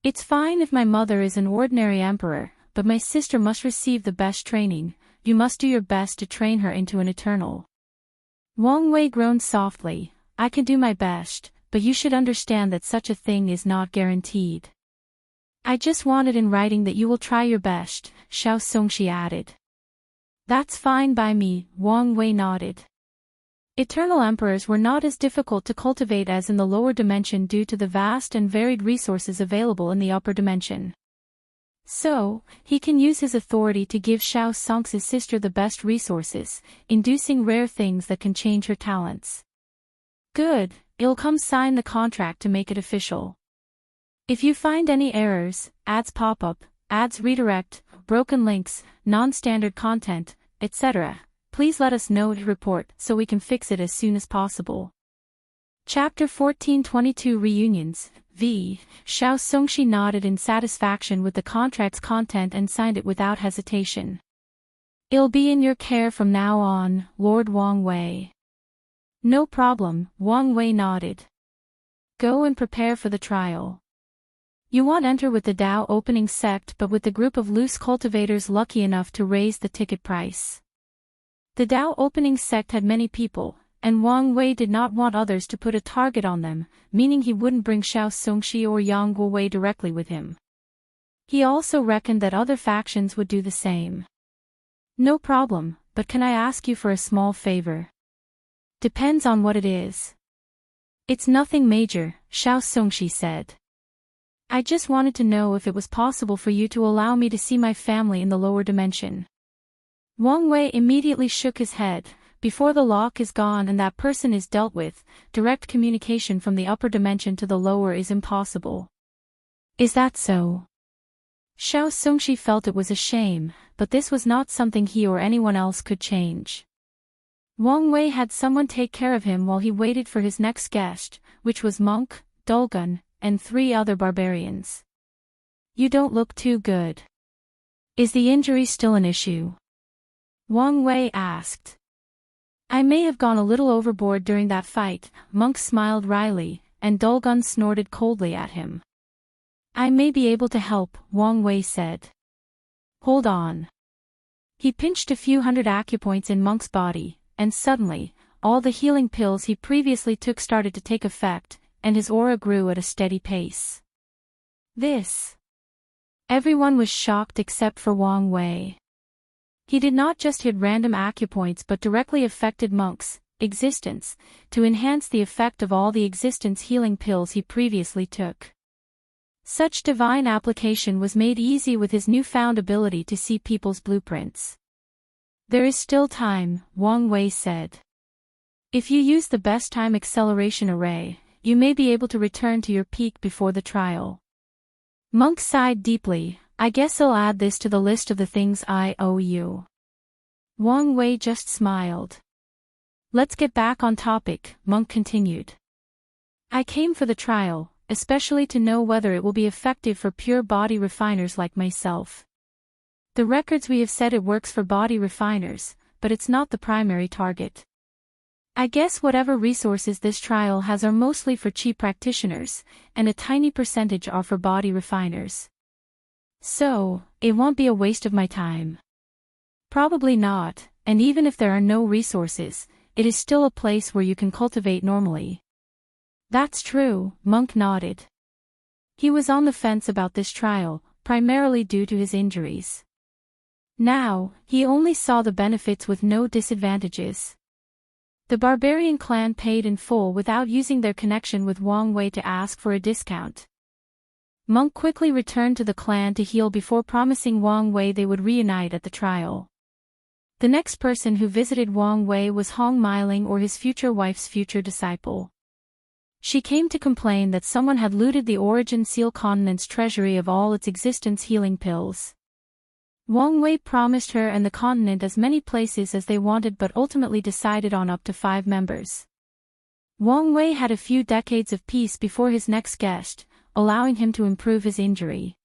A: It's fine if my mother is an ordinary emperor, but my sister must receive the best training. You must do your best to train her into an eternal. Wang Wei groaned softly. I can do my best, but you should understand that such a thing is not guaranteed. I just want it in writing that you will try your best, Xiao Songshi added. That's fine by me, Wang Wei nodded. Eternal emperors were not as difficult to cultivate as in the lower dimension due to the vast and varied resources available in the upper dimension. So, he can use his authority to give Xiao Songxi's sister the best resources, inducing rare things that can change her talents. Good, I'll come sign the contract to make it official. If you find any errors, ads pop up, ads redirect, broken links, non-standard content, etc., please let us know to report so we can fix it as soon as possible. Chapter 1422 Reunions, v. Xiao Songshi nodded in satisfaction with the contract's content and signed it without hesitation. It'll be in your care from now on, Lord Wang Wei. No problem, Wang Wei nodded. Go and prepare for the trial. You won't enter with the Dao opening sect but with the group of loose cultivators lucky enough to raise the ticket price. The Dao opening sect had many people, and Wang Wei did not want others to put a target on them, meaning he wouldn't bring Xiao Songshi or Yang Guowei directly with him. He also reckoned that other factions would do the same. No problem, but can I ask you for a small favor? Depends on what it is. It's nothing major, Xiao Songshi said. I just wanted to know if it was possible for you to allow me to see my family in the lower dimension. Wang Wei immediately shook his head. Before the lock is gone and that person is dealt with, direct communication from the upper dimension to the lower is impossible. Is that so? Xiao Songshi felt it was a shame, but this was not something he or anyone else could change. Wang Wei had someone take care of him while he waited for his next guest, which was Monk, Dulgun, and 3 other barbarians. You don't look too good. Is the injury still an issue? Wang Wei asked. I may have gone a little overboard during that fight, Monk smiled wryly, and Dulgun snorted coldly at him. I may be able to help, Wang Wei said. Hold on. He pinched a few hundred acupoints in Monk's body, and suddenly, all the healing pills he previously took started to take effect, and his aura grew at a steady pace. This. Everyone was shocked except for Wang Wei. He did not just hit random acupoints but directly affected Monk's existence, to enhance the effect of all the existence healing pills he previously took. Such divine application was made easy with his newfound ability to see people's blueprints. There is still time, Wang Wei said. If you use the best time acceleration array, you may be able to return to your peak before the trial. Monk sighed deeply. I guess I'll add this to the list of the things I owe you. Wang Wei just smiled. Let's get back on topic, Monk continued. I came for the trial, especially to know whether it will be effective for pure body refiners like myself. The records we have said it works for body refiners, but it's not the primary target. I guess whatever resources this trial has are mostly for cheap practitioners, and a tiny percentage are for body refiners. So, it won't be a waste of my time. Probably not, and even if there are no resources, it is still a place where you can cultivate normally. That's true, Monk nodded. He was on the fence about this trial, primarily due to his injuries. Now, he only saw the benefits with no disadvantages. The barbarian clan paid in full without using their connection with Wang Wei to ask for a discount. Monk quickly returned to the clan to heal before promising Wang Wei they would reunite at the trial. The next person who visited Wang Wei was Hong Meiling, or his future wife's future disciple. She came to complain that someone had looted the Origin Seal Continent's treasury of all its existence healing pills. Wang Wei promised her and the continent as many places as they wanted, but ultimately decided on up to 5 members. Wang Wei had a few decades of peace before his next guest, allowing him to improve his injury.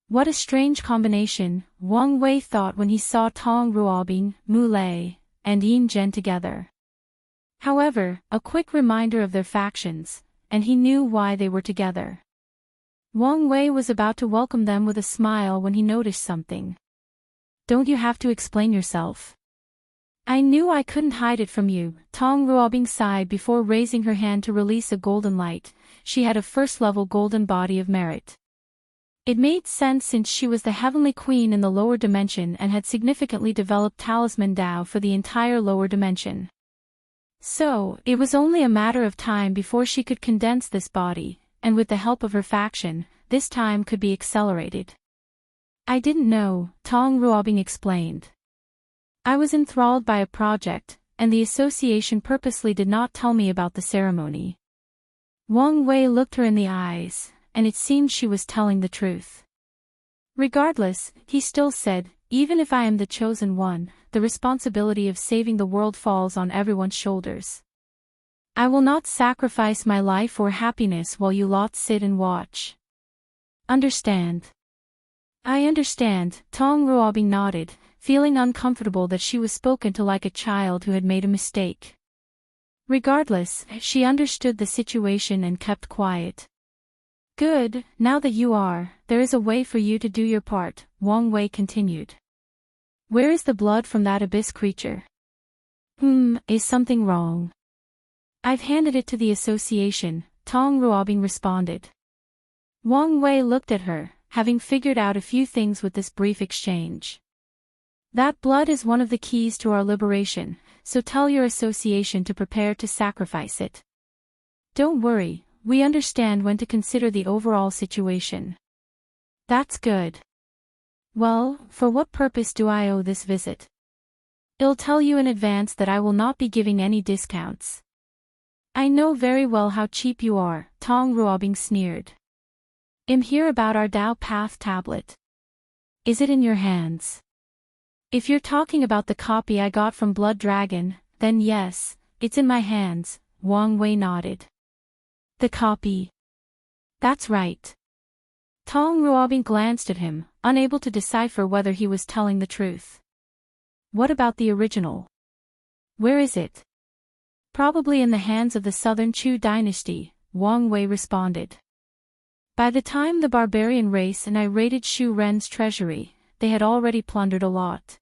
A: What a strange combination, Wang Wei thought when he saw Tong Ruobing, Mu Lei, and Yin Zhen together. However, a quick reminder of their factions, and he knew why they were together. Wang Wei was about to welcome them with a smile when he noticed something. Don't you have to explain yourself? I knew I couldn't hide it from you, Tong Ruobing sighed before raising her hand to release a golden light. She had a first-level golden body of merit. It made sense since she was the heavenly queen in the lower dimension and had significantly developed talisman Dao for the entire lower dimension. So, it was only a matter of time before she could condense this body, and with the help of her faction, this time could be accelerated. I didn't know, Tong Ruobing explained. I was enthralled by a project, and the association purposely did not tell me about the ceremony. Wang Wei looked her in the eyes, and it seemed she was telling the truth. Regardless, he still said, even if I am the chosen one, the responsibility of saving the world falls on everyone's shoulders. I will not sacrifice my life or happiness while you lot sit and watch. Understand? I understand, Tong Ruobing nodded, feeling uncomfortable that she was spoken to like a child who had made a mistake. Regardless, she understood the situation and kept quiet. Good, now that you are, there is a way for you to do your part, Wang Wei continued. Where is the blood from that abyss creature? Is something wrong? I've handed it to the association, Tong Ruobing responded. Wang Wei looked at her, having figured out a few things with this brief exchange. That blood is one of the keys to our liberation, so tell your association to prepare to sacrifice it. Don't worry, we understand when to consider the overall situation. That's good. Well, for what purpose do I owe this visit? I'll tell you in advance that I will not be giving any discounts. I know very well how cheap you are, Tong Ruobing sneered. I'm here about our Dao Path tablet. Is it in your hands? If you're talking about the copy I got from Blood Dragon, then yes, it's in my hands, Wang Wei nodded. The copy. That's right. Tong Ruobing glanced at him, unable to decipher whether he was telling the truth. What about the original? Where is it? Probably in the hands of the Southern Chu dynasty, Wang Wei responded. By the time the barbarian race and I raided Shu Ren's treasury, they had already plundered a lot.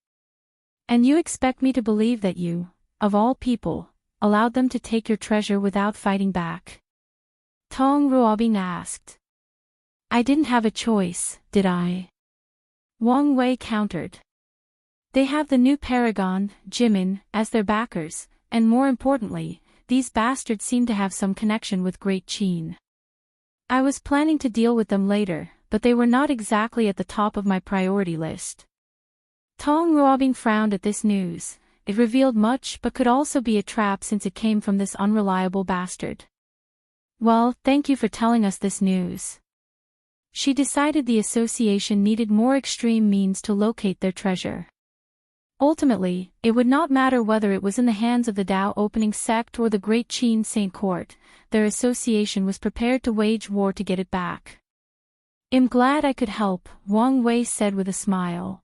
A: And you expect me to believe that you, of all people, allowed them to take your treasure without fighting back? Tong Ruobing asked. I didn't have a choice, did I? Wang Wei countered. They have the new Paragon, Jimin, as their backers, and more importantly, these bastards seem to have some connection with Great Qin. I was planning to deal with them later, but they were not exactly at the top of my priority list. Tong Ruobing frowned at this news. It revealed much but could also be a trap since it came from this unreliable bastard. Well, thank you for telling us this news. She decided the association needed more extreme means to locate their treasure. Ultimately, it would not matter whether it was in the hands of the Tao opening sect or the Great Qin Saint Court, their association was prepared to wage war to get it back. I'm glad I could help, Wang Wei said with a smile.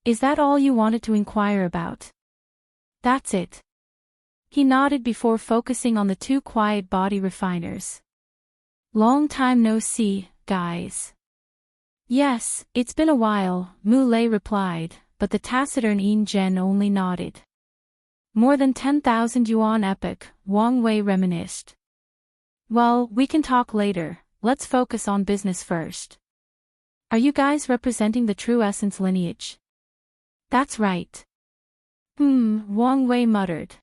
A: Is that all you wanted to inquire about? That's it. He nodded before focusing on the two quiet body refiners. Long time no see, guys. Yes, it's been a while, Mu Lei replied, but the taciturn Yin Zhen only nodded. More than 10,000 yuan epic, Wang Wei reminisced. Well, we can talk later, let's focus on business first. Are you guys representing the True Essence lineage? That's right. Wang Wei muttered.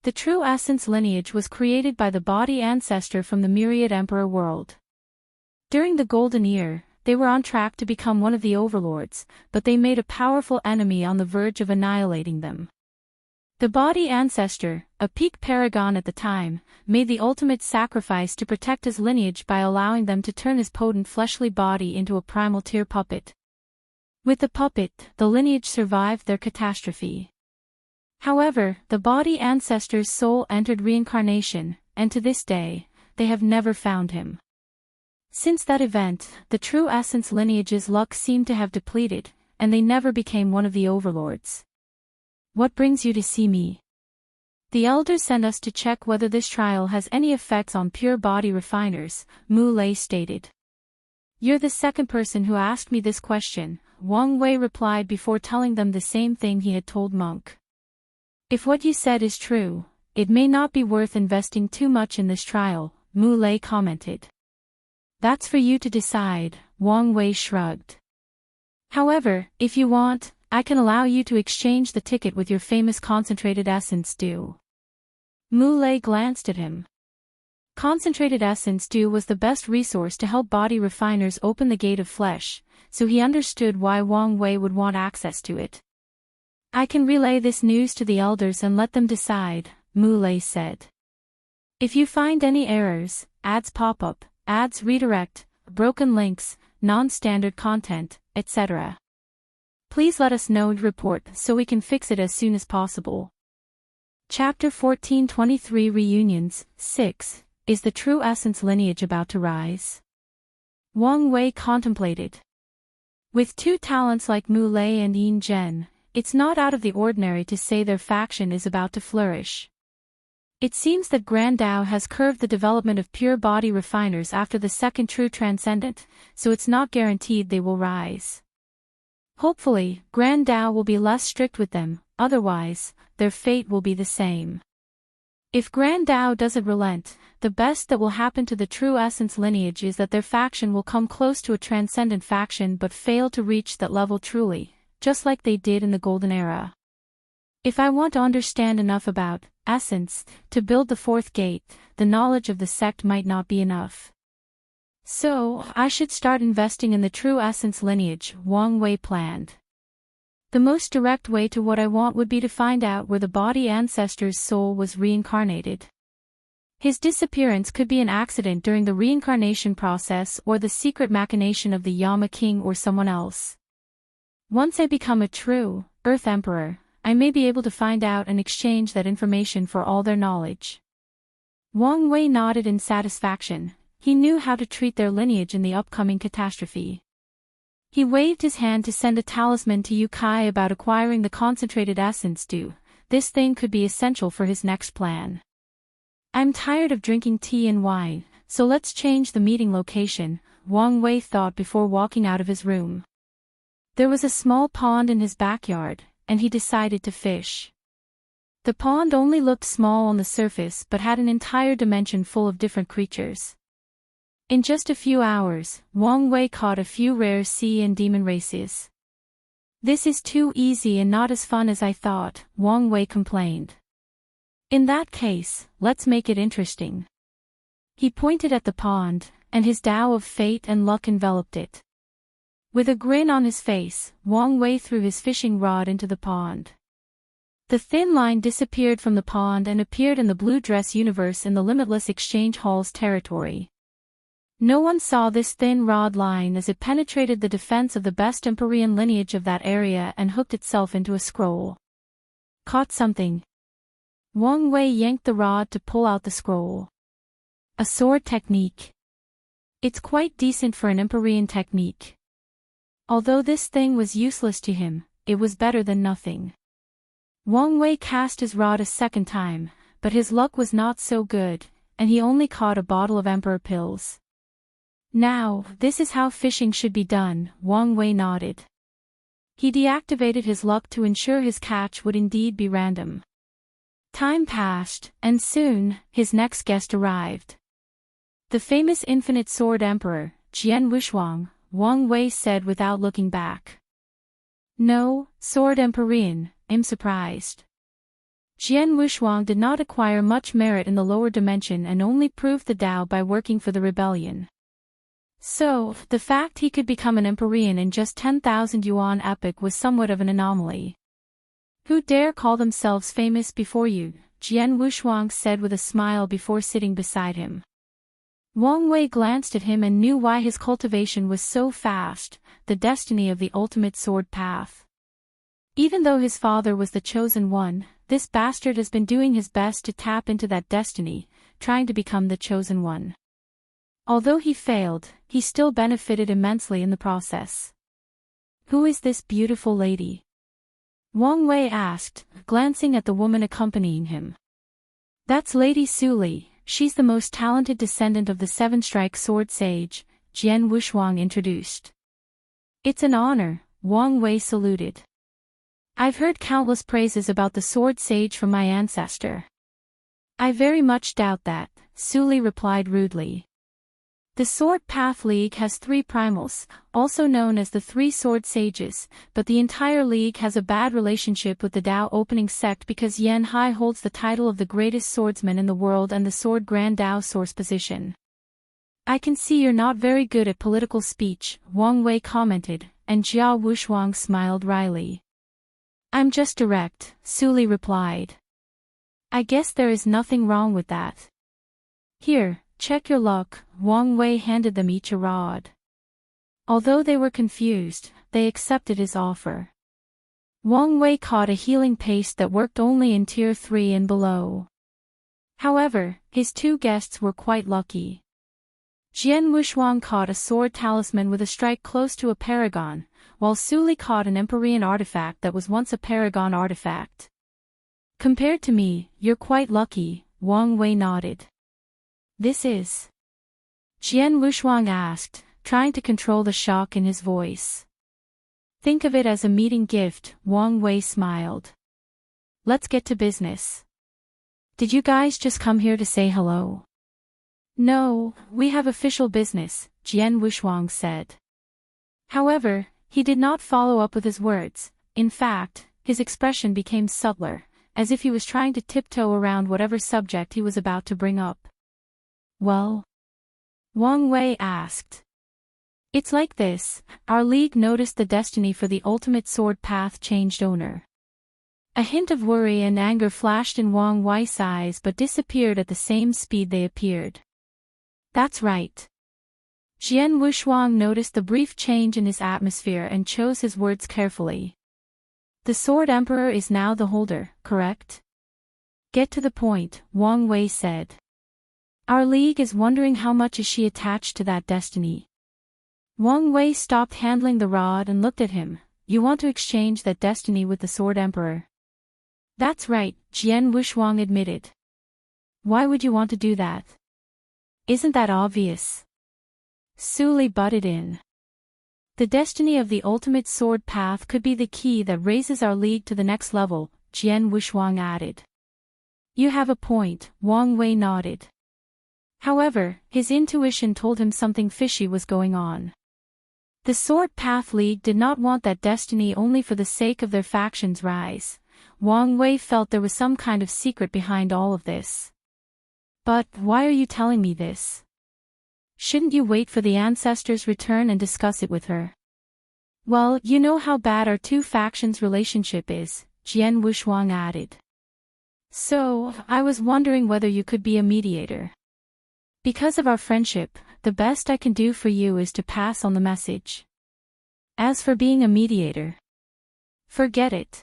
A: The True Essence lineage was created by the body ancestor from the Myriad Emperor world. During the Golden Year, they were on track to become one of the overlords, but they made a powerful enemy on the verge of annihilating them. The body ancestor, a peak paragon at the time, made the ultimate sacrifice to protect his lineage by allowing them to turn his potent fleshly body into a primal tier puppet. With the puppet, the lineage survived their catastrophe. However, the body ancestor's soul entered reincarnation, and to this day, they have never found him. Since that event, the True Essence lineage's luck seemed to have depleted, and they never became one of the overlords. What brings you to see me? The elders sent us to check whether this trial has any effects on pure body refiners, Mu Lei stated. You're the second person who asked me this question, Wang Wei replied before telling them the same thing he had told Monk. If what you said is true, it may not be worth investing too much in this trial, Mu Lei commented. That's for you to decide, Wang Wei shrugged. However, if you want, I can allow you to exchange the ticket with your famous concentrated essence dew. Mu Lei glanced at him. Concentrated essence dew was the best resource to help body refiners open the gate of flesh, so he understood why Wang Wei would want access to it. I can relay this news to the elders and let them decide, Mu Lei said. If you find any errors, ads pop up, ads redirect, broken links, non-standard content, etc. Please let us know and report so we can fix it as soon as possible. Chapter 1423 Reunions, 6, Is the True Essence lineage about to rise? Wang Wei contemplated. With two talents like Mu Lei and Yin Zhen, it's not out of the ordinary to say their faction is about to flourish. It seems that Grand Tao has curved the development of pure body refiners after the second true Transcendent, so it's not guaranteed they will rise. Hopefully, Grand Tao will be less strict with them, otherwise, their fate will be the same. If Grand Tao doesn't relent, the best that will happen to the True Essence lineage is that their faction will come close to a Transcendent faction but fail to reach that level truly, just like they did in the Golden Era. If I want to understand enough about Essence to build the fourth gate, the knowledge of the sect might not be enough. So, I should start investing in the True Essence lineage, Wang Wei planned. The most direct way to what I want would be to find out where the body ancestor's soul was reincarnated. His disappearance could be an accident during the reincarnation process or the secret machination of the Yama King or someone else. Once I become a true Earth Emperor, I may be able to find out and exchange that information for all their knowledge. Wang Wei nodded in satisfaction. He knew how to treat their lineage in the upcoming catastrophe. He waved his hand to send a talisman to Yu Kai about acquiring the concentrated essence dew. This thing could be essential for his next plan. I'm tired of drinking tea and wine, so let's change the meeting location, Wang Wei thought before walking out of his room. There was a small pond in his backyard, and he decided to fish. The pond only looked small on the surface but had an entire dimension full of different creatures. In just a few hours, Wang Wei caught a few rare sea and demon races. This is too easy and not as fun as I thought, Wang Wei complained. In that case, let's make it interesting. He pointed at the pond, and his Tao of fate and luck enveloped it. With a grin on his face, Wang Wei threw his fishing rod into the pond. The thin line disappeared from the pond and appeared in the blue dress universe in the limitless exchange hall's territory. No one saw this thin rod line as it penetrated the defense of the best Empyrean lineage of that area and hooked itself into a scroll. Caught something. Wang Wei yanked the rod to pull out the scroll. A sword technique. It's quite decent for an Empyrean technique. Although this thing was useless to him, it was better than nothing. Wang Wei cast his rod a second time, but his luck was not so good, and he only caught a bottle of Emperor pills. Now, this is how fishing should be done, Wang Wei nodded. He deactivated his luck to ensure his catch would indeed be random. Time passed, and soon, his next guest arrived. The famous Infinite Sword Emperor, Jian Wuxuang, Wang Wei said without looking back. No, Sword Empyrean, I'm surprised. Jian Wuxuang did not acquire much merit in the lower dimension and only proved the Tao by working for the rebellion. So, the fact he could become an Empyrean in just 10,000 yuan epoch was somewhat of an anomaly. Who dare call themselves famous before you? Jian Wuxuang said with a smile before sitting beside him. Wang Wei glanced at him and knew why his cultivation was so fast, the destiny of the ultimate sword path. Even though his father was the chosen one, this bastard has been doing his best to tap into that destiny, trying to become the chosen one. Although he failed, he still benefited immensely in the process. Who is this beautiful lady? Wang Wei asked, glancing at the woman accompanying him. That's Lady Suli, she's the most talented descendant of the seven-strike sword sage, Jian Wuxuang introduced. It's an honor, Wang Wei saluted. I've heard countless praises about the sword sage from my ancestor. I very much doubt that, Suli replied rudely. The Sword Path League has 3 primals, also known as the 3 Sword Sages, but the entire league has a bad relationship with the Tao opening sect because Yan Hai holds the title of the greatest swordsman in the world and the Sword Grand Tao source position. I can see you're not very good at political speech, Wang Wei commented, and Jia Wuxuang smiled wryly. I'm just direct, Suli replied. I guess there is nothing wrong with that. Here, check your luck, Wang Wei handed them each a rod. Although they were confused, they accepted his offer. Wang Wei caught a healing paste that worked only in Tier 3 and below. However, his 2 guests were quite lucky. Jian Wuxuang caught a sword talisman with a strike close to a paragon, while Suli caught an Empyrean artifact that was once a paragon artifact. Compared to me, you're quite lucky, Wang Wei nodded. This is? Jian Wuxuang asked, trying to control the shock in his voice. Think of it as a meeting gift, Wang Wei smiled. Let's get to business. Did you guys just come here to say hello? No, we have official business, Jian Wuxuang said. However, he did not follow up with his words. In fact, his expression became subtler, as if he was trying to tiptoe around whatever subject he was about to bring up. Well? Wang Wei asked. It's like this, our league noticed the destiny for the ultimate sword path changed owner. A hint of worry and anger flashed in Wang Wei's eyes but disappeared at the same speed they appeared. That's right. Jian Wuxuang noticed the brief change in his atmosphere and chose his words carefully. The Sword Emperor is now the holder, correct? Get to the point, Wang Wei said. Our league is wondering how much is she attached to that destiny. Wang Wei stopped handling the rod and looked at him. You want to exchange that destiny with the Sword Emperor? That's right, Jian Wuxuang admitted. Why would you want to do that? Isn't that obvious? Suli butted in. The destiny of the ultimate sword path could be the key that raises our league to the next level, Jian Wuxuang added. You have a point, Wang Wei nodded. However, his intuition told him something fishy was going on. The Sword Path League did not want that destiny only for the sake of their faction's rise. Wang Wei felt there was some kind of secret behind all of this. But, why are you telling me this? Shouldn't you wait for the ancestor's return and discuss it with her? Well, you know how bad our 2 factions' relationship is, Jian Wushuang added. So, I was wondering whether you could be a mediator. Because of our friendship, the best I can do for you is to pass on the message. As for being a mediator, forget it.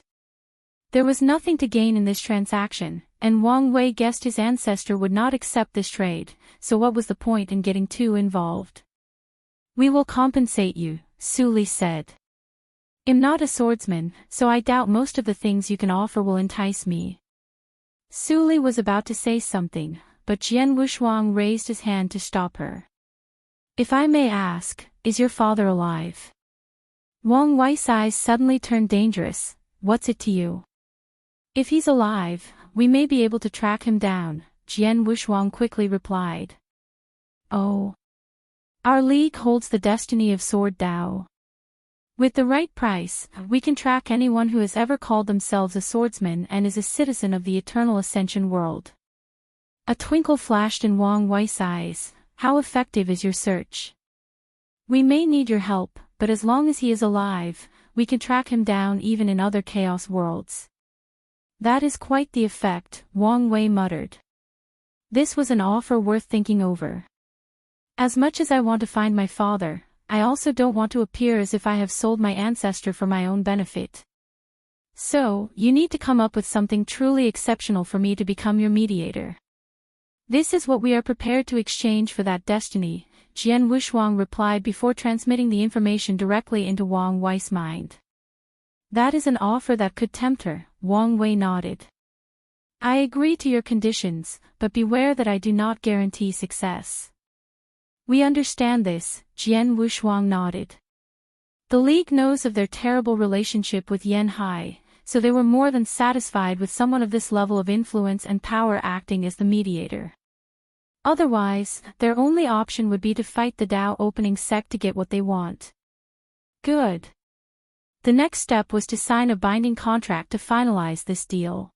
A: There was nothing to gain in this transaction, and Wang Wei guessed his ancestor would not accept this trade, so what was the point in getting too involved? We will compensate you, Su Li said. I'm not a swordsman, so I doubt most of the things you can offer will entice me. Su Li was about to say something, but Jian Wushuang raised his hand to stop her. If I may ask, is your father alive? Wang Wei's eyes suddenly turned dangerous. What's it to you? If he's alive, we may be able to track him down, Jian Wushuang quickly replied. Oh. Our league holds the destiny of Sword Dao. With the right price, we can track anyone who has ever called themselves a swordsman and is a citizen of the Eternal Ascension world. A twinkle flashed in Wang Wei's eyes. How effective is your search? We may need your help, but as long as he is alive, we can track him down even in other chaos worlds. That is quite the effect, Wang Wei muttered. This was an offer worth thinking over. As much as I want to find my father, I also don't want to appear as if I have sold my ancestor for my own benefit. So, you need to come up with something truly exceptional for me to become your mediator. This is what we are prepared to exchange for that destiny, Jian Wushuang replied before transmitting the information directly into Wang Wei's mind. That is an offer that could tempt her, Wang Wei nodded. I agree to your conditions, but beware that I do not guarantee success. We understand this, Jian Wushuang nodded. The League knows of their terrible relationship with Yan Hai, so they were more than satisfied with someone of this level of influence and power acting as the mediator. Otherwise, their only option would be to fight the Dao opening sect to get what they want. Good. The next step was to sign a binding contract to finalize this deal.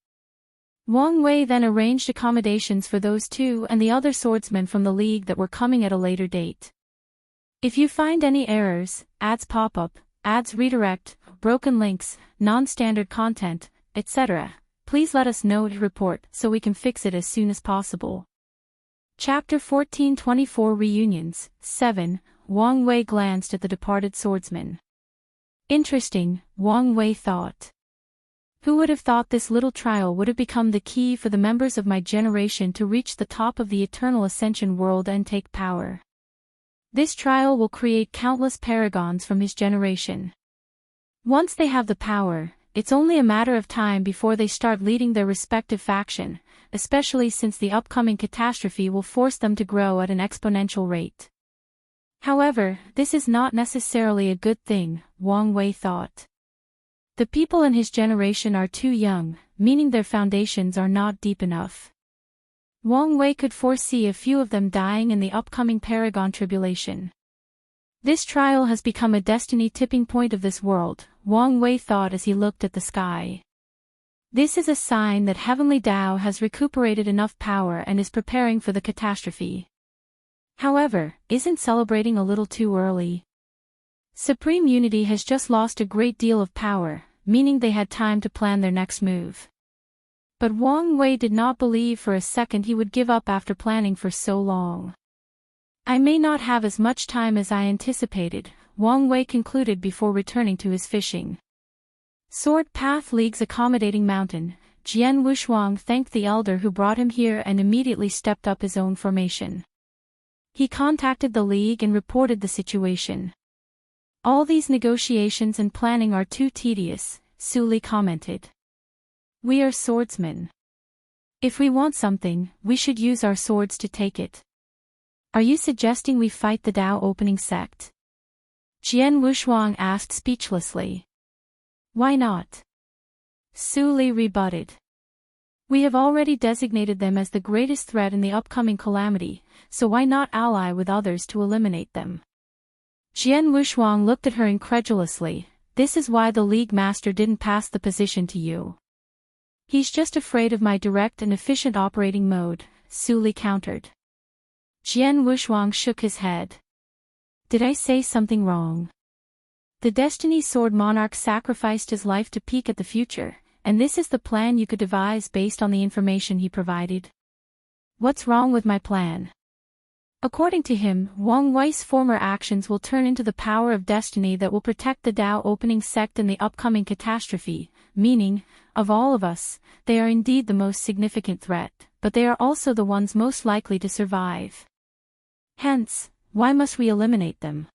A: Wang Wei then arranged accommodations for those two and the other swordsmen from the League that were coming at a later date. If you find any errors, ads pop up, ads redirect, broken links, non-standard content, etc., please let us know to report so we can fix it as soon as possible. Chapter 1424 Reunions, 7, Wang Wei glanced at the departed swordsman. Interesting, Wang Wei thought. Who would have thought this little trial would have become the key for the members of my generation to reach the top of the Eternal Ascension world and take power? This trial will create countless paragons from his generation. Once they have the power, it's only a matter of time before they start leading their respective faction, especially since the upcoming catastrophe will force them to grow at an exponential rate. However, this is not necessarily a good thing, Wang Wei thought. The people in his generation are too young, meaning their foundations are not deep enough. Wang Wei could foresee a few of them dying in the upcoming Paragon tribulation. This trial has become a destiny tipping point of this world, Wang Wei thought as he looked at the sky. This is a sign that Heavenly Dao has recuperated enough power and is preparing for the catastrophe. However, isn't celebrating a little too early? Supreme Unity has just lost a great deal of power, meaning they had time to plan their next move. But Wang Wei did not believe for a second he would give up after planning for so long. I may not have as much time as I anticipated, Wang Wei concluded before returning to his fishing. Sword Path League's accommodating mountain, Jian Wushuang thanked the elder who brought him here and immediately stepped up his own formation. He contacted the League and reported the situation. All these negotiations and planning are too tedious, Su Li commented. We are swordsmen. If we want something, we should use our swords to take it. Are you suggesting we fight the Dao opening sect? Jian Wushuang asked speechlessly. Why not? Su Li rebutted. We have already designated them as the greatest threat in the upcoming calamity, so why not ally with others to eliminate them? Jian Wushuang looked at her incredulously. This is why the League Master didn't pass the position to you. He's just afraid of my direct and efficient operating mode, Su Li countered. Jian Wushuang shook his head. Did I say something wrong? The Destiny Sword Monarch sacrificed his life to peek at the future, and this is the plan you could devise based on the information he provided. What's wrong with my plan? According to him, Wang Wei's former actions will turn into the power of destiny that will protect the Tao opening sect in the upcoming catastrophe, meaning, of all of us, they are indeed the most significant threat, but they are also the ones most likely to survive. Hence, why must we eliminate them?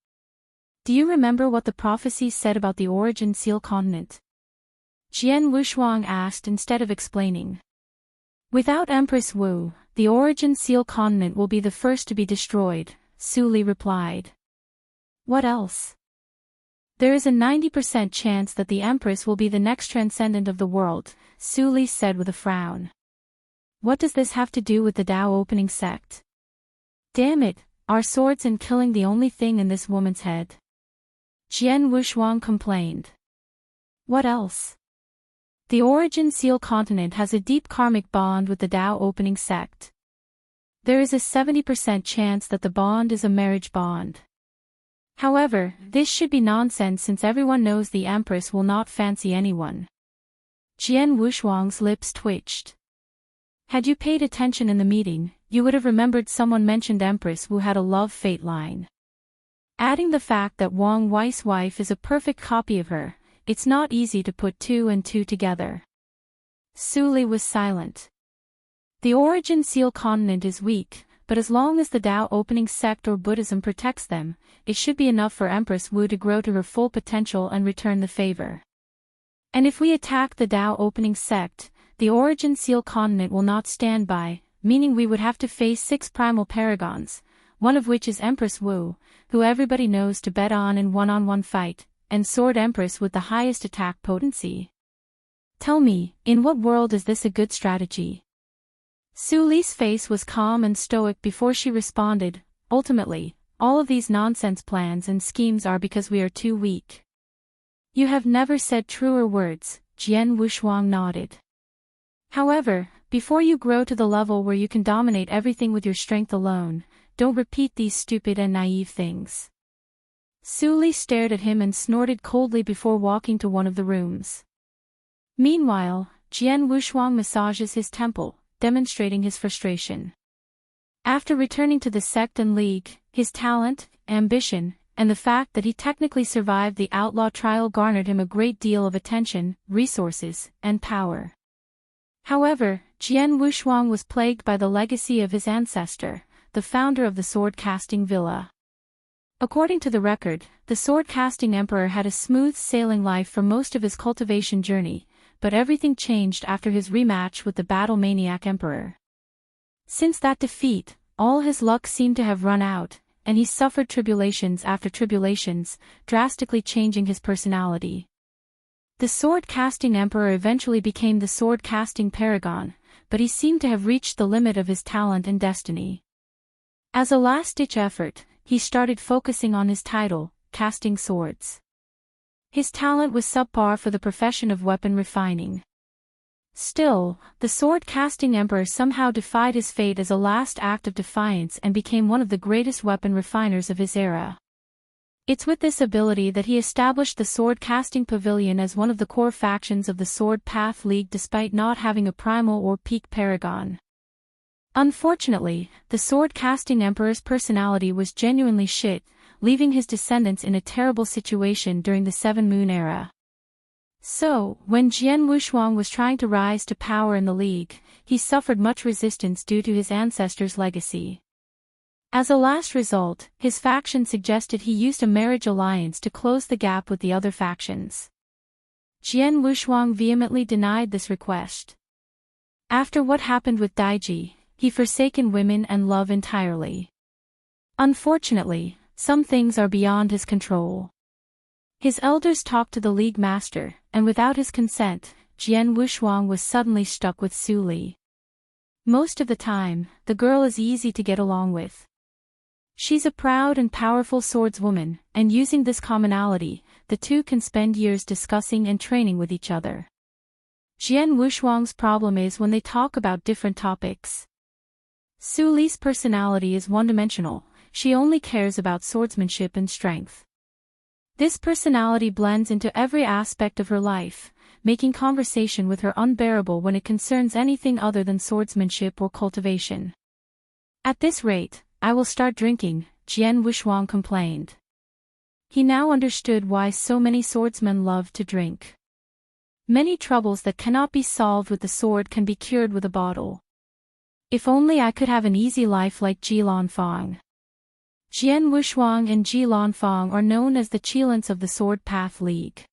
A: Do you remember what the prophecies said about the origin seal continent? Jian Wushuang asked instead of explaining. Without Empress Wu, the origin seal continent will be the first to be destroyed, Su Li replied. What else? There is a 90% chance that the Empress will be the next Transcendent of the world, Su Li said with a frown. What does this have to do with the Tao opening sect? Damn it, are swords and killing the only thing in this woman's head? Jian Wushuang complained. What else? The origin seal continent has a deep karmic bond with the Tao opening sect. There is a 70% chance that the bond is a marriage bond. However, this should be nonsense since everyone knows the Empress will not fancy anyone. Jian Wushuang's lips twitched. Had you paid attention in the meeting, you would have remembered someone mentioned Empress Wu had a love fate line. Adding the fact that Wang Wei's wife is a perfect copy of her, it's not easy to put two and two together. Su Li was silent. The origin seal continent is weak, but as long as the Tao opening sect or Buddhism protects them, it should be enough for Empress Wu to grow to her full potential and return the favor. And if we attack the Tao opening sect, the origin seal continent will not stand by, meaning we would have to face 6 primal paragons, one of which is Empress Wu, who everybody knows to bet on in one-on-one fight, and Sword Empress with the highest attack potency. Tell me, in what world is this a good strategy? Su Li's face was calm and stoic before she responded, ultimately, all of these nonsense plans and schemes are because we are too weak. You have never said truer words, Jian Wushuang nodded. However, before you grow to the level where you can dominate everything with your strength alone, don't repeat these stupid and naive things. Su Li stared at him and snorted coldly before walking to one of the rooms. Meanwhile, Jian Wushuang massages his temple, demonstrating his frustration. After returning to the sect and league, his talent, ambition, and the fact that he technically survived the outlaw trial garnered him a great deal of attention, resources, and power. However, Jian Wushuang was plagued by the legacy of his ancestor, the founder of the sword-casting villa. According to the record, the sword-casting emperor had a smooth-sailing life for most of his cultivation journey, but everything changed after his rematch with the battle-maniac emperor. Since that defeat, all his luck seemed to have run out, and he suffered tribulations after tribulations, drastically changing his personality. The sword-casting emperor eventually became the sword-casting Paragon, but he seemed to have reached the limit of his talent and destiny. As a last-ditch effort, he started focusing on his title, casting swords. His talent was subpar for the profession of weapon refining. Still, the sword-casting emperor somehow defied his fate as a last act of defiance and became one of the greatest weapon refiners of his era. It's with this ability that he established the sword-casting pavilion as one of the core factions of the Sword Path League despite not having a primal or peak paragon. Unfortunately, the sword-casting emperor's personality was genuinely shit, leaving his descendants in a terrible situation during the Seven Moon era. So, when Jian Wushuang was trying to rise to power in the league, he suffered much resistance due to his ancestors' legacy. As a last result, his faction suggested he used a marriage alliance to close the gap with the other factions. Jian Wushuang vehemently denied this request. After what happened with Daiji, he forsaken women and love entirely. Unfortunately, some things are beyond his control. His elders talked to the League Master, and without his consent, Jian Wushuang was suddenly stuck with Su Li. Most of the time, the girl is easy to get along with. She's a proud and powerful swordswoman, and using this commonality, the two can spend years discussing and training with each other. Jian Wushuang's problem is when they talk about different topics. Su Li's personality is one-dimensional, she only cares about swordsmanship and strength. This personality blends into every aspect of her life, making conversation with her unbearable when it concerns anything other than swordsmanship or cultivation. At this rate, I will start drinking, Jian Wuxuang complained. He now understood why so many swordsmen love to drink. Many troubles that cannot be solved with the sword can be cured with a bottle. If only I could have an easy life like Ji Lanfang. Jian Wuxuang and Ji Lanfang are known as the Qilins of the Sword Path League.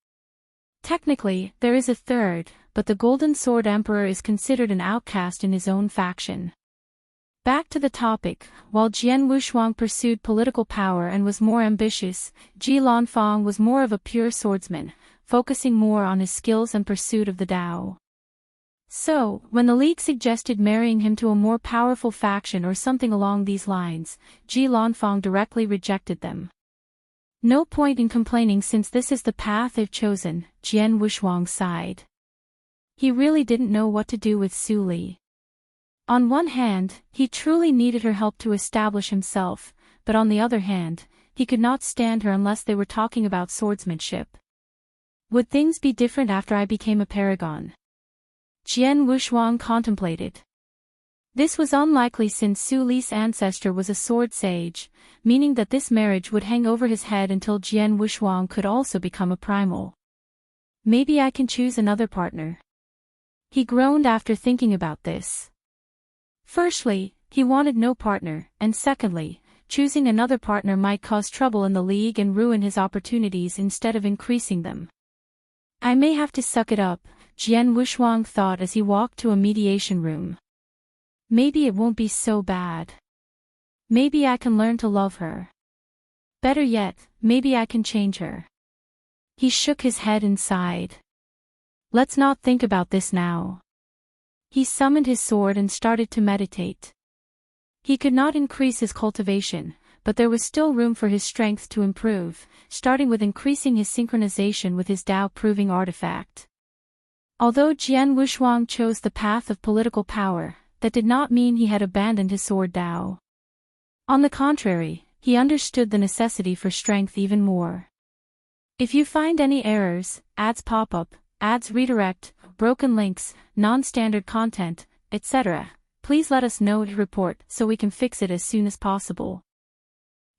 A: Technically, there is a third, but the Golden Sword Emperor is considered an outcast in his own faction. Back to the topic, while Jian Wuxuang pursued political power and was more ambitious, Ji Lanfang was more of a pure swordsman, focusing more on his skills and pursuit of the Dao. So, when the League suggested marrying him to a more powerful faction or something along these lines, Ji Lanfang directly rejected them. No point in complaining since this is the path they've chosen, Jian Wuxuang sighed. He really didn't know what to do with Su Li. On one hand, he truly needed her help to establish himself, but on the other hand, he could not stand her unless they were talking about swordsmanship. Would things be different after I became a paragon? Jian Wuxuang contemplated. This was unlikely since Su Li's ancestor was a sword sage, meaning that this marriage would hang over his head until Jian Wuxuang could also become a primal. Maybe I can choose another partner. He groaned after thinking about this. Firstly, he wanted no partner, and secondly, choosing another partner might cause trouble in the League and ruin his opportunities instead of increasing them. I may have to suck it up, Jian Wuxuang thought as he walked to a mediation room. Maybe it won't be so bad. Maybe I can learn to love her. Better yet, maybe I can change her. He shook his head and sighed. Let's not think about this now. He summoned his sword and started to meditate. He could not increase his cultivation, but there was still room for his strength to improve, starting with increasing his synchronization with his Dao-proving artifact. Although Jian Wuxuang chose the path of political power, that did not mean he had abandoned his sword Dao. On the contrary, he understood the necessity for strength even more. If you find any errors, ads pop up, ads redirect, broken links, non-standard content, etc., please let us know to report so we can fix it as soon as possible.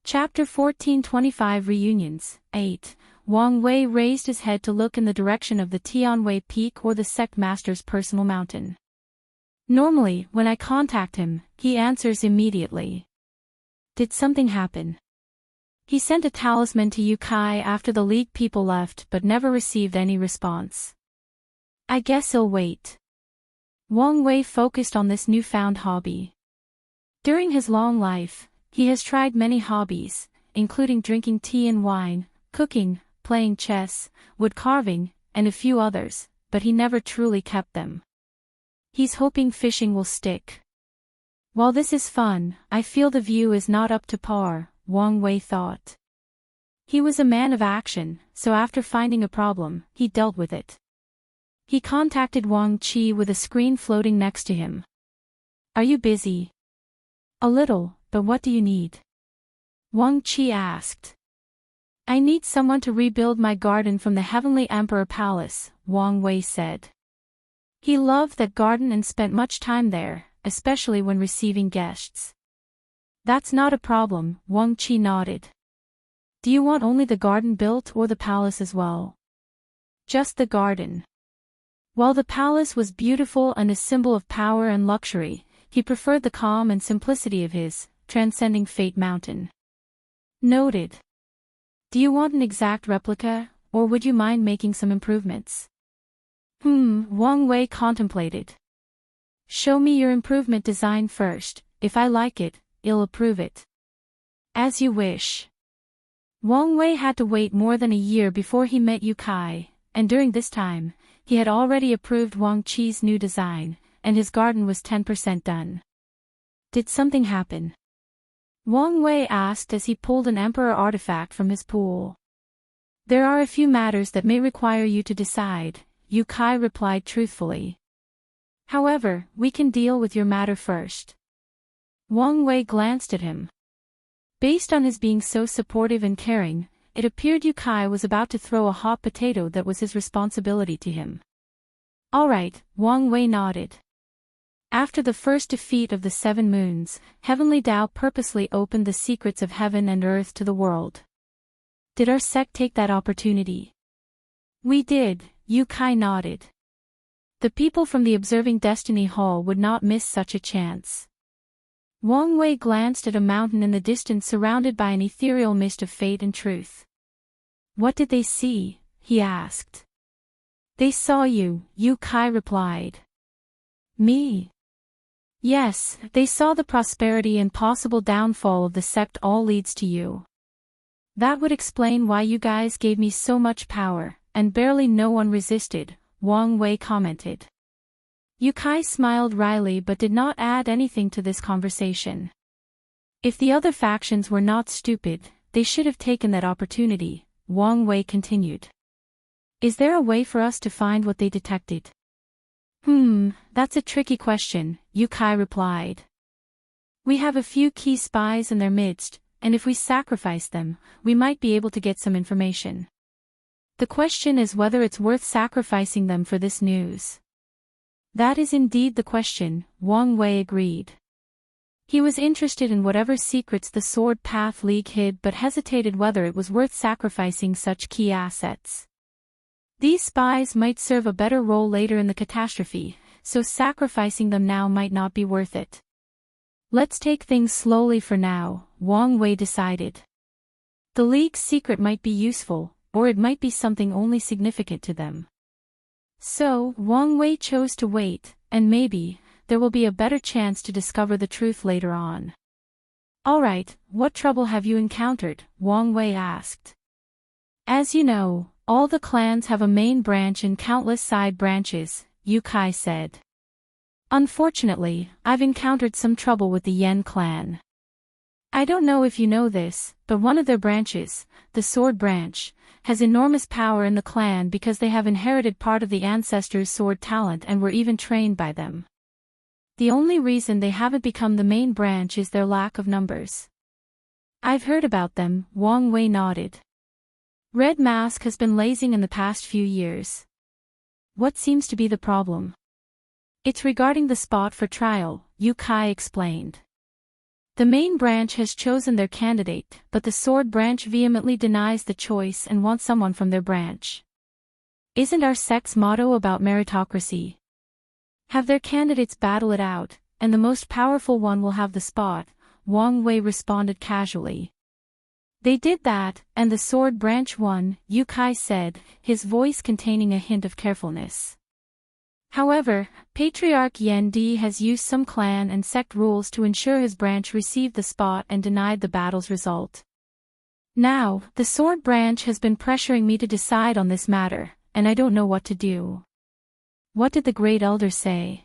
A: Chapter 1425 Reunions, 8. Wang Wei raised his head to look in the direction of the Tianwei Peak or the sect master's personal mountain. Normally, when I contact him, he answers immediately. Did something happen? He sent a talisman to Yukai after the League people left but never received any response. I guess he'll wait. Wang Wei focused on this newfound hobby. During his long life, he has tried many hobbies, including drinking tea and wine, cooking, playing chess, wood carving, and a few others, but he never truly kept them. He's hoping fishing will stick. While this is fun, I feel the view is not up to par, Wang Wei thought. He was a man of action, so after finding a problem, he dealt with it. He contacted Wang Qi with a screen floating next to him. Are you busy? A little, but what do you need? Wang Qi asked. I need someone to rebuild my garden from the Heavenly Emperor Palace, Wang Wei said. He loved that garden and spent much time there, especially when receiving guests. That's not a problem, Wang Qi nodded. Do you want only the garden built or the palace as well? Just the garden. While the palace was beautiful and a symbol of power and luxury, he preferred the calm and simplicity of his, transcending fate mountain. Noted. Do you want an exact replica, or would you mind making some improvements? Wang Wei contemplated. Show me your improvement design first, if I like it, I'll approve it. As you wish. Wang Wei had to wait more than a year before he met Yukai, and during this time, he had already approved Wang Qi's new design, and his garden was 10% done. Did something happen? Wang Wei asked as he pulled an Emperor artifact from his pool. There are a few matters that may require you to decide, Yukai replied truthfully. However, we can deal with your matter first. Wang Wei glanced at him. Based on his being so supportive and caring, it appeared Yukai was about to throw a hot potato that was his responsibility to him. All right, Wang Wei nodded. After the first defeat of the 7 moons, Heavenly Tao purposely opened the secrets of heaven and earth to the world. Did our sect take that opportunity? We did, Yu Kai nodded. The people from the Observing Destiny Hall would not miss such a chance. Wang Wei glanced at a mountain in the distance surrounded by an ethereal mist of fate and truth. What did they see? He asked. They saw you, Yu Kai replied. Me? Yes, they saw the prosperity and possible downfall of the sect all leads to you. That would explain why you guys gave me so much power, and barely no one resisted, Wang Wei commented. Yu Kai smiled wryly but did not add anything to this conversation. If the other factions were not stupid, they should have taken that opportunity, Wang Wei continued. Is there a way for us to find what they detected? That's a tricky question, Yu Kai replied. We have a few key spies in their midst, and if we sacrifice them, we might be able to get some information. The question is whether it's worth sacrificing them for this news. That is indeed the question, Wang Wei agreed. He was interested in whatever secrets the Sword Path League hid but hesitated whether it was worth sacrificing such key assets. These spies might serve a better role later in the catastrophe, so sacrificing them now might not be worth it. Let's take things slowly for now, Wang Wei decided. The League's secret might be useful, or it might be something only significant to them. So, Wang Wei chose to wait, and maybe, there will be a better chance to discover the truth later on. Alright, what trouble have you encountered? Wang Wei asked. As you know, all the clans have a main branch and countless side branches, Yu Kai said. Unfortunately, I've encountered some trouble with the Yen clan. I don't know if you know this, but one of their branches, the Sword Branch, has enormous power in the clan because they have inherited part of the ancestors' sword talent and were even trained by them. The only reason they haven't become the main branch is their lack of numbers. I've heard about them, Wang Wei nodded. Red Mask has been lazing in the past few years. What seems to be the problem? It's regarding the spot for trial, Yu Kai explained. The main branch has chosen their candidate, but the sword branch vehemently denies the choice and wants someone from their branch. Isn't our sect's motto about meritocracy? Have their candidates battle it out, and the most powerful one will have the spot, Wang Wei responded casually. They did that, and the sword branch won, Yu Kai said, his voice containing a hint of carefulness. However, Patriarch Yan Di has used some clan and sect rules to ensure his branch received the spot and denied the battle's result. Now, the sword branch has been pressuring me to decide on this matter, and I don't know what to do. What did the Great Elder say?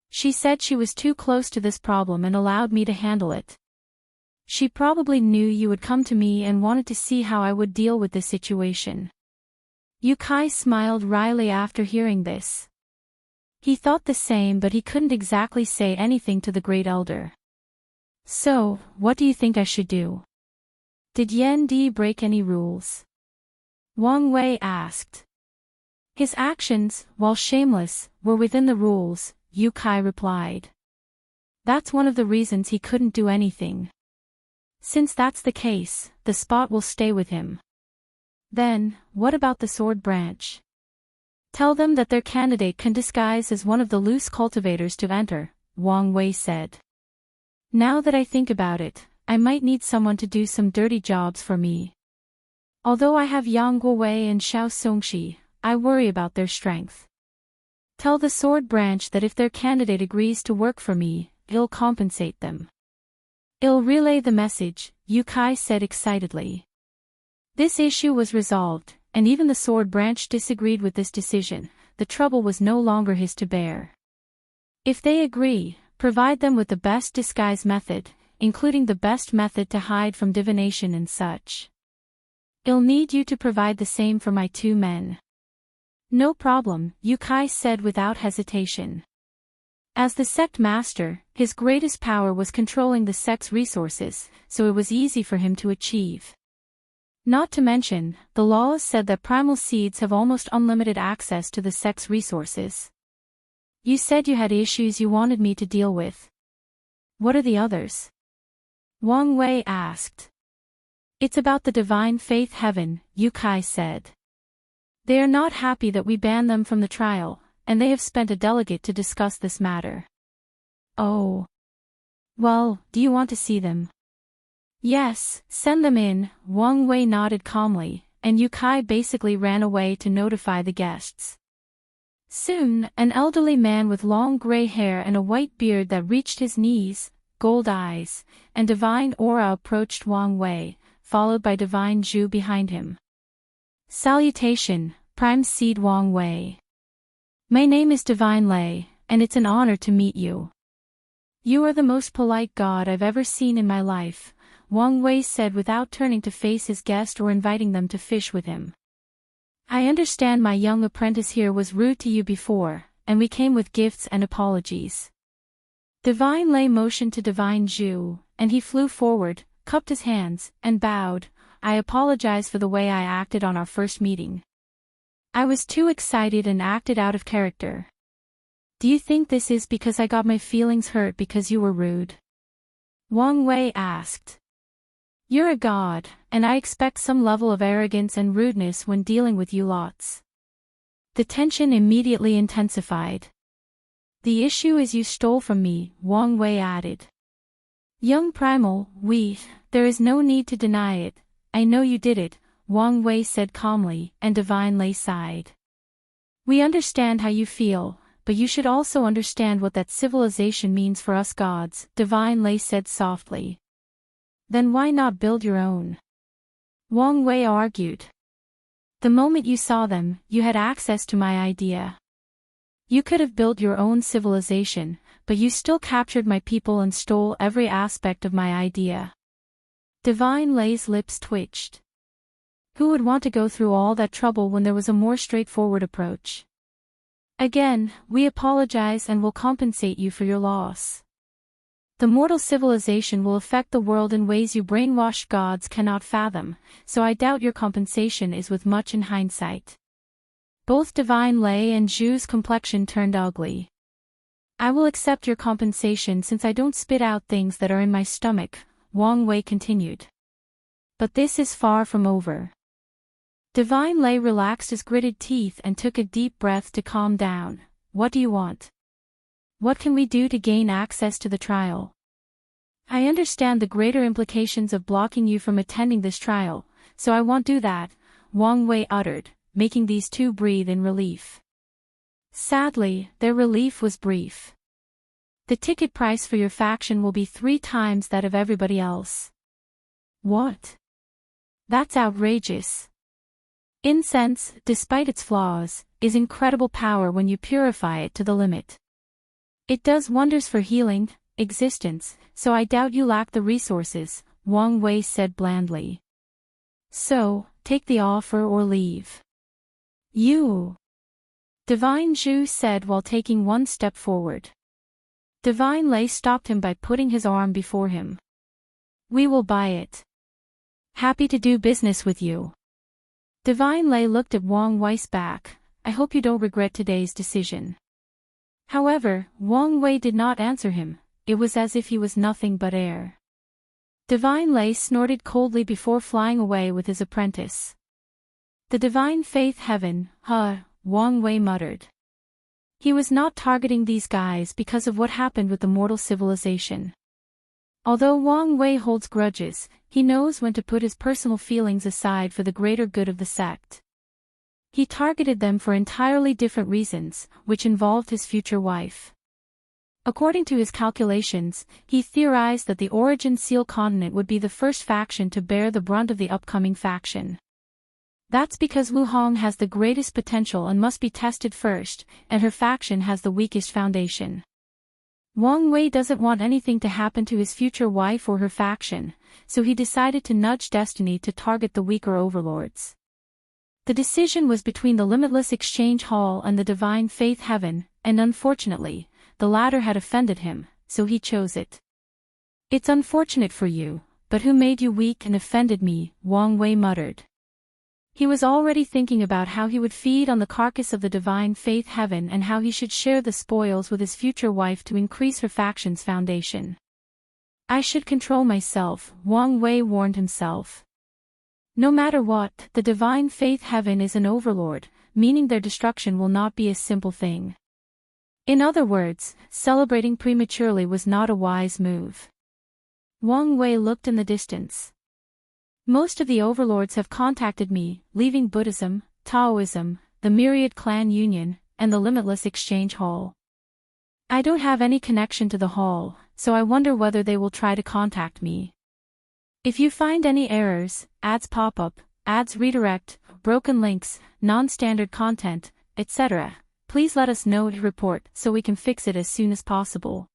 A: She said she was too close to this problem and allowed me to handle it. She probably knew you would come to me and wanted to see how I would deal with this situation. Yu Kai smiled wryly after hearing this. He thought the same but he couldn't exactly say anything to the Great Elder. So, what do you think I should do? Did Yan Di break any rules? Wang Wei asked. His actions, while shameless, were within the rules, Yu Kai replied. That's one of the reasons he couldn't do anything. Since that's the case, the spot will stay with him. Then, what about the sword branch? Tell them that their candidate can disguise as one of the loose cultivators to enter, Wang Wei said. Now that I think about it, I might need someone to do some dirty jobs for me. Although I have Yang Guowei and Xiao Songxi, I worry about their strength. Tell the sword branch that if their candidate agrees to work for me, I'll compensate them. I'll relay the message, Yu Kai said excitedly. This issue was resolved, and even the sword branch disagreed with this decision. The trouble was no longer his to bear. If they agree, provide them with the best disguise method, including the best method to hide from divination and such. I'll need you to provide the same for my 2 men. No problem, Yu Kai said without hesitation. As the sect master, his greatest power was controlling the sect's resources, so it was easy for him to achieve. Not to mention, the laws said that primal seeds have almost unlimited access to the sex resources. You said you had issues you wanted me to deal with. What are the others? Wang Wei asked. It's about the divine faith heaven, Yu Kai said. They are not happy that we banned them from the trial, and they have sent a delegate to discuss this matter. Oh. Well, do you want to see them? Yes, send them in, Wang Wei nodded calmly, and Yu Kai basically ran away to notify the guests. Soon, an elderly man with long gray hair and a white beard that reached his knees, gold eyes, and divine aura approached Wang Wei, followed by divine Zhu behind him. Salutation, Prime Seed Wang Wei. My name is Divine Lei, and it's an honor to meet you. You are the most polite god I've ever seen in my life, Wang Wei said without turning to face his guest or inviting them to fish with him. I understand my young apprentice here was rude to you before, and we came with gifts and apologies. Divine Lei motioned to Divine Zhu, and he flew forward, cupped his hands, and bowed. I apologize for the way I acted on our first meeting. I was too excited and acted out of character. Do you think this is because I got my feelings hurt because you were rude? Wang Wei asked. You're a god, and I expect some level of arrogance and rudeness when dealing with you lots. The tension immediately intensified. The issue is you stole from me, Wang Wei added. Young Primal, there is no need to deny it, I know you did it, Wang Wei said calmly, and Divine Lei sighed. We understand how you feel, but you should also understand what that civilization means for us gods, Divine Lei said softly. Then why not build your own? Wang Wei argued. The moment you saw them, you had access to my idea. You could have built your own civilization, but you still captured my people and stole every aspect of my idea. Divine Lei's lips twitched. Who would want to go through all that trouble when there was a more straightforward approach? Again, we apologize and will compensate you for your loss. The mortal civilization will affect the world in ways you brainwashed gods cannot fathom, so I doubt your compensation is with much in hindsight. Both Divine Lei and Zhu's complexion turned ugly. I will accept your compensation since I don't spit out things that are in my stomach, Wang Wei continued. But this is far from over. Divine Lei relaxed his gritted teeth and took a deep breath to calm down. What do you want? What can we do to gain access to the trial? I understand the greater implications of blocking you from attending this trial, so I won't do that, Wang Wei uttered, making these two breathe in relief. Sadly, their relief was brief. The ticket price for your faction will be 3 times that of everybody else. What? That's outrageous. Incense, despite its flaws, is incredible power when you purify it to the limit. It does wonders for healing, existence, so I doubt you lack the resources, Wang Wei said blandly. So, take the offer or leave. You. Divine Zhu said while taking one step forward. Divine Lei stopped him by putting his arm before him. We will buy it. Happy to do business with you. Divine Lei looked at Wang Wei's back. I hope you don't regret today's decision. However, Wang Wei did not answer him, it was as if he was nothing but air. Divine Lei snorted coldly before flying away with his apprentice. The divine faith heaven, Wang Wei muttered. He was not targeting these guys because of what happened with the mortal civilization. Although Wang Wei holds grudges, he knows when to put his personal feelings aside for the greater good of the sect. He targeted them for entirely different reasons, which involved his future wife. According to his calculations, he theorized that the Origin Seal continent would be the first faction to bear the brunt of the upcoming faction. That's because Wuhong has the greatest potential and must be tested first, and her faction has the weakest foundation. Wang Wei doesn't want anything to happen to his future wife or her faction, so he decided to nudge destiny to target the weaker overlords. The decision was between the Limitless Exchange Hall and the Divine Faith Heaven, and unfortunately, the latter had offended him, so he chose it. It's unfortunate for you, but who made you weak and offended me?" Wang Wei muttered. He was already thinking about how he would feed on the carcass of the divine faith heaven and how he should share the spoils with his future wife to increase her faction's foundation. "I should control myself," Wang Wei warned himself. No matter what, the divine faith heaven is an overlord, meaning their destruction will not be a simple thing. In other words, celebrating prematurely was not a wise move. Wang Wei looked in the distance. "Most of the overlords have contacted me, leaving Buddhism, Taoism, the Myriad Clan Union, and the Limitless Exchange Hall. I don't have any connection to the hall, so I wonder whether they will try to contact me. If you find any errors, ads pop up, ads redirect, broken links, non-standard content, etc., please let us know to report so we can fix it as soon as possible."